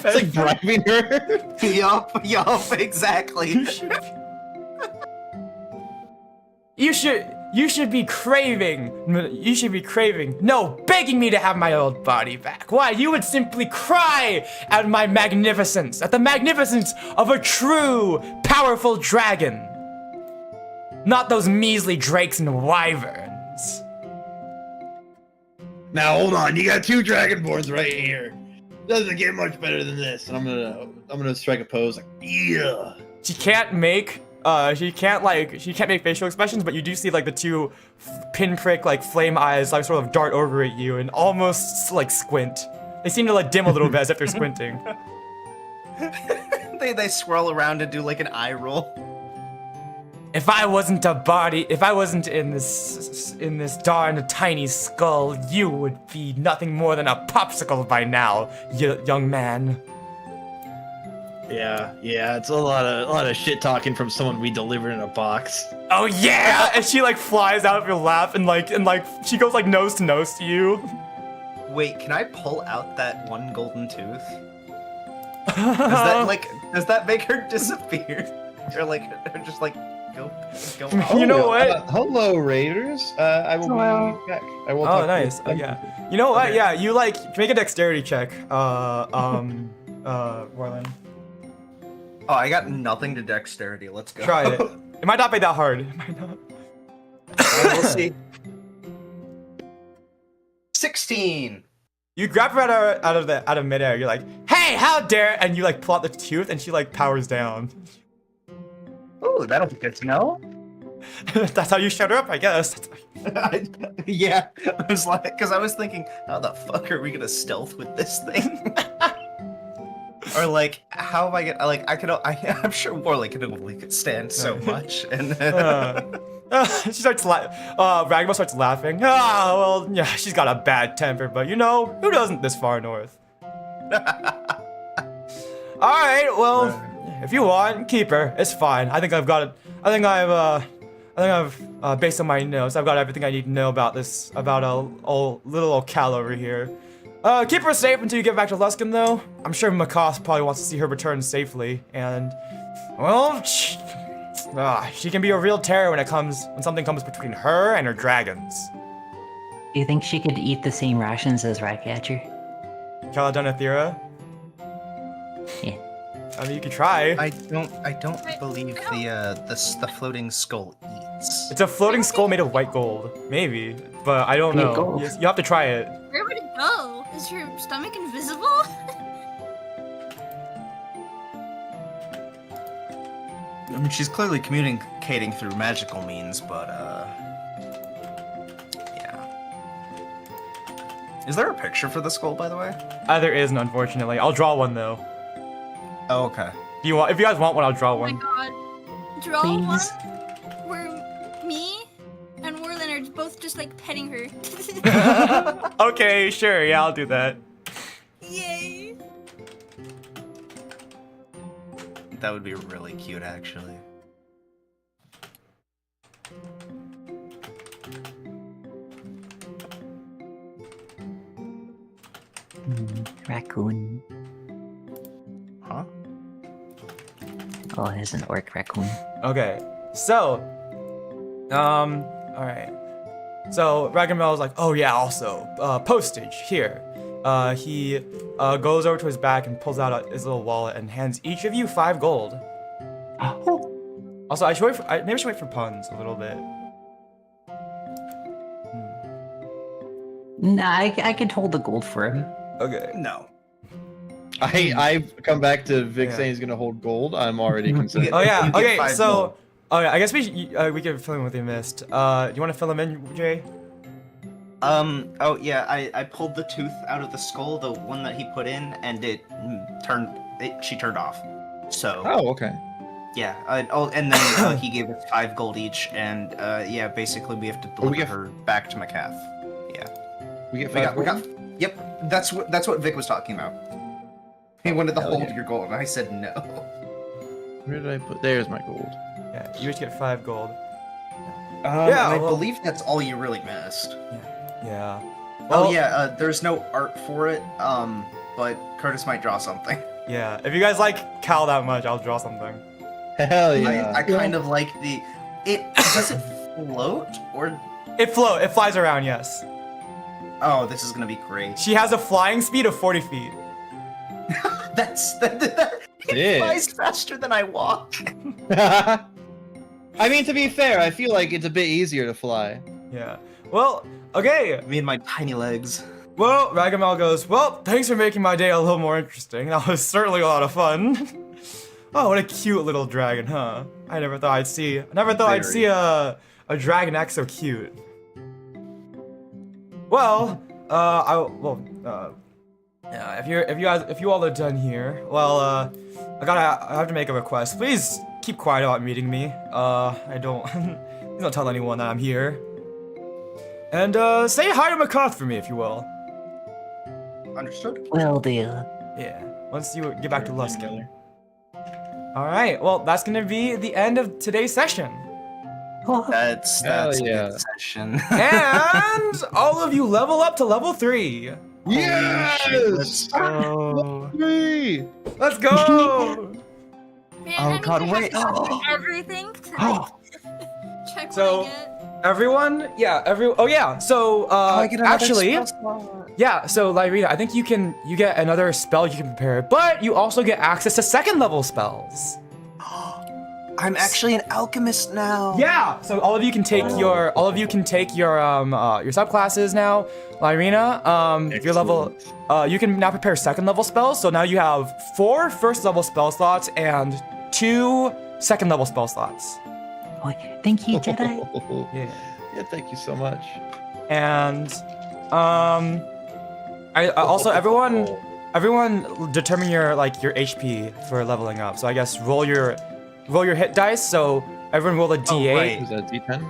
like bribing her. Yup, exactly. You should be craving. No, begging me to have my old body back. Why? You would simply cry at my magnificence, at the magnificence of a true, powerful dragon. Not those measly drakes and wyverns. Now hold on, you got 2 dragonborns right here. Doesn't get much better than this. And I'm gonna strike a pose like, yeah. She can't make facial expressions, but you do see like the 2 pinprick like flame eyes like sort of dart over at you and almost like squint. They seem to like dim a little bit as if they're squinting. They swirl around and do like an eye roll. If I wasn't in this darn tiny skull, you would be nothing more than a popsicle by now, young man. Yeah, it's a lot of shit talking from someone we delivered in a box. Oh yeah! And she like flies out of your lap and like she goes like nose to nose to you. Wait, can I pull out that one golden tooth? Does that make her disappear? Or like, or just like go You know what? Hello, Raiders. I will be back. I will. Oh, talk to nice. you. Oh, yeah. You know what? Okay. Yeah, you like make a dexterity check. Warlen. Oh, I got nothing to dexterity. Let's go. Try it. It might not be that hard. It might not. We'll see. 16. You grab her out of midair. You're like, "Hey, how dare!" And you like pull out the tooth, and she like powers down. Oh, that'll be good to know. That's how you shut her up, I guess. Yeah, I was like, because I was thinking, how the fuck are we gonna stealth with this thing? Or like, how am I gonna like? I'm sure Warlen could stand so much, and She starts Ragma starts laughing. Ah, well, yeah, she's got a bad temper, but you know, who doesn't this far north? Alright, well, if you want, keep her. It's fine. I think I've got it. I think I've, based on my notes, I've got everything I need to know about this, about little old Cal over here. Keep her safe until you get back to Luskin, though. I'm sure Makas probably wants to see her return safely, and, well, she can be a real terror when something comes between her and her dragons. Do you think she could eat the same rations as Ratcatcher? Caladonathera? Yeah. I mean, you could try. I don't believe the floating skull eats. It's a floating skull made of white gold. Maybe, but I don't Made know. of gold. You have to try it. Where would it go? Is her stomach invisible? I mean, she's clearly communicating through magical means, but yeah. Is there a picture for the skull, by the way? There isn't, unfortunately. I'll draw one though. Oh, okay. If you guys want one, I'll draw Oh my one. god. Draw Please. one where me and Warlen are both just like petting her. Okay, sure. Yeah, I'll do that. Yay. That would be really cute, actually. Raccoon. Huh? Oh, it is an orc raccoon. Okay. So, all right. So Ragamel is like, oh yeah, also postage here. He goes over to his back and pulls out his little wallet and hands each of you 5 gold. Also, maybe I should wait for puns a little bit. Nah, I can hold the gold for him. Okay. No. I've come back to Vic Yeah. saying he's gonna hold gold. I'm already concerned. Oh yeah. You get Okay. 5 So, gold. I guess we can fill in what they missed. You want to fill him in, Jay? Oh yeah, I pulled the tooth out of the skull, the one that he put in, and she turned off. So Oh, okay. yeah, and then he gave us 5 gold each, and yeah, basically we have to deliver get- her back to Macath. Yeah, We get we 5 got. gold? Yep, that's what Vic was talking about. He wanted to Hell hold yeah. your gold, and I said no. Where did I put? There's my gold. Yeah. You each get 5 gold. Yeah, Yeah, I well- believe that's all you really missed. Yeah. Oh Well, yeah, there's no art for it. But Kurtis might draw something. Yeah. If you guys like Cal that much, I'll draw something. Hell yeah. I kind of like does it float or It flies around. Yes. oh, this is gonna be great. She has a flying speed of 40 feet. It Yeah. flies faster than I walk. I mean, to be fair, I feel like it's a bit easier to fly. Yeah. Well. Okay. Me and my tiny legs. Well, Ragamel goes, well, thanks for making my day a little more interesting. That was certainly a lot of fun. Oh, what a cute little dragon, huh? I never thought I'd see a dragon act so cute. Well, yeah, if you all are done here, well, I have to make a request. Please keep quiet about meeting me. Please don't tell anyone that I'm here. And say hi to Macath for me, if you will. Understood. Will do. Yeah, once you get back to Luskin. Alright, well, that's gonna be the end of today's session. That's Hell a yeah. good session. And all of you level up to level 3. Yes! go. Three! Let's go! Man, Oh, I need God, to have wait. something everything to check So- what I get. Everyone, so, actually, yeah, so, Lyryna, I think you get another spell you can prepare, but you also get access to 2nd level spells. I'm actually an alchemist now. Yeah, so all of you can take your subclasses now. Lyryna, your level, you can now prepare 2nd level spells. So now you have 4 1st level spell slots and 2 2nd level spell slots. Oh, thank you, Jedi. Yeah. Yeah, thank you so much. And I also everyone determine your HP for leveling up. So I guess roll your hit dice. So everyone roll a D8. right. Is that D10?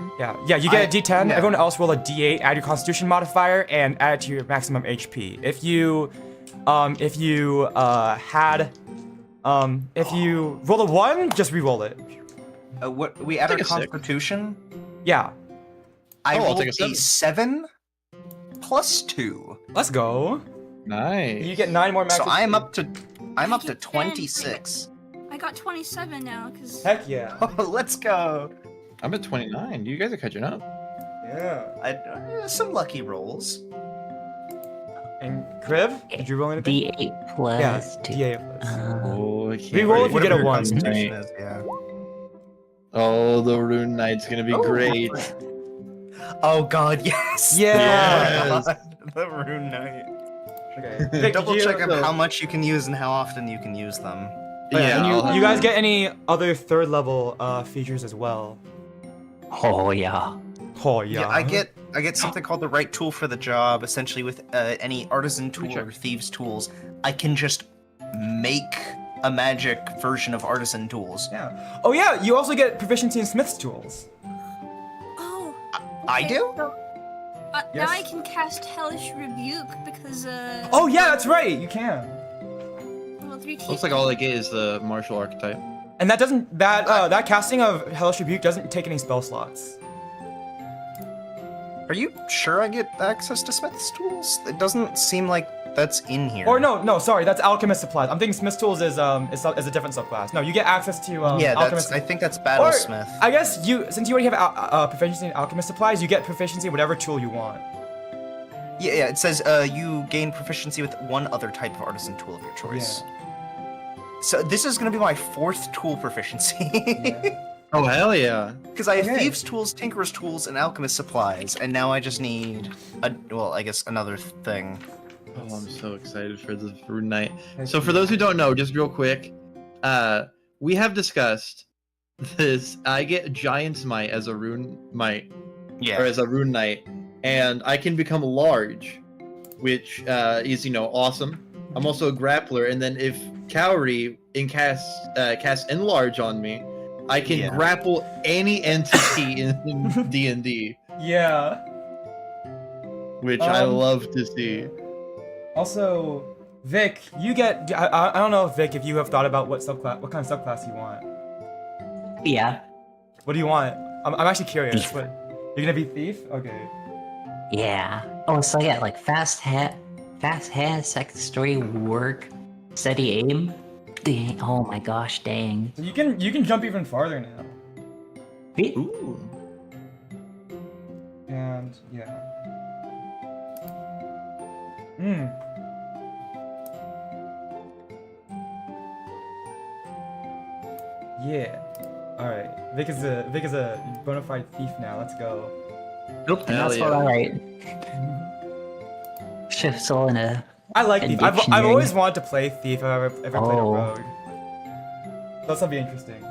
Yeah, you get a D10. yeah. Everyone else roll a D8, add your Constitution modifier, and add it to your maximum HP. If you roll a 1, just re-roll it. What we add Take a a six. constitution. Yeah, I Oh, I'll rolled take a a 7 plus 2. let's go. Nice. You get 9 more max. So HP. I'm up to I get 10. 26. I got 27 now, because Heck yeah. Oh, let's go. I'm at 29. You guys are catching up. Yeah. Some lucky rolls. And Kriv, did you roll anything? D8 plus Yeah, 2. D8 plus. Oh, I can't Reroll wait. if you get a Whatever your 1. constitution Right. is, yeah. Oh, the Rune Knight's gonna be Oh, great. Oh god, yes! Yeah. Oh, God. The Rune Knight. Okay. Vic, Double did you- check on how much you can use and how often you can use them. Yeah, and I'll you guys have- get any other 3rd level features as well? Oh, yeah. Oh yeah. Yeah, I get something called the right tool for the job. Essentially, with any artisan tool or thieves tools, I can just make a magic version of artisan tools. Yeah. Oh yeah. You also get proficiency in Smith's tools. oh, I do? So, Yes. now I can cast Hellish Rebuke because Oh yeah, that's right. You can. Well, 3 Looks like all I get is the martial archetype. And that casting of Hellish Rebuke doesn't take any spell slots. Are you sure I get access to Smith's tools? It doesn't seem like that's in here. Or no, sorry, that's alchemist supplies. I'm thinking smith tools is a different subclass. No, you get access to yeah, alchemist. I think that's battlesmith. I guess since you already have proficiency in alchemist supplies, you get proficiency in whatever tool you want. Yeah, it says you gain proficiency with one other type of artisan tool of your choice. So this is gonna be my 4th tool proficiency. Oh hell yeah! Because I have Okay. thieves' tools, tinkerer's tools, and alchemist supplies, and now I just need I guess another thing. Oh, I'm so excited for the rune night. So for those who don't know, just real quick, we have discussed this. I get Giant's Might as a rune might, or as a rune knight, and I can become large, which is awesome. I'm also a grappler, and then if Kaori casts enlarge on me, I can grapple any entity in D&D, Yeah. which I love to see. Also, Vic, you get. I don't know, Vic, if you have thought about what kind of subclass you want. Yeah. What do you want? I'm actually curious. What? You're gonna be thief? Okay. Yeah. Oh, so I got like fast hands, second story, work, steady aim. Dang. Oh my gosh, dang. So you can jump even farther now. Ooh. And yeah. Yeah. All right. Vic is a bona fide thief now. Let's go. Nope. And that's all right. Shifts all in a. I like thief. I've Dictionary. always wanted to play thief. If I've ever played a Oh. rogue. That'll be interesting.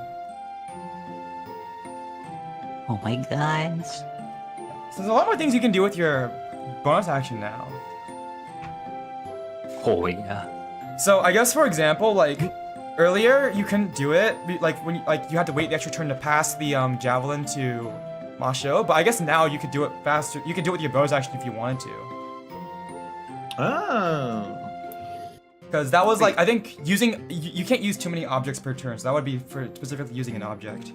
Oh my gosh. So there's a lot more things you can do with your bonus action now. Oh yeah. So I guess for example, like earlier you couldn't do it, like when you had to wait the extra turn to pass the javelin to Mawsho, but I guess now you could do it faster. You could do it with your bonus action if you wanted to. Oh. Because that was like, I think using you can't use too many objects per turn, so that would be for specifically using an object.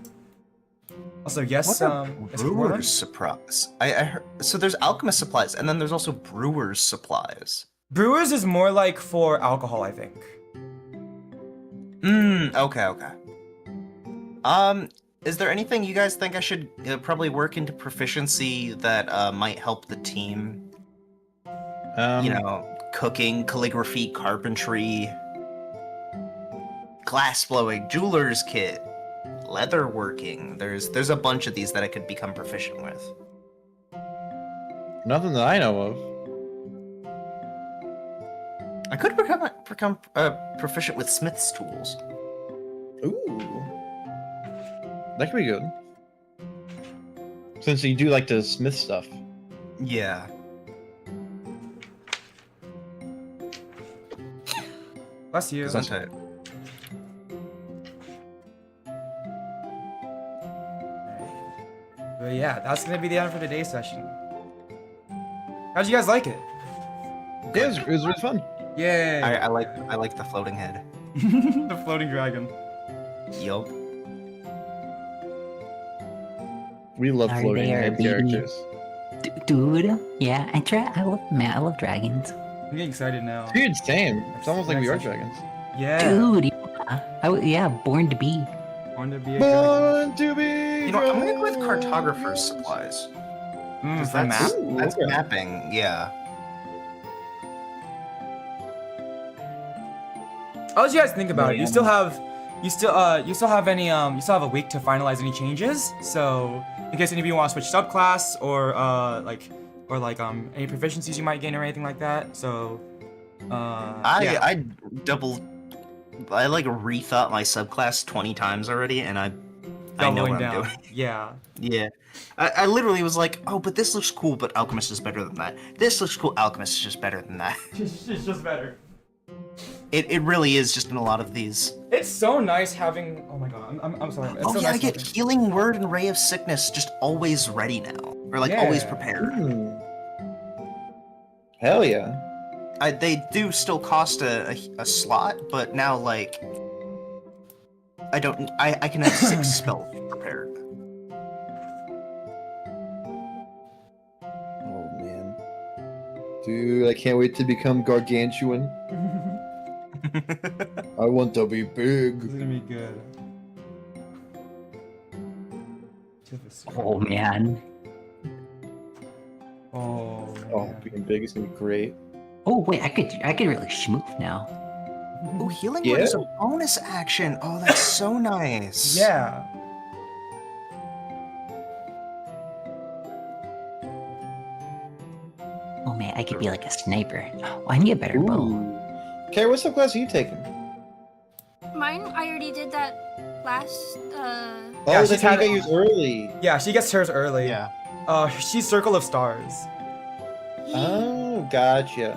Also, yes, yes, Warlen? Brewer's supplies. I heard, so there's alchemist supplies, and then there's also brewer's supplies. Brewers is more like for alcohol, I think. Okay. Is there anything you guys think I should probably work into proficiency that might help the team? Cooking, calligraphy, carpentry, glass blowing, jeweler's kit, leather working. There's a bunch of these that I could become proficient with. Nothing that I know of. I could become proficient with smith's tools. Ooh. That could be good. Since you do like to smith stuff. Yeah. Bless you. Isn't it? But yeah, that's gonna be the end for today's session. How'd you guys like it? Yeah, it was really fun. Yay! I like the floating head. The floating dragon. Yup. We love Are floating they our head baby? characters. Dude, yeah, I love dragons. I'm getting excited now. Dude, same. It's almost like we are Next session. dragons. Yeah. Dude, yeah, born to be. Born to be a dragon. Born to be. You know, I'm gonna go with cartographer's supplies. For That's map? Ooh, That's okay. mapping, yeah. How did you guys think about it? You still have a week to finalize any changes. So in case any of you want to switch subclass or any proficiencies you might gain or anything like that. So yeah. I rethought my subclass 20 times already, and I know doubling what I'm down. doing. Yeah. Yeah. I literally was like, oh, but this looks cool, but Alchemist is better than that. This looks cool, Alchemist is just better than that. It's just better. It really is just in a lot of these. It's so nice having. Oh my god, I'm sorry. It's so I nice get having- Healing Word and Ray of Sickness just always ready now. Or like always Yeah. prepared. Hell yeah. They do still cost a slot, but now like I can have 6 spells prepared. Oh man. Dude, I can't wait to become gargantuan. I want to be This big. is gonna be good. Oh man. Oh, Oh, man. being big is gonna be great. Oh wait, I could really schmoof now. Oh, healing Yeah. word is a bonus action. Oh, that's so nice. Yeah. Oh man, I could be like a sniper. Oh, I need a better bow. Ooh. Carrie, what subclass are you taking? Mine, I already did that last. Oh, Yeah, that's she's how you had got it- yours early. Yeah, she gets hers early. Yeah. She's Circle of Stars. Oh, gotcha.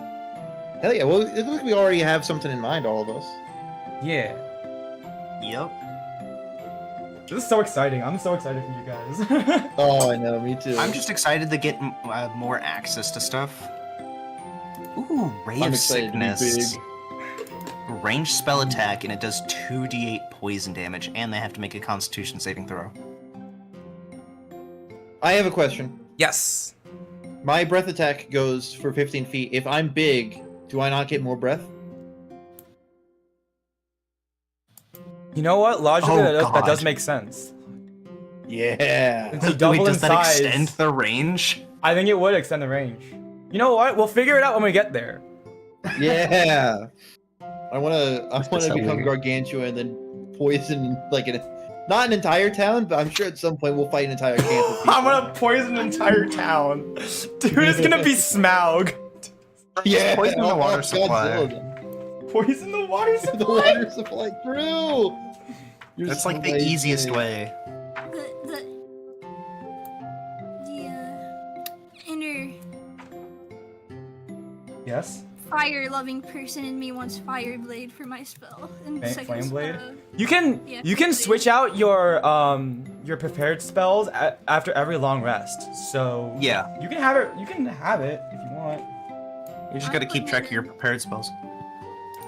Hell yeah, well, it looks like we already have something in mind, all of us. Yeah. Yep. This is so exciting. I'm so excited for you guys. Oh, I know, me too. I'm just excited to get more access to stuff. Ooh, Ray I'm of excited to be Sickness. big. Ranged spell attack, and it does 2d8 poison damage, and they have to make a Constitution saving throw. I have a question. Yes. My breath attack goes for 15 feet. If I'm big, do I not get more breath? You know what? Logically, Oh, that does God. make sense. Yeah. Since you double Wait, in does that size, extend the range? I think it would extend the range. You know what? We'll figure it out when we get there. Yeah. I wanna so become weird. gargantua and then poison not an entire town, but I'm sure at some point we'll fight an entire camp of people. I'm gonna poison an entire town. Dude, it's gonna be Smaug. yeah, Poison the water Godzilla supply. then. Poison the water The supply. water supply, true. You're That's so like the amazing. easiest way. The inner Yes. fire-loving person in me wants fire blade for my spell. And Flame blade? spell. You can Yeah, you can please. switch out your prepared spells after every long rest. So Yeah, you can have it. You can have it if you want. you just gotta keep track of your prepared spells.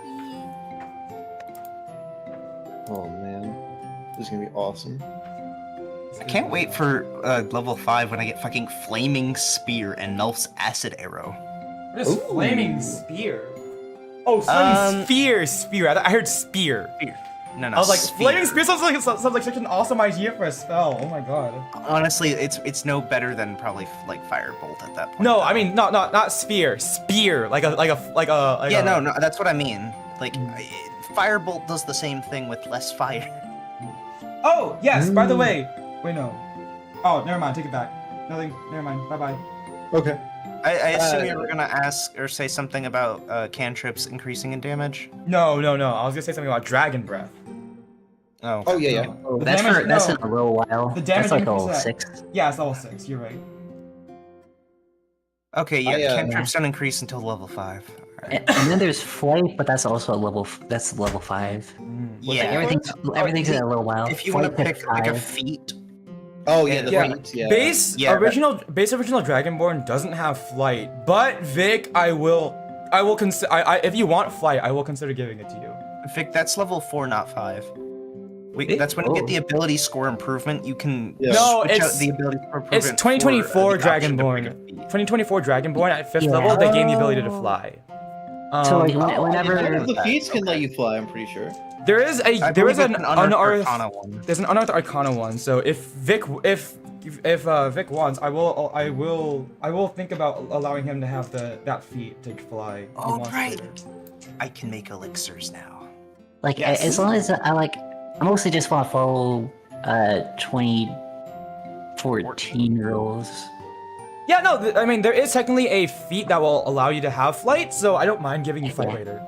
Yeah. Oh man, this is gonna be awesome. I can't wait for level 5 when I get fucking Flaming Spear and Nulf's Acid Arrow. What is Ooh. flaming spear? Oh, flaming spear. I heard spear. No, I was like, flaming spear sounds like such an awesome idea for a spell. Oh my god. Honestly, it's no better than probably like Firebolt at that point. No, I mean not sphere. Spear, like a. Yeah, no, that's what I mean. Like, Firebolt does the same thing with less fire. Oh yes. By the way, wait no. Oh, never mind. Take it back. Nothing. Never mind. Bye bye. Okay. I assume you were gonna ask or say something about cantrips increasing in damage. No. I was gonna say something about dragon breath. Oh. Oh yeah, yeah. Oh, The that's damage- that's no. in a little while. The damage That's like level increase 6. Yeah, it's level 6. You're right. Okay, yeah, I, cantrips don't increase until level 5. Alright. And then there's flight, but that's also a level. That's level 5. Yeah. Everything's in a little while. If you want to Flight at pick like a 5. feat, Oh yeah, the Yeah. feats, yeah. Base Yeah, but- original Dragonborn doesn't have flight, but Vic, I will consider. If you want flight, I will consider giving it to you. Vic, that's level 4, not 5. Eh? That's when you Oh. get the ability score improvement. You can Yeah. No, switch it's- out the ability score improvement. It's 2024 for, the option to Dragonborn. pick a feat. 2024 Dragonborn at 5th Yeah. level, they gain the ability to fly. So like Oh, whenever the feats can let you fly, I'm pretty sure. there is I there believe is an it's Unearthed unearthed Arcana one. there's an unearthed Arcana one. So if Vic Vic wants, I will think about allowing him to have that feat to fly. if he Oh, wants right. later. I can make elixirs now. like Yes. as long as I mostly just want to follow 2014 rules. Yeah, no, I mean there is technically a feat that will allow you to have flight, so I don't mind giving you flight later.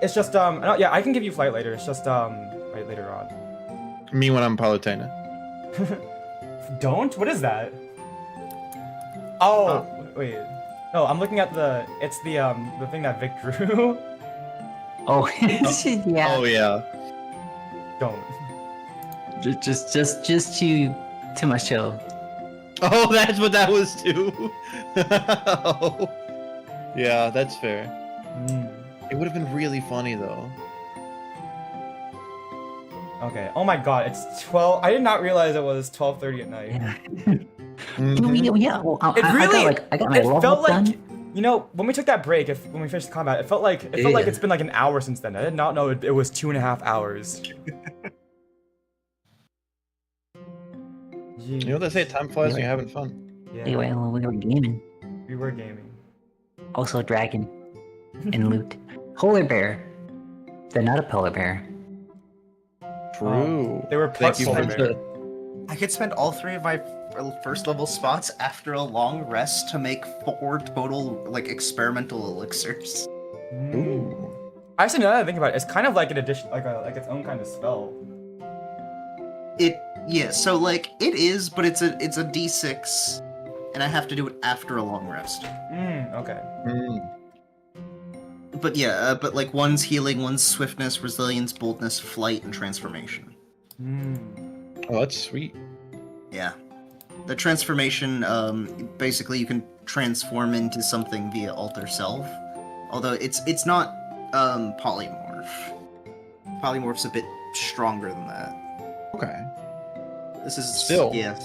It's just yeah, I can give you flight later. It's just right later on. Me when I'm Palutena. Don't? What is that? Oh, wait. No, I'm looking at the thing that Vic drew. Oh yeah. Oh yeah. Don't. Just too much chill. Oh, that's what that was too. Oh. Yeah, that's fair. Mm. It would have been really funny though. Okay. Oh my god, it's 12. I did not realize it was 12:30 at night. Yeah. Mhm. Yeah. Well, It really I got my it level felt up like done. You know, when we took that break, when we finished the combat, it felt like it's been like an hour since then. I did not know it was 2.5 hours. You know what they say? Time flies when you're having fun. Yeah, Hey, well, we were gaming. we were gaming. Also dragon and loot. Polar bear. They're not a polar bear. True. They were Thank part you polar for bear. the- I could spend all 3 of my first level spots after a long rest to make 4 total like experimental elixirs. Ooh. Actually, now that I think about it, it's kind of like an addition, like its own kind of spell. So like it is, but it's a D6, and I have to do it after a long rest. Okay. But yeah, but like one's healing, one's swiftness, resilience, boldness, flight, and transformation. Oh, that's sweet. Yeah. The transformation, basically you can transform into something via alter self. Although it's not polymorph. Polymorph's a bit stronger than that. Okay. This is Still. yeah.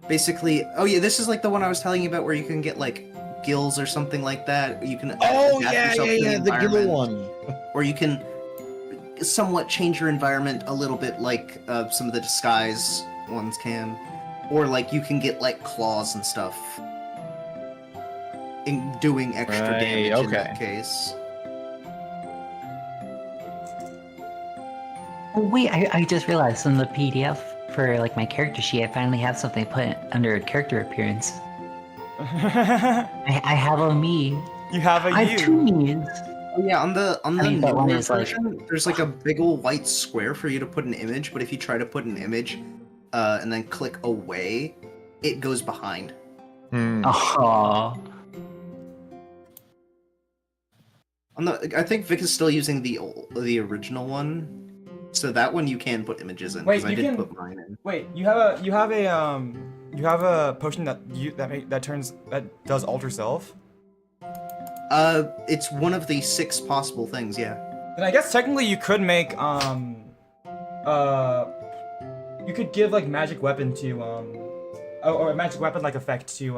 Basically, oh yeah, this is like the one I was telling you about where you can get like gills or something like that. You can Oh adapt yeah, yourself yeah, to yeah, the gill environment. one. Or you can somewhat change your environment a little bit like some of the disguise ones can. Or like you can get like claws and stuff. In doing extra Right, damage in okay. that case. Oh wait, I just realized in the PDF for like my character sheet, I finally have something put under character appearance. I have a me. You have a I have 2 you. me's. Oh yeah, on the mean, that one newer is, like- version, there's like a big ol' white square for you to put an image, but if you try to put an image and then click away, it goes behind. Oh. I think Vic is still using the original one, so that one you can put images in. Wait, 'cause I you did can- put mine in. Wait, you have a potion that does alter self. It's one of the 6 possible things. Yeah. Then I guess technically you could make you could give like magic weapon to or a magic weapon like effect to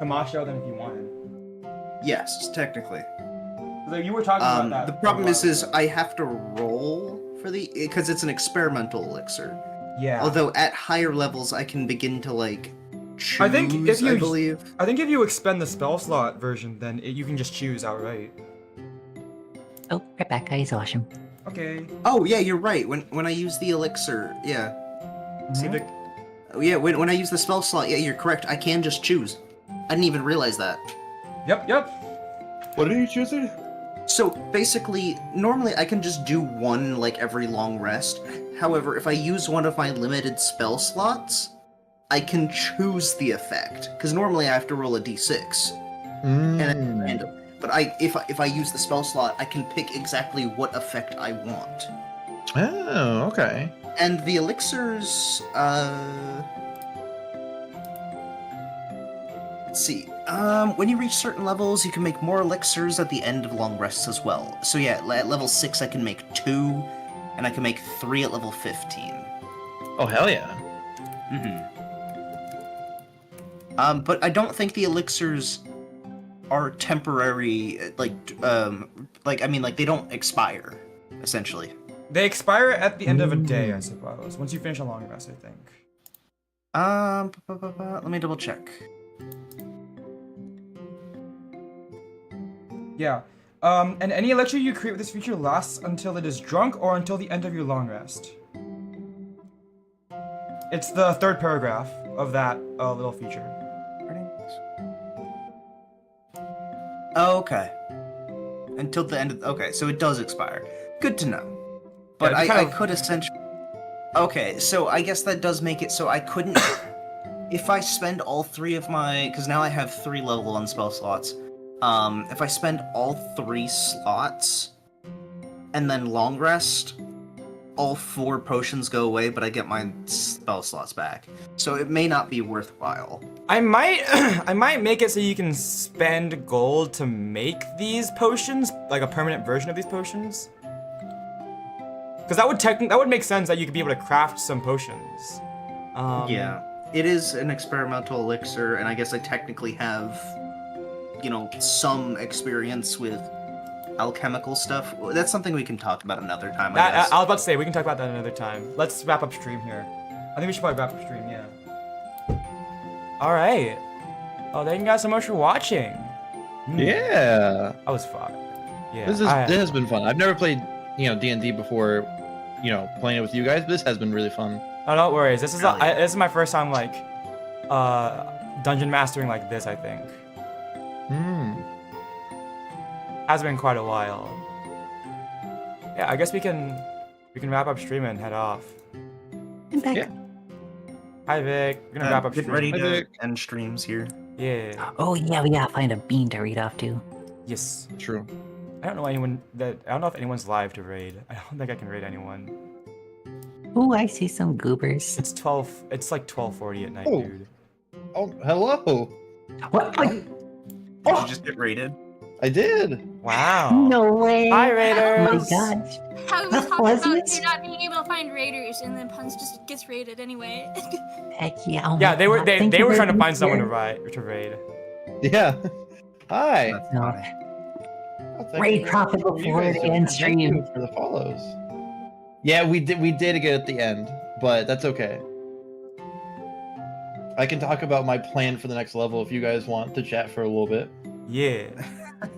Mawsho then if you wanted. Yes, technically. So you were talking about that. The problem is I have to roll for because it's an experimental elixir. yeah. Although at higher levels I can begin to like choose. I think if I you- believe. I think if you expend the spell slot version, then you can just choose outright. Oh, Rebecca is awesome. Okay. Oh yeah, you're right. When I use the elixir, yeah. See, Mhm. Vic? Oh yeah, when I use the spell slot, yeah, you're correct. I can just choose. I didn't even realize that. Yep. What are you choosing? So basically, normally I can just do one like every long rest. However, if I use one of my limited spell slots, I can choose the effect. Because normally I have to roll a d6 and it's random. But if I use the spell slot, I can pick exactly what effect I want. Oh, okay. And the elixirs, let's see. When you reach certain levels, you can make more elixirs at the end of long rests as well. So yeah, at level 6 I can make 2, and I can make 3 at level 15. Oh, hell yeah. But I don't think the elixirs are temporary, they don't expire, essentially. They expire at the end of a day, I suppose. Once you finish a long rest, I think. Let me double check. Yeah. And any elixir you create with this feature lasts until it is drunk or until the end of your long rest. It's the 3rd paragraph of that little feature. Oh, okay. Until the end of... Okay, so it does expire. Good to know. But Yeah, it'd be I kind of- could essentially... Okay, so I guess that does make it so I couldn't... if I spend all 3 of my... Because now I have 3 level 1 spell slots. If I spend all 3 slots and then long rest, all 4 potions go away, but I get my spell slots back. So it may not be worthwhile. I might make it so you can spend gold to make these potions, like a permanent version of these potions. Because that would make sense that you could be able to craft some potions. Yeah. It is an experimental elixir, and I guess I technically have some experience with alchemical stuff. That's something we can talk about another time. I I guess. was about to say we can talk about that another time. Let's wrap up stream here. I think we should probably wrap up stream. Yeah. All right. Oh, thank you guys so much for watching. Yeah. That was fun. Yeah. This has been fun. I've never played, D&D before, playing it with you guys, but this has been really fun. Oh, no worries. This is Hell yeah. this is my first time like dungeon mastering like this. I think has been quite a while. Yeah, I guess we can wrap up stream and head off. I'm back. Yeah. Hi Vic. We're gonna wrap up Get stream. ready Hi, to Vic. end streams here. Yeah. Oh yeah, we gotta find a bean to read off to. Yes. True. I don't know if anyone's live to raid. I don't think I can raid anyone. Ooh, I see some goobers. It's like 12:40 at night, Oh. dude. Oh, hello. What? Did you just get raided? I did. Wow. No way. Hi Oh my raiders. gosh. How we That talk was about it? you not being able to find raiders, and then Puns just gets raided anyway. Heck yeah. Oh Yeah, my they were God, they, thank they you were for trying to being find someone to here. raid. Yeah. Hi. That's No. funny. Oh, thank Raid you profit for you before guys. the end Thank you stream. for the follows. Yeah, we did get at the end, but that's okay. I can talk about my plan for the next level if you guys want to chat for a little bit. Yeah.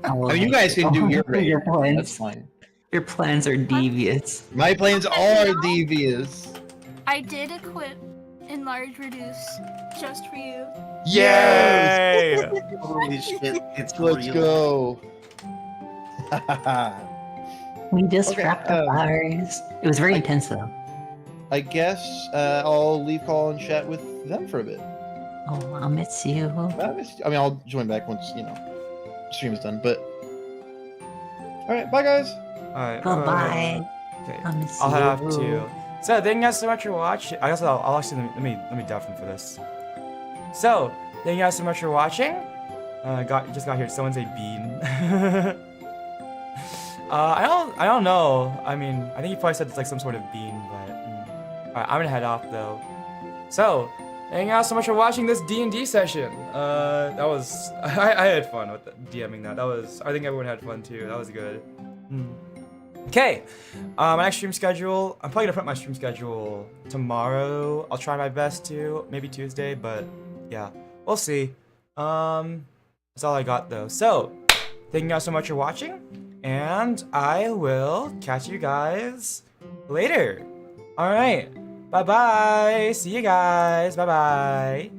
Oh, I mean, you guys can do your raid. Your plans. That's fine. Your plans are devious. My plans are devious. I did equip Enlarge Reduce just for you. Yay! Holy shit! It's Let's real. go. We just Okay, wrapped up ours. It was very intense though. I guess I'll leave call and chat with them for a bit. Oh, I'll miss you. I mean, I'll join back once stream is done. But all right, bye guys. Alright. Bye-bye. Okay. I'll miss I'll head off you. too. So thank you guys so much for watching. I guess I'll actually let me deafen for this. So thank you guys so much for watching. Just got here. Someone's a bean. I don't know. I mean, I think he probably said it's like some sort of bean, but alright, I'm gonna head off though. So thank you guys so much for watching this D&D session. That was I had fun with DMing that. I think everyone had fun too. That was good. Okay, my next stream schedule. I'm probably gonna put my stream schedule tomorrow. I'll try my best to, maybe Tuesday, but yeah, we'll see. That's all I got though. So, thank you guys so much for watching, and I will catch you guys later. All right, bye bye. See you guys. Bye bye.